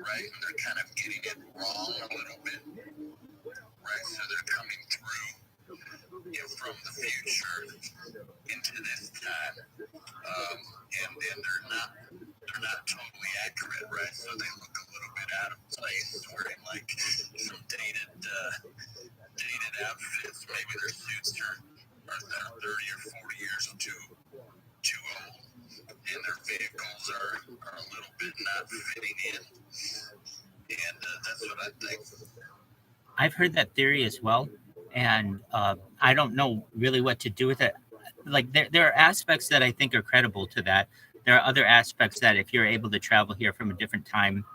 right? And they're kind of getting it wrong a little bit, right? So they're coming through from the future into this time, and they're not totally accurate, right? So they look a little bit out of place, wearing like some dated outfits. Maybe their suits are 30 or 40 years too old, and their vehicles are a little bit not fitting in. And that's what I think. I've heard that theory as well, and I don't know really what to do with it. Like there are aspects that I think are credible to that. There are other aspects that if you're able to travel here from a different time,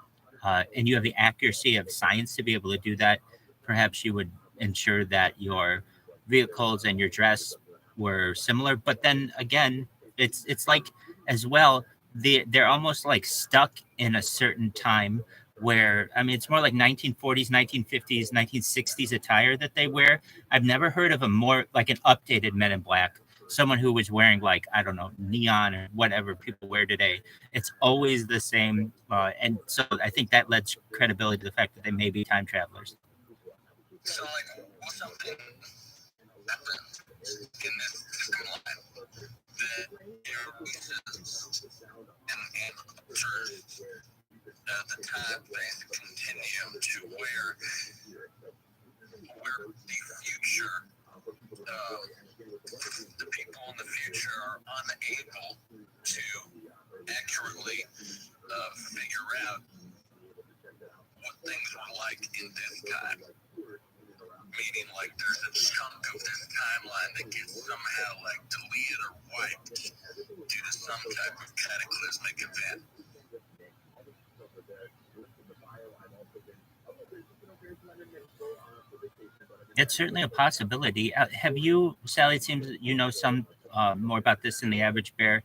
and you have the accuracy of science to be able to do that, perhaps you would ensure that your vehicles and your dress were similar. But then again, it's like as well, they're almost like stuck in a certain time where, I mean, it's more like 1940s, 1950s, 1960s attire that they wear. I've never heard of a more like an updated Men in Black, someone who was wearing like, I don't know, neon or whatever people wear today. It's always the same. And so I think that lends credibility to the fact that they may be time travelers. So, like, what's something happens in this timeline that your reasons and cultures the time things continue to where the future, the people in the future are unable to accurately figure out what things were like in this time. Meaning, like, there's a chunk of this timeline that gets somehow, like, deleted or wiped due to some type of cataclysmic event. It's certainly a possibility. Have you, Sally, it seems that you know some more about this than the average bear.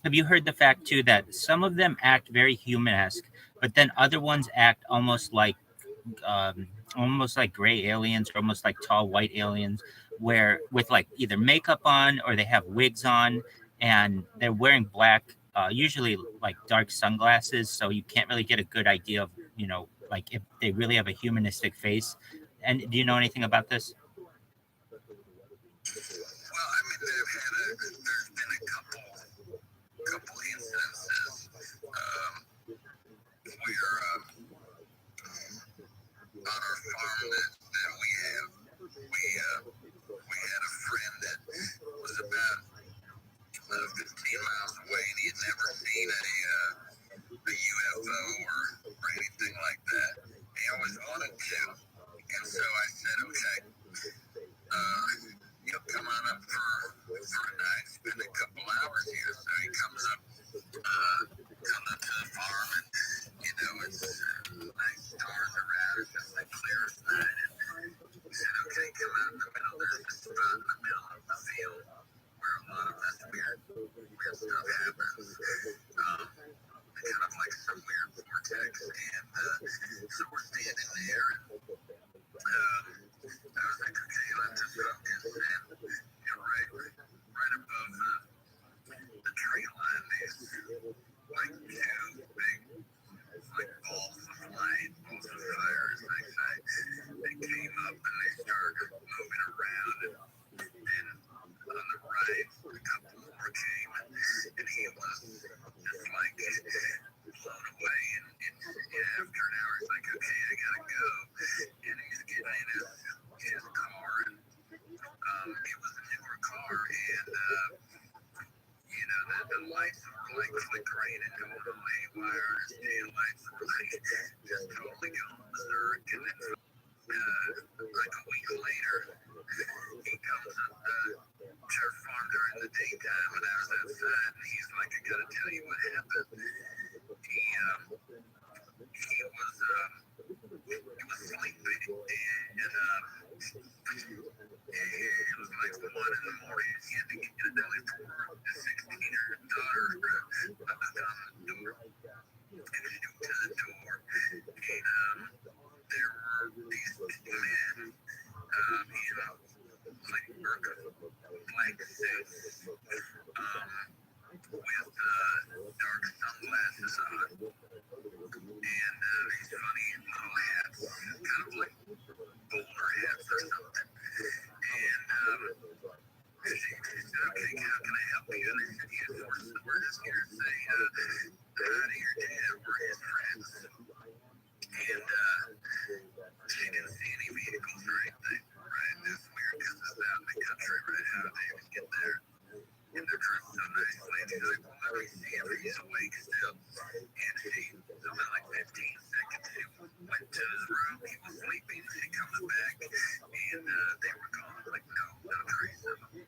Have you heard the fact, too, that some of them act very human-esque, but then other ones act almost like gray aliens or almost like tall white aliens, where with like either makeup on or they have wigs on and they're wearing black, usually like dark sunglasses, so you can't really get a good idea of, you know, like if they really have a humanistic face. And do you know anything about this? Well, I mean, there's been a couple instances where on our farm that we have, we had a friend that was about 15 miles away, and he had never seen a UFO or anything like that. He always wanted to, and so I said, okay, come on up for a night, spend a couple hours here. So he comes up to the farm, and it's nice stars around, it's just like clear as night. And he said, okay, come out in the middle. There's this spot in the middle of the field where a lot of this weird stuff happens. Kind of like some weird vortex. And so we're standing there, and I was like, okay, let's just focus. And right above the tree line, these like two big like balls of light, balls of fire, as they say. They came up and they started moving around, and on the right, a couple more came, and he was just like blown away. And after an hour, he's like, okay, I gotta go. And he's getting in his car, and it was a newer car, and the lights were like flickering and going all haywire. His tail lights were like just totally going berserk. And then like a week later, he comes up to our farm during the daytime, and I was outside, and he's like, I gotta tell you what happened. He was sleeping, and it was like 1 in the morning. He had to get a deli for his 16-year-old daughter knocked on the door, and she went to the door, and there were these two men in like black suits with dark sunglasses on, and these funny little hats, kind of like bowler hats or something. And she said, okay, how can I help you? And I said, yeah, we're just here to say hi to your dad. We're his friends. And she didn't see any vehicles or anything, right? It's weird because it's out in the country, right? How did they even get there? And they're dressed so nicely. And she's like, well, let me see if he's awake still. And she, so in like 15 seconds, she went they were gone. Like, no trace of them.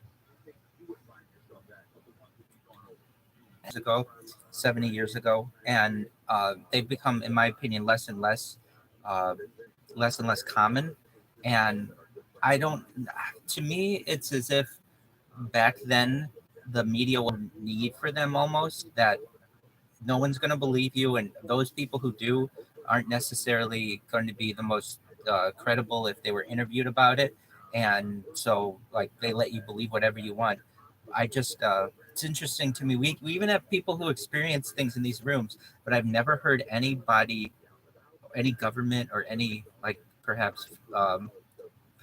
Years ago, 70 years ago, and they've become, in my opinion, uh, less and less common. And I don't, to me, it's as if back then the media would need for them almost, that no one's going to believe you, and those people who do aren't necessarily going to be the most credible if they were interviewed about it, and so like they let you believe whatever you want. I just it's interesting to me. We even have people who experience things in these rooms, but I've never heard anybody, any government or any like perhaps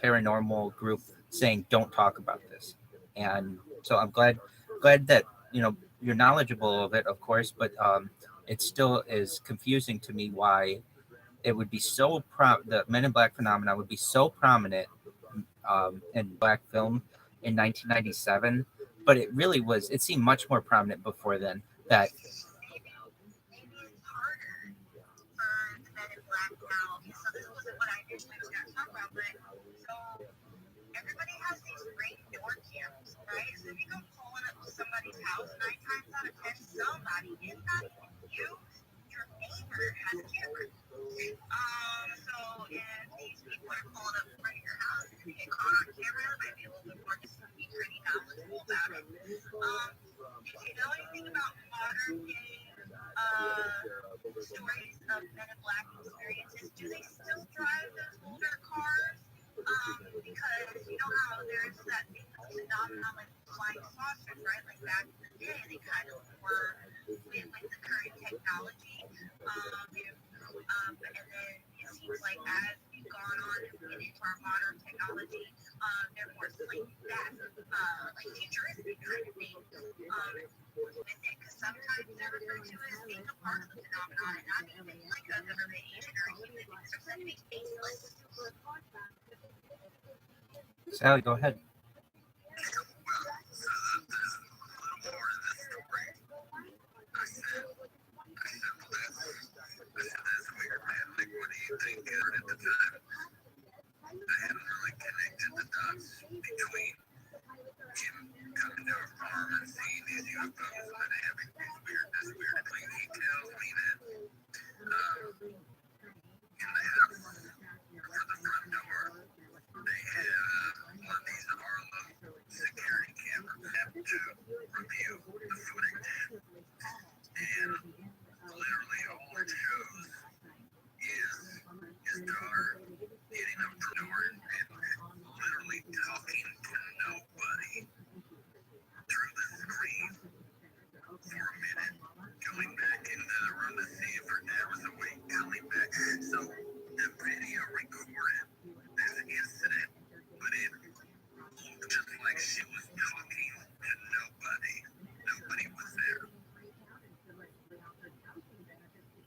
paranormal group saying don't talk about this. And so I'm glad that you're knowledgeable of it, of course, but it still is confusing to me why it would be so the Men in Black phenomenon would be so prominent in black film in 1997, but it really was. It seemed much more prominent before then. That Maybe it's harder for the men in black now. So this wasn't what I initially was going to talk about, but so everybody has these ring door cams, right? So if you go pulling up to somebody's house, 9 times out of 10, somebody, if not you, your neighbor has a camera. So if these people are pulling up in front of your house, if you get caught on camera, it might be a little bit more just be pretty knowledgeable about it. If you know anything about modern day stories of Men in Black experiences, do they still drive those older cars? Because you know how there's that phenomenon like flying saucers, right? Like back in the day, they kind of were with the current technology. And then it seems like as we've gone on and get into our modern technology, they're more slightly back, like futuristic kind of thing with it. Because sometimes they're referred to as being a part of the phenomenon and not even like a government agent or human or something faceless. Sally, go ahead.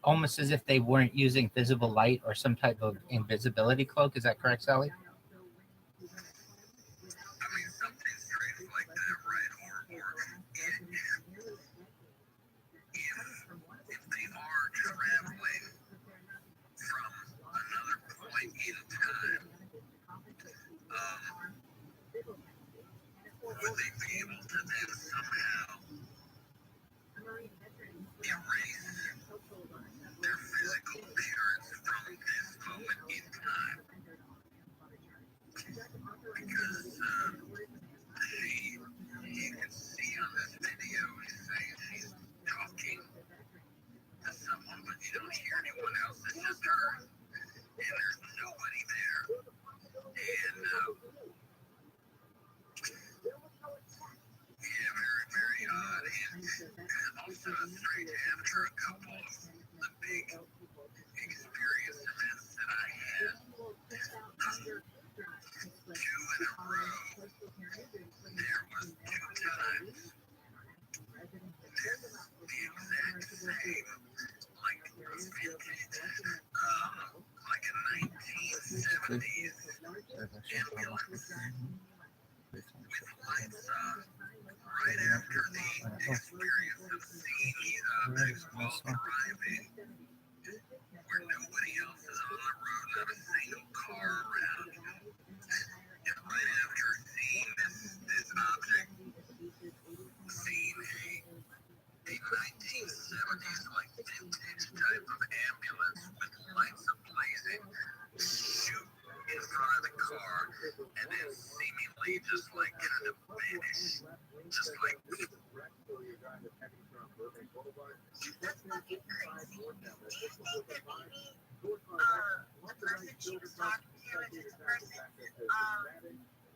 Almost as if they weren't using visible light or some type of invisibility cloak. Is that correct, Sally? seemingly just like kind of vanish. Just like That's fucking crazy. Do you think that maybe the person she was talking to and this person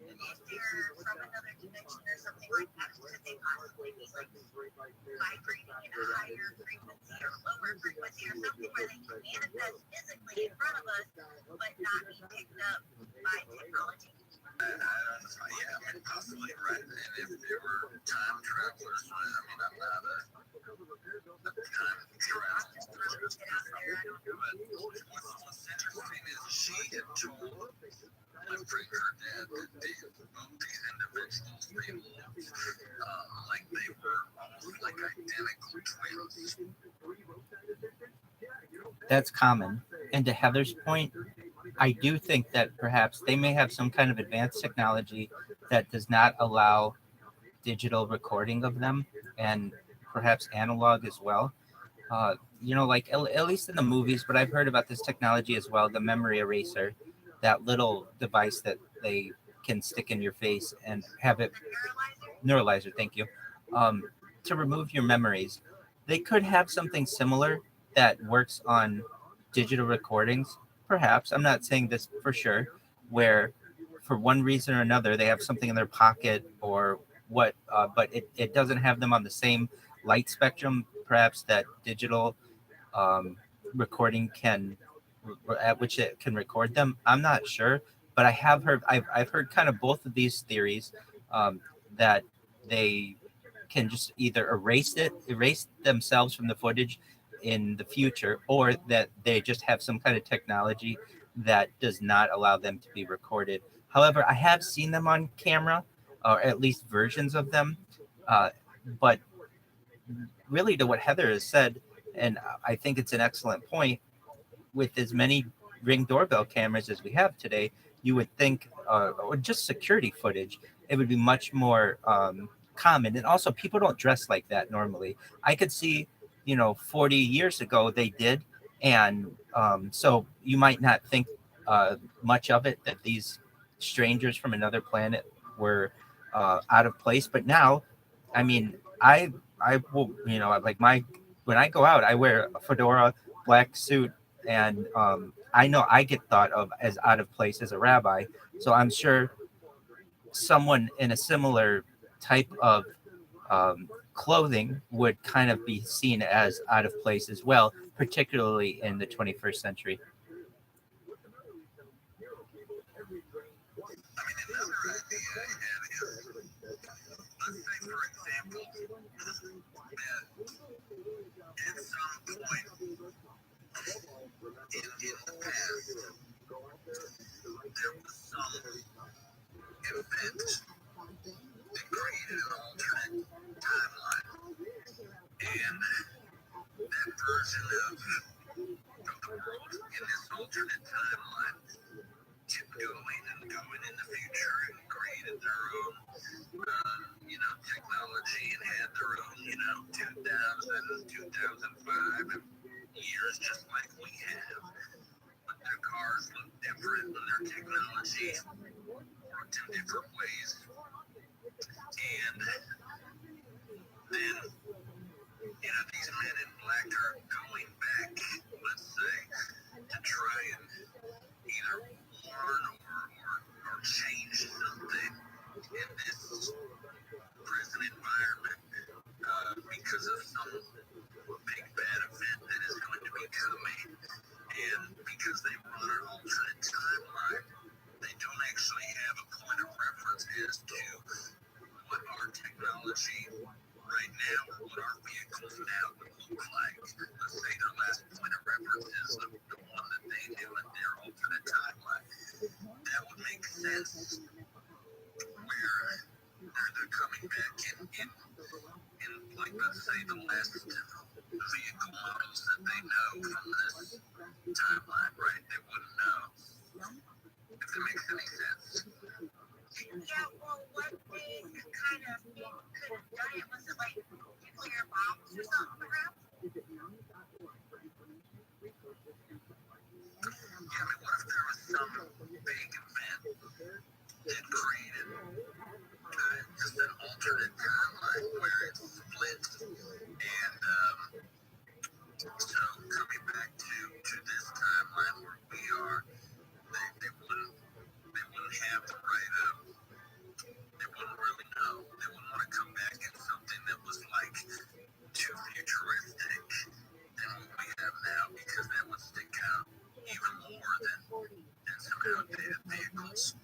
if they're from another dimension or something like that, could they possibly be like vibrating at a higher frequency or lower frequency or something where they can manifest physically in front of us but not be picked up by technology? yeah, possibly, right? And if they were time travelers, I'm not a time traveler. But what's interesting is she had told my friend her dad that these individuals, they looked like they were almost like identical twins. That's common. And to Heather's point, I do think that perhaps they may have some kind of advanced technology that does not allow digital recording of them, and perhaps analog as well. Like at least in the movies, but I've heard about this technology as well, the memory eraser, that little device that they can stick in your face and have it neuralizer, thank you, to remove your memories. They could have something similar that works on digital recordings, perhaps. I'm not saying this for sure, where for one reason or another they have something in their pocket or what, but it doesn't have them on the same light spectrum, perhaps, that digital recording can, at which it can record them. I'm not sure, but I've heard kind of both of these theories, that they can just either erase themselves from the footage in the future, or that they just have some kind of technology that does not allow them to be recorded. However, I have seen them on camera, or at least versions of them. But really, to what Heather has said, and I think it's an excellent point, with as many Ring doorbell cameras as we have today, you would think, or just security footage, it would be much more common. And also, people don't dress like that normally. I could see, 40 years ago they did, and so you might not think much of it, that these strangers from another planet were out of place. But now, I mean, I will, like when I go out, I wear a fedora, black suit, and I know I get thought of as out of place as a rabbi. So I'm sure someone in a similar type of clothing would kind of be seen as out of place as well, particularly in the 21st century. Another idea I had is, let's say, for example, that at some point in the past, there was some event that created an alternate timeline, and that version of the world in this alternate timeline kept going and going in the future and created their own, technology, and had their own, 2000, 2005 years, just like we have. But their cars look different, and their technology worked in different ways. And then, these men in black are going back, let's say, to try and either warn or change something in this prison environment, because of some big bad event that is going to be coming. And because they run an alternate timeline, they don't actually have a point of reference as to what our technology right now, or what our vehicles now would look like. Let's say their last point of reference is the one that they do in their alternate timeline. That would make sense, where they're coming back in like, let's say, the last vehicle models that they know from this timeline, right? They wouldn't know. If that makes any sense. Yeah, well, what they kind of could have done it, was it like nuclear bombs or something, perhaps? Yeah, I mean, what if there was some big event that created So coming back to this timeline where we are, they wouldn't have the right they wouldn't really know. They wouldn't want to come back in something that was like too futuristic than what we have now, because that would stick out even more than some outdated vehicles.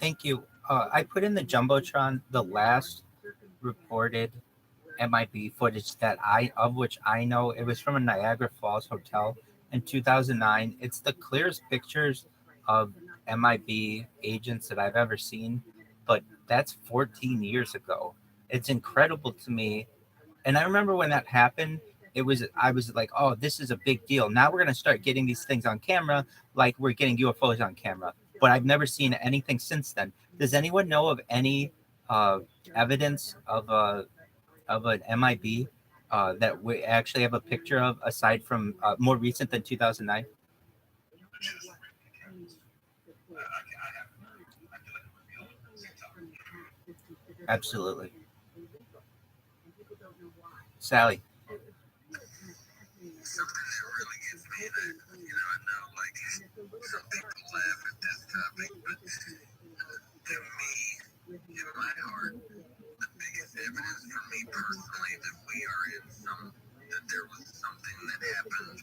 Thank you. I put in the Jumbotron the last reported MIB footage that of which I know. It was from a Niagara Falls hotel in 2009. It's the clearest pictures of MIB agents that I've ever seen, but that's 14 years ago. It's incredible to me. And I remember when that happened, I was like, oh, this is a big deal. Now we're going to start getting these things on camera like we're getting UFOs on camera. But I've never seen anything since then. Does anyone know of any evidence of an MIB that we actually have a picture of, aside from more recent than 2009? Absolutely. Sally. Something that really gets me, and I know, like, some people laugh at this topic, but to me, in my heart, the biggest evidence for me personally that we are that there was something that happened,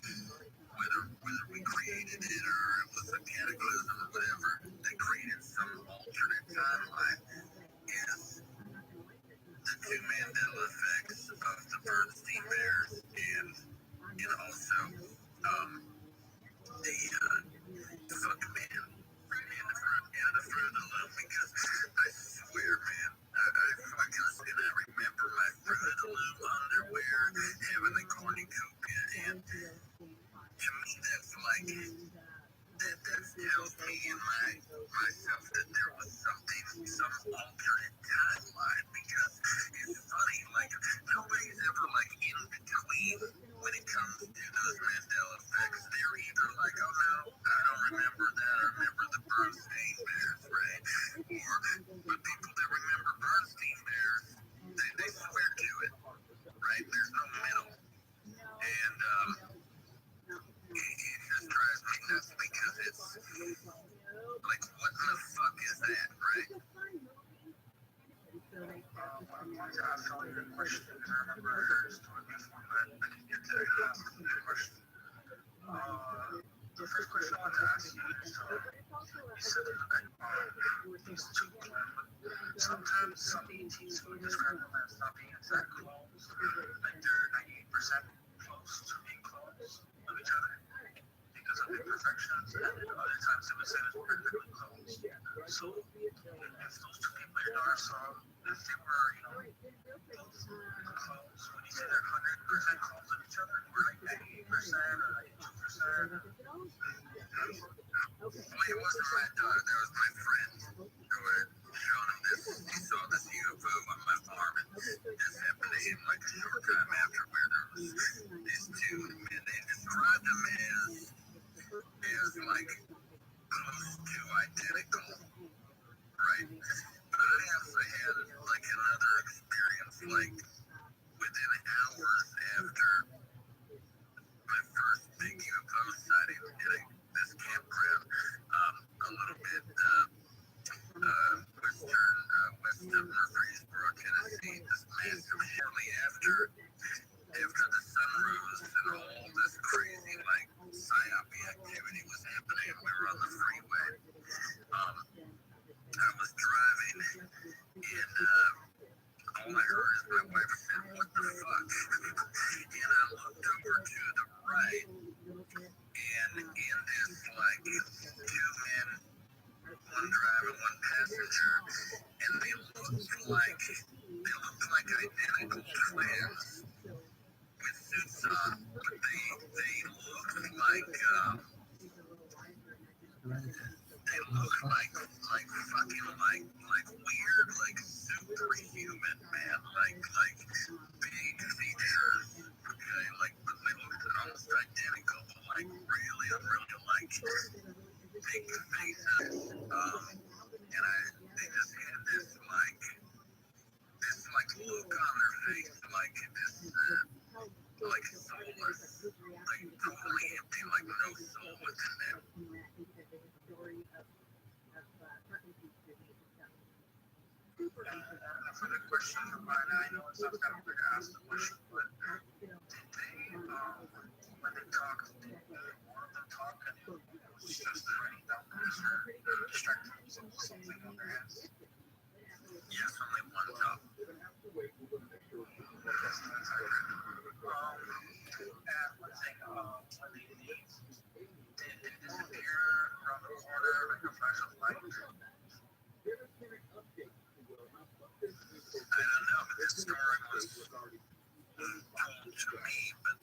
whether we created it or it was a cataclysm or whatever, that created some alternate timeline, is the two Mandela effects of the Bernstein Bears and also the fucking man in the front of the loop, because I swear, man, I remember my Fruit of the Loom underwear having the cornucopia, and to me that's like, that tells me in myself that there was some alternate timeline, because it's funny, like, nobody's ever like in between when it comes to those Mandela effects. They're either like, oh no, I don't remember that, I remember the Bernstein Bears, right? Or the people that remember Bernstein Bears, they swear to it, right? There's no middle. And it just drives me nuts, because it's like, what the fuck is that, right? That's a good question. I remember this one, but I didn't get to question. the first question I want to ask you is, you said that these two clones, sometimes some ETs would describe them as not being exact clones, like they're 98% close to being clones of each other because of imperfections, and then other times it would say it's perfectly clones. So if those two people your daughter saw, if they were, both clones, would you say they're 100% clones of each other, or like 98% or 92%? Well, it wasn't my daughter. That was my friend who had shown him this. He saw this UFO on my farm, and this happened to him like a short time after, where there was these two men. They described them as like close to identical, right? But I also had like another experience, like within hours after my first big UFO sighting at this campground, a little bit west of Murfreesboro, Tennessee. This massive, shortly after the sun rose and all this crazy like psyope activity was happening, we were on the freeway. I was driving, and all I heard is my wife said, "What the fuck?" And I looked over to the right, and in this like two men, one driver, one passenger, and they looked like identical twins with suits on, but they looked like fucking like weird, like superhuman, man, like big features, okay, like, but they looked almost identical, but like really like big faces, and they just had this look on their face, like this, like soulless, like totally empty, like no soul within them. For the question of mine, I know it's not kind of like I asked the question, but did they, when they talked, did one of them talk, and it was just writing down this or distracting themselves with something on their hands? Yes, only one job. And one thing, when they leave, did they disappear around the corner like a flash of light? I don't know, but this story was told to me, but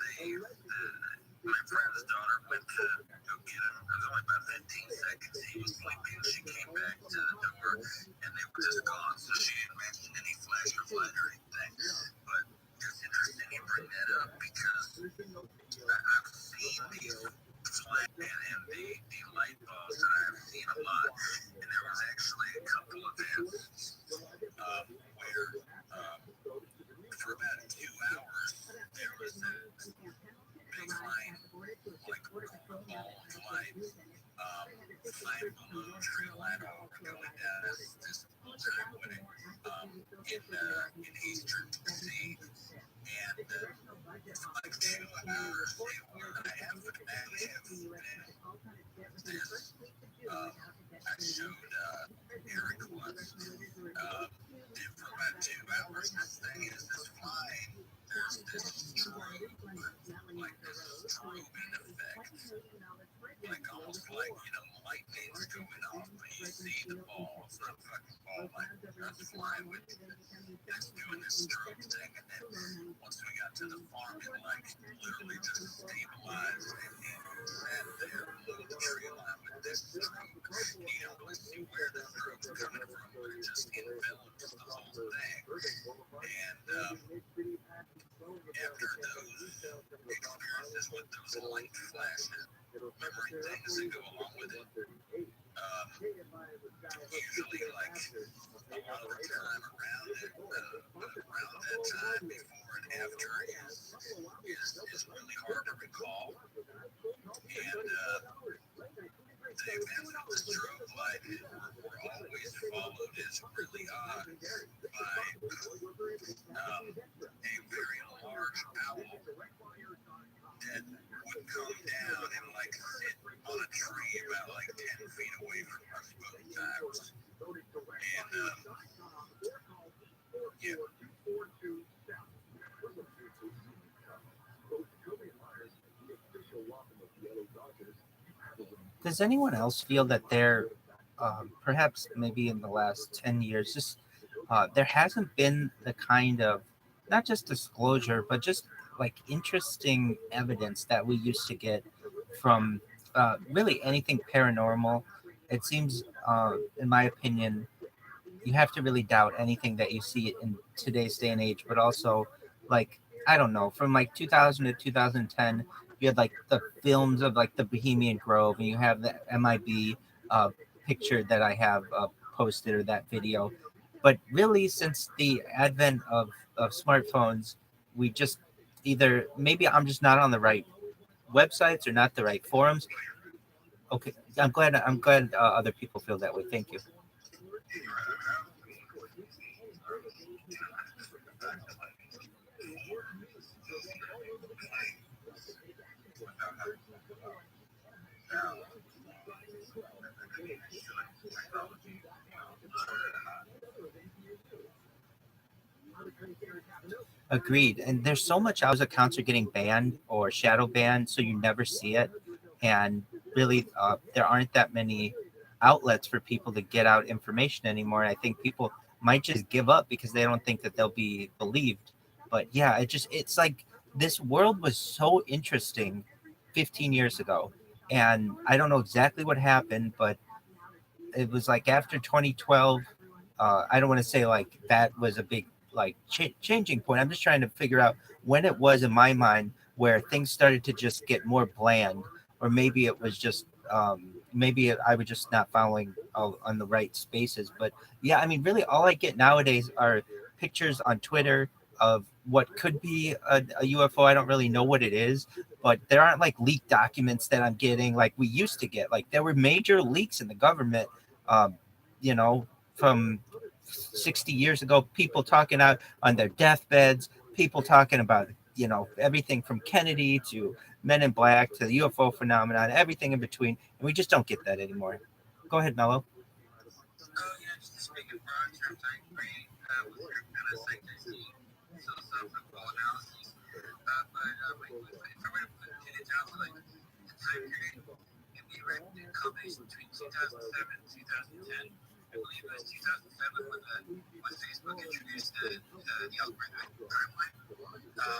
my friend's daughter went to go get him. It was only about 15 seconds. He was sleeping. She came back to the door, and they were just gone. So she didn't mention any flash of light or anything. But it's interesting you bring that up, because I've seen these flash and the light bulbs, and I've seen a lot. And there was actually a couple of events where for about 2 hours there was a big line, like gold light, flying below Trillion going down this highway in eastern Tennessee, and like 2 hours they were. I have an active this. I showed Eric once. For about 2 hours, this thing is just flying. There's this strobe, like this strobing effect, like almost like, lightning's going off, but you see the ball. It's not a fucking ball, like that's flying with it's doing this strobe thing. And then once we got to the farm, it like literally just stabilized and sat there below the tree line with this strobe. You don't really see where the strobe's coming from, but it just envelops the whole thing. And after those experiences with those light flashes, memory things that go along with it, usually like a lot of the time around that time, before and after, is really hard to recall. And the events with the strobe light were always followed, is really odd, by a very large owl that would come down and like sit Does anyone else feel that there, perhaps maybe in the last 10 years, just there hasn't been the kind of not just disclosure, but just like interesting evidence that we used to get from really anything paranormal? It seems, in my opinion, you have to really doubt anything that you see in today's day and age, but also like I don't know, from like 2000 to 2010, you had like the films of like the Bohemian Grove, and you have the MIB picture that I have posted, or that video. But really, since the advent of smartphones, we just either maybe I'm just not on the right websites or not the right forums. Okay, I'm glad other people feel that way. Thank you. Agreed. And there's so much accounts are getting banned or shadow banned, so you never see it. And really, there aren't that many outlets for people to get out information anymore. I think people might just give up because they don't think that they'll be believed. But yeah, it's like this world was so interesting 15 years ago. And I don't know exactly what happened, but it was like after 2012. I don't want to say like that was a big like changing point. I'm just trying to figure out when it was in my mind where things started to just get more bland, or maybe it was just I was just not following on the right spaces. But yeah, I mean, really, all I get nowadays are pictures on Twitter of what could be a UFO. I don't really know what it is, but there aren't like leaked documents that I'm getting like we used to get. Like there were major leaks in the government, um, you know, from 60 years ago, people talking out on their deathbeds, people talking about, everything from Kennedy to Men in Black to the UFO phenomenon, everything in between. And we just don't get that anymore. Go ahead, Mello. Just to speak in broad terms, I agree with your kind of psychic philosophical analysis. If I were to pin it down to like the time period, it'd be right in a combination between 2007 and 2010. I believe it was 2007 when Facebook introduced the algorithmic timeline.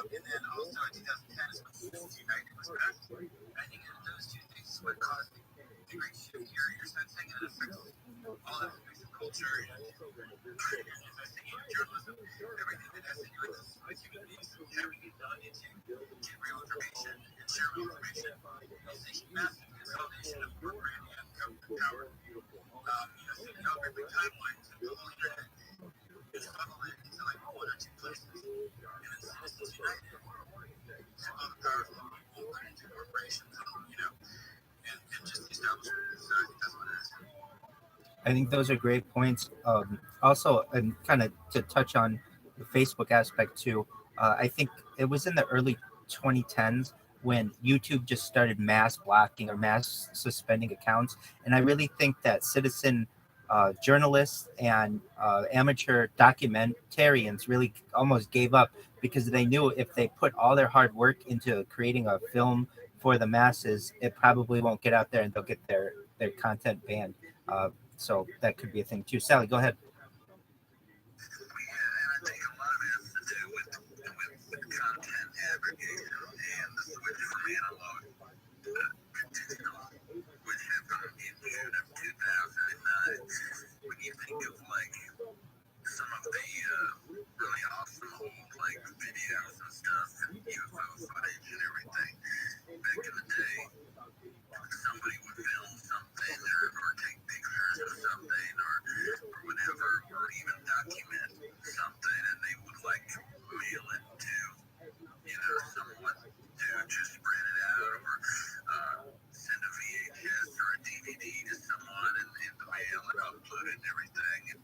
And then also in 2010 is when United was passed. I think those two things is what caused the great shift here. You're sensing it affects all aspects of culture, investing in journalism, everything that has to do with human beings having the ability to get real information and share real information. It's a massive consolidation of corporate and government power. So the algorithmic timeline to the whole internet is funneled into like one or two places. And it's united. So all the power from people put into corporations, and just the establishment. So I think that's what it is. I think those are great points. Also, and kind of to touch on the Facebook aspect too, I think it was in the early 2010s when YouTube just started mass blocking or mass suspending accounts. And I really think that citizen journalists and amateur documentarians really almost gave up because they knew if they put all their hard work into creating a film for the masses, it probably won't get out there and they'll get their content banned. So that could be a thing too. Sally, go ahead. And I think a lot of it has to do with content aggregation and the switch from analog to digital, which happened in June of 2009. When you think of like some of the really awesome old like videos and stuff and UFO footage and everything, back in the day, somebody would film something or take pictures of something or whatever, or even document something, and they would like mail it to someone to just spread it out, or send a VHS or a DVD to someone and in the mail and upload it and everything. And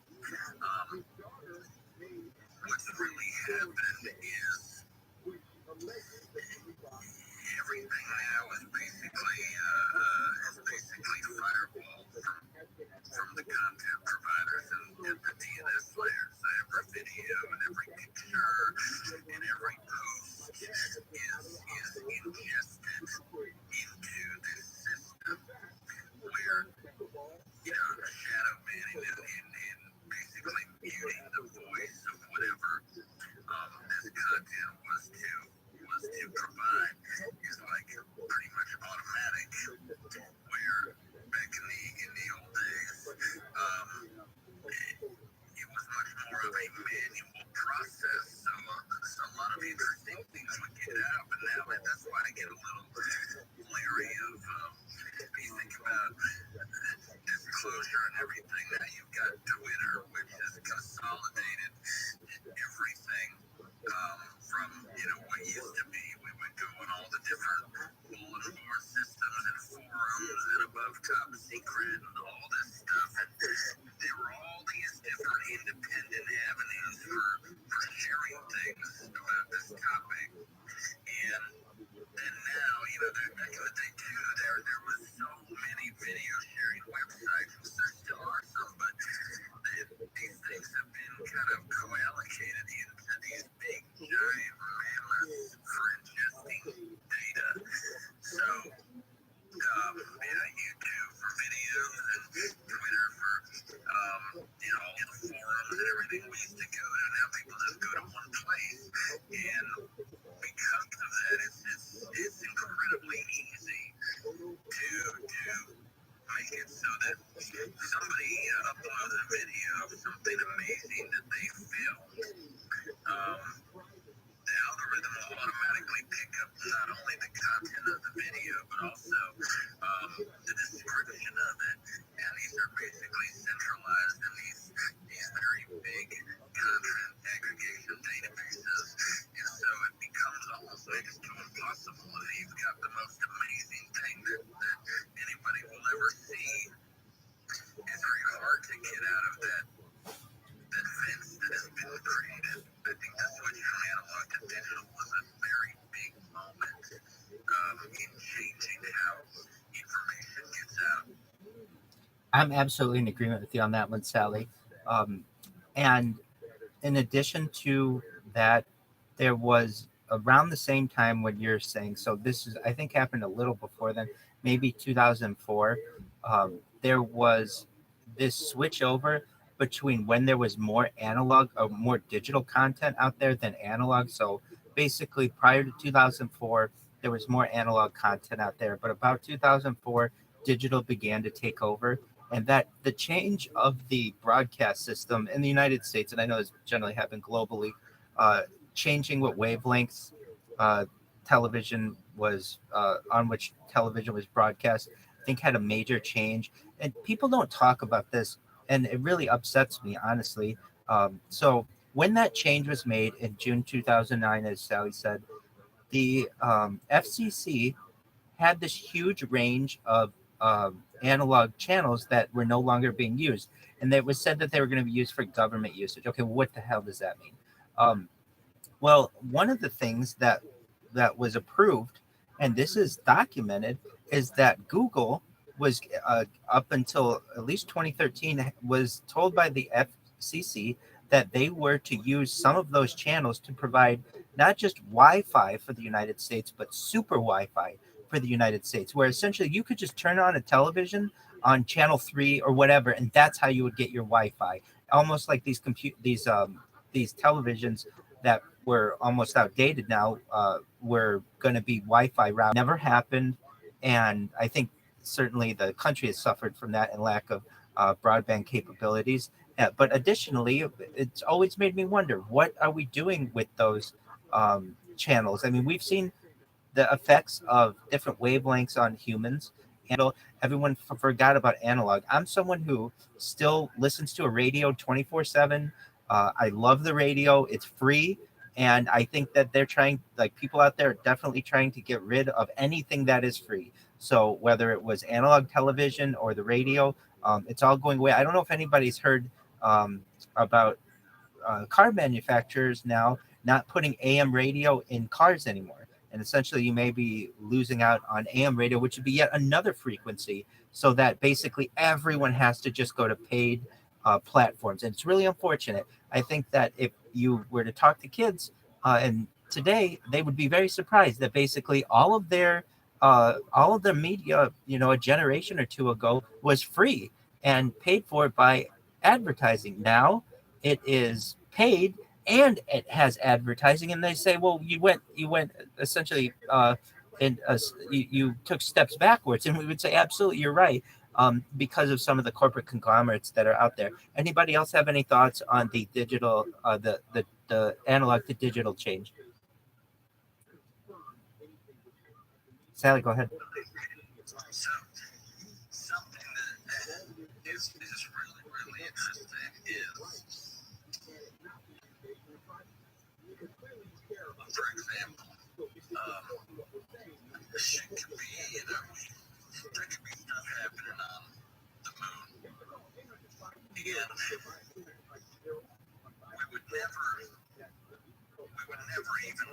what's really happened is everything now is basically firewalled from the content providers and the DNS layers. So every video and every picture and every post is ingested into this system content was to provide is like pretty much automatic. Where back in the old days, it was much more of a manual process. So a lot of interesting things would get out, but now that's why I get a little leery of. You think about disclosure and everything. Now you've got Twitter, which has consolidated everything from what used to be. We would go on all the different bulletin board systems and forums and above top secret and all this stuff. And there were all these different independent avenues for sharing things about this topic. And now, back in the day too, there was so many video sharing websites, which there still are some, but these things have been kind of co-allocated into these big, giant mammoths for ingesting data. So, YouTube for videos and Twitter for, all the forums and everything we used to go to. Now people just go to one place, and because of that, it's incredibly easy to make it so that somebody uploads a video of something amazing that they filmed. The algorithm will automatically pick up not only the content of the video, but also the description of it. And these are basically centralized in these very big content aggregation databases. And so it becomes almost next to impossible if you've got the most amazing thing that anybody will ever see. It's very hard to get out of that fence that has been created. I think the switch from analog to digital was a very big moment in changing how information gets out. I'm absolutely in agreement with you on that one, Sally. And in addition to that, there was around the same time when you're saying, so this is, I think, happened a little before then, maybe 2004. There was this switch over between when there was more analog or more digital content out there than analog. So basically, prior to 2004, there was more analog content out there. But about 2004, digital began to take over. And that the change of the broadcast system in the United States, and I know this generally happened globally, changing what wavelengths television was on which television was broadcast, I think had a major change. And people don't talk about this, and it really upsets me, honestly. So when that change was made in June 2009, as Sally said, the FCC had this huge range of analog channels that were no longer being used. And it was said that they were going to be used for government usage. Okay, what the hell does that mean? Well, one of the things that was approved, and this is documented, is that Google was up until at least 2013 was told by the FCC that they were to use some of those channels to provide not just Wi-Fi for the United States, but super Wi-Fi for the United States, where essentially you could just turn on a television on channel 3 or whatever, and that's how you would get your Wi-Fi. Almost like these televisions that were almost outdated now were going to be Wi-Fi route. Never happened, and I think certainly the country has suffered from that and lack of broadband capabilities. But additionally, it's always made me wonder, what are we doing with those channels? I mean, we've seen the effects of different wavelengths on humans. And everyone forgot about analog. I'm someone who still listens to a radio 24/7. I love the radio. It's free. And I think that they're trying, like people out there are definitely trying to get rid of anything that is free. So whether it was analog television or the radio, it's all going away. I don't know if anybody's heard about car manufacturers now not putting AM radio in cars anymore. And essentially you may be losing out on AM radio, which would be yet another frequency, so that basically everyone has to just go to paid platforms. And it's really unfortunate. I think that if you were to talk to kids and today, they would be very surprised that basically all of their media, a generation or two ago was free and paid for by advertising. Now it is paid and it has advertising, and they say, well, you went essentially you took steps backwards, and we would say, absolutely, you're right, because of some of the corporate conglomerates that are out there. Anybody else have any thoughts on the digital, the analog to digital change? Sally, go ahead. So, something that is really, really interesting is, for example, shit could be, there could be stuff happening on the moon, and we would never even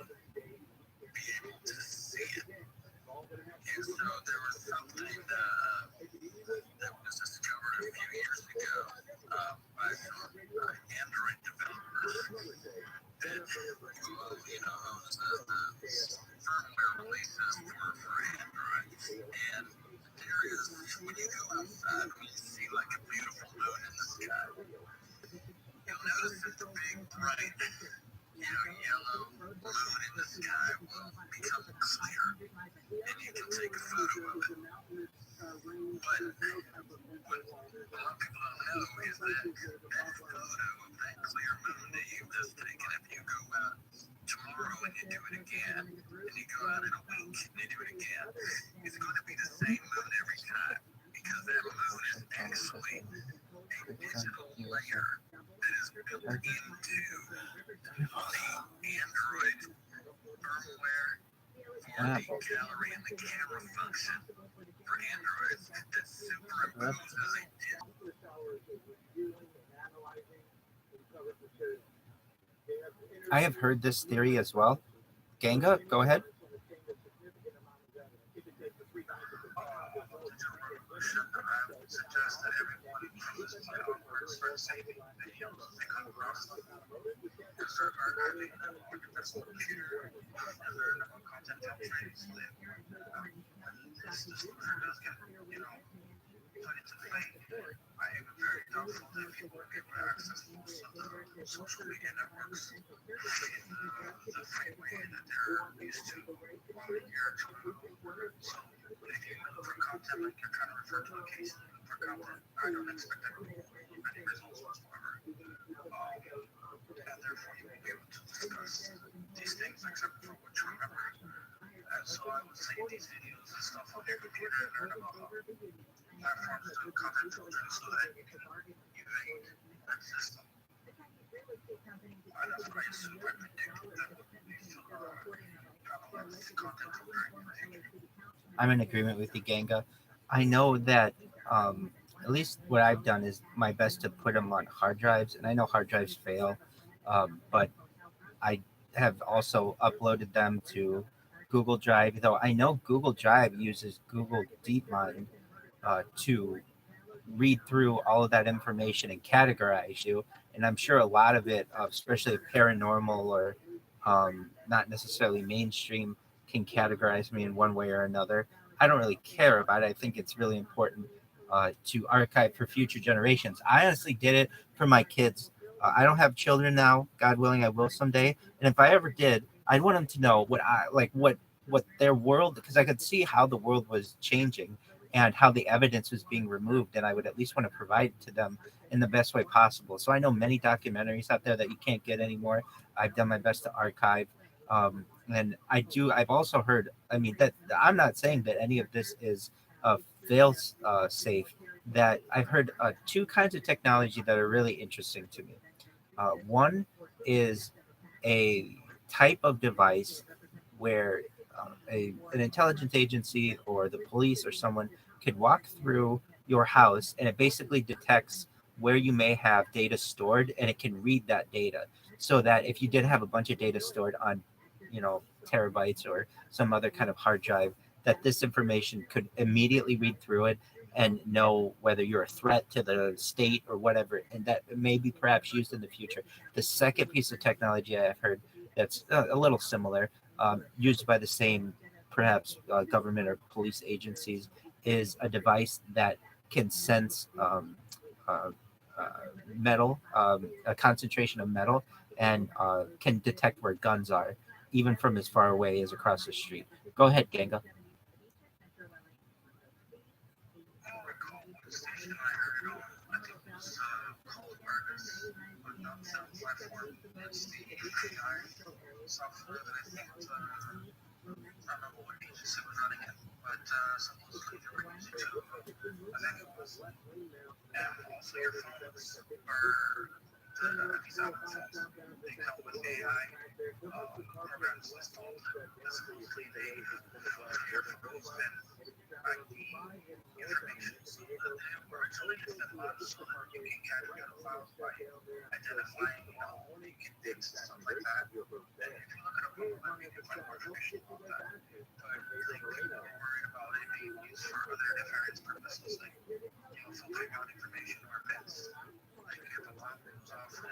be able to see it. And so there was something that was discovered a few years ago by some Android developers that owns the firmware releases for Android. And there is, when you go outside, when you see like a beautiful moon in the sky, you'll notice that the big, bright, yellow moon in the sky will become clear, and you can take a photo of it. But what a lot of people don't know is that photo of that clear moon that you've just taken, if you go out tomorrow and you do it again, and you go out in a week and you do it again, it's going to be the same moon every time, because that moon is actually a digital layer that is built into the Android firmware for the gallery and the camera function for Androids that superimposes a I have heard this theory as well. Ganga, go ahead. Suggest that everyone from this point onward start saving videos they come across and start archiving them on your personal computer and learn about content filtering so that when this disclosure does get, put into effect, I am very doubtful that people are able to access most of the social media networks in the same way that they're used to a year or two ago. So if you look for content like you're trying to refer to a case, for content, I don't expect any results whatsoever. And therefore you won't be able to discuss these things except for what you remember. And so I would save these videos and stuff on your computer and learn about platforms to content filtering so that you can evade that system. And that's what I assume I predict that these content filtering. I'm in agreement with you, Ganga. I know that at least what I've done is my best to put them on hard drives, and I know hard drives fail, but I have also uploaded them to Google Drive, though I know Google Drive uses Google DeepMind to read through all of that information and categorize you. And I'm sure a lot of it, especially paranormal or not necessarily mainstream, can categorize me in one way or another. I don't really care about it. I think it's really important to archive for future generations. I honestly did it for my kids. I don't have children now. God willing, I will someday. And if I ever did, I'd want them to know what their world, because I could see how the world was changing and how the evidence was being removed, and I would at least want to provide it to them in the best way possible. So I know many documentaries out there that you can't get anymore. I've done my best to archive. And I've also heard, that I'm not saying that any of this is fail safe, that I've heard two kinds of technology that are really interesting to me. One is a type of device where an intelligence agency or the police or someone could walk through your house, and it basically detects where you may have data stored, and it can read that data, so that if you did have a bunch of data stored on terabytes or some other kind of hard drive, that this information could immediately read through it and know whether you're a threat to the state or whatever, and that may be perhaps used in the future. The second piece of technology I've heard that's a little similar, used by the same perhaps government or police agencies, is a device that can sense metal, a concentration of metal, and can detect where guns are, even from as far away as across the street. Go ahead, Ganga. I don't recall what station I heard it on. I think it was Coldburgers, but not the platform. It's the AI software that I think, I don't remember what agency was running it, but supposedly they were using to evacuate. And also your phones are these apparatus. They come with AI programs installed, and supposedly they hear from those men ID information so that they were intelligent enough so that you can catch pedophiles by identifying, dicks and stuff like that. And if you look at a program, you can find more information about that. But really, people are worried about it being used for other nefarious purposes, like filtering out information or events. Like if a bomb goes off in,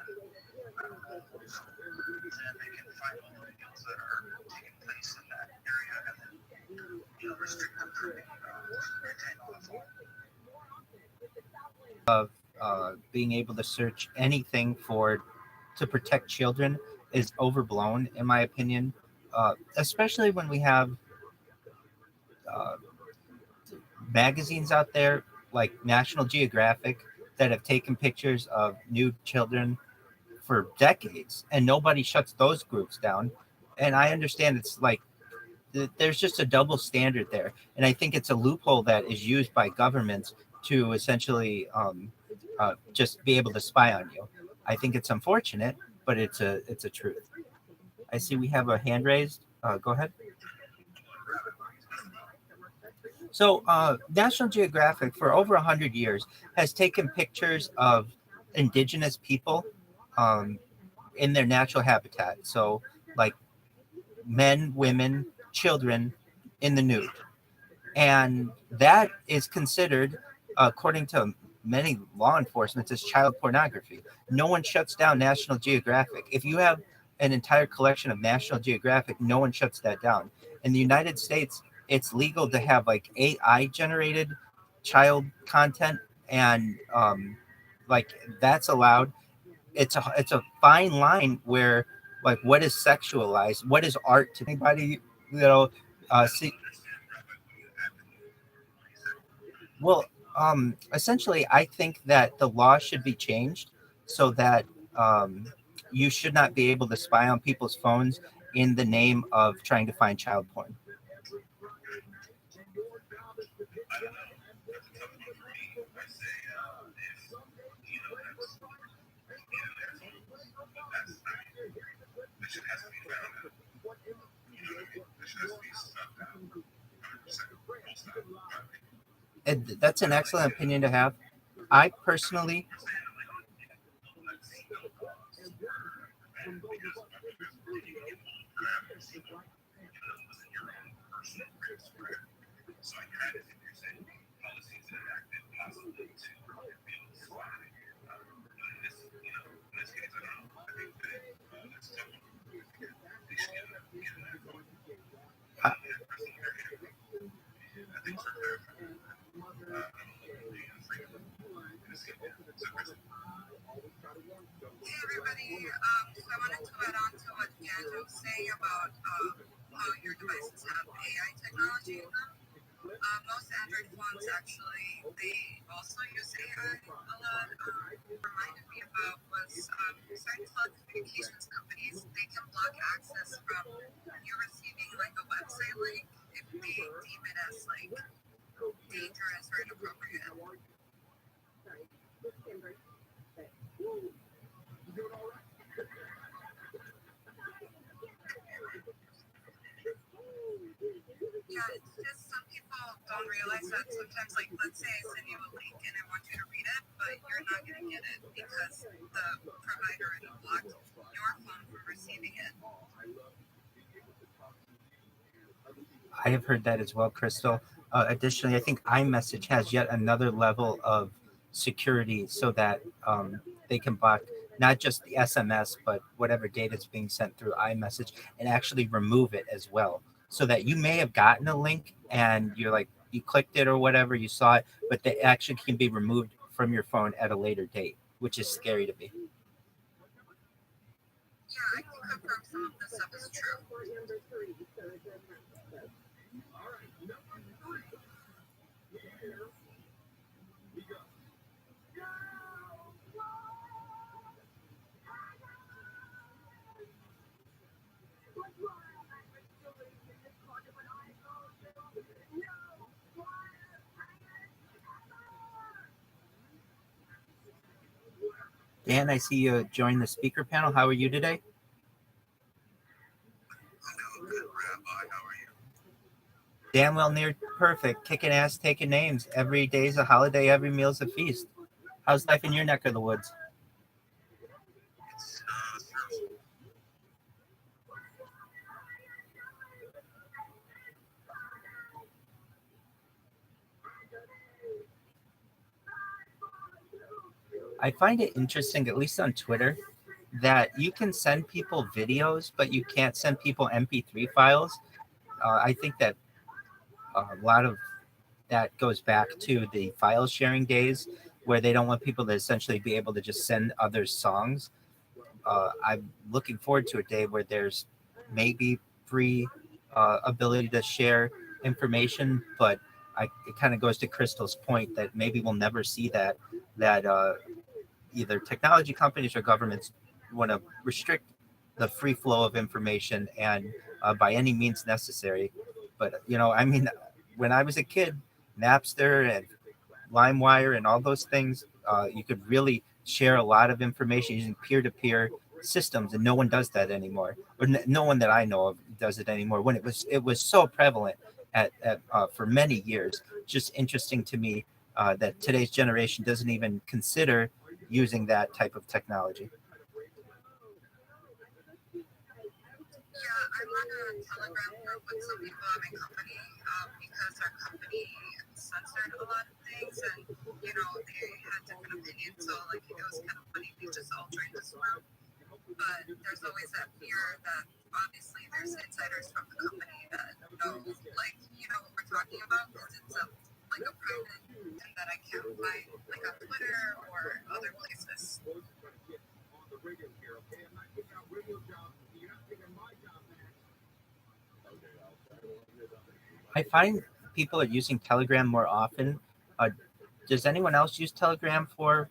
I don't know, then they can find all the deals that are taking place in that area and then restrict them from being retained on the phone. Of being able to search anything to protect children is overblown, in my opinion. Especially when we have uh, magazines out there like National Geographic that have taken pictures of nude children for decades, and nobody shuts those groups down. And I understand it's like there's just a double standard there, and I think it's a loophole that is used by governments to essentially just be able to spy on you. I think it's unfortunate, but it's a truth. I see we have a hand raised. Go ahead. So, National Geographic for over 100 years has taken pictures of indigenous people um, in their natural habitat. So, like men, women, children in the nude. And that is considered, according to many law enforcement, as child pornography. No one shuts down National Geographic. If you have an entire collection of National Geographic, no one shuts that down. In the United States, it's legal to have like AI generated child content, and like that's allowed. It's a fine line where like what is sexualized, what is art to anybody, see. Well, essentially, I think that the law should be changed so that you should not be able to spy on people's phones in the name of trying to find child porn. And that's an excellent opinion to have. I personally, Hey everybody, so I wanted to add on to what D'Angelo was saying about how your devices have AI technology in them. Most Android phones actually, they also use AI a lot. Reminded me about was certain telecommunications companies, they can block access from you receiving like a website link if they deem it as like dangerous or inappropriate. Yeah, it's just some people don't realize that sometimes, like, let's say I send you a link and I want you to read it, but you're not going to get it because the provider already blocked your phone from receiving it. I have heard that as well, Crystal. Additionally, I think iMessage has yet another level of security so that they can block not just the SMS, but whatever data is being sent through iMessage, and actually remove it as well. So that you may have gotten a link and you're like, you clicked it or whatever, you saw it, but the action can be removed from your phone at a later date, which is scary to me. Yeah, I can confirm some of this stuff is true. Dan, I see you joined the speaker panel. How are you today? I'm doing good, Rabbi. How are you? Damn well near perfect. Kicking ass, taking names. Every day's a holiday, every meal's a feast. How's life in your neck of the woods? It's stressful. I find it interesting, at least on Twitter, that you can send people videos, but you can't send people MP3 files. I think that a lot of that goes back to the file sharing days where they don't want people to essentially be able to just send others songs. I'm looking forward to a day where there's maybe free ability to share information, but it kind of goes to Crystal's point that maybe we'll never see that either technology companies or governments want to restrict the free flow of information and by any means necessary. But I mean, when I was a kid, Napster and LimeWire and all those things, you could really share a lot of information using peer-to-peer systems, and no one does that anymore, or no one that I know of does it anymore. When it was so prevalent for many years. Just interesting to me that today's generation doesn't even consider using that type of technology. Yeah, I'm on a Telegram group with some people at my company because our company censored a lot of things and, they had different opinions. So, it was kind of funny. We just all joined this group. But there's always that fear that obviously there's insiders from the company that know, what we're talking about because it's a private thing that I can't find, on Twitter or other places. I find people are using Telegram more often. Does anyone else use Telegram for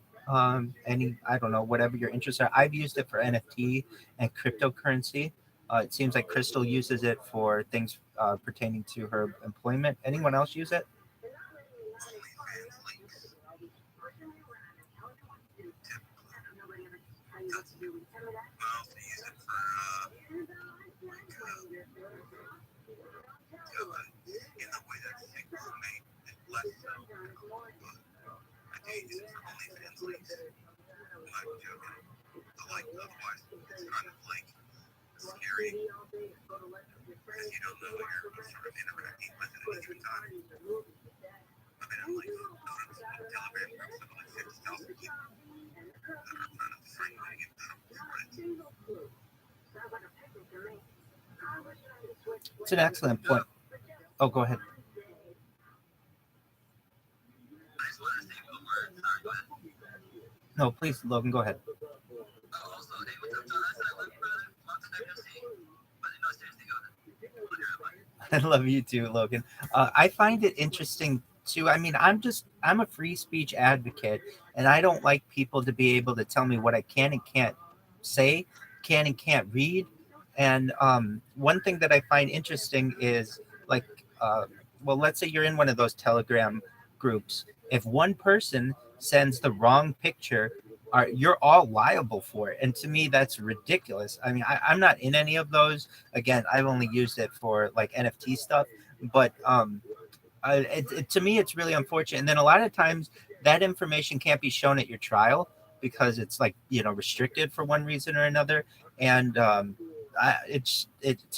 any, I don't know, whatever your interests are? I've used it for NFT and cryptocurrency. It seems like Crystal uses it for things pertaining to her employment. Anyone else use it? In the way that things were made, less so. But I use it for OnlyFans links. I'm not joking. Otherwise, it's kind of scary. Because you don't know you're sort of interacting with it at any time. I've been in Telegram groups with 6,000 people that are kind of friendly and for it. It's an excellent point. Oh, go ahead. No, please, Logan, go ahead. I love you too, Logan. I find it interesting too. I mean, I'm a free speech advocate, and I don't like people to be able to tell me what I can and can't say, can and can't read. And one thing that I find interesting is well, let's say you're in one of those Telegram groups. If one person sends the wrong picture, you're all liable for it. And to me, that's ridiculous. I mean, I'm not in any of those. Again, I've only used it for NFT stuff, but to me, it's really unfortunate. And then a lot of times that information can't be shown at your trial because it's restricted for one reason or another. And to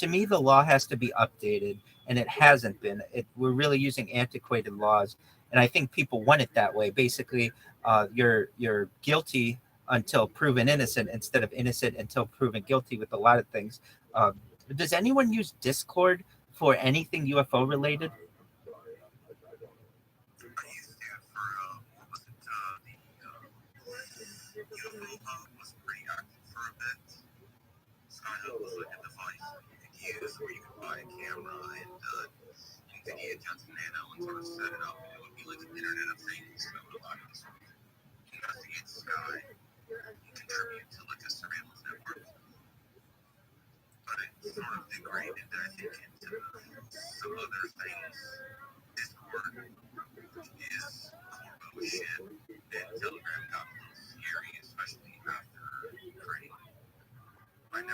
me, the law has to be updated, and it hasn't been. We're really using antiquated laws, and I think people want it that way. Basically, you're guilty until proven innocent instead of innocent until proven guilty with a lot of things. Does anyone use Discord for anything UFO related? Was pretty active for a bit. this where you could buy a camera and NVIDIA Johnson Nano and sort of set it up, and it would be like an Internet of Things that would allow you to sort of investigate the sky and contribute to like a surveillance network. But it sort of degraded, I think, into some other things. Discord is corpo shit, and Telegram got a little scary, especially after Ukraine. I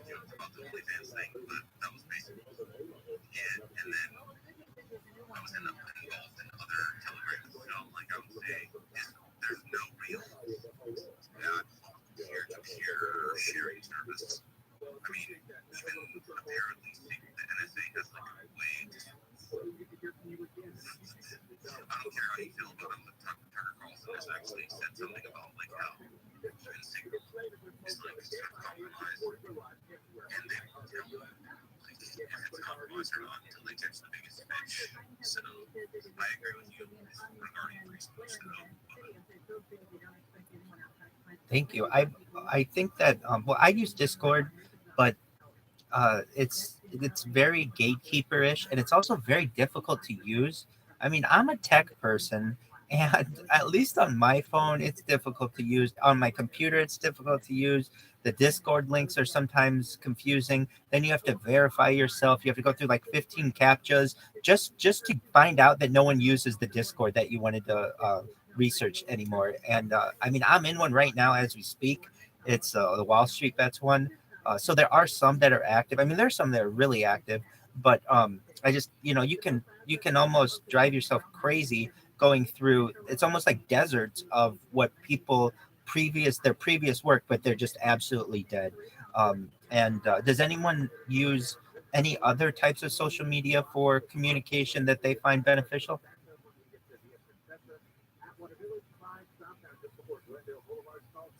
joked about the OnlyFans thing, but that was basically it. And then I was involved in other Telegrams. So, like I would say, there's no real peer-to-peer sharing service. I mean, even apparently the NSA has like a way to. I don't care how you feel about him, but Tucker Carlson has actually said something about like how even Signal is like sort of compromised, and they won't tell you like if it's compromised or not until they catch the biggest fish. So I agree with you regarding free speech. Thank you. I think that well, I use Discord, but it's very gatekeeperish, and it's also very difficult to use. I mean, I'm a tech person, and at least on my phone, it's difficult to use. On my computer, it's difficult to use. The Discord links are sometimes confusing. Then you have to verify yourself. You have to go through like 15 captchas just to find out that no one uses the Discord that you wanted to research anymore. And I mean, I'm in one right now as we speak. It's the Wall Street Bets one. So there are some that are active. I mean, there's some that are really active, but I just, you can almost drive yourself crazy going through. It's almost like deserts of what people their previous work, but they're just absolutely dead. And does anyone use any other types of social media for communication that they find beneficial?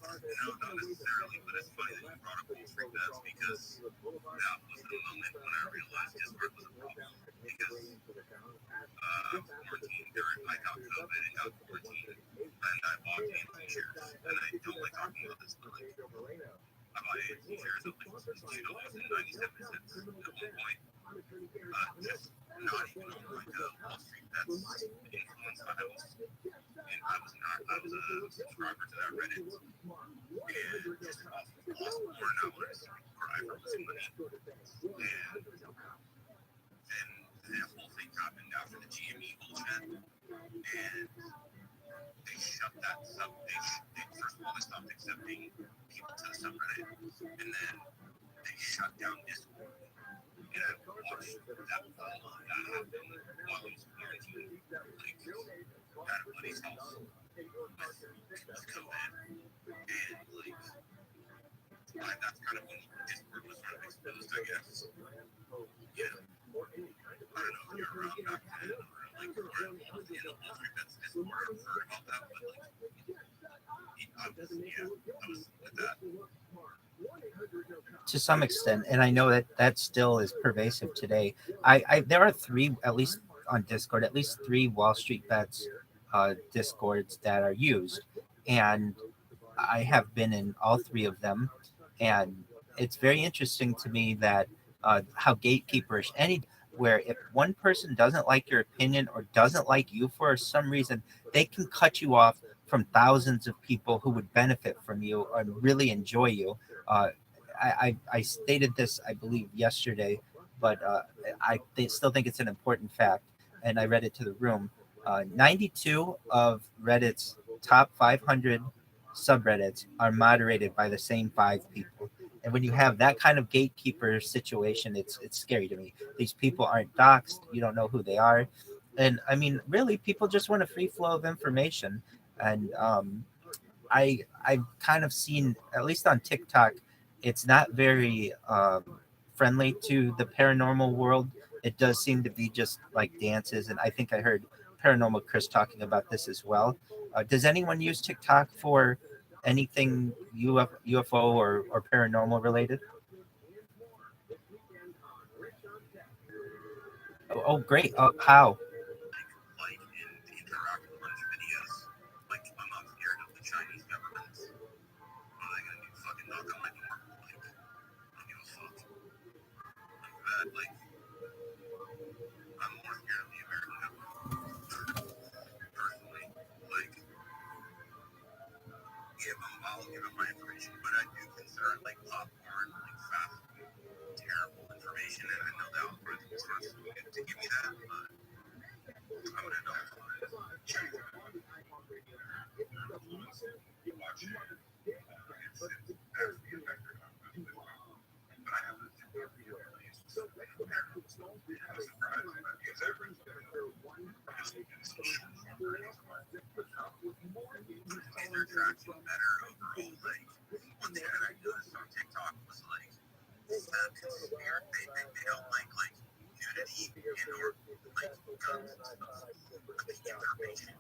No, not necessarily, but it's funny that you brought up Wall Street Bets because that was the moment when I realized Discord was a problem. Because quarantine, I got COVID and got quarantined, and I bought AMC shares. And I don't like talking about this, but like, I bought AMC shares at like $2.97 at one point. Just not even on like a Wall Street Bets influence. I was a subscriber to that Reddit, and just lost more hours where I was losing money. And then the whole thing happened after the GME bullshit, and they shut that sub. First of all, they stopped accepting people to the subreddit, and then they shut down Discord. And I watched that happen while I was quarantined, like at a buddy's house with COVID, and like that's kind of when Discord was sort of exposed, I guess. Yeah, I don't know if you're around back then, or like, or in the Wall Street Bets Discord, I've heard about that, but like, I was with that. To some extent, and I know that still is pervasive today. There are at least on Discord, at least three Wall Street Bets Discords that are used, and I have been in all three of them, and it's very interesting to me that how gatekeeperish where if one person doesn't like your opinion or doesn't like you for some reason, they can cut you off from thousands of people who would benefit from you and really enjoy you. I stated this, I believe, yesterday, but still think it's an important fact, and I read it to the room. 92 of Reddit's top 500 subreddits are moderated by the same 5 people. And when you have that kind of gatekeeper situation, it's scary to me. These people aren't doxxed. You don't know who they are. And I mean, really, people just want a free flow of information. And I've kind of seen, at least on TikTok, it's not very friendly to the paranormal world. It does seem to be just like dances. And I think I heard Paranormal Chris talking about this as well. Does anyone use TikTok for anything UFO or paranormal related? Oh great. How? Like and interact with a bunch of videos. Like, I'm not scared of the Chinese government. What are they gonna do? Fucking knock on my door? Like, I don't give a fuck. about my information, but I do consider it like popcorn, like fast food, terrible information, and I know the algorithm is not suited to give me that, but I'm an adult. Check it out. You watch it. It's actually affected on my food. But I have this release. So I was surprised when I use everything. And they're tracking better overall. Like, one thing that I noticed on TikTok was like, they don't like nudity and or like guns and stuff. But they give their patient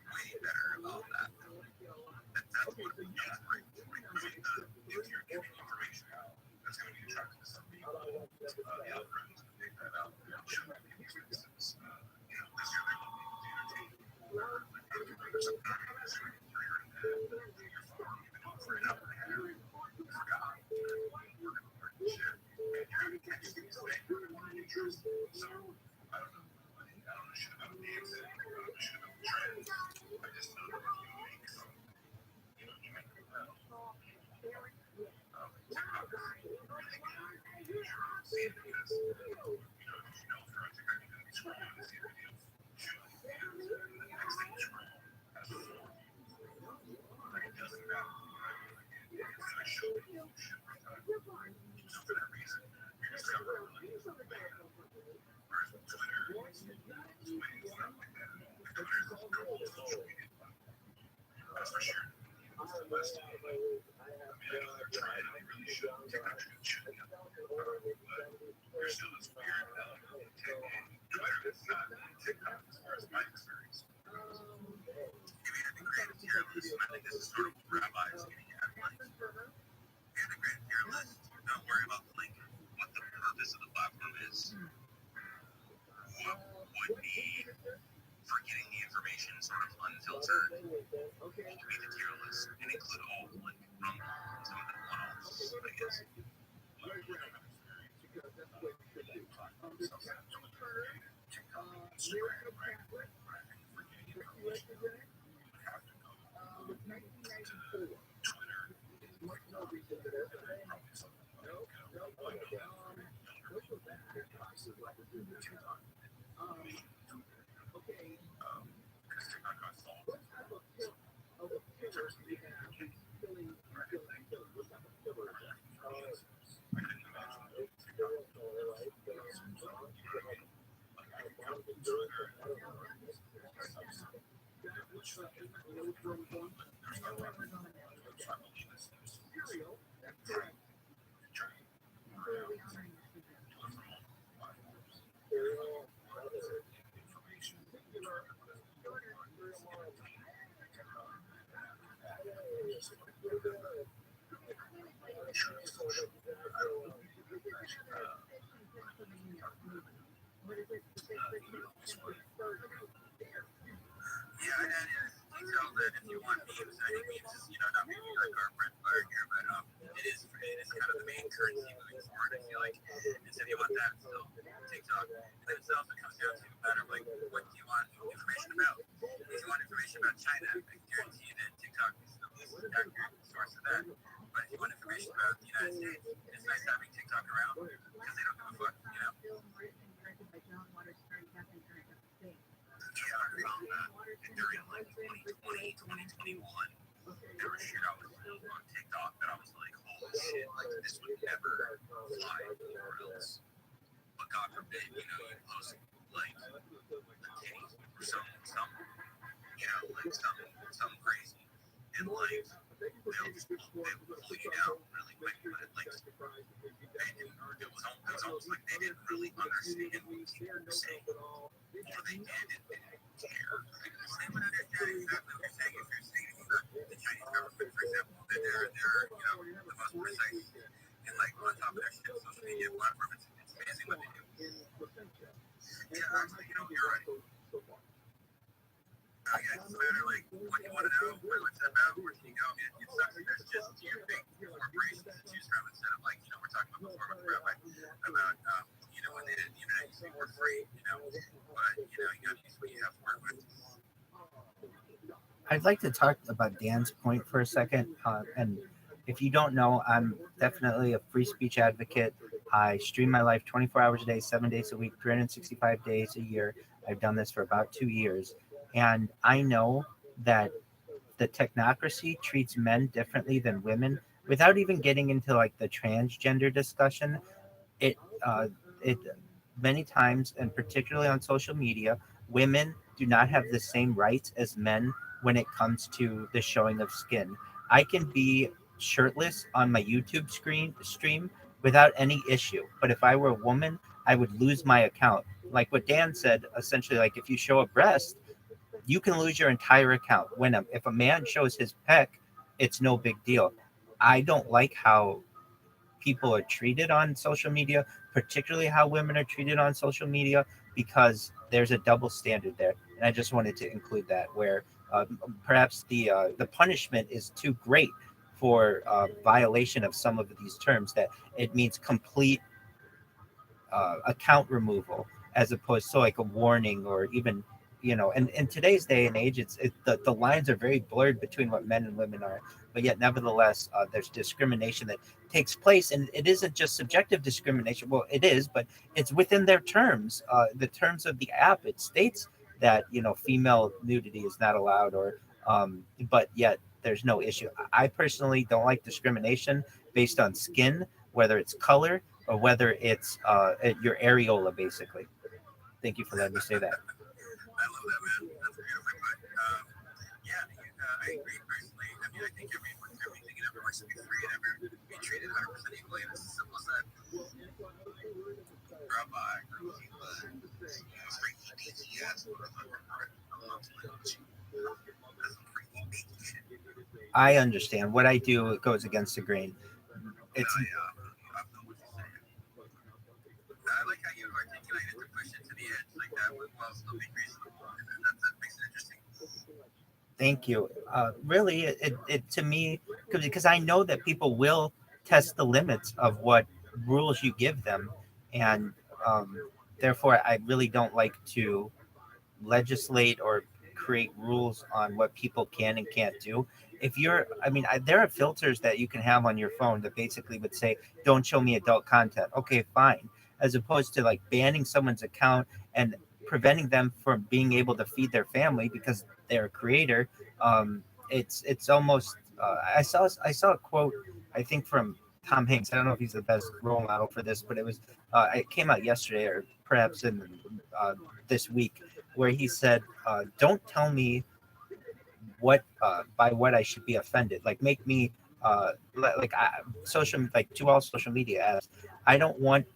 way better about that. That's what it means, right? If you're giving information out, that's going to be attractive to some people. The algorithms can pick that out and show that people instances. This year they're looking to entertain. If you bring some comments or you're in your phone, you've been on for an hour and a half, you forgot. We're going to learn this shit. And you're going to catch things today. You're going to want to use. So, I don't know. I don't know shit about the exit. I don't know shit about the trend. I just know that if you make some, you make it well. TikTok is really good. You should see it because, for us, you're going to be scrolling to see videos, shooting videos, and the next thing you scroll has 4 views. Like, it doesn't matter. It's going to show you shit every time. So, for that reason, you're just going to really whereas with Twitter, it's not like that. Twitter is a social media platform. That's for sure. It's the best. I know they're trying, they really should. TikTok should get but there's still this weird Twitter is not TikTok as far as my experience. If you had to create a tier list, and I think this is sort of what Rabbi is getting at, like, if you had to create a tier list, don't worry about like what the purpose of the platform is. What would be for getting the information sort of unfiltered? What would be the tier list and include all like some of the one-offs, I guess. TikTok, Instagram, right? For getting information, you would have to go to Twitter, probably something like younger people, TikTok, because TikTok got solved in terms of the I couldn't imagine TikTok Yeah, and details that if you want memes, I think memes is, not maybe like our bread and butter here, but it is kind of the main currency moving forward. I feel like, and so if you want that, still TikTok. And then it also comes down to a matter of like, what do you want information about? If you want information about China, I guarantee you that TikTok is the least accurate source of that. But if you want information about the United States, it's nice having TikTok around because they don't give a fuck, During like 2020, 2021, there was shit I was seeing on TikTok that I was like, holy shit, like this would never fly anywhere else. But God forbid, you post like the titties or some crazy. And like, they'll pull you down really quick, but it was almost like they didn't really understand what people were saying. Or they did and didn't care. They would understand exactly what you're saying if you're saying the Chinese government, for example, that they're the most precise and like on top of their shit social media platform. It's amazing what they do. Yeah, actually, you're right. Yeah, it's a matter like what you want to know, what's it about, where can you go? It sucks that there's just your big corporations to choose from instead of like, we're talking about before with Rabbi about when the internet used to be more free, but you got to use what you have to work with. I'd like to talk about Dan's point for a second. And if you don't know, I'm definitely a free speech advocate. I stream my life 24 hours a day, 7 days a week, 365 days a year. I've done this for about 2 years. And I know that the technocracy treats men differently than women without even getting into like the transgender discussion. It, uh, it many times, and particularly on social media, women do not have the same rights as men when it comes to the showing of skin. I can be shirtless on my YouTube screen stream without any issue, but if I were a woman, I would lose my account. Like what Dan said, essentially, like if you show a breast, you can lose your entire account. If a man shows his pec, it's no big deal. I don't like how people are treated on social media, particularly how women are treated on social media, because there's a double standard there. And I just wanted to include that, where perhaps the punishment is too great for violation of some of these terms, that it means complete account removal, as opposed to like a warning, or even, and in today's day and age, the lines are very blurred between what men and women are, but yet nevertheless there's discrimination that takes place, and it isn't just subjective discrimination. Well, it is, but it's within their terms, the terms of the app. It states that female nudity is not allowed, or but yet there's no issue. I personally don't like discrimination based on skin, whether it's color or whether it's your areola, basically. Thank you for letting me say that. I love that, man. That's beautifully put. Yeah, I agree personally. I mean, I think everything and everyone should be free and be treated 100% equally. And it's as simple as that. Rabbi, freaky beaky ass. I'm not to I understand. What I do, it goes against the grain. It's I know what you're saying. I like how you articulated to push it to the edge like that while still being reasonable. That makes it interesting. Thank you. Really, it to me, because I know that people will test the limits of what rules you give them, and therefore, I really don't like to legislate or create rules on what people can and can't do. There are filters that you can have on your phone that basically would say, "Don't show me adult content." Okay, fine. As opposed to like banning someone's account and preventing them from being able to feed their family because they're a creator. It's almost. I saw a quote, I think from Tom Hanks. I don't know if he's the best role model for this, but it came out yesterday, or perhaps in this week, where he said, "Don't tell me what by what I should be offended. Like make me social, like to all social media apps. I don't want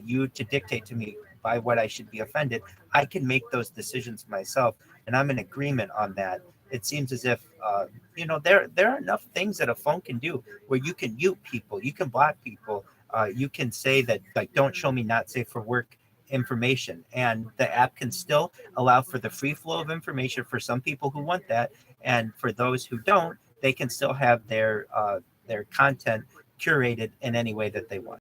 you to dictate to me by what I should be offended. I can make those decisions myself, and I'm in agreement on that." It seems as if there are enough things that a phone can do, where you can mute people, you can block people, you can say that, like, don't show me not safe for work information, and the app can still allow for the free flow of information for some people who want that, and for those who don't, they can still have their content curated in any way that they want.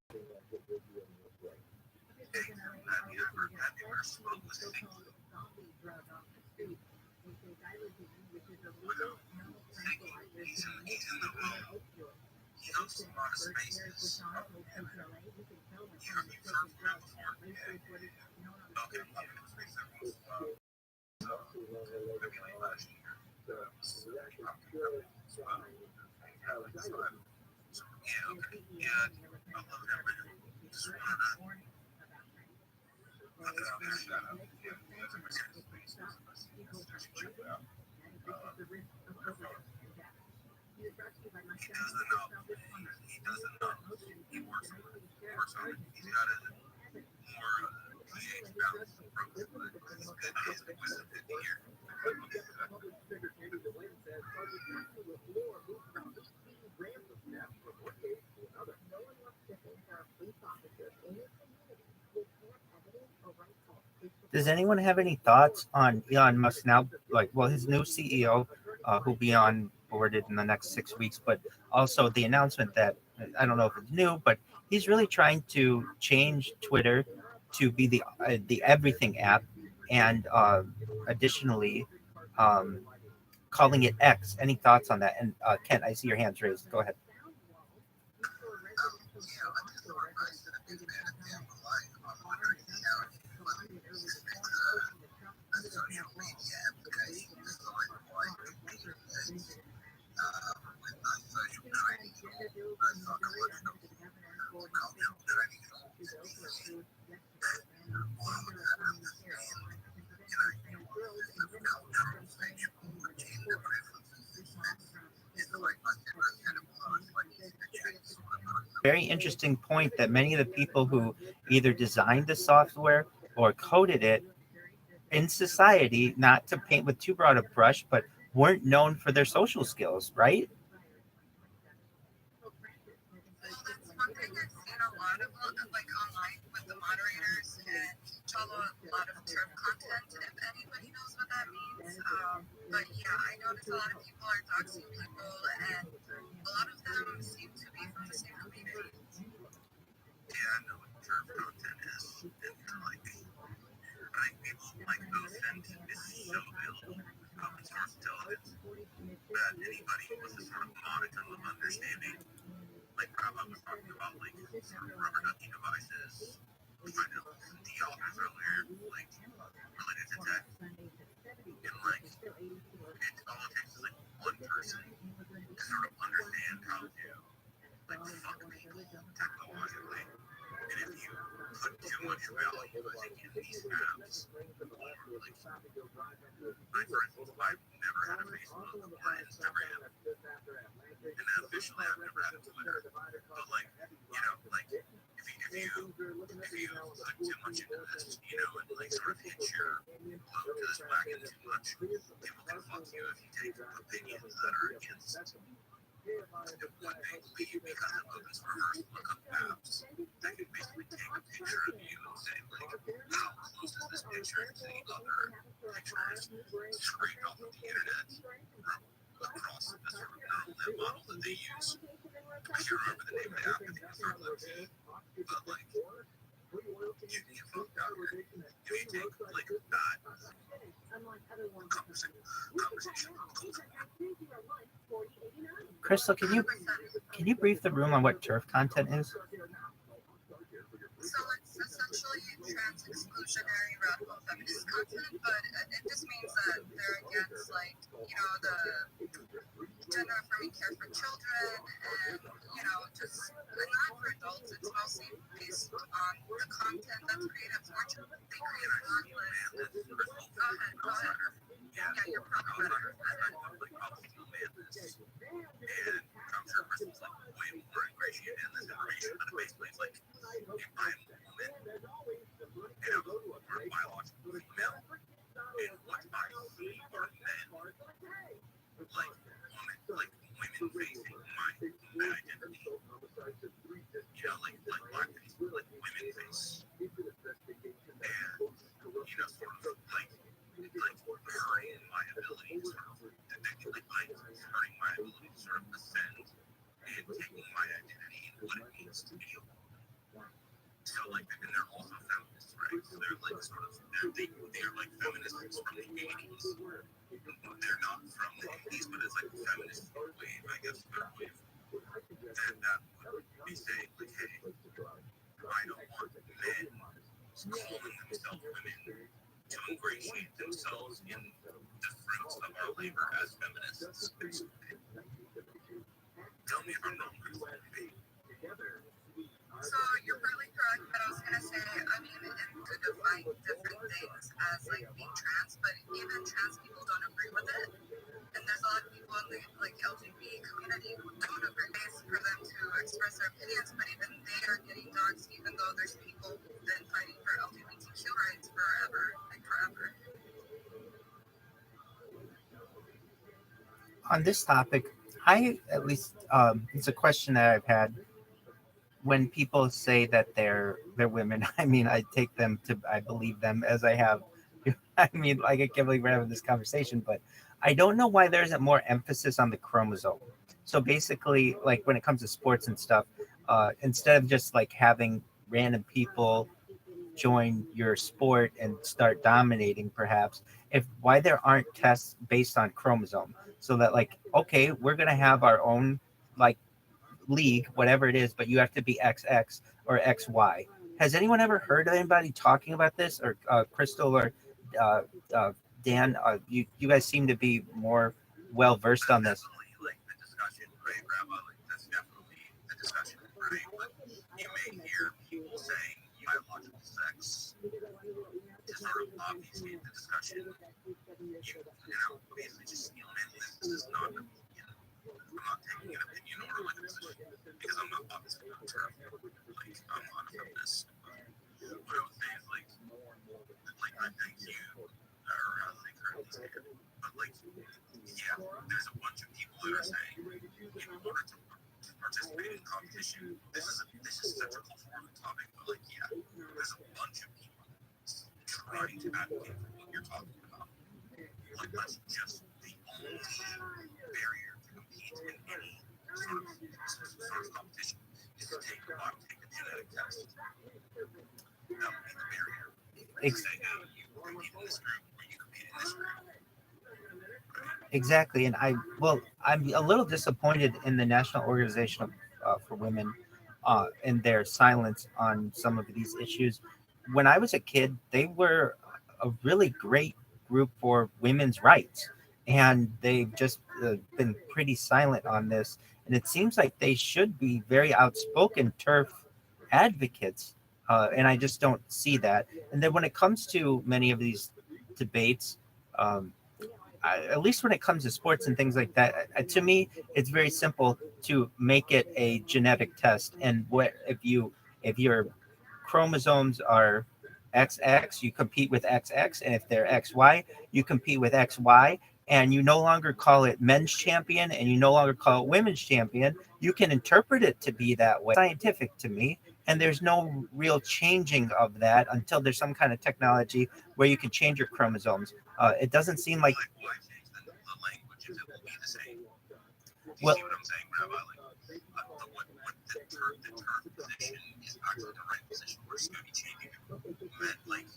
Does anyone have any thoughts on Elon Musk now? Like, well, his new CEO, who'll be on boarded in the next 6 weeks, but also the announcement that, I don't know if it's new, but he's really trying to change Twitter to be the everything app, and additionally, um, calling it X. Any thoughts on that? And Kent, I see your hands raised. Go ahead. Social media applications like with my social training, my psychological, cultural training, all of that understand, cultural, sexual, or gender preferences. It's like my kind of was like Very interesting point that many of the people who either designed the software or coded it in society, not to paint with too broad a brush, but weren't known for their social skills, right? Well, that's one thing I've seen a lot of, like online with the moderators, and follow a lot of turf content, if anybody knows what that means. But yeah, I notice a lot of people are doxing people, and a lot of them seem to be from the same community. Yeah, I know what turf content is. And like, I think people like OSINT is so available, open source intelligence, that anybody with a sort of modicum of understanding, like Rabbi was talking about, like sort of rubber ducky devices, I know the authors earlier, like related to tech, and like all it takes is like one person to sort of understand how to like fuck people technologically. And if you put too much value, I think, in these apps, or like, for instance, I've never had a Facebook or Instagram, and officially I've never had a Twitter, but like, you know, like, if you put too much into this, you know, and like sort of hitch your load to this wagon too much, people can fuck you if you take opinions that are against what they believe because of open source lookup apps that can basically take a picture of you and say, like, how close is this picture to the other pictures scraped off of the internet across the sort of LLM model that they use. I can't remember the name of the app, I think it's sort of legit, but like, you fucked out here. If you take like that conversation, Crystal, can you brief the room on what turf content is? So it's essentially trans exclusionary radical feminist content, but it just means that they're against, like, you know, the gender affirming care for children, and, you know, just not for adults. It's mostly based on the content that's created for children. They create harmless. Go ahead. Yeah, you're probably better at it. And I'm sure Chris is like way more ingratiated in this information, but basically it's like, if I'm a woman and I'm a biological female, and what's my feet are men, like women facing my identity, you know, like blackface, like women face, and, you know, sort of like hurting my ability to sort of, like hurting my ability to sort of ascend and taking my identity and what it means to be a woman. So like, and they're also feminists, right? So they're like sort of, they're like feminists from the 80s. They're not from the 80s, but it's like a feminist wave, I guess, third wave. And that would be saying like, hey, I don't want men calling themselves women to ingratiate themselves in the fruits of our labor as feminists. Tell me if I'm wrong. So you're really correct, but I was gonna say, I mean, it could define different things as like being trans, but even trans people don't agree with it. And there's a lot of people in the like LGBT community who don't agree. It's for them to express their opinions, but even they are getting doxxed, even though there's people who've been fighting for LGBTQ rights forever. On this topic, I at least it's a question that I've had when people say that they're women. I mean, I believe them as I have. I mean, like, I can't believe we're having this conversation, but I don't know why there isn't more emphasis on the chromosome. So basically, like when it comes to sports and stuff, instead of just like having random people join your sport and start dominating, perhaps, if why there aren't tests based on chromosome, so that like, okay, we're gonna have our own like league, whatever it is, but you have to be XX or XY. Has anyone ever heard of anybody talking about this? Or Crystal or uh, Dan, you guys seem to be more well versed on this. Definitely, like the discussion, right, Rabbi? Like that's definitely the discussion, right? But you may hear people saying biological sex to sort of obfuscate the discussion. Basically just stealing it. This is not an opinion. I'm not taking an opinion or like a position because I'm not obviously not like I'm not a feminist. What I would say is like I thank you or as they currently stand. But like yeah, there's a bunch of people that are saying in order to participate in competition, this is such a cultural topic, but like yeah, there's a bunch of people trying to advocate for what you're talking about. Like that's just the only barrier to compete in any sort of competition is to take a genetic test. That would be the barrier. Say, hey, you compete in this group or you compete in this group. Exactly, and I'm a little disappointed in the National Organization for Women and their silence on some of these issues. When I was a kid, they were a really great group for women's rights, and they've just been pretty silent on this. And it seems like they should be very outspoken turf advocates, and I just don't see that. And then when it comes to many of these debates, at least when it comes to sports and things like that, to me, it's very simple to make it a genetic test. And what if your chromosomes are XX, you compete with XX, and if they're XY, you compete with XY. And you no longer call it men's champion, and you no longer call it women's champion. You can interpret it to be that way. Scientific to me, and there's no real changing of that until there's some kind of technology where you can change your chromosomes. It doesn't seem like. Why change the language if it will be the same? Do you Well, see what I'm saying, Rabbi? Like, the term position is actually the right position. We're just going to be changing it. Men, like,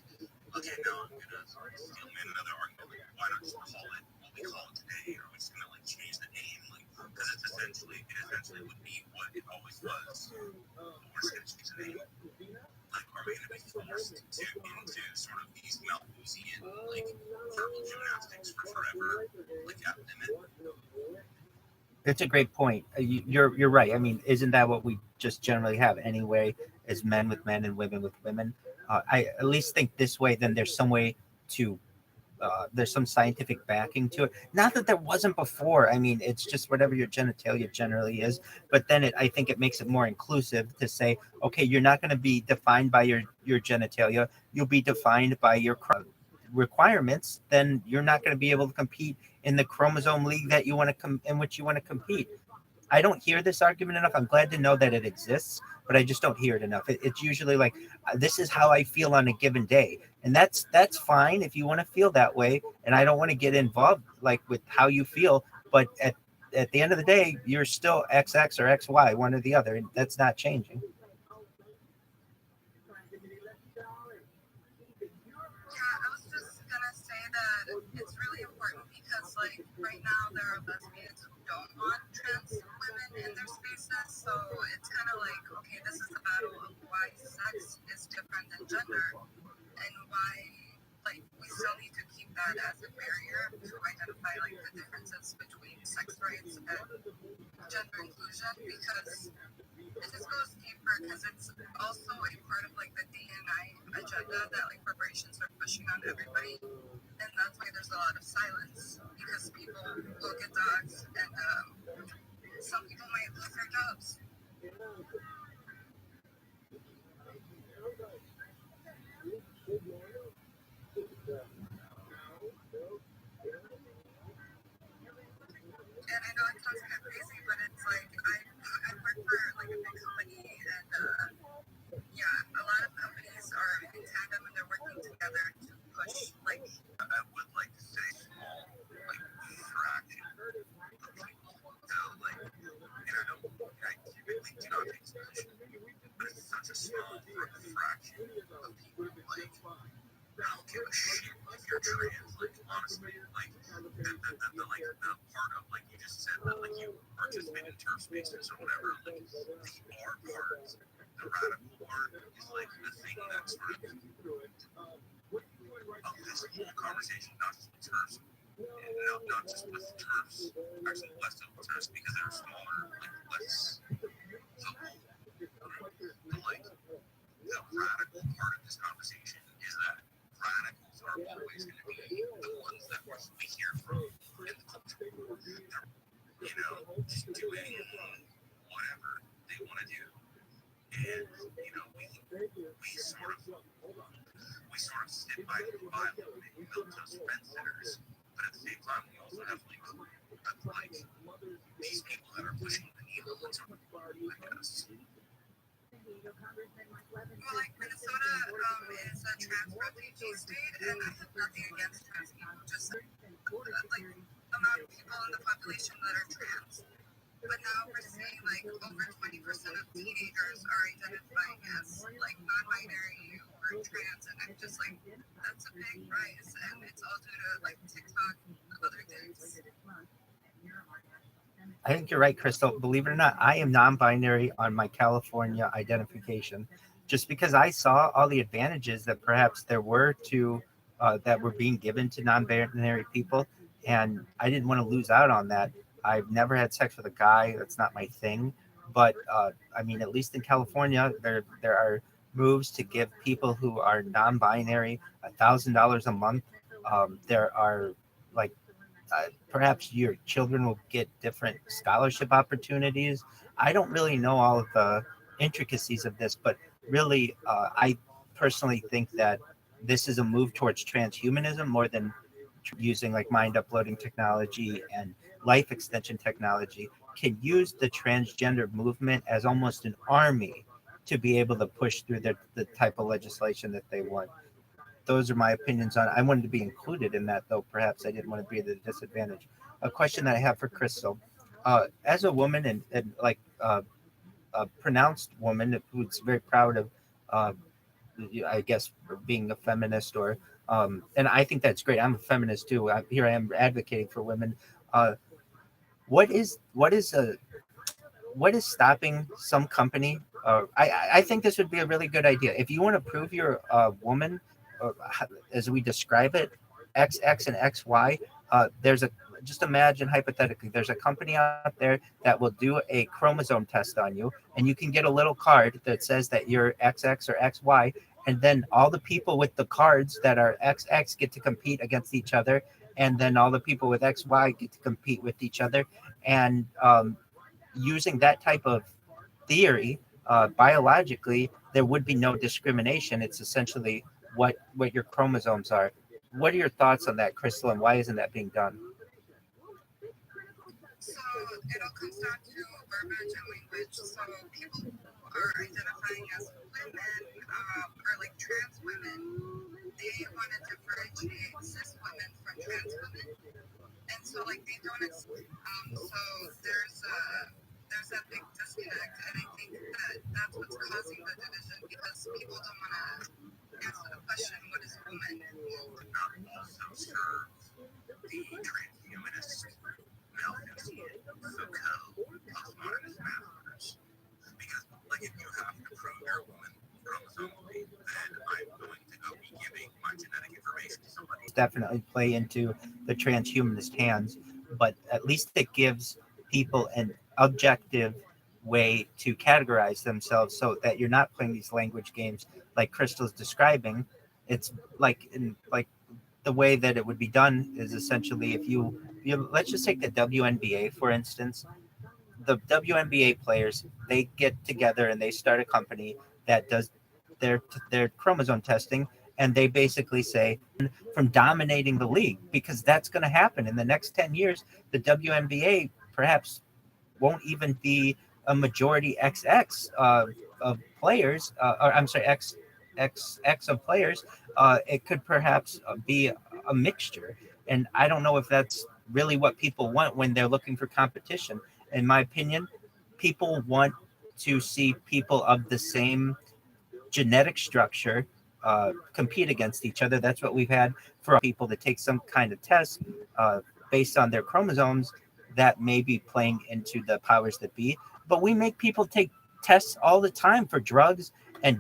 okay, now I'm going to steal man another argument. Like, why not just call it what we call it today? Or are we just going to, like, change the name? Like, because it essentially would be what it always was. We're just going to change the name. Like, are we going to be forced into sort of these Malthusian, like, verbal gymnastics for forever? Like, yeah, and then it's a great point. You're right. I mean, isn't that what we just generally have anyway? Is men with men and women with women? I at least think this way. Then there's some way to. There's some scientific backing to it. Not that there wasn't before. I mean, it's just whatever your genitalia generally is. But then I think it makes it more inclusive to say, okay, you're not going to be defined by your genitalia. You'll be defined by your requirements. Then you're not going to be able to compete in the chromosome league that you want to in which you want to compete. I don't hear this argument enough. I'm glad to know that it exists, but I just don't hear it enough. It's usually like, this is how I feel on a given day, and that's fine if you want to feel that way. And I don't want to get involved like with how you feel, but at the end of the day, you're still XX or XY, one or the other, and that's not changing. Yeah, I was just gonna say that it's really important because, like, right now there are lesbians who don't want trans women in their spaces, so it's kind of like, okay, this is a battle of why sex is different than gender, and why, like, we still need to keep that as a barrier to identify, like, the differences between sex rights and gender inclusion, because it just goes deeper, because it's also a part of, like, the D&I agenda that, like, corporations are pushing on everybody, and that's why there's a lot of silence, because people look at dogs, and some people might lose their jobs. And I know it sounds kind of crazy, but it's like I work for, like, a big company, and yeah, a lot of companies are in tandem and they're working together to push, like, I would like to say small, like, fraction of people. So, like, and I typically do not take this position, but but it's such a small fraction of people. Like, I don't give a shit if you're trans. Like, honestly, like the part of, like, you just said that, like, you participate in turf spaces or whatever. Like, the art part, the radical part is like the thing that's sort of this whole conversation, not just with turfs, not just with turfs, actually less of turfs because they're smaller, like less. The radical part of this conversation is that radicals are always going to be the ones that we hear from in the culture. They're, just doing whatever they want to do. And, we sort of stick by them and build those fence sitters. But at the same time, we also have these people that are pushing the needle, I guess. Well, like Minnesota is a trans refugee state, and I have nothing against trans people, just like amount of people in the population that are trans. But now we're seeing like over 20% of teenagers are identifying as like non-binary or trans, and I'm just like, that's a big rise, and it's all due to like TikTok and other things. I think you're right, Crystal. Believe it or not, I am non-binary on my California identification, just because I saw all the advantages that perhaps there were to that were being given to non-binary people, and I didn't want to lose out on that. I've never had sex with a guy; that's not my thing. But I mean, at least in California, there are moves to give people who are non-binary $1,000 a month. There are like perhaps your children will get different scholarship opportunities. I don't really know all of the intricacies of this, but really, I personally think that this is a move towards transhumanism more than using like mind uploading technology and life extension technology. Can use the transgender movement as almost an army to be able to push through the type of legislation that they want. Those are my opinions on it. I wanted to be included in that, though perhaps I didn't want to be at a disadvantage. A question that I have for Crystal. As a woman and like a pronounced woman who's very proud of, I guess, being a feminist, or and I think that's great. I'm a feminist too. Here I am advocating for women. What is stopping some company? I think this would be a really good idea. If you want to prove you're a woman, as we describe it, XX and XY, there's a, just imagine hypothetically, there's a company out there that will do a chromosome test on you, and you can get a little card that says that you're XX or XY, and then all the people with the cards that are XX get to compete against each other, and then all the people with XY get to compete with each other, and using that type of theory, biologically, there would be no discrimination. It's essentially what your chromosomes are. What are your thoughts on that, Crystal, and why isn't that being done? So it all comes down to verbiage and language. So people who are identifying as women or like trans women, they want to differentiate cis women from trans women, and so like they don't. So there's that big disconnect, and I think that's what's causing the division, because people don't want to answer the question, what is a woman? Also serve the transhumanist values, so-called postmodernist masters. Because, like, if you have to prove you're a woman chromosomally, then I'm going to go be giving my genetic information to somebody. Definitely play into the transhumanist hands, but at least it gives people an objective way to categorize themselves, so that you're not playing these language games like Crystal's describing. It's like the way that it would be done is essentially, if you let's just take the WNBA for instance. The WNBA players, they get together and they start a company that does their chromosome testing, and they basically say from dominating the league, because that's going to happen in the next 10 years. The WNBA perhaps won't even be a majority XX of players, or I'm sorry, XX of players. It could perhaps be a mixture, and I don't know if that's really what people want when they're looking for competition. In my opinion, people want to see people of the same genetic structure compete against each other. That's what we've had for people to take some kind of test based on their chromosomes that may be playing into the powers that be. But we make people take tests all the time for drugs and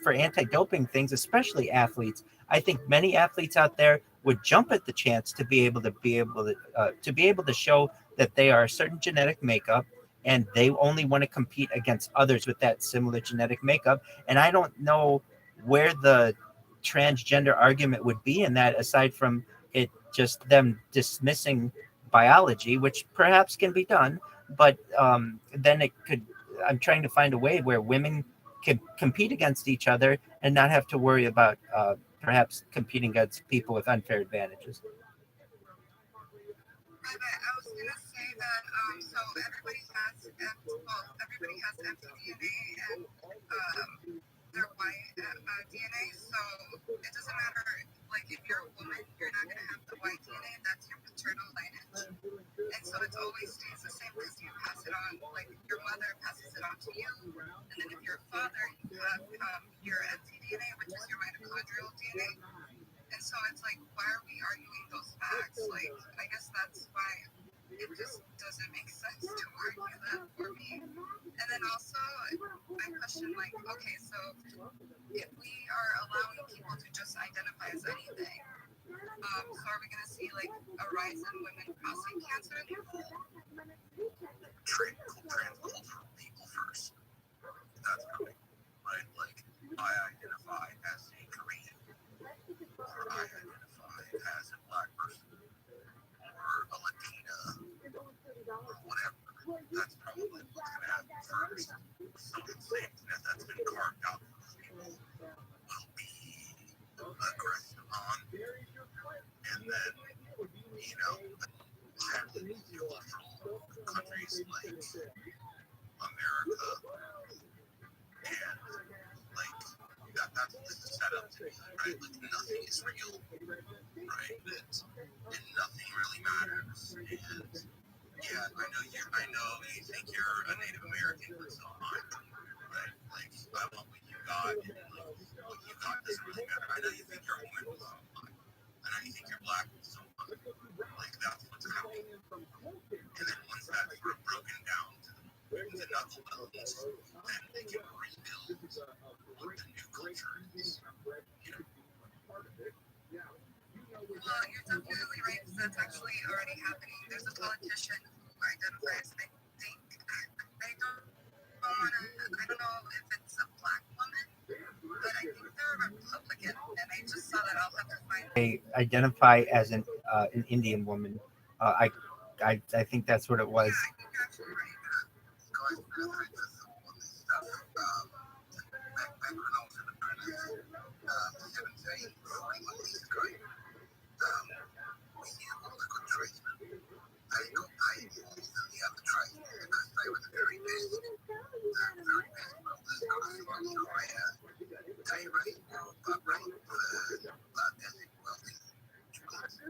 for anti-doping things, especially athletes. I think many athletes out there would jump at the chance to be able to show that they are a certain genetic makeup, and they only want to compete against others with that similar genetic makeup. And I don't know where the transgender argument would be in that, aside from it just them dismissing biology, which perhaps can be done. But then it could. I'm trying to find a way where women can compete against each other and not have to worry about perhaps competing against people with unfair advantages. But I was gonna say that so everybody has mtDNA and their Y DNA, so it doesn't matter. Like if you're a woman, you're not gonna have the Y DNA. That's your paternal lineage, and so it always stays the same because you pass it on. Like your mother passes it on to you, and then if you're a father, you have your mtDNA, which is your mitochondrial DNA. And so it's like, why are we arguing those facts? Like, I guess that's why it just doesn't make sense to argue that for me. And then also, I question, like, okay, so if we are allowing people to just identify as anything, so are we going to see, like, a rise in women prostate cancer? Transcultural people first. That's coming, right? Like, I identify as a Korean, or I identify as a black person, or a Latina, or whatever. That's probably what's going to happen first. Some things that's been carved out for those people will be aggressive on, and then, you know, countries like America, and like that's what this is set up to be, right? Like nothing is real, right? And nothing really matters. And yeah, I know you think you're a Native American, but so am I, right? Like I want what you got, and like what you got doesn't really matter. I know you think you're a woman, but so am I. I know you think you're black, but so am I. Like that's what's coming. And then once that's sort of broken down to the knuckle levels, then they can rebuild what the new culture is. You know? Well, you're definitely right. That's actually already happening. There's a politician who identifies, I think, I don't know if it's a black woman, but I think they're a Republican, and I just saw that. I'll have to find. They identify as an Indian woman. I think that's what it was. Yeah, I think you're actually right. Going through all this stuff, back when I was in the British, 17, 41 years ago, we knew all the good tradesmen. They got paid more than the other tradesmen because they were the very best. The very best builders got a slightly higher day rate or butt rate for basic welding jobs.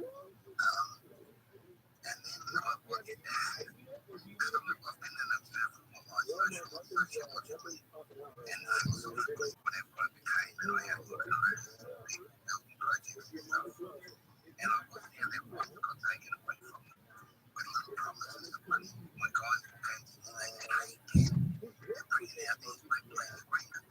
And then what it had, because I've been an observer for my sociologically, and philosophically, whatever I became, and I had a look at those big building projects and stuff. And I was there, their wives got taken away from them with little promises of money. My guys were going to say, hey, they're bringing out these big plan agreements,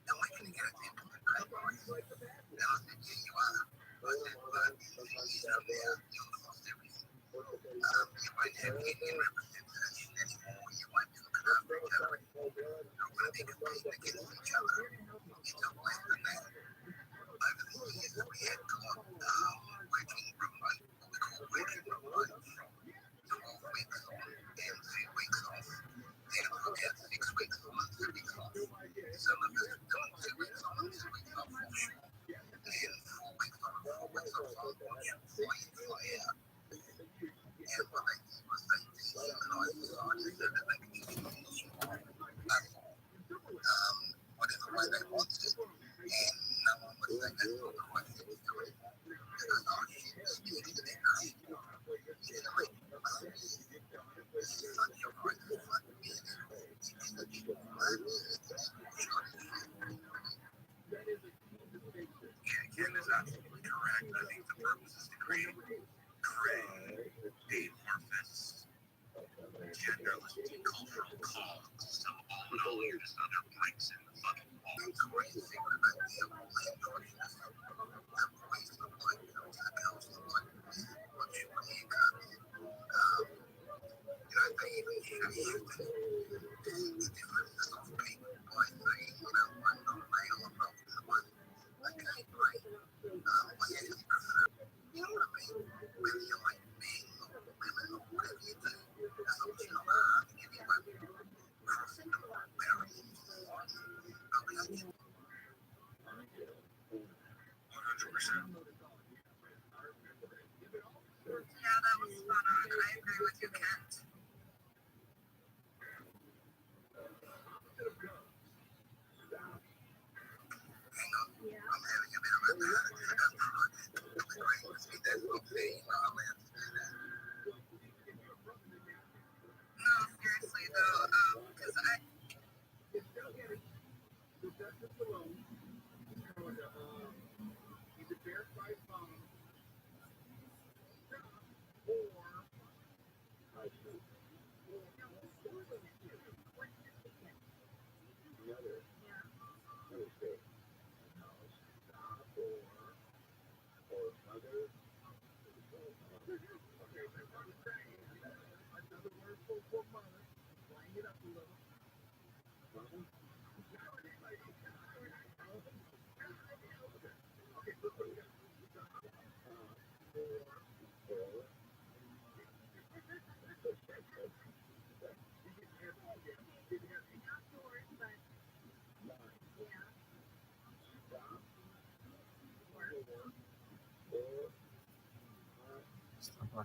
and we're going to get a 10% pay rise. And I said, yeah, you are. I said, but in 2 years from now, you'll have lost everything. You won't have union representation anymore. You won't be looking after each other. You're going to be competing against each other. It's a less than that. Over the years, we had got working remote, what we call working remote, from 12 weeks on and 2 weeks off. Then about 6 weeks on and 2 weeks off. Some of us are doing 2 weeks on and 2 weeks off offshore. And 4 weeks on and 4 weeks off on fly in, fly out. And what they did was they dehumanized society so that they could use the platform whatever way they wanted. And no one would say that's not the right thing to do it. Because our shit's getting to their grave. You know, like, you're right, it's like being Ken is absolutely correct. I think the purpose is to create amorphous, genderless, cultural calls. So all in all, you're just other blanks in the fucking wall. Yeah, that was spot on. I agree with you, Kent. No, seriously though, because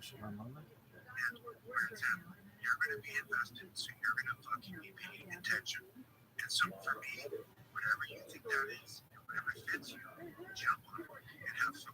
You're going to be invested, so you're going to fucking be paying attention. And so for me, whatever you think that is, whatever fits you, jump on it and have some.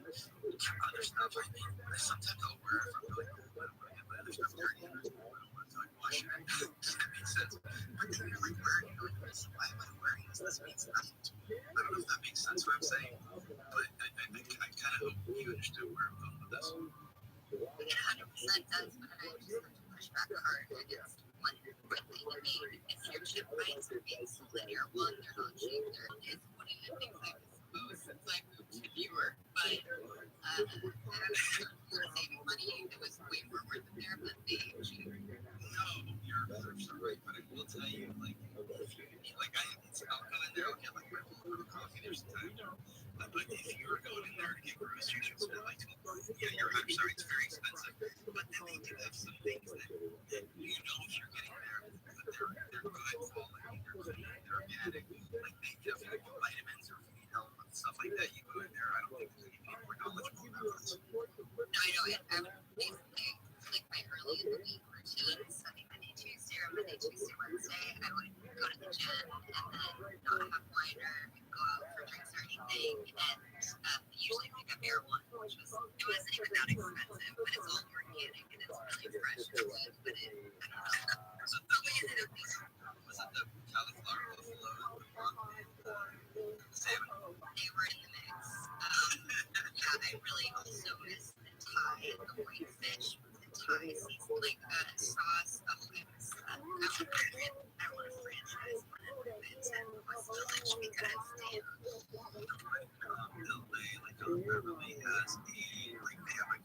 Other stuff, I mean, sometimes I'll wear it if I'm really cool, but other stuff, 30 years ago, I don't want to like wash it. That makes sense. But then you're like wearing it, like, why am I wearing this? This means nothing to me. I don't know if that makes sense what I'm saying, but I kind of hope you understood where I'm going with this. it 100% does, but I just have to push back hard against one thing you made. If your chip bites are being linear, one, they're not cheap. There is one of the things I suppose since I moved to New York, but for saving money, it was way more worth it there, but they cheap. No, you're 100% right, but I will tell you, like, I'll go in there, I'll get like my whole cup of coffee there sometimes. But if you were going in there to get groceries, you'd spend like $12. Yeah, you're 100% right, it's very expensive. But then they do have some things that you know if you're getting there, that they're good quality, they're clean, they're organic. Like they definitely have vitamins or if you need help with stuff like that, you go in there. I don't think there's any people more knowledgeable about this. No, I know it. I would basically like my early in the week routine, Sunday, Monday, Tuesday, or Monday, Tuesday, Wednesday. I would go to the gym and then not have wine or go out for drinks or anything, and usually pick up marijuana, which it wasn't even that expensive, but it's all organic and it's really fresh and good. But I don't know. So But we ended up being was it the cauliflower buffalo and the broccoli and the salmon? they were in the mix. Yeah, I really also miss the Thai, the white fish with the Thai season, like sauce. Oh, it was, I want to franchise one of the foods and it was delicious because they LA, like Beverly has they have like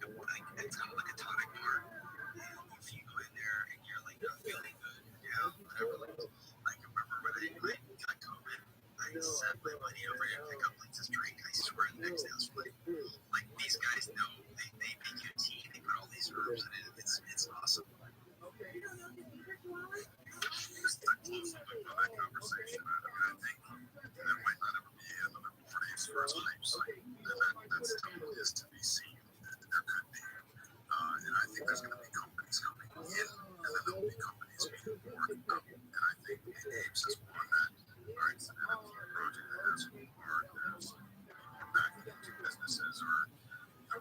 it's kind of like a tonic bar. And if you go in there and you're like not feeling good, whatever, like I remember when I got COVID, I sent my money over here to pick up like this drink. I swear the next day I was like these guys know they make you tea curves, and it's awesome. Just to close the loop on that conversation, I think there might not ever be another Bored Apes first hype site, and that still is to be seen. There could be, and I think there's going to be companies coming in, and then there will be companies being born out. And I think Apes is one that, all right, it's an NFT project that has art, there's backing into businesses or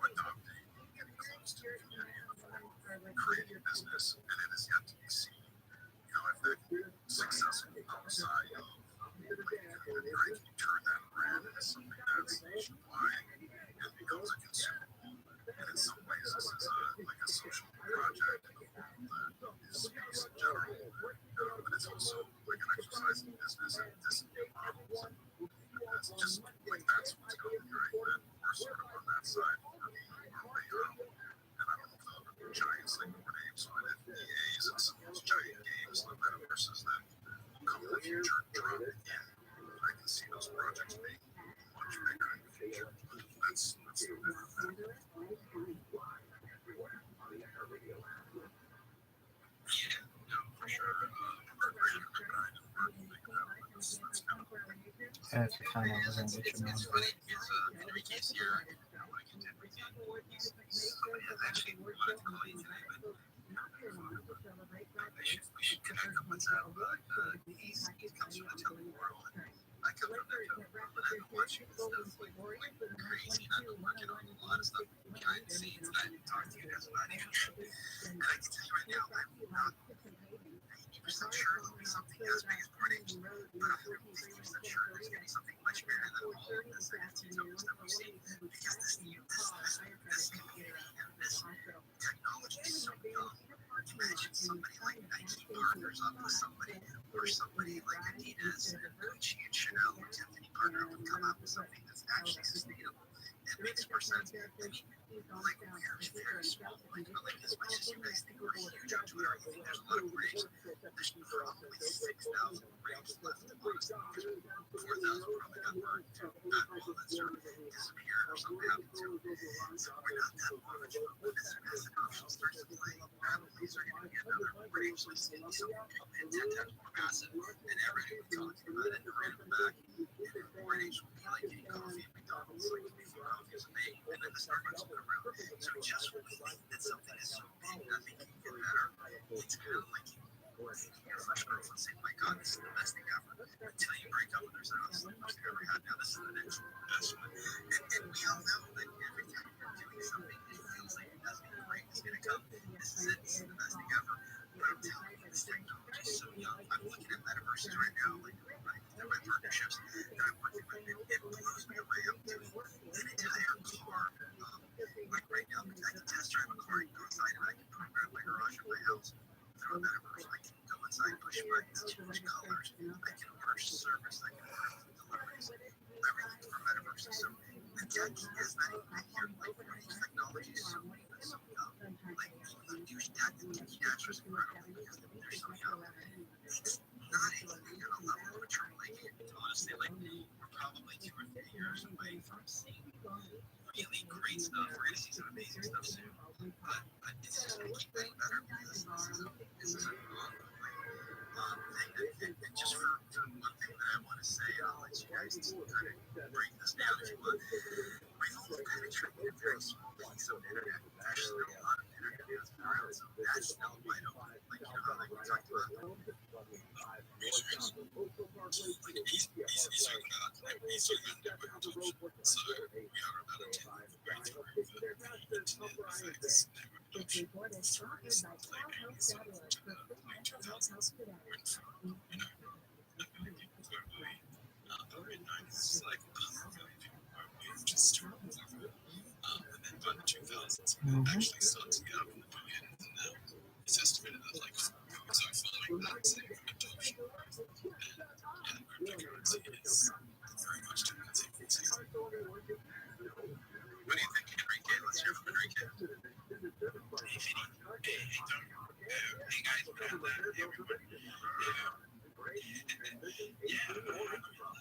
adopting, getting close to the community in the form of creating business, and it is yet to be seen. If that can be successful outside of Great, can you turn that brand into something that's nationwide and becomes a consumable? And in some ways, this is like a social project in the world that is space in general, but it's also like an exercise in business and discipline models. And it's just like that's what's going right. And we're sort of on that side working our way out. And I don't know if they'll ever be giants like Bored Apes, but if EAs and some of those giant games, the metaverses that will come in the future, drop in. I can see those projects being much bigger in the future. That's the bigger thing. Yeah, no, for sure. We're great at the grind and we're making that. That's kind of cool. That's the kind of living that you It's funny because Enrique's here. I want to get to Enrique. Somebody has actually wanted to call you today, but we should connect on WhatsApp. He comes from the telling world. I come from that telling world, and I've been watching stuff like crazy. And I've been working on a lot of stuff behind the scenes that I didn't talk to you guys about either. And I can tell you right now, I'm not 90% sure there'll be something as big as Bored Apes, but I'm more than 50% sure there's going to be something much bigger than all of this NFT tokens that we've seen. Because this community and this technology is so young. Imagine somebody like Nike partners up with somebody, or somebody like Adidas and Gucci and Chanel or Tiffany partner up and come up with something that's actually sustainable. It makes more sense. I mean, like we're very small, like as much as you guys think we're huge on Twitter, you think there's a lot of Braves. There's probably 6,000 Braves left amongst them. 4,000 probably got burned to backball that sort of disappeared or something happened to. So we're not that large, but as adoption starts to play, rapidly is there going to be another Braves list and something and 10 times more massive, and everybody will be talking about it and random back. And Braves will be like getting coffee at McDonald's, like making coffee is amazing, and then the Starbucks will come around. So just when we think that something is so big, nothing can get better, it's kind of like your fresh girlfriend saying, my God, this is the best thing ever. Until you break up with her, oh, this is the best thing I ever had. Now this is the next best one. And we all know that every time you're doing something, it feels like that's going to break, it's going to come. This is it, this is the best thing ever. But I'm telling you, this technology is so young. I'm looking at metaverses right now, like my partnerships that I'm working with, and it blows me away. I'm doing an entire car. Like right now, I can test drive a car, I can go inside and I can program my garage in my house through a metaverse. I can go inside, push buttons, change colors. I can order service. I can order deliveries. Everything from metaverses. So the tech is not even here. Like these technologies so young. Like you that the Dash is incredible because they're so young. It's not anything on a level of a TRILLIONAIRE. Honestly, like we're probably 2 or 3 years away from seeing really great stuff. We're going to see some amazing stuff soon. But it's just going to keep getting better because this is an ongoing thing. And just for one thing that I want to say, I'll let you guys kind of break this down if you want. We've only penetrated a very small piece of internet. There's still a lot of internet that's been around, so that's still wide open. Like, you know how like we talked about research. Like he's talking about network adoption. So we are about a 10th way through the internet affects network adoption through like aliens to the like 2000s. Went from, a million people globally, the mid-90s, like 100 million people globally, just to over. And then by the 2000s, it actually started to get up in the billions, and now it's estimated that like so following that same adoption growth, and cryptocurrency is very much to its infancy. What do you think, Enrique? Let's hear from Enrique. Hey, Vinny. Hey, Tom. Hey, guys. Hey, everybody. Yeah,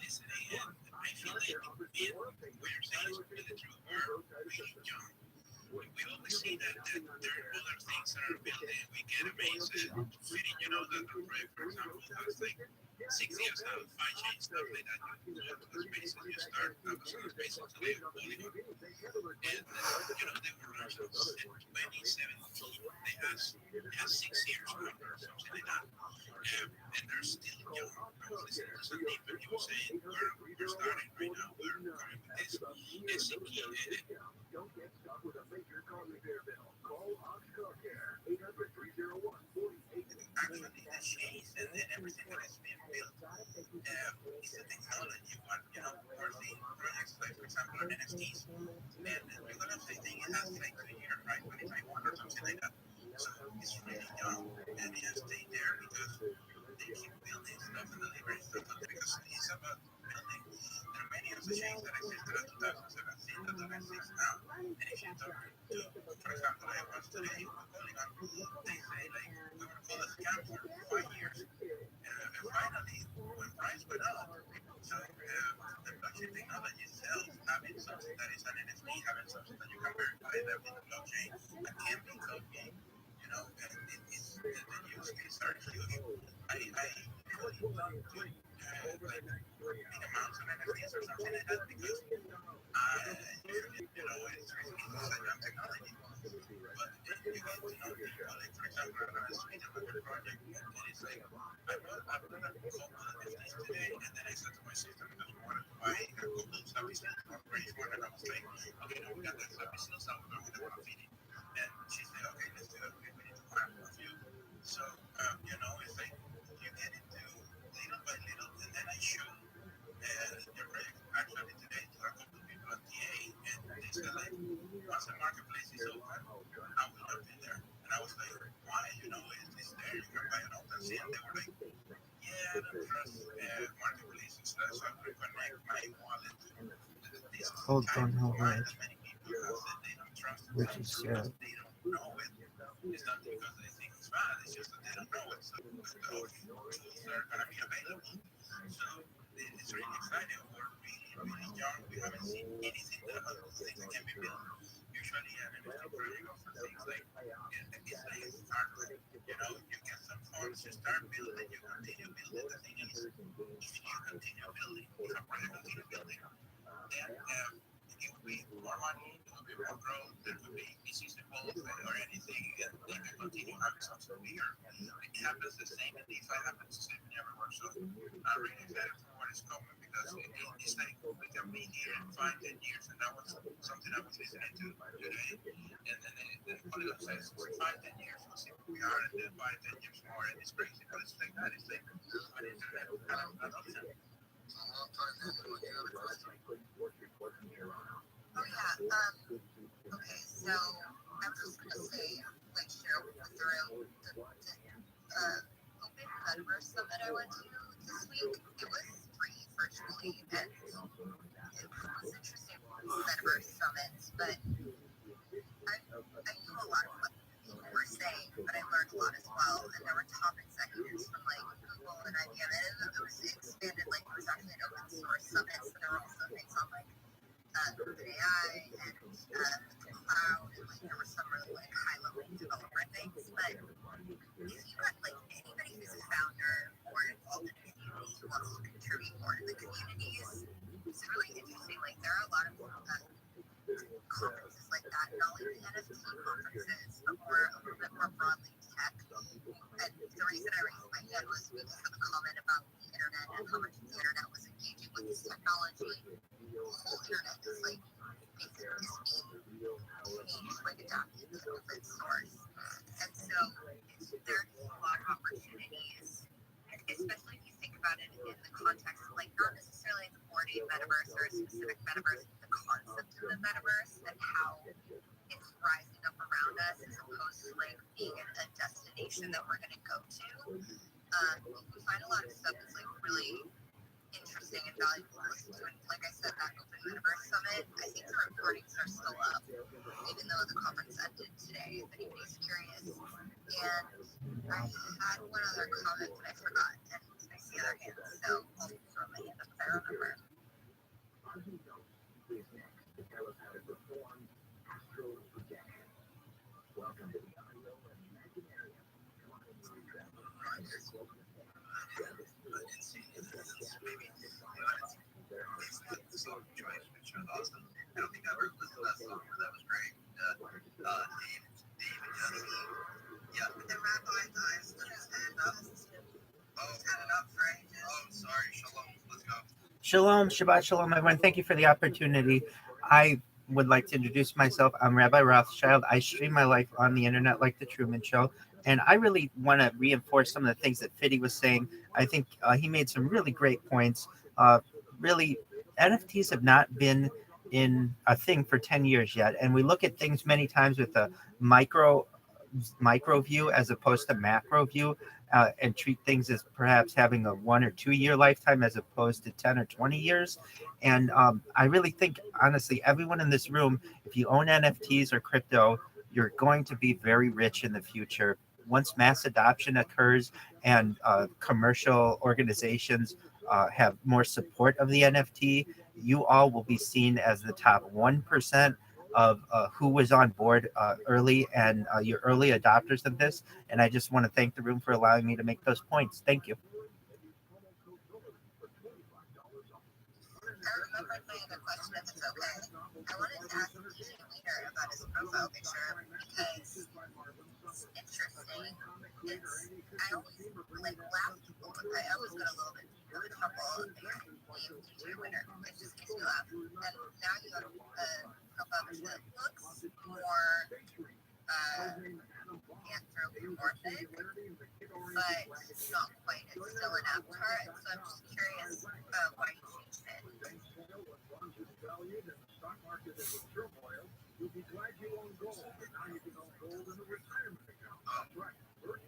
listen, I feel like we're saying it's really true. We're young. We always say that there are things that are building, we get amazed at fitting, the project, for example, that's like 6 years out, 5 chain stuff like that. You go to the space and you start Amazon space and today Polygon. And, they were launched in 2017. They had 6 years after or something like that. And they're still young. I was listening to Sandeep and he was saying, we're starting right now. We're coming with this SCP. Don't get stuck with a major car repair bill. Call ROTHSCHILD Care, 800-301-4888. Actually, the shades and everything that is being built is the technology. But, for the projects, like, for example, on NFTs, then you're going to say it has like 2 years, right? 2021 or something like that. So it's really young and it has stayed there because they keep building stuff and delivering stuff because it's about building. There are many of the chains that existed in 2017 that don't exist now. And if you talk to, for example, I was today with Polygon, they say like we were called a scam for 5 years. And finally, when price went up, so the blockchain technology itself, having something that is an NFT, having something that you can verify that in the blockchain that can be copied, and it's the use cases are huge. I really love to like big amounts of NFTs or something like that because usually, it's a young technology. But you get to know people, like for example, I'm on a street about the project, and it's like, I bought a couple of NFTs today, and then I said to my sister, because we wanted to buy a couple of selfie stills for each one, and I was like, okay, now we got the selfie stills, now we're going to want to feed it. And she said, okay, let's do it, we need to find a few. So, it's like, you get into little by little, and then I showed the project actually today to a couple of people at TA, and they said, like, once the marketplace is open, I will jump in there. And I was like, why? It's there, you can buy an OpenSea. And they were like, yeah, I don't trust marketplaces, so I'm going to connect my wallet to this Hold kind on, of hold wallet on. that many people have said they don't trust it. Which is Because they don't know it. It's not because they think it's bad, it's just that they don't know it. So those tools are going to be available. So it's really exciting. We're really, really young. We haven't seen anything that other things that can be built. Usually an NFT project offers things like it's like a startup. You get some funds, you start building, you continue building. The thing is, if you continue building, if a project continue building, then it would be more money, it would be more growth, there would be disease involved or anything, and they can continue having something bigger. It happens the same in DeFi, happens the same in everywhere. So I'm really excited for what is coming because it's like we can be here in 5-10 years, and that was something I was listening to today. And then the Polygon says 5-10 years, we'll see where we are, and then 5-10 years more, and it's crazy, but it's like that. It's like an internet adoption. Oh yeah. Okay, so I was just gonna say, like, share with the room the open metaverse summit I went to this week. It was free virtually, and it was interesting metaverse summits, but I knew a lot of what people were saying, but I learned a lot as well. And there were top executives from like Google and IBM, and it was expanded. Like it was actually an open source summit, so there were also things on like AI and the cloud, and like there were some really like high level developer things. But if you got like anybody who's a founder or involved in a community who wants to contribute more to the communities, it's really interesting. Like there are a lot of conferences like that, not only the NFT conferences, but a little bit more broadly tech. And the reason I raised my hand was because of a comment about the internet and how much the internet was engaging with this technology. The whole internet is like basically changed, like adapted to open source. And so there's a lot of opportunities, especially if you think about it in the context of like not necessarily the board game metaverse or a specific metaverse, the concept of the metaverse and how it's rising up around us as opposed to like being a destination that we're going to go to. We find a lot of stuff that's like really interesting and valuable to listen to. And like I said, that Open Metaverse Summit, I think the recordings are still up, even though the conference ended today, if anybody's curious. And I had one other comment, but I forgot, and I see other hands, so I'll throw my hand up if I remember. Welcome to the IO and maybe it's song choice, which was awesome. I don't think I ever listened to that song, but that was great. Dave and Jennifer. Yeah. The rabbi dies to stand up. Stand up for ages. Oh, sorry. Shalom. Let's go. Shalom, Shabbat Shalom, everyone. Thank you for the opportunity. I would like to introduce myself. I'm Rabbi Rothschild. I stream my life on the internet like the Truman Show. And I really want to reinforce some of the things that Fiddy was saying. I think he made some really great points. Really, NFTs have not been in a thing for 10 years yet. And we look at things many times with a micro view as opposed to macro view, and treat things as perhaps having a 1 or 2 year lifetime as opposed to 10 or 20 years. And I really think, honestly, everyone in this room, if you own NFTs or crypto, you're going to be very rich in the future. Once mass adoption occurs and commercial organizations have more support of the NFT, you all will be seen as the top 1% of who was on board early, and your early adopters of this. And I just want to thank the room for allowing me to make those points. Thank you. I remember saying a question if it's okay. I wanted to ask the leader about his profile picture because it's interesting. I always laugh people. I always get a little bit in trouble if you're named teacher winner. It just makes me laugh. And now you have a profile picture that looks more anthropomorphic, but it's not quite. It's still an avatar. And so I'm just curious why you changed it.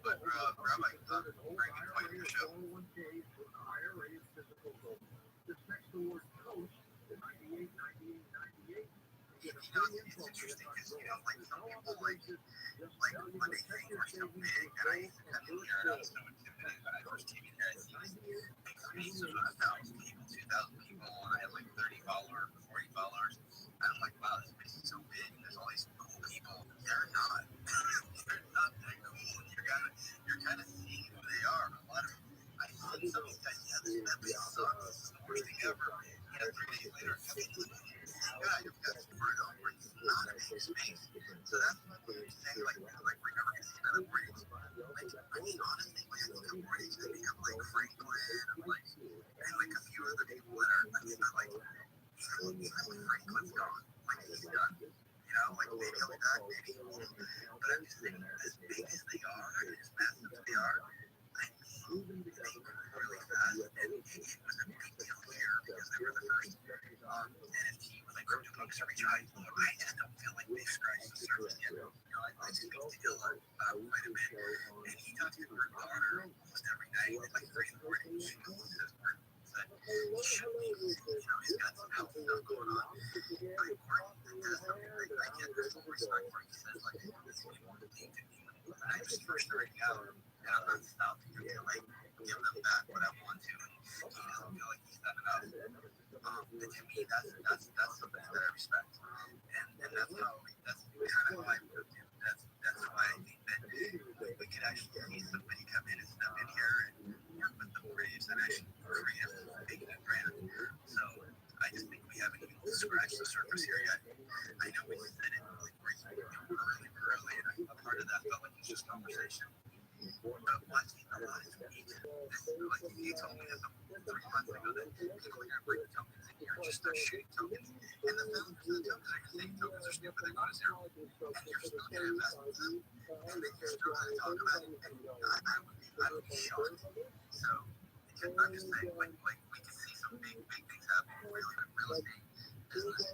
But Rabbi, very good point in your show. It's interesting because, like some people, like when they think we're so big, and I used to come in here and I was so intimidated when I first came in here. I see these big screens of 1,000 people, 2,000 people, and I have like 30 followers, 40 followers. And I'm like, wow, this place is so big. There's all these cool people. They're not. They're not that cool. You're kind of seeing who they are. A lot of I see some of these guys, that place sucks. This is the worst thing ever. 3 days later, come into the meeting. You've got super over. It's not a big space. So that's what we're saying, like we're never going to see another Briggs. I mean, honestly, when I think of Briggs, I think of like Franklin and like a few other people that are, I think of like, even Franklin's gone. Like he's done. Like maybe he'll be back, maybe he won't. But I'm just saying, as big as they are, and as massive as they are, I mean, they move really fast. And it was a big deal here because they were the first NFT when like CryptoPunks are retrying. I just don't feel like they've scratched the surface yet. I just speak to Dylan quite a bit. And he talks to Bert Bonner almost every night at like 3 in the morning. He says, Bert, he's got some health stuff going on. But Gordon does something I get there's full respect for. He says, like, this is what the thing to me when I was first starting out, and I'm not stopping until I give them back what I want to. And he doesn't feel like he's done enough. And to me, that's something that I respect. And that's kind of how I put it. That's why I think that we could actually see somebody come in and step in here and work with the Braves and actually create a big new brand. So I just think we haven't even scratched the surface here yet. I know we said it like early, and a part of that felt like it was just conversation. But watching a lot of media, like you told me 3 months ago that people are going to bring tokens in here and just start shooting tokens. And the founders of the tokens are saying tokens are stupid, they go to zero. And you're still going to invest with them. And then you're still going to talk about it. And I would be shocked. So I'm just saying, like we can see some big things happening really with real estate, business,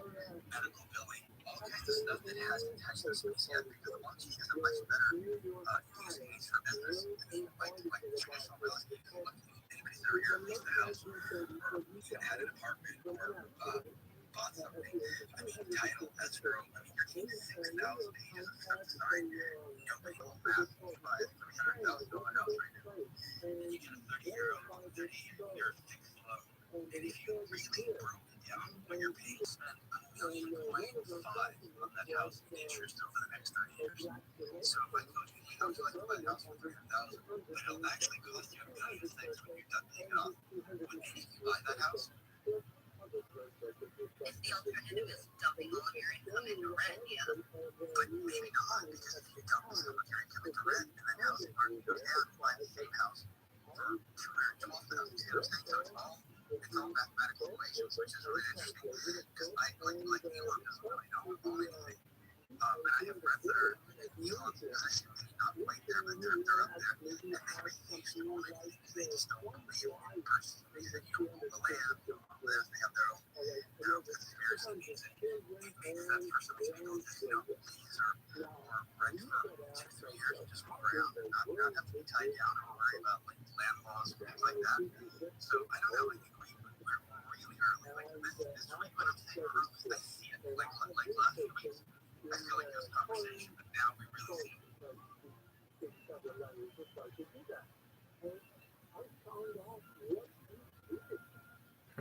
medical billing, all kinds of stuff that hasn't touched the space yet because blockchain is a much better use case for business than like traditional real estate. Anybody's ever here leased a house or had an apartment or bought something. I mean, title, escrow, you're taking 6,000 pages of stuff to sign. Nobody will have to buy a $300,000 house right now. And you get a 30-year fixed loan And if you really broke it down, when you're paying to spend $1.5 million on that house in interest over the next 30 years. So if I told you, how would you like to buy a house for $300,000? But it'll actually cost you $1 million when you're done paying it off. Would any of you buy that house? If the alternative is dumping all of your income into rent, yeah. But maybe not, because if you double some of your income into rent and then housing market goes down, you buy the same house for $212,000. See what I'm saying? So it's all mathematical equations, which is really interesting. Because like Elon doesn't really know anything. And I have friends that are in Elon's position, maybe not quite there, but they're up there. And they refuse to own it. They just don't believe in purchase. They say, you don't own the land, you don't own this. They have their own conspiracy means it. Maybe that's for some people just, lease or rent for 2-3 years and just move around and not have to be tied down or worry about like land laws and things like that. So I don't know. I think we're really early. Like this week when I'm saying early, I see it. Like last few weeks, I feel like there's a conversation, but now we really see it.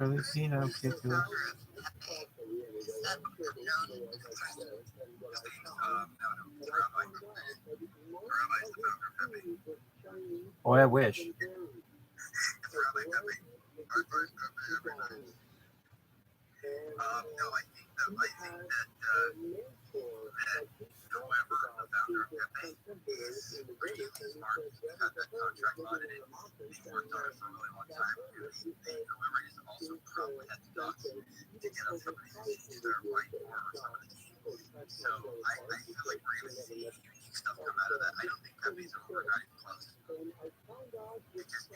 Filipino people. Oh, I wish. No, I think that whoever the founder of Pepe is really smart. He got that contract audited. He worked on it for a really long time. Whoever is also probably had the guts to get up some of these things that are right for some of the team. So I feel like we're going to see unique stuff come out of that. I don't think Pepe's over, not even close. It just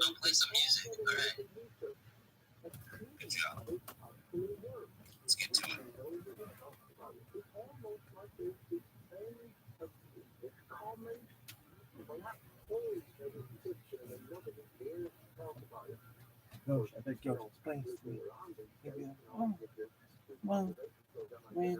I'll play some music. All right. job. Let's get to it. No, I bet Gil explains to me. Maybe, oh, well, when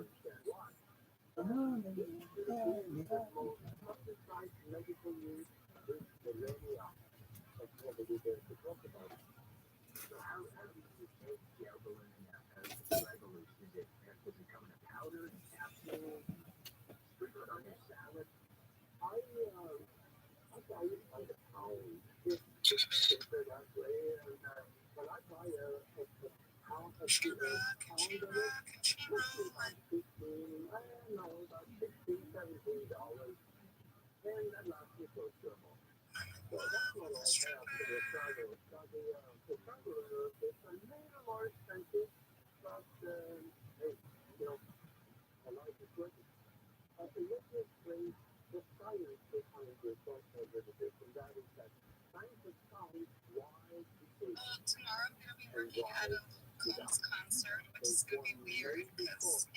Tomorrow I'm gonna be working at a Combs concert, which is gonna be weird because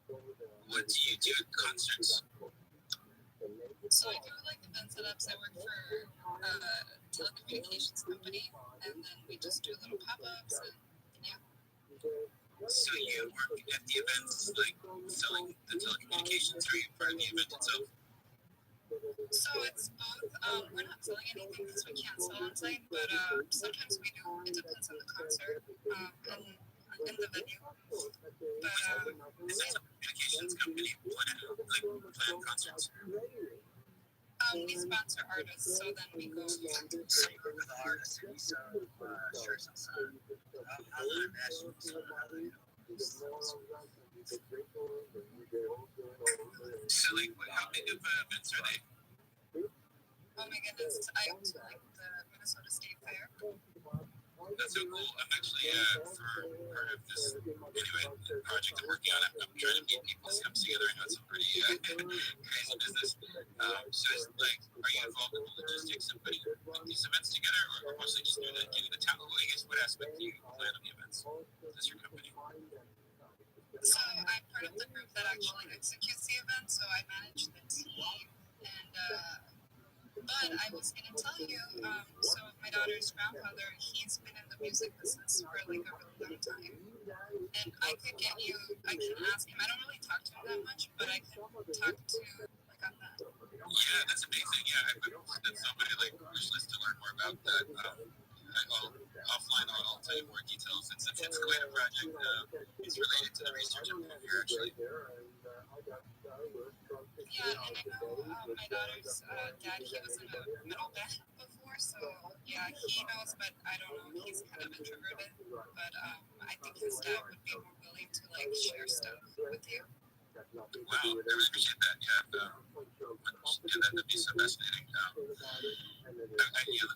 What do you do at concerts? So I do like event setups. I work for a telecommunications company, and then we just do little pop-ups and So you work at the events, like selling the telecommunications, or you part of the event itself? So it's both. We're not selling anything because we can't sell on site, but sometimes we do. It depends on the concert and in the venue. But Is that a telecommunications company plan concerts? we sponsor artists, so then we go. So you work with the artists and you sell shirts and stuff. How international is So like, how big of events are they? Oh my goodness! I went to like the Minnesota State Fair. That's so cool. I'm actually for part of this project I'm working on. I'm trying to meet people, see them together. I know it's a pretty crazy business. So it's like, are you involved in the logistics of putting these events together, or mostly just doing getting the talent? I guess what aspect do you plan on the events? Is this your company? So I'm part of the group that actually executes the event. So I manage the team, and but I was gonna tell you. So my daughter's grandfather, he's been in the music business for like a really long time, and I could get you. I can ask him. I don't really talk to him that much, but I can talk to like on that. Yeah, that's amazing. Yeah, I've been that's somebody like wish list to learn more about that. Offline, I'll tell you more details. It's quite a project. It's related to the research I'm doing here, actually. Yeah, and I know my daughter's dad, he was in a metal band before, so yeah, he knows, but I don't know, he's kind of introverted, but I think his dad would be more willing to like share stuff with you. Wow, I really appreciate that. Yeah, that'd be so fascinating. I look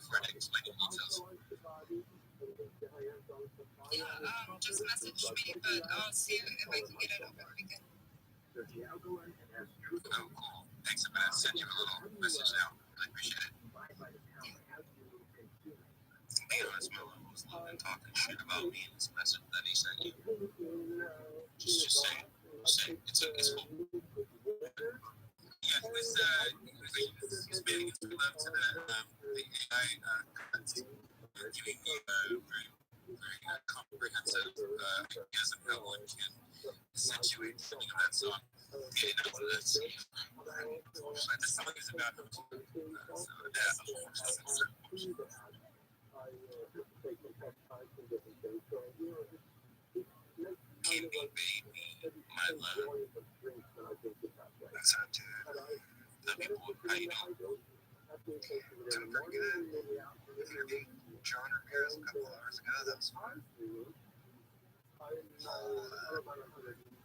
forward to explaining details. Yeah, just message me, but I'll see if I can get it over the weekend. Oh, cool. Thanks. I'm going to send you a little message now. I appreciate it. You know, this Milo was loving talking shit about me in this message that he sent you. Just say it. It's cool. Yeah, he was expanding his love to the AI, giving me very comprehensive ideas of how one can accentuate something of that song. Okay, now for this. But the song is about him too. So yeah, give me, baby, my love. That's how to let people how you know. Doing pretty good. Interviewed John Ramirez a couple hours ago. That was fun.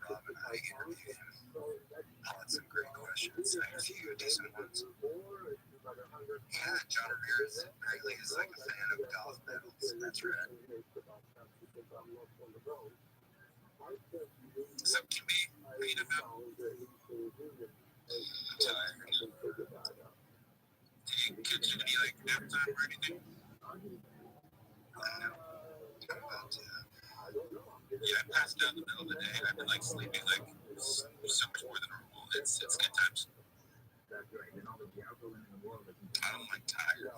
Rob and I interviewed him. Had some great questions. I had a few decent ones. Yeah, John Ramirez apparently is like a fan of golf medals. That's right. So can we read about? I'm tired. Could you be like nap time or anything? I don't know. I'm about to I passed out in the middle of the day. I've been like sleeping like so much more than normal. It's good times. I don't like tired.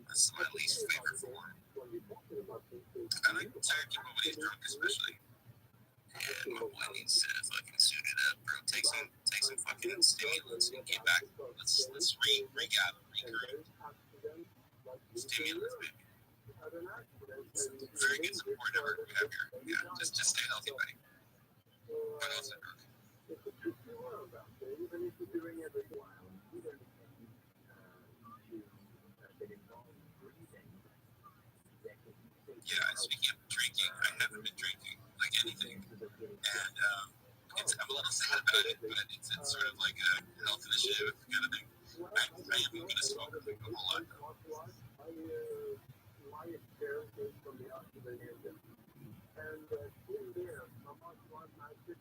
That's my least favorite form. I like tired people when he's drunk, especially. And my boy needs to fucking suit it up, bro. Take some fucking stimulants and get back. Let's regroup. Stimulants, baby. Very good support network we have here. Yeah, just stay healthy, buddy. What else at work? Yeah, speaking of drinking, I haven't been drinking like anything, and I'm a little sad about it, but it's sort of like a health initiative kind of thing. I am going to smoke a whole lot.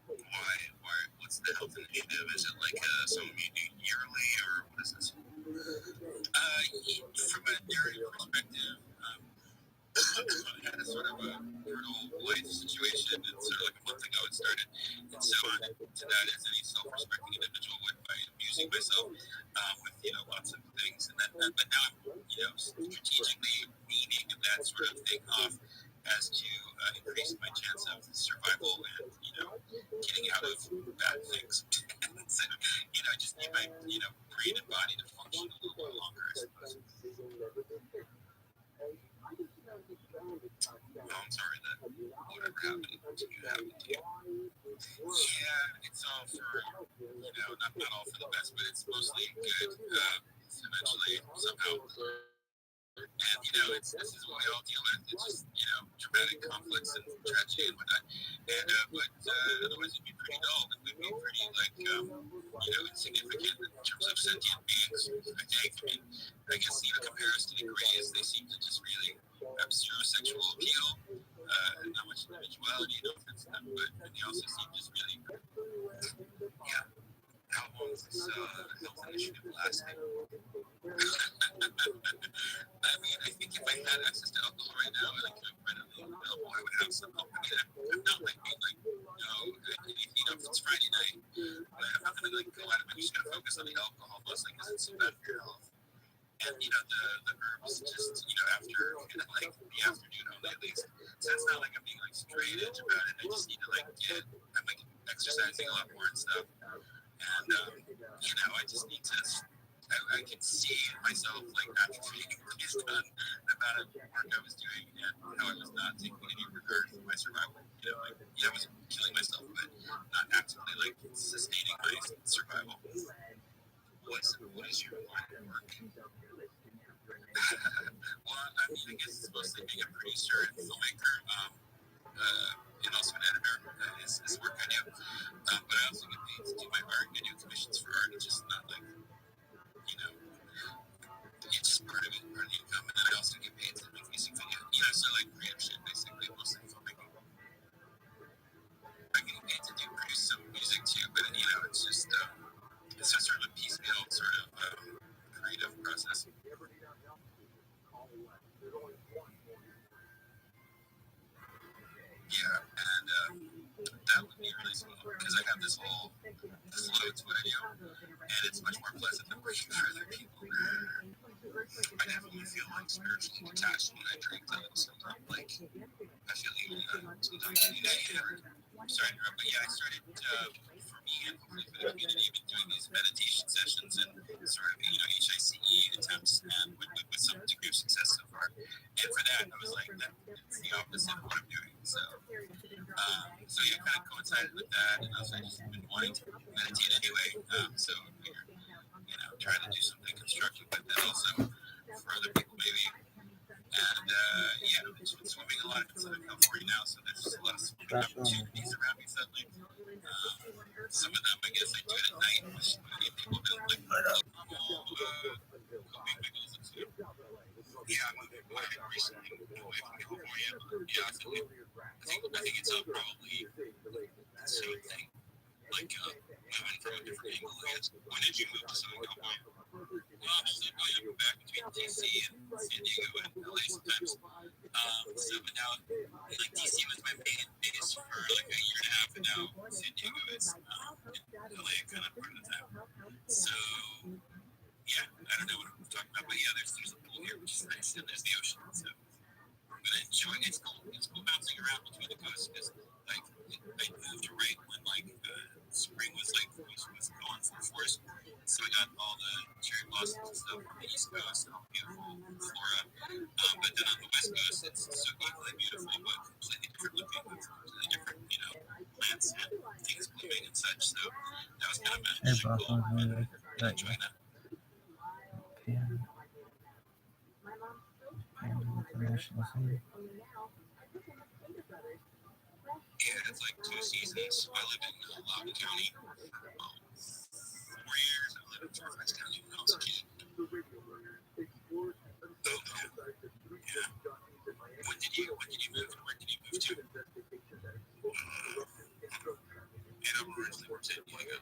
Why? What's the health initiative? Is it like something you do yearly, or what is this? From a dairy perspective, I had a sort of a brutal life situation, and sort of like a month ago it started. And so to that, as any self-respecting individual would, by abusing myself with lots of things, and then but now I'm strategically weaning that sort of thing off as to increase my chance of survival and getting out of bad things. So I just need my brain and body to function a little bit longer, I suppose. Oh, I'm sorry that whatever happened to you happened to you. Yeah, it's all for not all for the best, but it's mostly good. Eventually, somehow. And this is what we all deal with. It's just dramatic conflicts and tragedy and whatnot. And but otherwise it'd be pretty dull. It would be pretty insignificant in terms of sentient beings. I think. I guess compare us to the Greys. They seem to just really have zero sexual appeal, not much individuality. No offense to them, but they also seem just really. Yeah. How long is this health initiative lasting? I mean, I think if I had access to alcohol right now and I could readily available, I would have some alcohol. I mean, I'm not being anything up. It's Friday night, but I'm not gonna go out. I'm just gonna focus on the alcohol mostly because it's so bad for your health. And the herbs just after the afternoon only at least. So it's not like I'm being straight edge about it. I just need to I'm exercising a lot more and stuff. And I just need to. I can see myself actually confused on the amount of work I was doing and how I was not taking any regard for my survival. I was killing myself, but not actively sustaining my survival. What is your line of work? Well, I mean, I guess it's mostly being a producer and filmmaker, and also an editor is work I do. But I also get paid to do my art. I do commissions for art. It's just not it's just part of it, part of the income. And then I also get paid to make music videos. So creative shit, basically, mostly filmmaking. I'm getting paid to produce some music too, but it's just sort of a piecemeal sort of creative process. Yeah, and that would be really small because I have this load to what I do, and it's much more pleasant than working for other people. I definitely feel spiritually detached when I drink, though. Sometimes I feel sometimes I'm sorry to interrupt, but I started for me and hopefully for the community, been doing these meditation sessions and sort of HICE attempts, and with some degree of success so far. And for that, I was that's the opposite of what I'm doing. So kind of coincided with that, and also I just been wanting to meditate anyway. So I figured, trying to do something constructive with that also for other people maybe. And I've been swimming a lot in Southern California now, so there's just a lot of swimming opportunities around me suddenly. Some of them, I guess, I do it at night, which people don't like. Yeah, I'm moving away recently, away from California. Yeah, I think it's probably the same thing. Moving from a different angle, I guess. When did you move to Southern California? Well, I'm just moving back between DC and San Diego and LA sometimes. But now, DC was my biggest king of it. In LA, kind of part of the town. So, yeah, I don't know what I'm talking about, but yeah, there's a pool here, which is nice, and there's the ocean. So I'm gonna enjoy it. It's cool bouncing around between the coasts because like I moved right when like spring was going full force. So I got all the cherry blossoms and stuff from the East Coast and all the beautiful flora. But then on the West Coast, it's so equally beautiful, but completely different looking, completely different, plants and things blooming and such. So that was kind of really cool. Really enjoying that. Yeah, it's like 2 seasons. I lived in Loudoun County for 4 years. I lived in Fairfax County when I was a kid. Oh, yeah. When did you move? Where did you move to? And I'm originally from San Diego.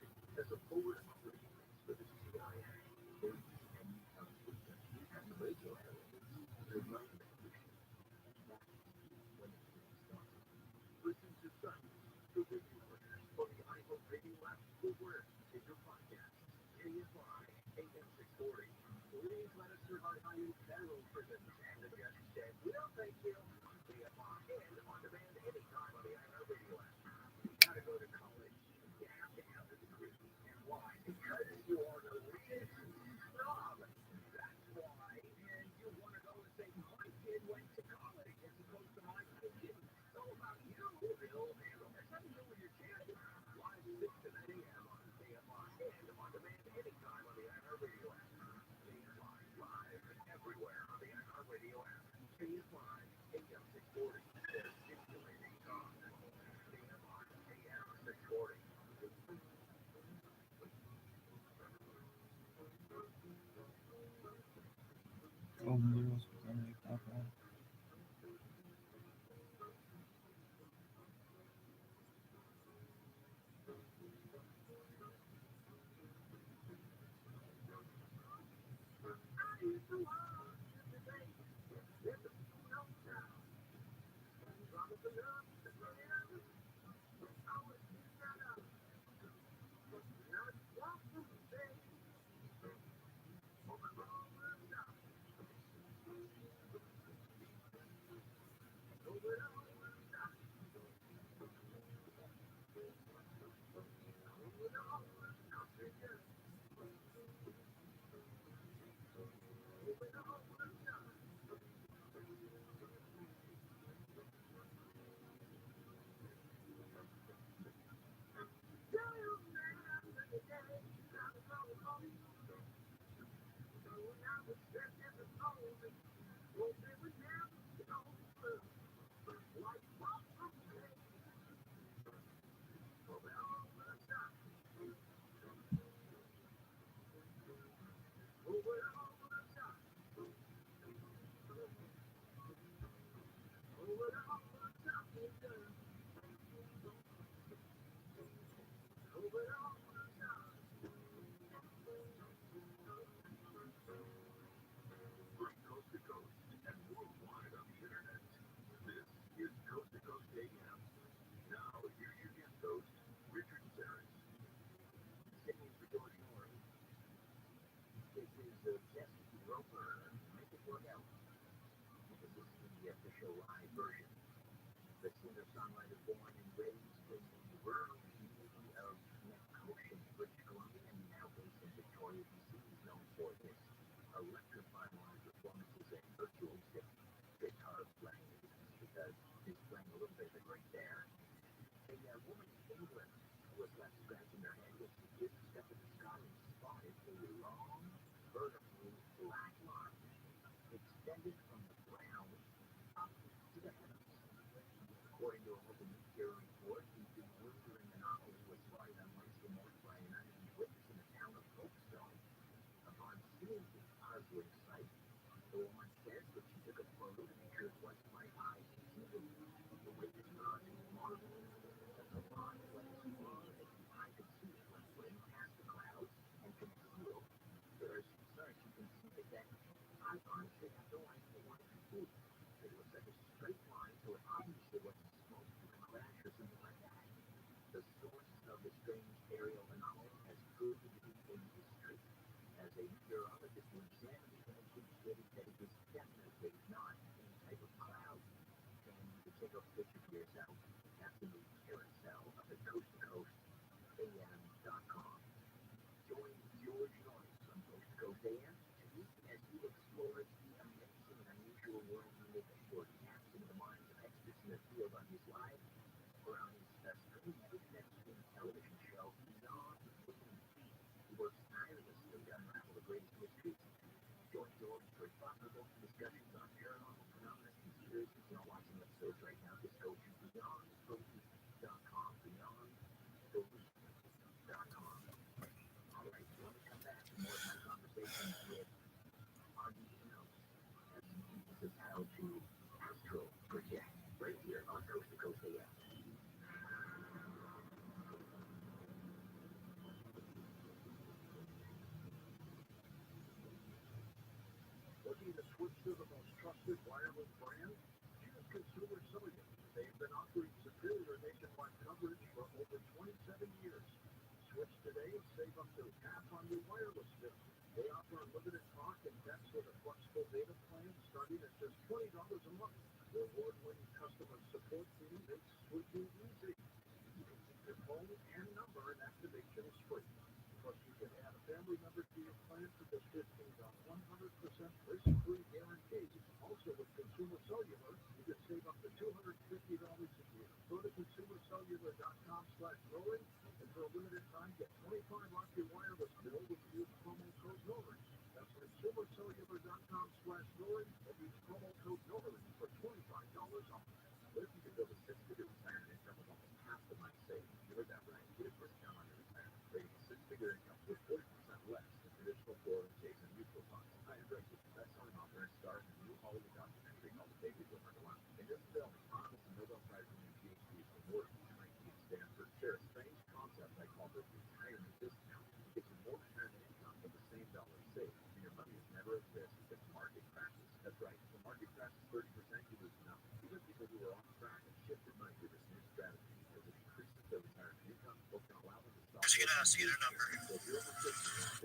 basically like a lot. And this is the promise and Nobel Prize winning PhD from Wharton, MIT, and Stanford share a strange concept I call the retirement discount. It's more retirement income for the same dollar saved. And your money is never at risk if the market crashes. That's right. If the market crashes 30%, you lose nothing. Even people who are on track have shifted money to this new strategy because it increases their retirement income, but can allow them to stop. She's gonna ask you their number.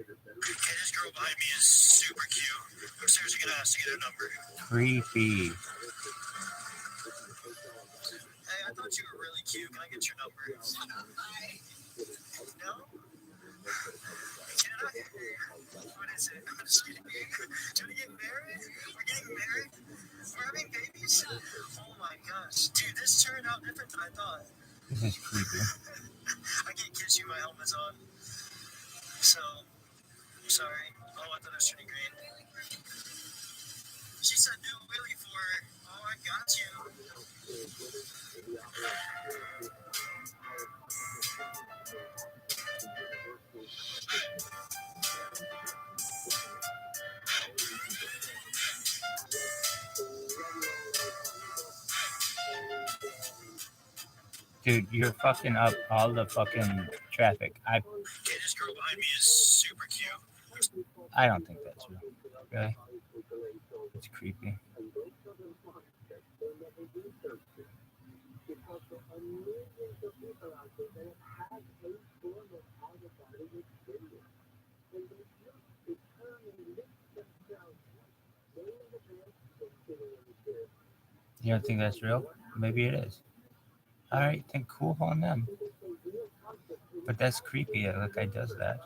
Okay, this girl behind me is super cute. I'm seriously gonna ask you their number. Creepy. Hey, I thought you were really cute. Can I get your number? No? Can I? What is it? I'm just kidding. Do you want to get married? We're getting married? We're having babies? Oh my gosh. Dude, this turned out different than I thought. This is creepy. I can't kiss you, my helmet's on. So, I'm sorry. Oh, I thought it was turning green. She said do a wheelie for her. Oh, I got you. Dude, you're fucking up all the fucking traffic. Okay, this girl behind me is super cute. I don't think that's real. Really? It's creepy. You don't think that's real? Maybe it is. All right, then cool on them. But that's creepy. That guy does that.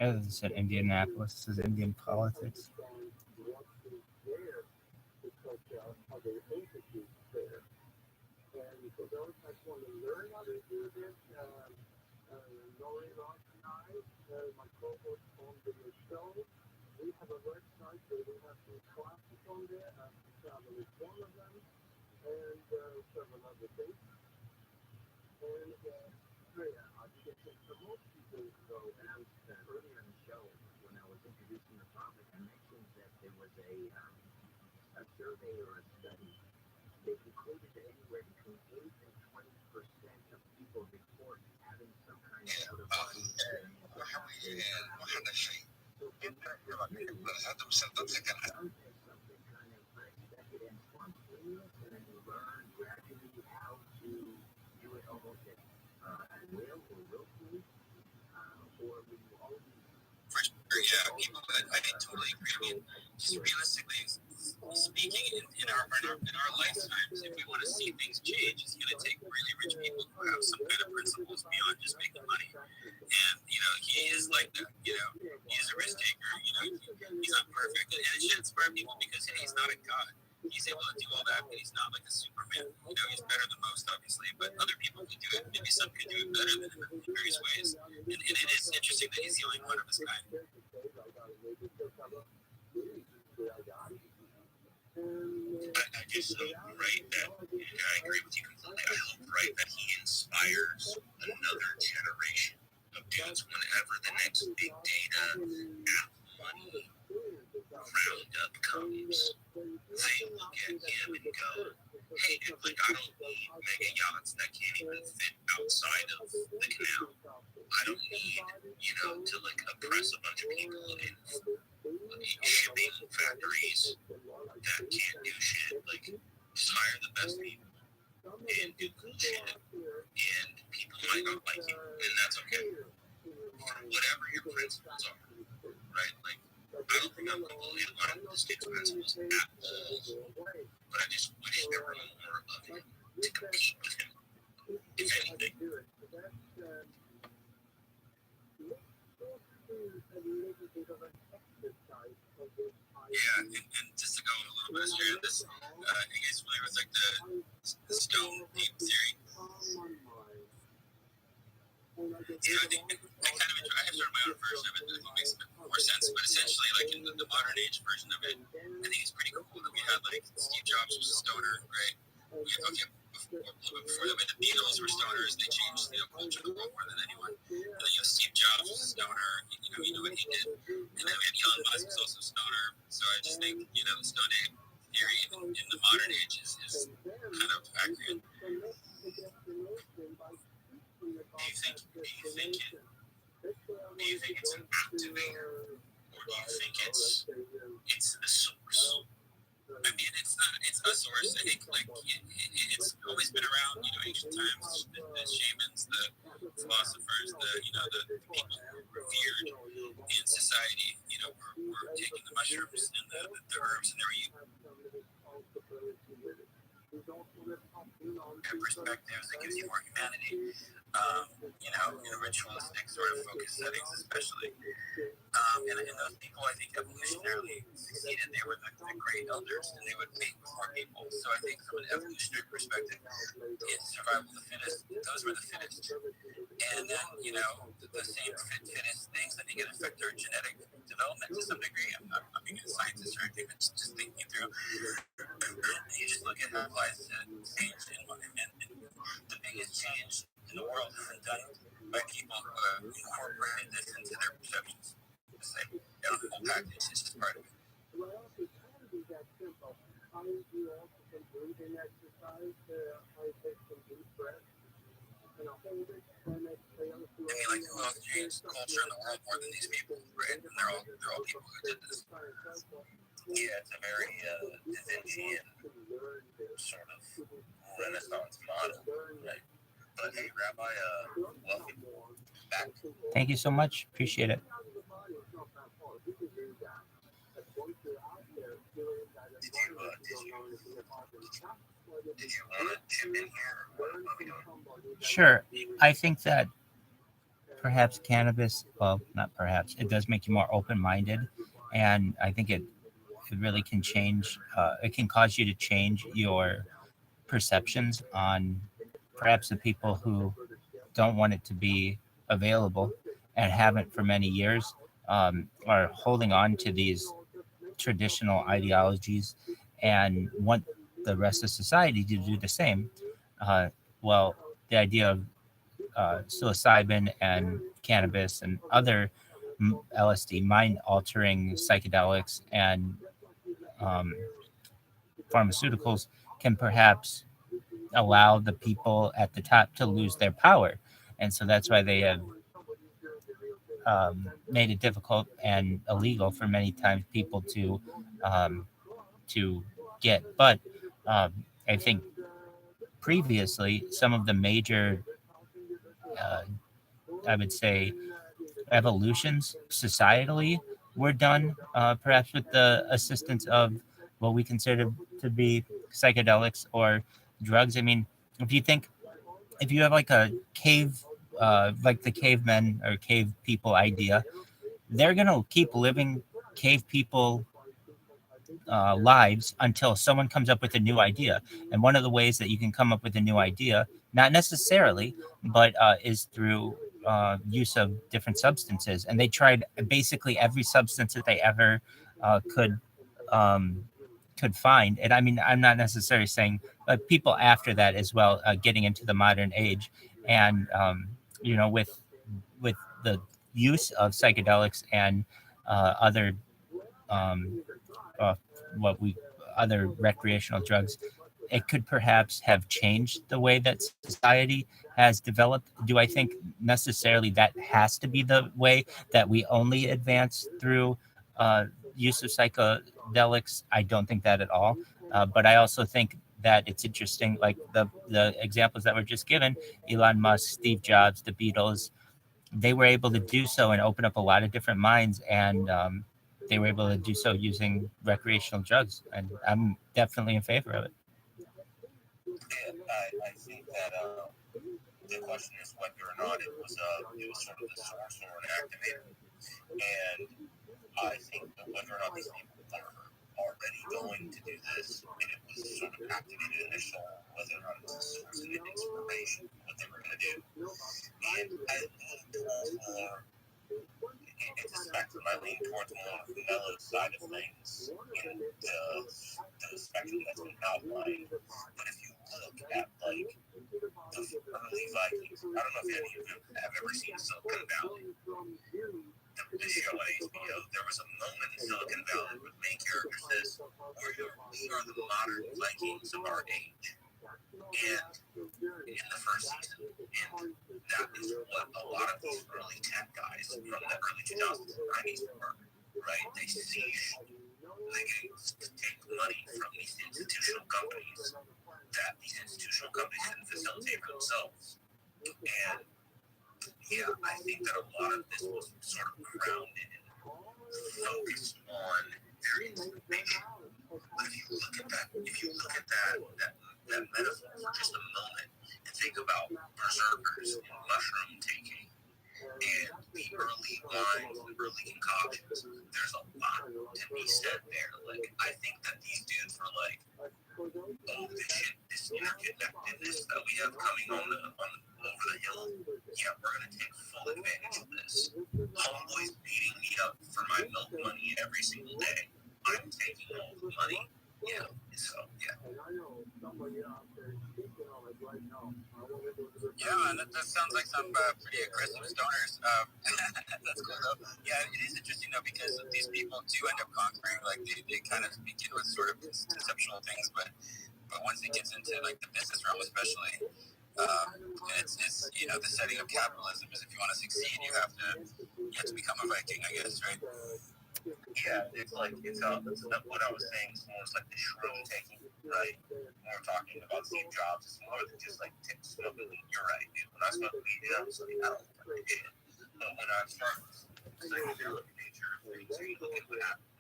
Other than said Indianapolis, this is Indian politics. Yeah, people, I totally agree. I mean, just realistically speaking, in our lifetimes, if we want to see things change, it's going to take really rich people who have some kind of principles beyond just making money. And, he is like that, he's a risk taker, he's not perfect. And it should inspire people because, hey, he's not a god. He's able to do all that, but he's not like a Superman. He's better than most, obviously, but other people can do it. Maybe some can do it better than him in various ways. And it is interesting that he's the only one of his kind. I just hope, right, that I agree with you completely. I hope, right, that he inspires another generation of dudes whenever the next big data, Apple money, roundup comes. They look at him and go, hey, dude, like, I don't need mega yachts that can't even fit outside of the canal. I don't need, to like oppress a bunch of people in shipping factories that can't do shit. Like, just hire the best people and do cool shit. And people might not like you, and that's okay. Whatever your principles are, right? Like, I don't think I'm completely aligned with this dude's principles at all. But I just wish there were more of him to compete with him, if anything. Yeah, and just to go a little bit astray on this, you guys familiar with like the stone ape theory? Yeah, I think I kind of enjoy. I have sort of my own version of it. I think it makes a bit more sense. But essentially, like in the modern age version of it, I think it's pretty cool that we had like Steve Jobs was a stoner, right? We had, okay, before that, the Beatles were stoners. They changed culture of the world more than anyone. And then Steve Jobs was a stoner. You know what he did. And then we had Elon Musk was also a stoner. So I just think the stone ape theory in the modern age is kind of accurate. Do you think it's an activator, or do you think it's the source? I mean, it's a source. I think like it's always been around. Ancient times, the shamans, the philosophers, the people who were revered in society, were taking the mushrooms and the herbs, and they were using their perspectives that gives you more humanity. Ritualistic sort of focus settings, especially. And those people, I think, evolutionarily succeeded. They were the great elders, and they would make more people. So I think from an evolutionary perspective, in survival of the fittest, those were the fittest. And then, the same fittest things, I think it affect our genetic development to some degree. I'm not being a scientist or anything, but just thinking through. You just look at how lives changed, and the biggest change in the world has been done by people who have incorporated this into their perceptions. It's like, the whole package is just part of it. Like, who else changed culture in the world more than these people, right? And they're all people who did this. Yeah, it's a very Da Vincian sort of Renaissance model, right? But hey, Rabbi, welcome back. Thank you so much. Appreciate it. Did you want to chip in here? What are we doing? Sure. I think that perhaps cannabis, well, not perhaps, it does make you more open-minded. And I think it really can change, it can cause you to change your perceptions on perhaps the people who don't want it to be available and haven't for many years, are holding on to these traditional ideologies and want the rest of society to do the same. Well, the idea of psilocybin and cannabis and other LSD, mind-altering psychedelics and pharmaceuticals can perhaps allow the people at the top to lose their power. And so that's why they have made it difficult and illegal for many times people to get. But I think previously some of the major, I would say, evolutions societally were done perhaps with the assistance of what we consider to be psychedelics or drugs. I mean, if you have like a cave, like the cavemen or cave people idea, they're going to keep living cave people lives until someone comes up with a new idea. And one of the ways that you can come up with a new idea, not necessarily, but is through use of different substances. And they tried basically every substance that they ever could find. And I mean, I'm not necessarily saying, but people after that as well, getting into the modern age, and with the use of psychedelics and other what we other recreational drugs, it could perhaps have changed the way that society has developed. Do I think necessarily that has to be the way that we only advance through use of psychedelics? I don't think that at all. But I also think that it's interesting, like the examples that were just given, Elon Musk, Steve Jobs, the Beatles, they were able to do so and open up a lot of different minds, and they were able to do so using recreational drugs, and I'm definitely in favor of it. I think that the question is whether or not it was sort of the source or an activator, and I think that whether or not these people are already going to do this, and it was sort of activated initial, whether or not it's a source of inspiration, what they were going to do, and I lean towards more. It's a spectrum. I lean towards more of the mellow side of things in the spectrum that's been outlined. But if you look at like the early Vikings, I don't know if any of you have ever seen Silicon Valley, the show on HBO. There was a moment in Silicon Valley where the main character says, "We are the modern Vikings of our age." And in the first season, and that is what a lot of these early tech guys from the early 2000s and 90s were, right? They take money from these institutional companies that these institutional companies didn't facilitate for themselves. And yeah, I think that a lot of this was sort of grounded and focused on their information. But if you look at that metaphor for just a moment and think about berserkers and mushroom taking and the early wines and early concoctions, there's a lot to be said there. Like, I think that these dudes were like, oh, this interconnectedness that we have coming on over the hill, yeah, we're gonna take full advantage of this. Homeboy's beating me up for my milk money every single day. I'm taking all the money. Yeah, so yeah. Yeah, and that sounds like some pretty aggressive stoners. That's cool though. Yeah, it is interesting though, because these people do end up conquering. Like they kind of begin with sort of conceptual things, but once it gets into like the business realm, especially, it's the setting of capitalism is if you want to succeed, you have to become a Viking, I guess, right? Yeah, it's what I was saying is more like the shroom taking, right? When we're talking about Steve Jobs, it's more than just like smoking weed. You're right, dude. When I smoke weed, obviously I don't fucking shit. But when I start psychedelic nature of things, you look at what happened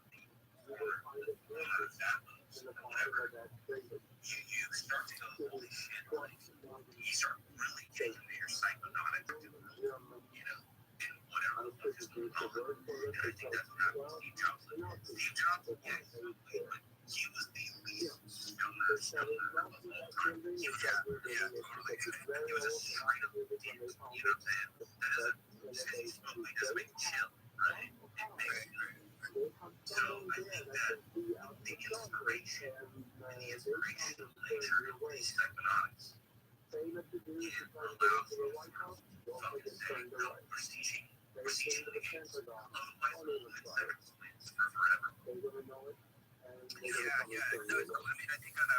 with the former Zappos and whatever, you start to go, holy shit, like, you start really getting into your psychonautic, and whatever the fuck is going on. And I think that's what happened to Steve Jobs. Steve Jobs, yeah, he was the least stoner of all time. He was totally. He was a straight up demon, you know what I'm saying? That doesn't, since he smoked weed, doesn't make it chill, right? It makes it great. So I think that the inspiration and the inspirational nature of these psychonauts, it allows you to fucking say, no, we're sieging the games. Otherwise, we'll lose for forever. Yeah, no, it's cool. I mean, I think on a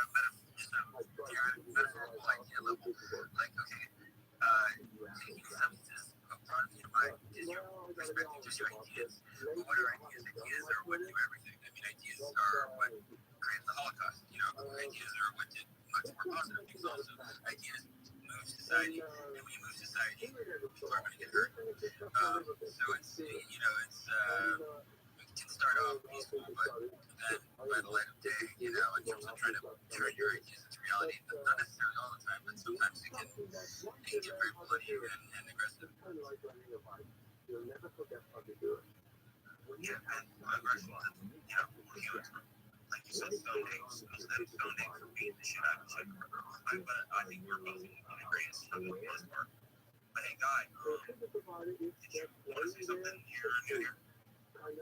metaphorical idea level, like, okay, taking substances upfront is your respecting just your ideas. But what are ideas? Ideas are what do everything. I mean, ideas are what created the Holocaust. Ideas are what did much more positive things also. Ideas move society, and when you move society, people are going to get hurt. So it's, it can start off peaceful, but then by the light of day, in terms of trying to turn your ideas into reality, not necessarily all the time, but sometimes it can get very bloody and aggressive. Yeah, and aggression, like you said, stoning for beating the shit out of each other. But I think we're both in agreement for the most part. But hey, Guy, did you want to say something here or New Year? Maybe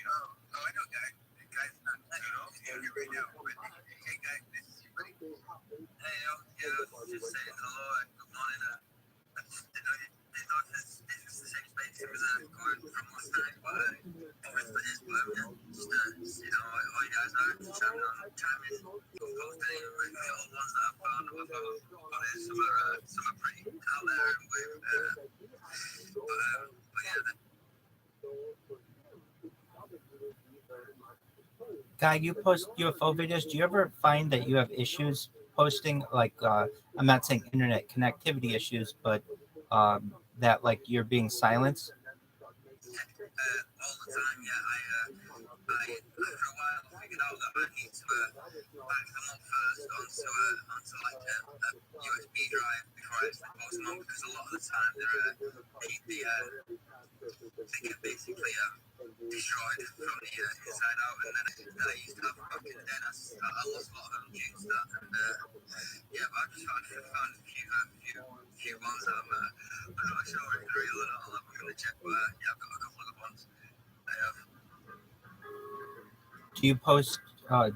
not. Oh, I know, Guy. Guy's not here right now. But hey, Guy, nice to see you, buddy. Hey, just saying hello and good morning. I thought this is the expect him as going from one side, but obviously it's blue, yeah. Just, all you guys know, just chime in, post any little ones that I've found on my phone. But some are pretty out there and weird. But yeah, Guy, you post UFO videos. Do you ever find that you have issues posting? Like, I'm not saying internet connectivity issues, but that like you're being silenced. all the time, yeah. I after a while figured out that I need to back them up first onto like a USB drive before I actually post them on, because a lot of the time they get basically destroyed from the inside out, and then I used to have them back in the day, and I lost a lot of them due to that. And yeah, but I just found a few ones that I'm not sure if they're real or not. I'm going to check, but yeah, I've got a couple of good ones. I have. Do you post to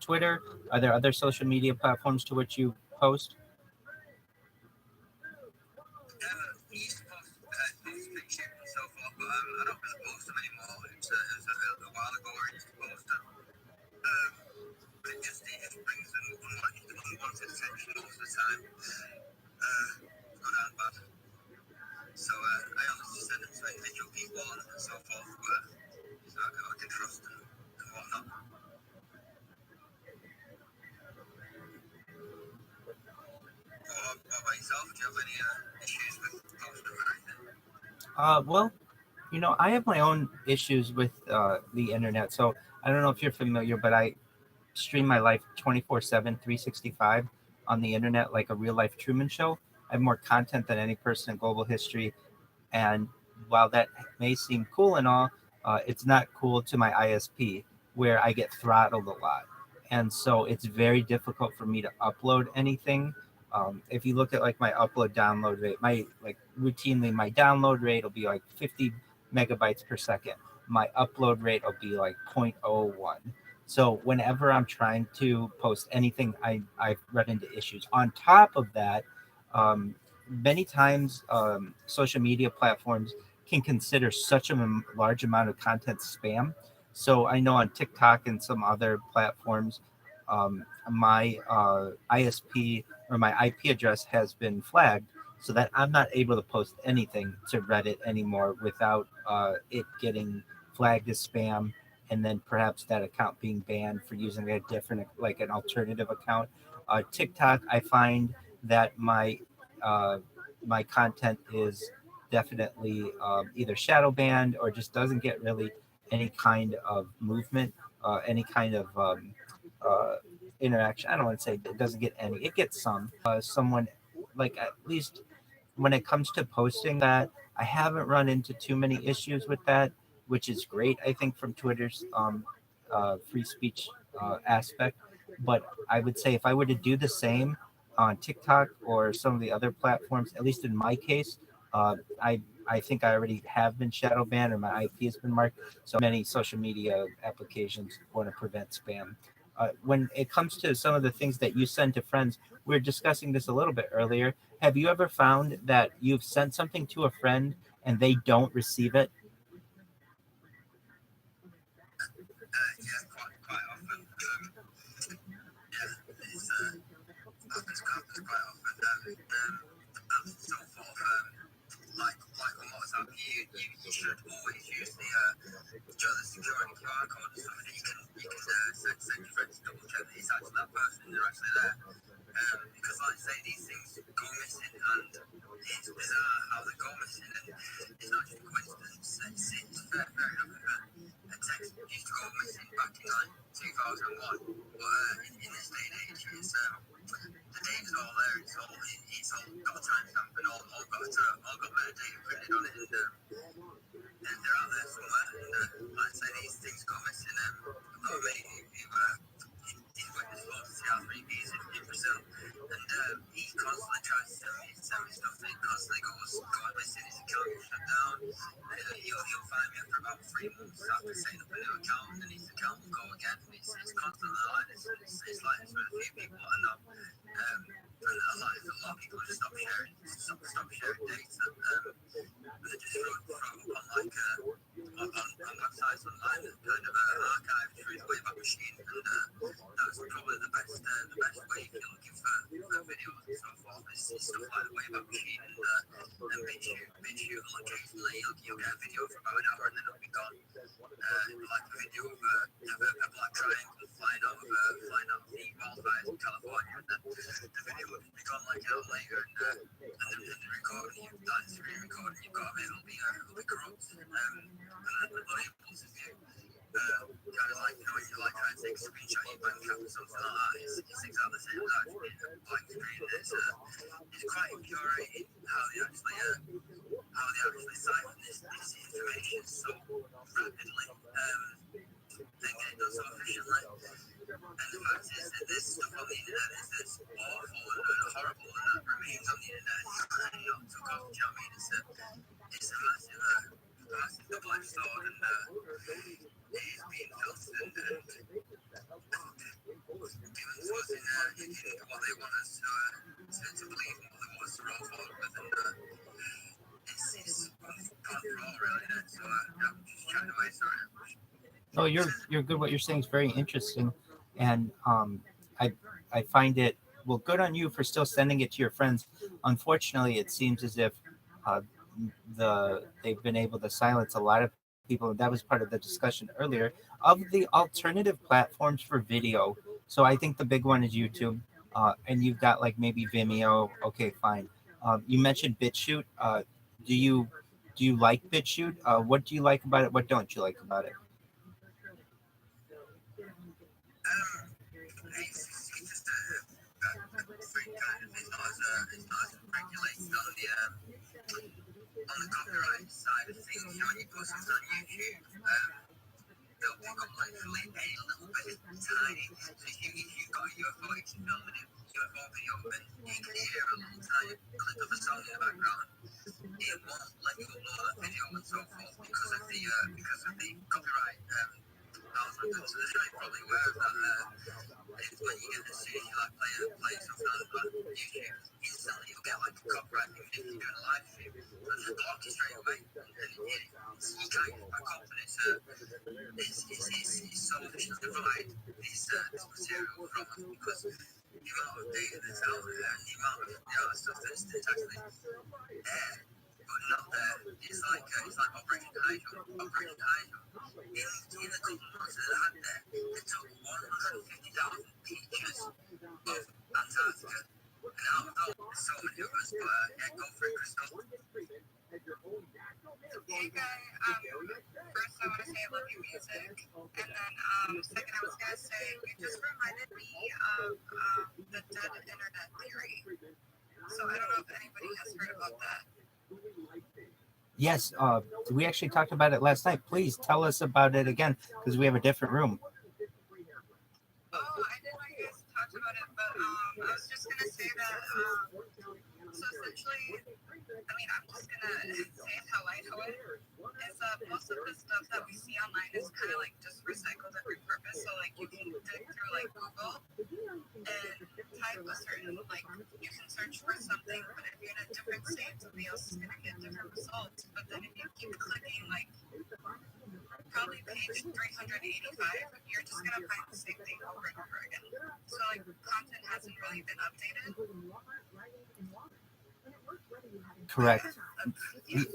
Twitter? Are there other social media platforms to which you post? We used to post pictures and so forth, but I don't really post them anymore. It was a while ago where I used to post them. But it just brings an unwanted attention most of the time. Good and bad. So I always send them to individual people and so forth, but so I can trust and whatnot. What about yourself? Do you have any issues with posting or anything? Well, I have my own issues with the internet. So I don't know if you're familiar, but I stream my life 24/7, 365 on the internet like a real life Truman Show. I have more content than any person in global history. And while that may seem cool and all, it's not cool to my ISP where I get throttled a lot. And so it's very difficult for me to upload anything. If you look at like my upload download rate, routinely my download rate will be like 50 megabytes per second. My upload rate will be like 0.01. So whenever I'm trying to post anything, I've run into issues. On top of that, many times social media platforms can consider such a large amount of content spam. So I know on TikTok and some other platforms, my ISP or my IP address has been flagged so that I'm not able to post anything to Reddit anymore without it getting flagged as spam, and then perhaps that account being banned for using a different, like an alternative account. TikTok, I find that my content is definitely either shadow banned or just doesn't get really any kind of movement, any kind of interaction. I don't want to say it doesn't get any. It gets some. Someone, like, at least when it comes to posting that, I haven't run into too many issues with that, which is great. I think from Twitter's free speech aspect. But I would say if I were to do the same on TikTok or some of the other platforms, at least in my case, I think I already have been shadow banned or my IP has been marked. So many social media applications want to prevent spam. When it comes to some of the things that you send to friends, we were discussing this a little bit earlier. Have you ever found that you've sent something to a friend and they don't receive it? Yeah, quite often. Yeah, it's happens quite often. And so forth. Like on WhatsApp, you should always use the security QR code or something that you can send your friends to double check that it's actually that person and they're actually there. Because like I say, these things go missing, and it's bizarre how they go missing, and it's not just a coincidence. It's fair enough. A text used to go missing back in like 2001, but in this day and age, the data's all there. It's all got a timestamp and all got metadata printed on it, and they're out there somewhere. And like I say, these things go missing. I've got a mate he's witnessed lots of CR3Bs in Brazil, and he constantly tries to send me stuff, and it constantly goes missing. His account gets shut down. He'll find me after about 3 months after setting up a new account, and then his account will go again. It's constantly like this. It's like this with a few people I know. For a lot of people just stop sharing data. They just throw them up on on websites online and kind of archive through the Wayback Machine, and that's probably the best way if you're looking for videos and so forth. Is stuff like the Wayback Machine and BitChute. Occasionally you'll get a video for about an hour and then it'll be gone. Like a video of a black triangle flying out of the wildfires in California, and then the video will be gone like an hour later, and then the recording you've done, the re-recording you've got of it will be corrupt, and unable to view. Kind of like, when you like trying to take a screenshot of your bank account or something like that, it's exactly the same as actually a blank screen. It's quite infuriating how they actually siphon this information so rapidly, and get it done so efficiently. And the fact is that this stuff on the internet is this awful and horrible, and that remains on the internet. And not took off. Do you know what I mean? It's a massive double-edged sword, and it is being built and given to us in what they want us to believe and what they want us to roll forward with. And it's gone through all really, isn't it? So I'm just chatting away. Sorry. No, you're good. What you're saying is very interesting, and I find it good on you for still sending it to your friends. Unfortunately, it seems as if they've been able to silence a lot of people. That was part of the discussion earlier of the alternative platforms for video. So I think the big one is YouTube, and you've got like maybe Vimeo. Okay, fine. You mentioned BitChute. Do you like BitChute? What do you like about it? What don't you like about it? It's just a free kind of, it's not as regulated on the copyright side of things. You know, when you post something on YouTube, they'll pick up like a little bit tiny. So if you've got a UFO, you can film a UFO video, and you can hear a little tiny clip of a song in the background. It won't let you upload that video and so forth because of the copyright laws. So there's really probably aware of that. When you get the series, you like play something on YouTube, instantly you'll get like a copyright even if you're doing a live stream. But they block you straight away, and you can't get back up. And it's so efficient to provide this material from us because the amount of data that's out there and the amount of stuff that's actually there but not there. It's like Operation Hydro. Operation Hydro. In the couple of months that they had there, they took 150,000 pictures of Antarctica. And out of those, there's so many of us, but go for it, Crystal. Hey guy, first I want to say I love your music, and then second I was going to say you just reminded me of the dead internet theory. So I don't know if anybody has heard about that. Yes, we actually talked about it last night. Please tell us about it again because we have a different room. Oh, I didn't know you guys talked about it, but I was just going to say that, so essentially, I mean, I'm just going to say it how I know it, is most of the stuff that we see online is kind of like just recycled and repurposed. So like you can dig through like Google and type a certain, like you can search for something, but if you're in a different state, somebody else is going to get different results. But then if you keep clicking like probably page 385, you're just going to find the same thing over and over again. So like content hasn't really been updated. Correct.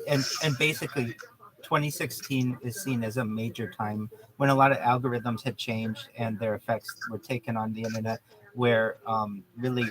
And basically 2016 is seen as a major time when a lot of algorithms had changed and their effects were taken on the internet where really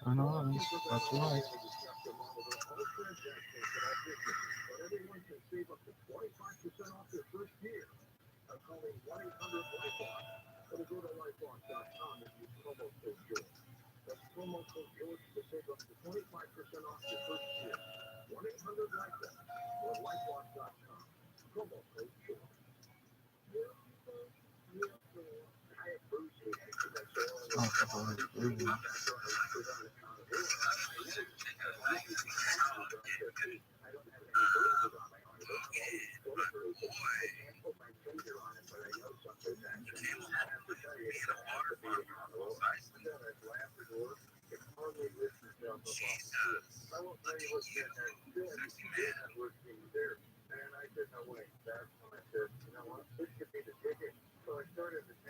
I know, that's right.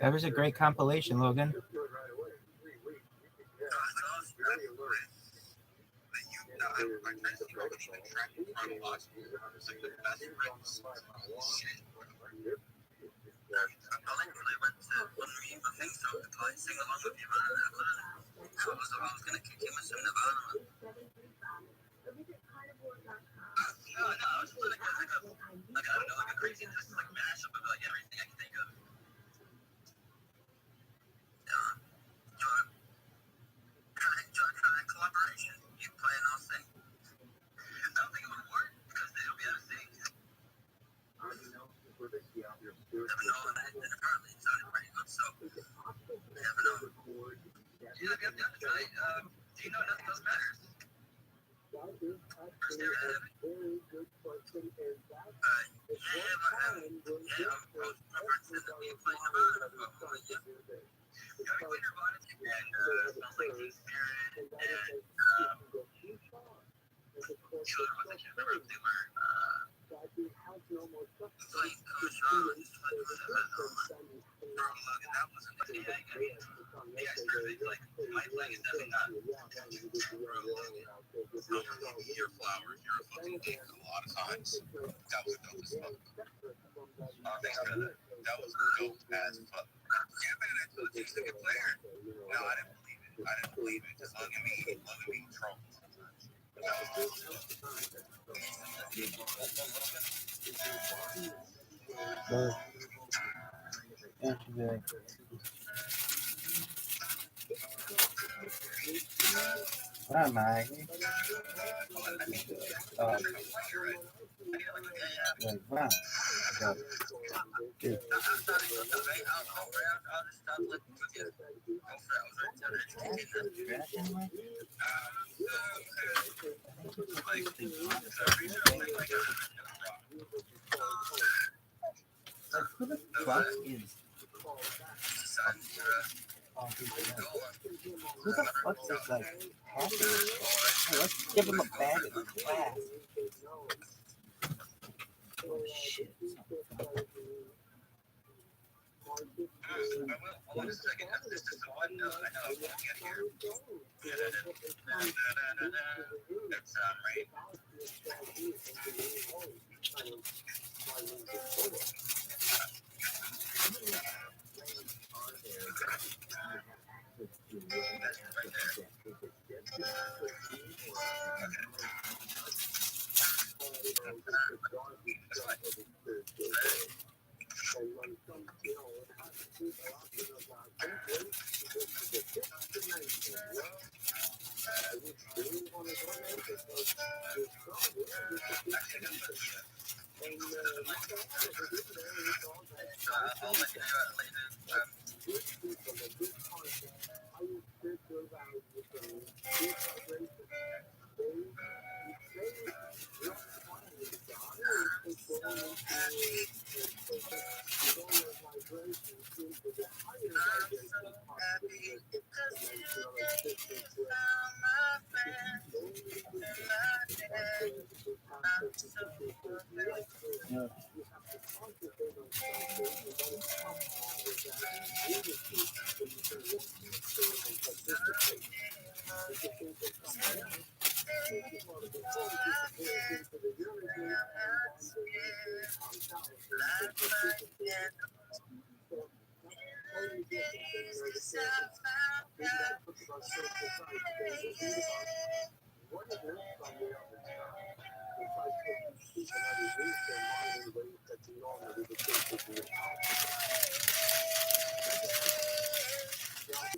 That was a great compilation, Logan. Where am I? Wait, wow. Dude. Who the fuck is? Who the fuck is like happy? Hey, let's give him a bag of glass. Oh shit.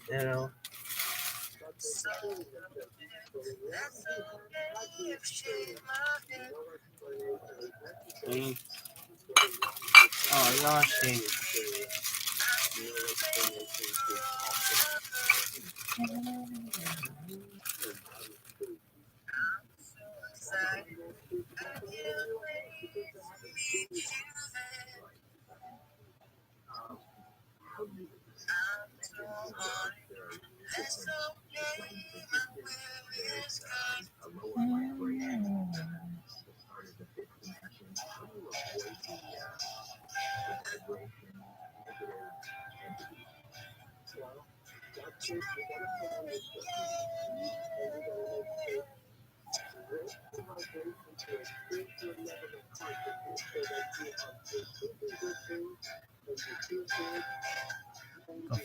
Zero. Oh, Yoshi. Go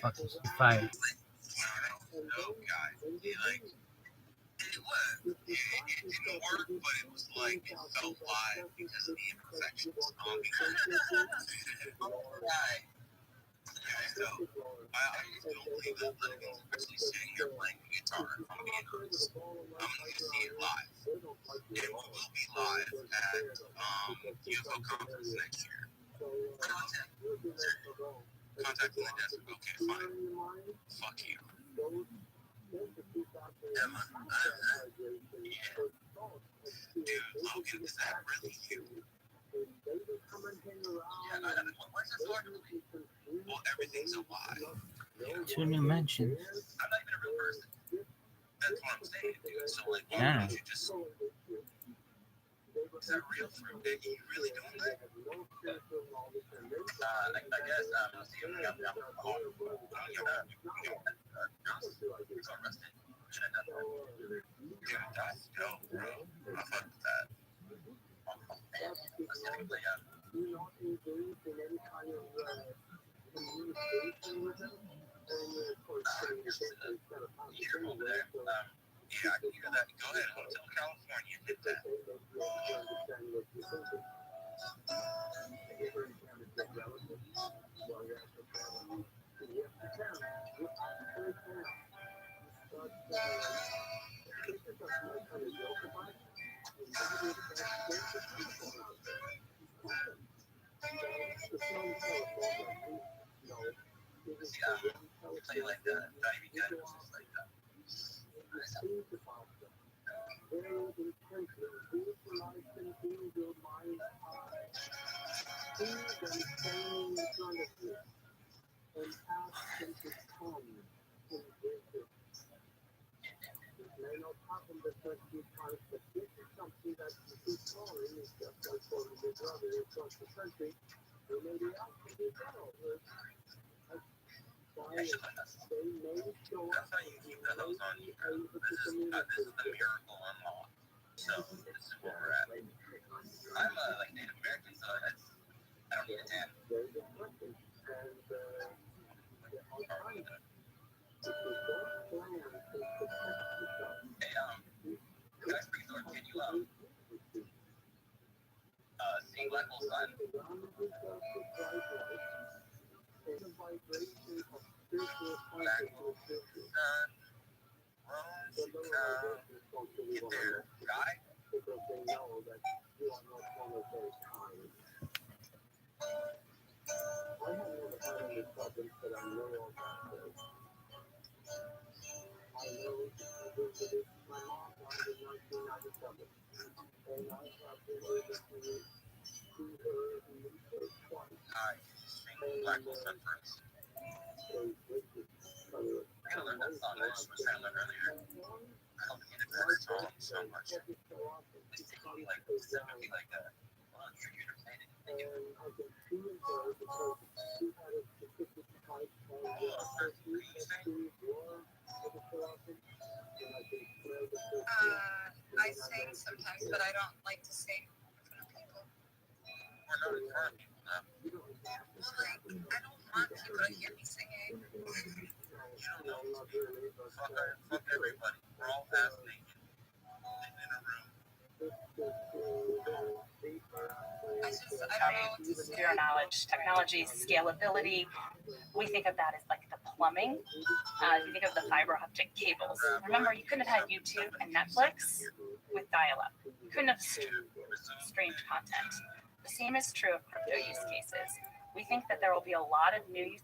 fuck this. You're fired. Oh god, it worked. It didn't work, but it was like it felt live because of the imperfections. Right. Okay, so I just don't believe that Letterman's actually sitting here playing the guitar. If I'm being honest, I'm gonna see it live. It will be live at UFO conference next year. Contact in the desert. Okay, fine. Fuck you. Yeah, man. Yeah. Dude, Logan, is that really you? Yeah, where's this Lord movie? Well, everything's a lie. 2 new mentions. I'm not even a real person. That's what I'm saying, dude. So, like, why Yeah. don't you just... Is that real for you? You really doing that? I guess, I'll see you. I'm arrested. Dude, that's dope, bro. I fuck with that. Let's get a play out. You're over there. Yeah, I can hear that. Go ahead, Hotel California. Hit that. Yeah, you play like that. Not even good. It's just like that. That's how you keep the hose on you. This is the miracle unlock. So this is where we're at. I'm like Native American, so I don't need a tan. Hey, guys, Freezor, can you see Black Hole Sun? Black Hole Sun, won't you come? Get there, guy. Alright, sing Black Hole Sun first. I gotta learn that song. I just was trying to learn earlier. I don't need that song so much. It's taking me like specifically like a trigger to play it. Thank you. I sing sometimes, but I don't like to sing in front of people. We're not in front of people now. Well, like, I don't want people to hear me singing. You don't know these people. Fuck everybody. We're all half naked. Living in a room. I don't know what to say. Zero knowledge, technology, scalability. We think of that as like the plumbing. If you think of the fiber optic cables, remember you couldn't have had YouTube and Netflix with dial-up. You couldn't have streamed content. The same is true of crypto use cases. We think that there will be a lot of new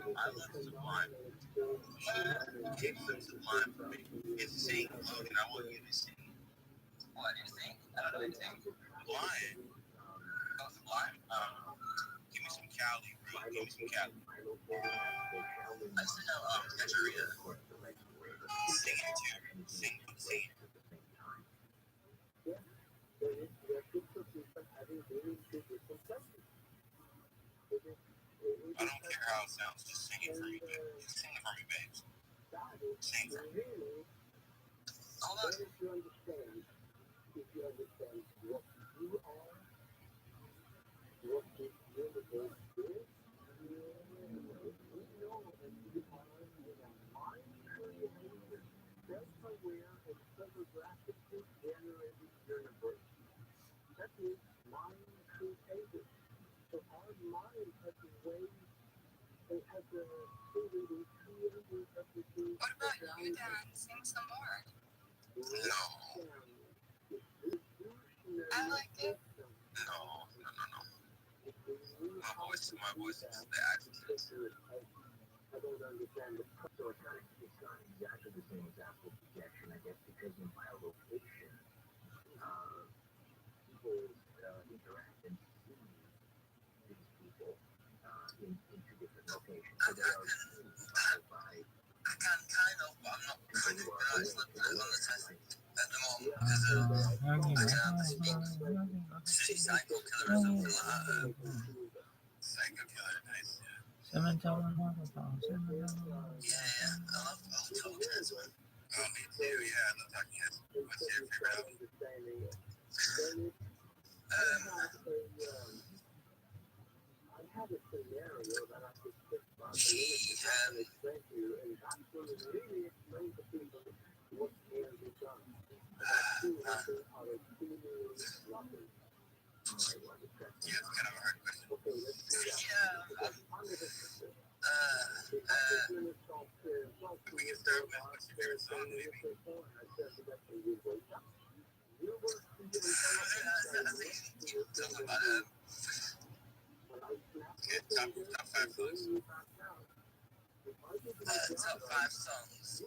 I love Sublime. Keep Sublime for me. It's sing, Logan. I want you to sing. What do you think? I don't know anything. Sublime. Oh, Sublime. Give me some Cali, bro. Give me some Cali. I said no. Pizzeria. Sing it too. Sing. I don't care how it sounds. Just sing it for me, babe. Just sing it for me, babes. Sing for me. Hold on. What about you, Dan? Sing some more. No. I like it. No. My voice is the accident. I don't understand the so it's not exactly the same as Apple projection, I guess, because in biolocation, people interact and see these people in two different locations. So they are seen by I can kind of, but I'm not kind of good. I just looked at it on the test at the moment because I can have to speak city psycho killer or something like that. Psycho killer, nice. Yeah, I love talking heads, man. Oh, me too, yeah, I love talking heads. What's your favorite album? Yeah, it's kind of a hard question. We can start with what's your favorite song, maybe? Talk about top 5 songs. Top 5 songs.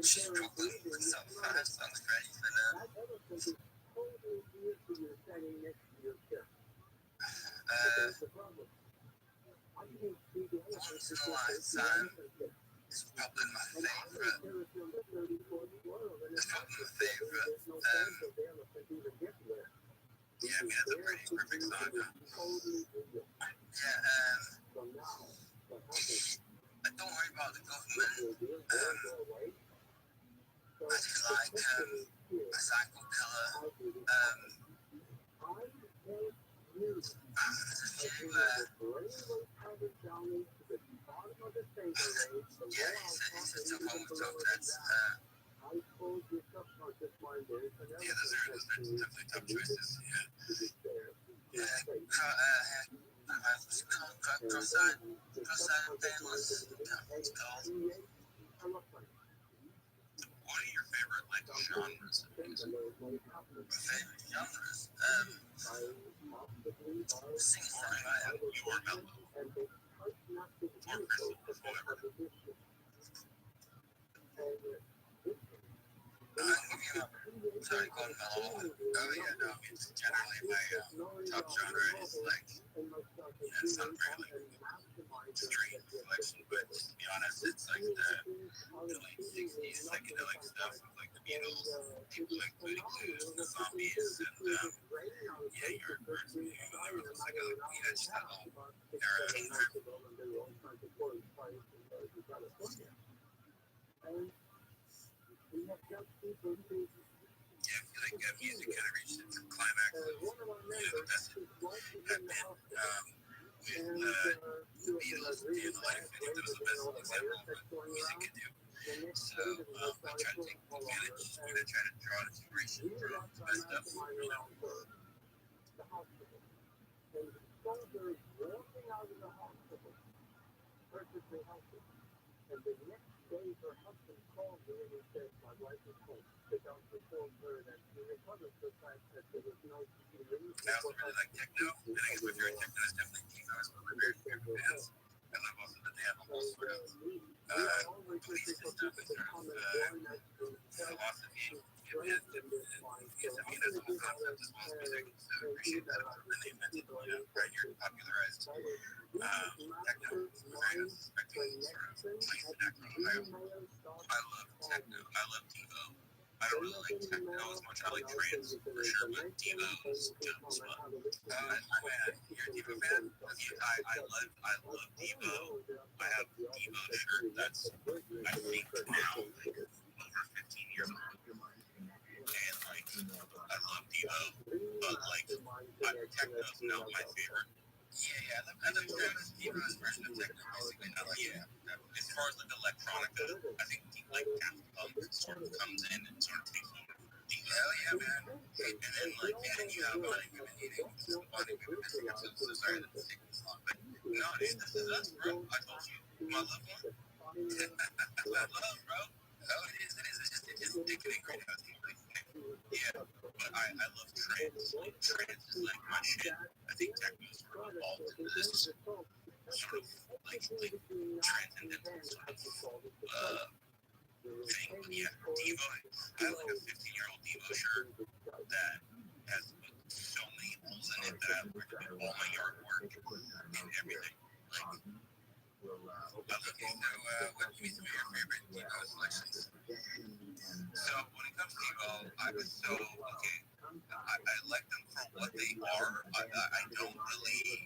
She's struggling with top 5 songs ready for now. Once in a Lifetime is probably my favorite. It's probably my favorite. Yeah, I mean, that's a pretty perfect song, huh? Yeah, don't worry about the government. I just like a psycho killer. There's a few, yeah, it's a tough one with top heads. Yeah, those are definitely tough choices. Yeah. Cross-eyed painless. It's called. What are your favorite genres of music? My favorite genres? Sing for me, man. You are mellow. Or crystal, whatever. Sorry, going mellow. Oh yeah, no, I mean, generally my top genre is like, it's not very like strange selection, but just to be honest, it's like the late 60s psychedelic stuff with like the Beatles, people like Moody Blues, the Zombies, and yeah, Yardbirds, whatever the psychedelic, just that whole era. Yeah, I feel like music kind of reached its climax of the best it had been with the Beatles and Life. I think that was the best example of what music could do. So I try to take advantage when I try to draw inspiration from the best stuff, I also really like techno. I think it's my favorite techno is definitely Devo's, one of my very favorite bands. I love also that they have a whole sort of belief system and sort of philosophy. It's, I mean, there's a whole concept as well as music, so I appreciate that. And they invented, right here, popularized techno. Very unsuspecting sort of place in Akron, Ohio. I love techno. I love Devo. I don't really like techno as much. I like trance for sure, but Devo's dope as fuck. You're a Devo fan? I love Devo. I have Devo shirt that's I think now like over 15 years old. And like I love Devo, but like techno's not my favorite. Yeah, I love Devo's version of techno basically. As far as like electronica, I think like Daft Punk sort of comes in and sort of takes over. Hell yeah, man. And then like you have Bonnie Women eating. Bonnie Women missing episodes, so sorry that's taking this long. But no, dude, this is us, bro. I told you, my loved one. Love, bro. Oh, it is. It's just addicting right now. Yeah, but I love trance. Like, trance is like my shit. I think techno sort of evolved into this sort of like transcendental sort of thing. But yeah, Devo. I have like a 15-year-old Devo shirt that has so many holes in it that I recommend all my yard work and everything. Like, I love you. So, what give me some of your favorite Devo selections? So when it comes to Devo, I was so okay. I like them for what they are. I don't really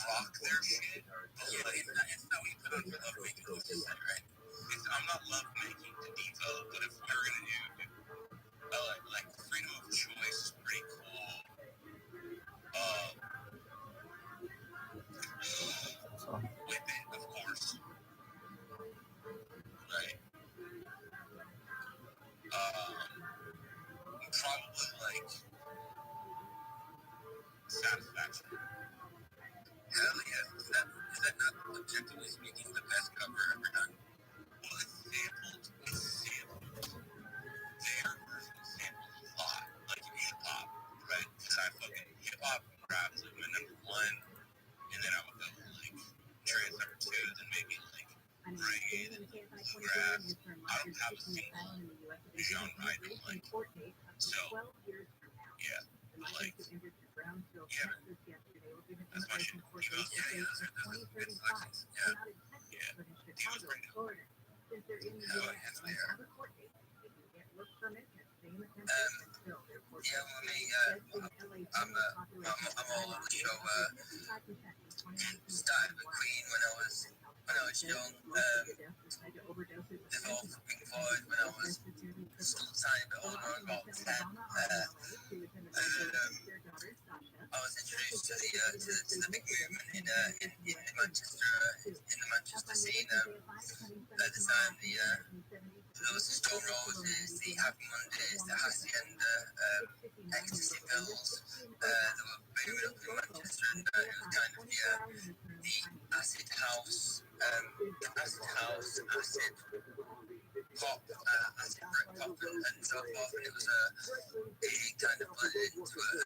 rock their shit. It's not what you put on for love making, which is right. I'm not love making to Devo, but if we're gonna do like freedom of choice is pretty cool. Whip it, of course. Right. Probably like Satisfaction. Hell yeah. Is that not objectively speaking the best cover ever done? Well, it's sampled. Their version is sampled a lot. Like hip hop, right? Because I fucking hip hop rap is like my number one. And then I would go like trance number two, then maybe like reggae, then bluegrass. I don't have a single genre I don't like. So, yeah. But like, yeah, that's my shit. Devo's, yeah, those are good selections. Yeah. Devo's pretty dope. Hell, hands in the air. Yeah, well, me, I'm all over the show. Started with Queen when I was young. Did all for Pink Floyd when I was still a tiny bit older, about 10. I was introduced to the big movement in the Manchester scene. At the time, there was the Stone Roses, the Happy Mondays, the Hacienda, Ecstasy Pills. They were booming up in Manchester, and it was kind of the acid house, acid pop, acid brick pop, and so forth. And it was kind of blended into a